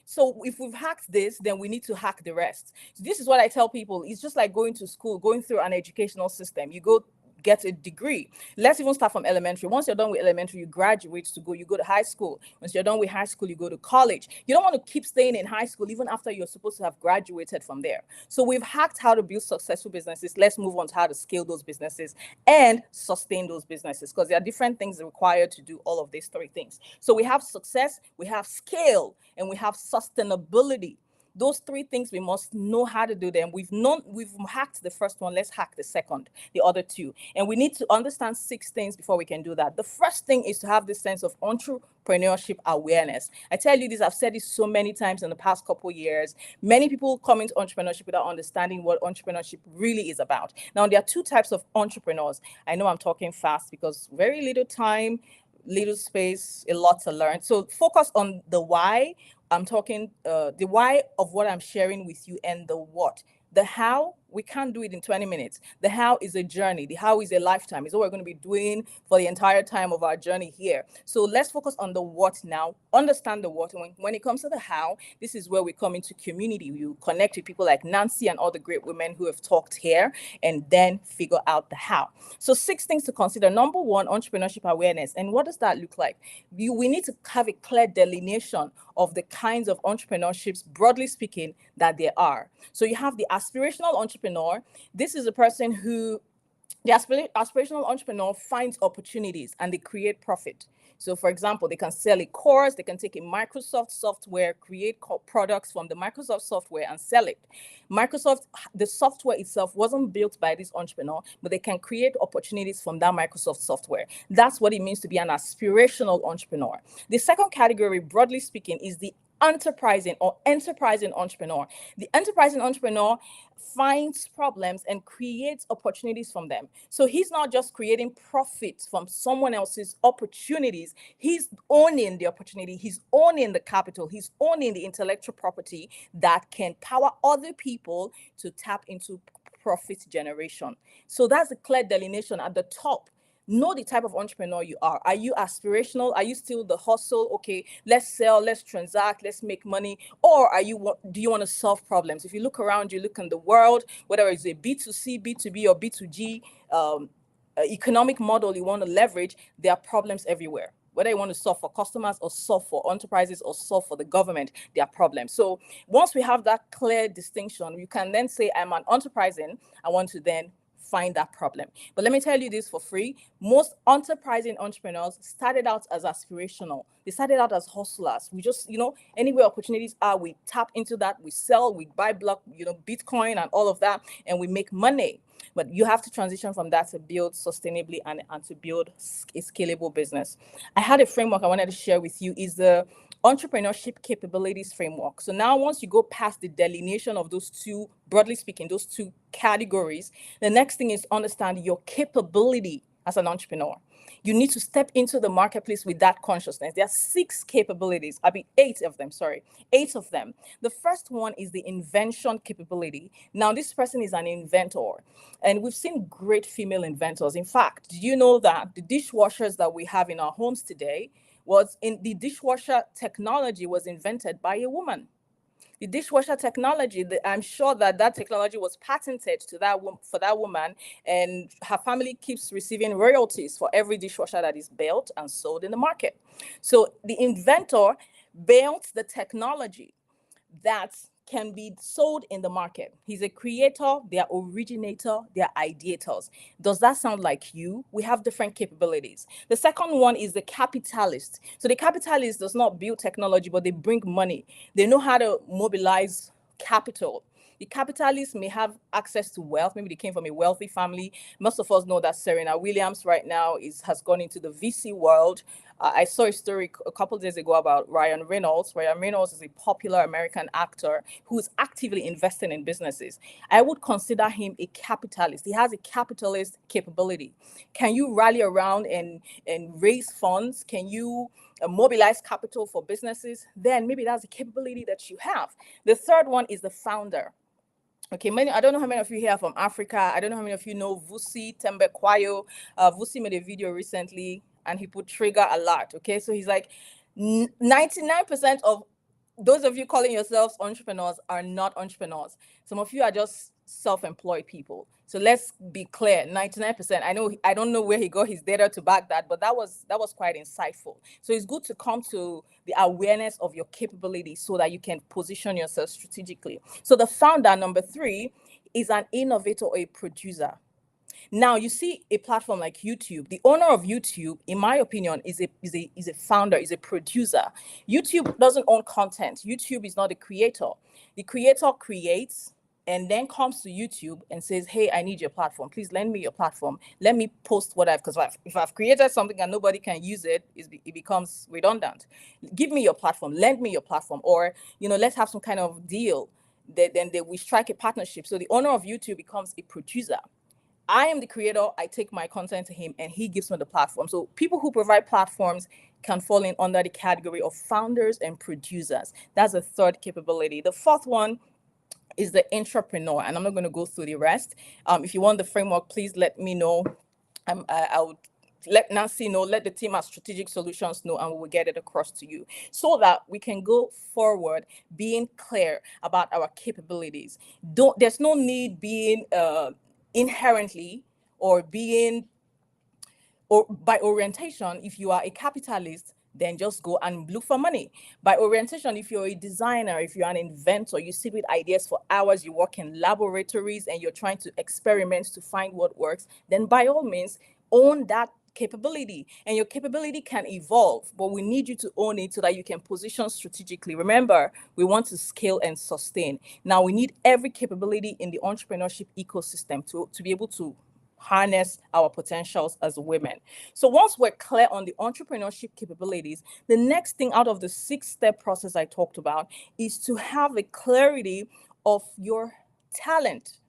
[SPEAKER 16] So if we've hacked this, then we need to hack the rest. So this is what I tell people. It's just like going to school, going through an educational system. You go get a degree. Let's even start from elementary. Once you're done with elementary, you graduate you go to high school. Once you're done with high school, you go to college. You don't want to keep staying in high school even after you're supposed to have graduated from there. So we've hacked how to build successful businesses. Let's move on to how to scale those businesses and sustain those businesses, because there are different things required to do all of these 3 things. So we have success, we have scale, and we have sustainability. Those 3 things, we must know how to do them. We've hacked the first one. Let's hack the second, the other 2. And we need to understand 6 things before we can do that. The first thing is to have this sense of entrepreneurship awareness. I tell you this, I've said this so many times in the past couple of years. Many people come into entrepreneurship without understanding what entrepreneurship really is about. Now, there are 2 types of entrepreneurs. I know I'm talking fast because very little time, little space, a lot to learn. So focus on the why. I'm talking the why of what I'm sharing with you, and the what. The how, we can't do it in 20 minutes. The how is a journey. The how is a lifetime. It's what we're going to be doing for the entire time of our journey here. So let's focus on the what now. Understand the what. When it comes to the how, this is where we come into community. You connect with people like Nancy and all the great women who have talked here, and then figure out the how. So 6 things to consider. Number 1, entrepreneurship awareness. And what does that look like? We need to have a clear delineation of the kinds of entrepreneurships, broadly speaking, that there are. So you have the aspirational entrepreneur, this is a person who, the aspirational entrepreneur finds opportunities and they create profit. So for example, they can sell a course, they can take a Microsoft software, create products from the Microsoft software and sell it. Microsoft, the software itself wasn't built by this entrepreneur, but they can create opportunities from that Microsoft software. That's what it means to be an aspirational entrepreneur. The second category, broadly speaking, is the enterprising entrepreneur. The enterprising entrepreneur finds problems and creates opportunities from them. So he's not just creating profits from someone else's opportunities. He's owning the opportunity. He's owning the capital. He's owning the intellectual property that can power other people to tap into profit generation. So that's a clear delineation at the top. Know the type of entrepreneur you are. Are you aspirational? Are you still the hustle? Okay, let's sell, let's transact, let's make money. Or do you want to solve problems? If you look around, you look in the world, whether it's a B2C, B2B, or B2G economic model you want to leverage, there are problems everywhere. Whether you want to solve for customers or solve for enterprises or solve for the government, there are problems. So once we have that clear distinction, you can then say, I'm an enterprising. I want to then find that problem. But let me tell you this for free. Most enterprising entrepreneurs started out as aspirational. They started out as hustlers. We just, anywhere opportunities are, we tap into that, we sell, we buy block, Bitcoin and all of that, and we make money. But you have to transition from that to build sustainably and to build a scalable business. I had a framework I wanted to share with you, is the entrepreneurship capabilities framework. So now once you go past the delineation of those two, broadly speaking, those two categories, the next thing is understand your capability as an entrepreneur. You need to step into the marketplace with that consciousness. There are 6 capabilities, 8 of them, 8 of them. The first one is the invention capability. Now, this person is an inventor, and we've seen great female inventors. In fact, did you know that the dishwashers that we have in our homes today the dishwasher technology was invented by a woman? The dishwasher technology, I'm sure that technology was patented to for that woman, and her family keeps receiving royalties for every dishwasher that is built and sold in the market. So the inventor built the technology that can be sold in the market. He's a creator, they're originator, they're ideators. Does that sound like you? We have different capabilities. The second one is the capitalist. So the capitalist does not build technology, but they bring money. They know how to mobilize capital. The capitalists may have access to wealth. Maybe they came from a wealthy family. Most of us know that Serena Williams right now has gone into the VC world. I saw a story a couple of days ago about Ryan Reynolds. Ryan Reynolds is a popular American actor who is actively investing in businesses. I would consider him a capitalist. He has a capitalist capability. Can you rally around and raise funds? Can you mobilize capital for businesses? Then maybe that's a capability that you have. The third one is the founder. Okay, I don't know how many of you here are from Africa. I don't know how many of you know Vusi Tembe Kwayo. Vusi made a video recently and he put trigger alert. Okay, so he's like, 99% of those of you calling yourselves entrepreneurs are not entrepreneurs. Some of you are just self-employed people. So let's be clear, 99%. I don't know where he got his data to back that, but that was quite insightful. So it's good to come to the awareness of your capabilities so that you can position yourself strategically. So the founder, number 3, is an innovator or a producer. Now you see a platform like YouTube. The owner of YouTube, in my opinion, is a founder, is a producer. YouTube doesn't own content. YouTube is not a creator. The creator creates and then comes to YouTube and says, hey, I need your platform. Please lend me your platform. Let me post because if I've created something and nobody can use it, it becomes redundant. Give me your platform, lend me your platform, or, let's have some kind of deal. Then we strike a partnership. So the owner of YouTube becomes a producer. I am the creator. I take my content to him and he gives me the platform. So people who provide platforms can fall in under the category of founders and producers. That's the third capability. The fourth one is the entrepreneur, and I'm not going to go through the rest. If you want the framework, please let me know. I would let Nancy know, let the team at Strategic Solutions know, and we will get it across to you so that we can go forward being clear about our capabilities. There's no need being inherently or by orientation. If you are a capitalist, then just go and look for money. By orientation, if you're a designer, if you're an inventor, you sit with ideas for hours, you work in laboratories and you're trying to experiment to find what works, then by all means, own that capability. And your capability can evolve, but we need you to own it so that you can position strategically. Remember, we want to scale and sustain. Now, we need every capability in the entrepreneurship ecosystem to be able to harness our potentials as women. So once we're clear on the entrepreneurship capabilities, the next thing out of the 6-step process I talked about is to have a clarity of your talent.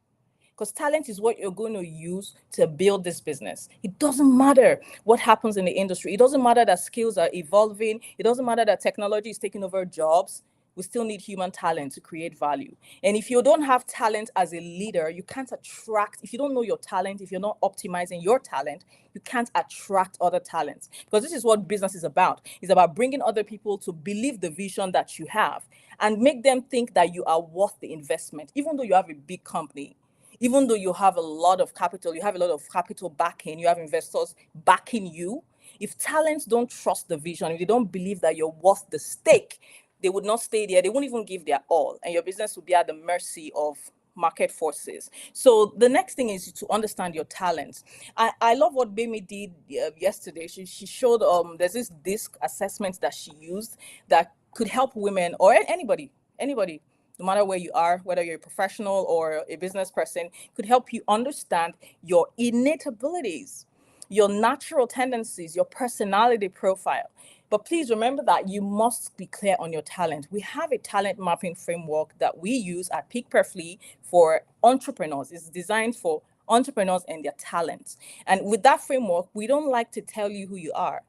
[SPEAKER 16] Because talent is what you're going to use to build this business. It doesn't matter what happens in the industry. It doesn't matter that skills are evolving. It doesn't matter that technology is taking over jobs. We still need human talent to create value. And if you don't have talent as a leader, you can't attract, if you don't know your talent, if you're not optimizing your talent, you can't attract other talents. Because this is what business is about. It's about bringing other people to believe the vision that you have and make them think that you are worth the investment. Even though you have a big company, even though you have a lot of capital, you have a lot of capital backing, you have investors backing you, if talents don't trust the vision, if they don't believe that you're worth the stake, they would not stay there. They won't even give their all. And your business will be at the mercy of market forces. So the next thing is to understand your talents. I love what Bemi did yesterday. She showed there's this DISC assessment that she used that could help women or anybody, no matter where you are, whether you're a professional or a business person, could help you understand your innate abilities, your natural tendencies, your personality profile. But please remember that you must be clear on your talent. We have a talent mapping framework that we use at Peak Perfectly for entrepreneurs. It's designed for entrepreneurs and their talents. And with that framework, we don't like to tell you who you are.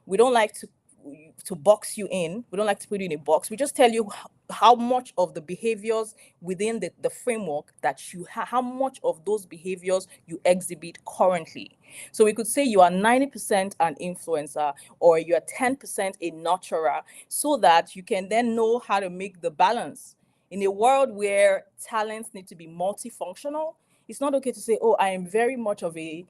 [SPEAKER 16] We don't like to box you in. We don't like to put you in a box. We just tell you how much of the behaviors within the framework that you have, how much of those behaviors you exhibit currently. So we could say you are 90% an influencer or you're 10% a nurturer, so that you can then know how to make the balance. In a world where talents need to be multifunctional, it's not okay to say, oh, I am very much of a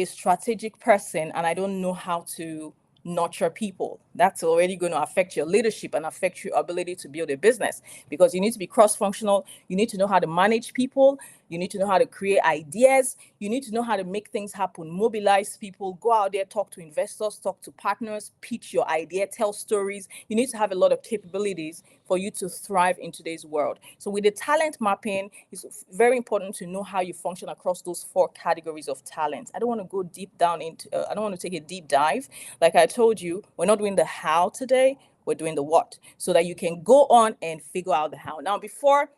[SPEAKER 16] strategic person and I don't know how to nurture people. That's already going to affect your leadership and affect your ability to build a business, because you need to be cross-functional. You need to know how to manage people. You need to know how to create ideas. You need to know how to make things happen, mobilize people, go out there, talk to investors, talk to partners, pitch your idea, tell stories. You need to have a lot of capabilities for you to thrive in today's world. So with the talent mapping, it's very important to know how you function across those 4 categories of talent. I don't want to go deep down into, I don't want to take a deep dive. Like I told you, we're not doing the how today, we're doing the what, so that you can go on and figure out the how. Now, before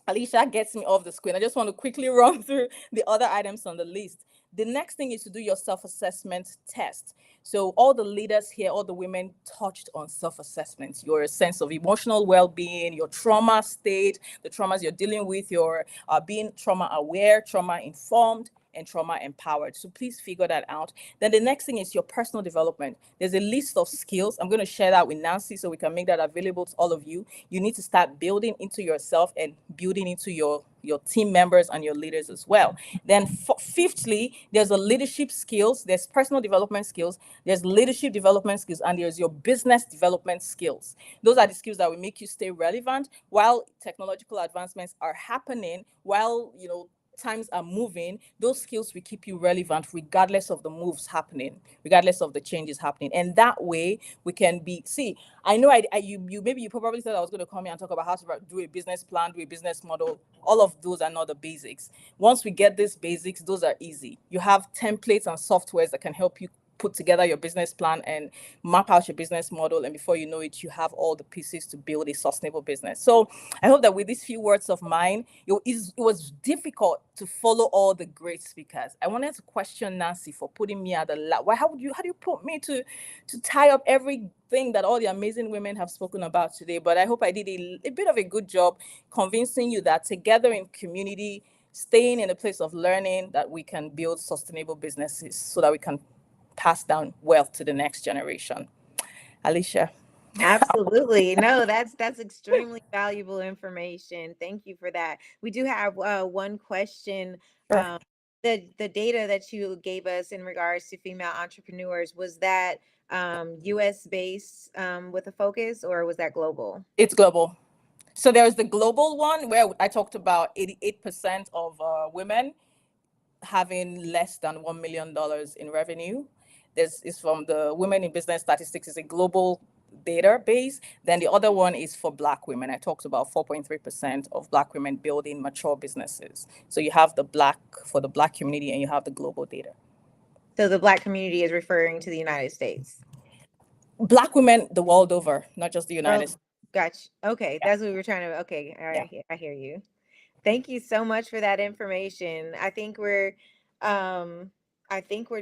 [SPEAKER 16] Alicia gets me off the screen, I just want to quickly run through the other items on the list. The next thing is to do your self-assessment test. So all the leaders here, all the women touched on self-assessment, your sense of emotional well-being, your trauma state, the traumas you're dealing with, your being trauma aware, trauma informed, and trauma empowered. So please figure that out. Then the next thing is your personal development. There's a list of skills. I'm going to share that with Nancy so we can make that available to all of you. You need to start building into yourself and building into your team members and your leaders as well. Then fifthly, there's a leadership skills, there's personal development skills, there's leadership development skills, and there's your business development skills. Those are the skills that will make you stay relevant while technological advancements are happening, while times are moving. Those skills will keep you relevant regardless of the moves happening, regardless of the changes happening. And that way we can I know you probably thought I was going to come here and talk about how to do a business plan, do a business model. All of those are not the basics. Once we get these basics, those are easy. You have templates and softwares that can help you put together your business plan and map out your business model, and before you know it, you have all the pieces to build a sustainable business. So I hope that with these few words of mine, it was difficult to follow all the great speakers. I wanted to question Nancy for putting me at the how do you put me to tie up everything that all the amazing women have spoken about today? But I hope I did a bit of a good job convincing you that together in community, staying in a place of learning, that we can build sustainable businesses so that we can pass down wealth to the next generation. Alicia.
[SPEAKER 12] Absolutely. No, that's extremely valuable information. Thank you for that. We do have one question. The data that you gave us in regards to female entrepreneurs, was that US based with a focus, or was that global?
[SPEAKER 16] It's global. So there's the global one where I talked about 88% of women having less than $1 million in revenue. This is from the Women in Business Statistics, is a global database. Then the other one is for Black women. I talked about 4.3% of Black women building mature businesses. So you have the Black for the Black community, and you have the global data.
[SPEAKER 12] So the Black community is referring to the United States.
[SPEAKER 16] Black women the world over, not just the United States.
[SPEAKER 12] Gotcha. Okay, that's what we were trying to. Okay, all right, I hear you. Thank you so much for that information. I think we're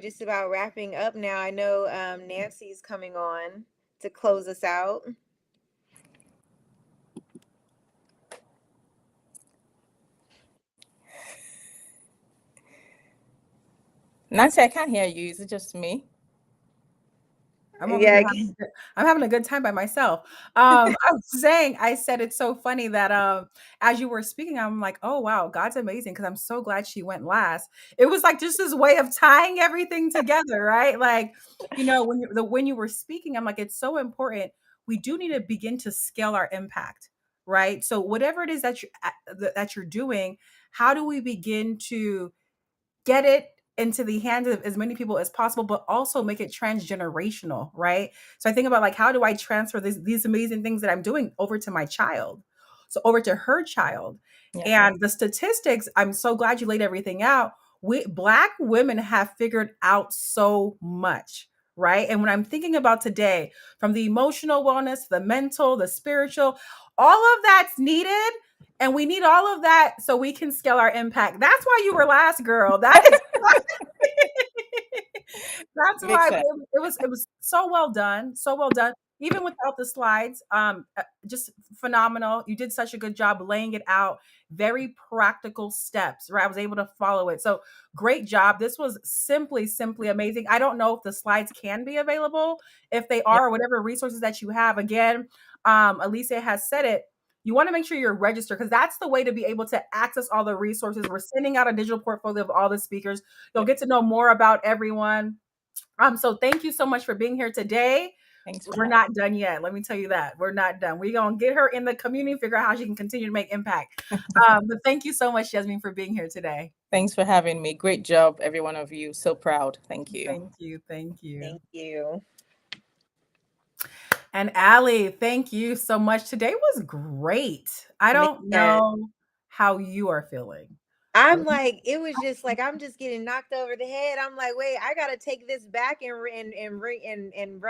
[SPEAKER 12] just about wrapping up now. I know Nancy's coming on to close us out.
[SPEAKER 16] Nancy, I can't hear you. Is it just me?
[SPEAKER 2] I'm over here having a good time by myself. I was saying, I said it's so funny that as you were speaking, I'm like, oh wow, God's amazing, because I'm so glad she went last. It was like just this way of tying everything together, right? Like, when you were speaking, I'm like, it's so important. We do need to begin to scale our impact, right? So whatever it is that you're doing, how do we begin to get it into the hands of as many people as possible, but also make it transgenerational, right? So I think about, like, how do I transfer these amazing things that I'm doing over to my child? So over to her child.
[SPEAKER 16] Yeah.
[SPEAKER 2] And the statistics, I'm so glad you laid everything out. Black women have figured out so much, right? And when I'm thinking about today, from the emotional wellness, the mental, the spiritual, all of that's needed. And we need all of that so we can scale our impact. That's why you were last, girl. That is that's why it was so well done. So well done. Even without the slides, just phenomenal. You did such a good job laying it out. Very practical steps, right? I was able to follow it. So great job. This was simply amazing. I don't know if the slides can be available. If they are, or whatever resources that you have. Again, Alicia has said it. You want to make sure you're registered, because that's the way to be able to access all the resources. We're sending out a digital portfolio of all the speakers. You'll get to know more about everyone. So thank you so much for being here today.
[SPEAKER 16] Thanks.
[SPEAKER 2] We're not done yet. Let me tell you that. We're not done. We're going to get her in the community, figure out how she can continue to make impact. But thank you so much, Jasmine, for being here today.
[SPEAKER 16] Thanks for having me. Great job, every one of you. So proud. Thank you.
[SPEAKER 2] Thank you. Thank you.
[SPEAKER 12] Thank you.
[SPEAKER 2] And Allie, thank you so much. Today was great. I don't know how you are feeling.
[SPEAKER 12] I'm like, it was just like, I'm just getting knocked over the head. I'm like, wait, I gotta take this back and run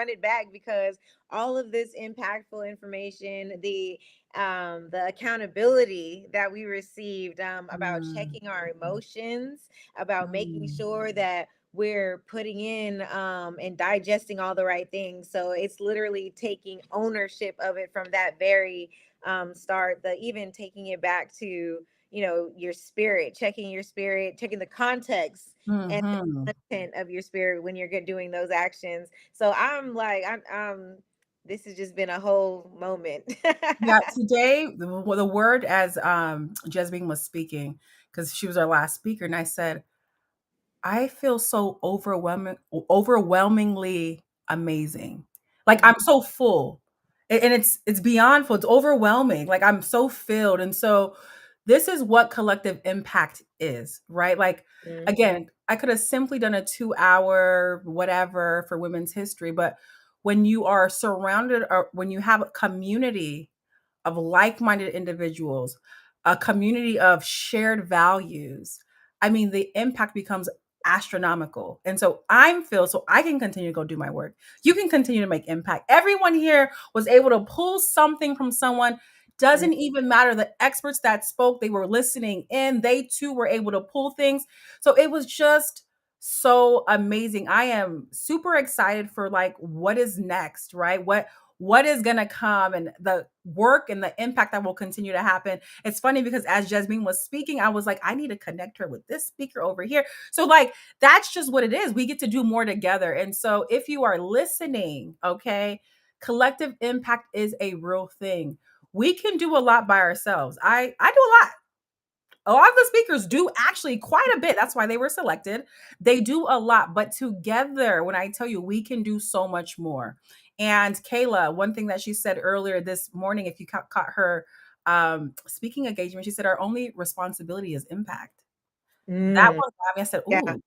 [SPEAKER 12] it back, because all of this impactful information, the accountability that we received about checking our emotions, about making sure that we're putting in and digesting all the right things. So it's literally taking ownership of it from that very start, even taking it back to your spirit, checking the context and the content of your spirit when you're doing those actions. So I'm like, this has just been a whole moment.
[SPEAKER 2] Yeah, today the word, as Jasmine was speaking, because she was our last speaker, and I said, I feel so overwhelmingly amazing. Like, I'm so full, and it's beyond full. It's overwhelming. Like, I'm so filled. And so this is what collective impact is, right? Like, again, I could have simply done a 2-hour whatever for women's history, but when you are surrounded, or when you have a community of like-minded individuals, a community of shared values, I mean, the impact becomes astronomical. And so I'm filled, so I can continue to go do my work. You can continue to make impact. Everyone here was able to pull something from someone. Doesn't even matter the experts that spoke, they were listening in. They too were able to pull things. So it was just so amazing. I am super excited for, like, what is next, right? What is going to come, and the work and the impact that will continue to happen. It's funny because as Jasmine was speaking, I was like, I need to connect her with this speaker over here. So, like, that's just what it is. We get to do more together. And so if you are listening, okay, collective impact is a real thing. We can do a lot by ourselves. I do a lot. a lot of the speakers do actually quite a bit. That's why they were selected. They do a lot, but together, when I tell you, we can do so much more. And Kayla, one thing that she said earlier this morning, if you caught her speaking engagement, she said our only responsibility is impact. That one got me. I said,
[SPEAKER 12] Yeah.
[SPEAKER 2] ooh,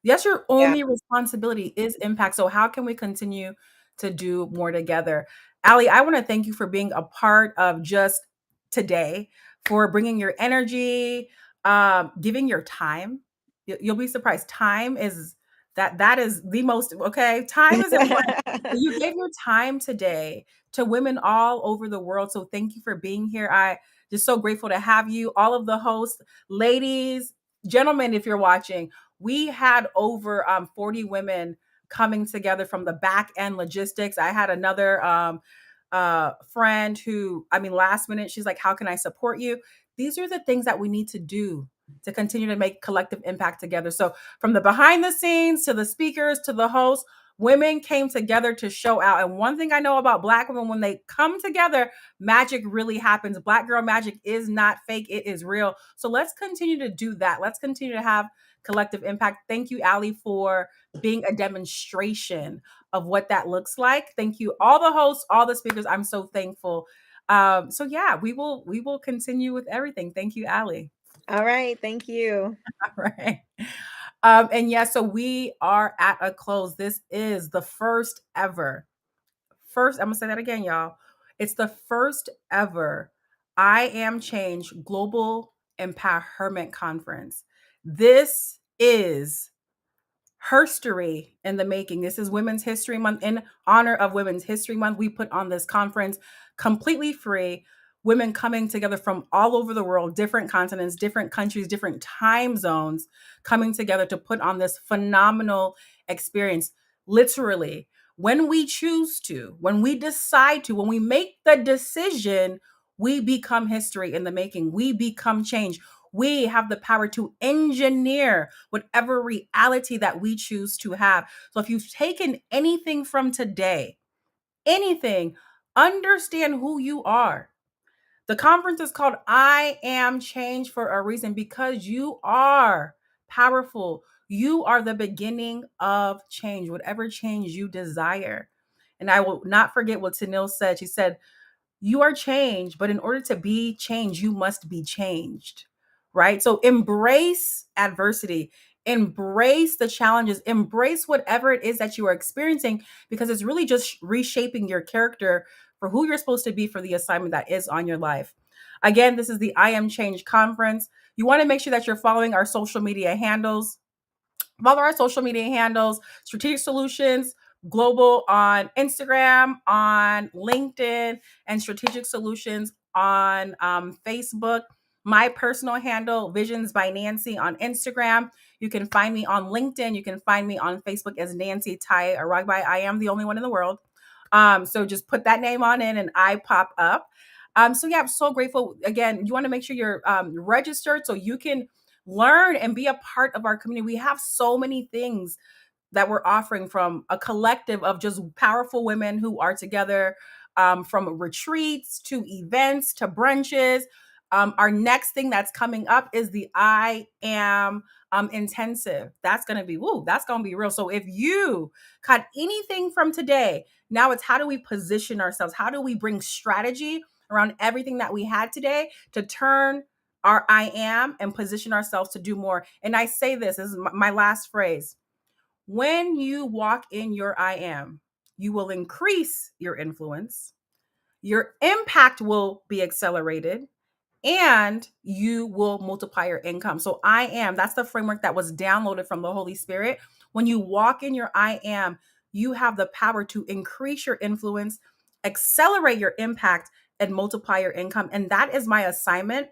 [SPEAKER 2] yes, your
[SPEAKER 12] Yeah.
[SPEAKER 2] only responsibility is impact. So how can we continue to do more together? Allie, I want to thank you for being a part of just today, for bringing your energy, giving your time. You'll be surprised. Time is that is the most, okay? Time is important. You gave your time today to women all over the world. So thank you for being here. I just so grateful to have you. All of the hosts, ladies, gentlemen, if you're watching, we had over 40 women coming together from the back end logistics. I had another friend who, I mean, last minute, she's like, how can I support you? These are the things that we need to do to continue to make collective impact together. So from the behind the scenes to the speakers to the hosts, women came together to show out. And one thing I know about Black women, when they come together, magic really happens. Black girl magic is not fake, it is real. So let's continue to do that. Let's continue to have collective impact. Thank you, Allie, for being a demonstration of what that looks like. Thank you, all the hosts, all the speakers. I'm so thankful. So yeah, we will continue with everything. Thank you, Allie.
[SPEAKER 12] All right. Thank you.
[SPEAKER 2] All right. And yeah, so we are at a close. This is the first ever. I'm gonna say that again, y'all. It's the first ever I Am Change Global EmpowHERment Conference. This is herstory in the making. This is Women's History Month. In honor of Women's History Month, we put on this conference completely free. Women coming together from all over the world, different continents, different countries, different time zones, coming together to put on this phenomenal experience. Literally, when we choose to, when we decide to, when we make the decision, we become history in the making. We become change. We have the power to engineer whatever reality that we choose to have. So if you've taken anything from today, anything, understand who you are. The conference is called I Am Change for a reason, because you are powerful. You are the beginning of change, whatever change you desire. And I will not forget what Tanil said. She said, you are changed, but in order to be changed, you must be changed, right? So embrace adversity, embrace the challenges, embrace whatever it is that you are experiencing, because it's really just reshaping your character for who you're supposed to be for the assignment that is on your life. Again, this is the I Am Change conference. You want to make sure that you're following our social media handles. Follow our social media handles, Strategic Solutions Global on Instagram, on LinkedIn, and Strategic Solutions on Facebook. My personal handle, Visions by Nancy on Instagram. You can find me on LinkedIn. You can find me on Facebook as Nancy Tai Aragbai. I am the only one in the world. So just put that name on in and I pop up. So yeah, I'm so grateful. Again, you want to make sure you're registered so you can learn and be a part of our community. We have so many things that we're offering, from a collective of just powerful women who are together, from retreats to events to brunches. Our next thing that's coming up is the I Am intensive. That's going to be, that's going to be real. So if you caught anything from today, now it's how do we position ourselves? How do we bring strategy around everything that we had today to turn our I am and position ourselves to do more? And I say this is my last phrase. When you walk in your I am, you will increase your influence, your impact will be accelerated, and you will multiply your income. So I am, that's the framework that was downloaded from the Holy Spirit. When you walk in your I am, you have the power to increase your influence, accelerate your impact, and multiply your income. And that is my assignment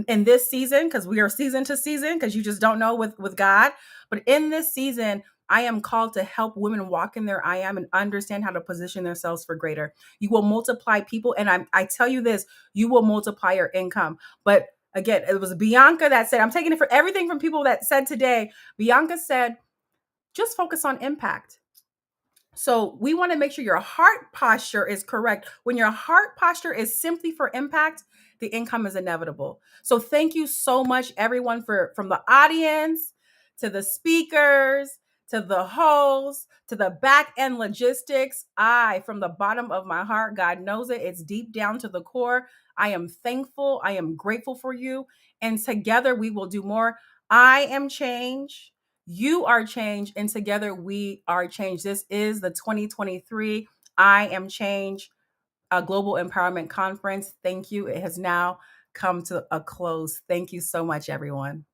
[SPEAKER 2] in this season, because we are season to season, because you just don't know with God. But in this season, I am called to help women walk in their I am and understand how to position themselves for greater. You will multiply people. And I tell you this, you will multiply your income. But again, it was Bianca that said, I'm taking it for everything from people that said today. Bianca said, just focus on impact. So we want to make sure your heart posture is correct. When your heart posture is simply for impact, the income is inevitable. So thank you so much, everyone, from the audience to the speakers, to the hosts, to the back end logistics. From the bottom of my heart, God knows it, it's deep down to the core. I am thankful. I am grateful for you. And together we will do more. I am change. You are change. And together we are change. This is the 2023 I Am Change Global Empowerment Conference. Thank you. It has now come to a close. Thank you so much, everyone.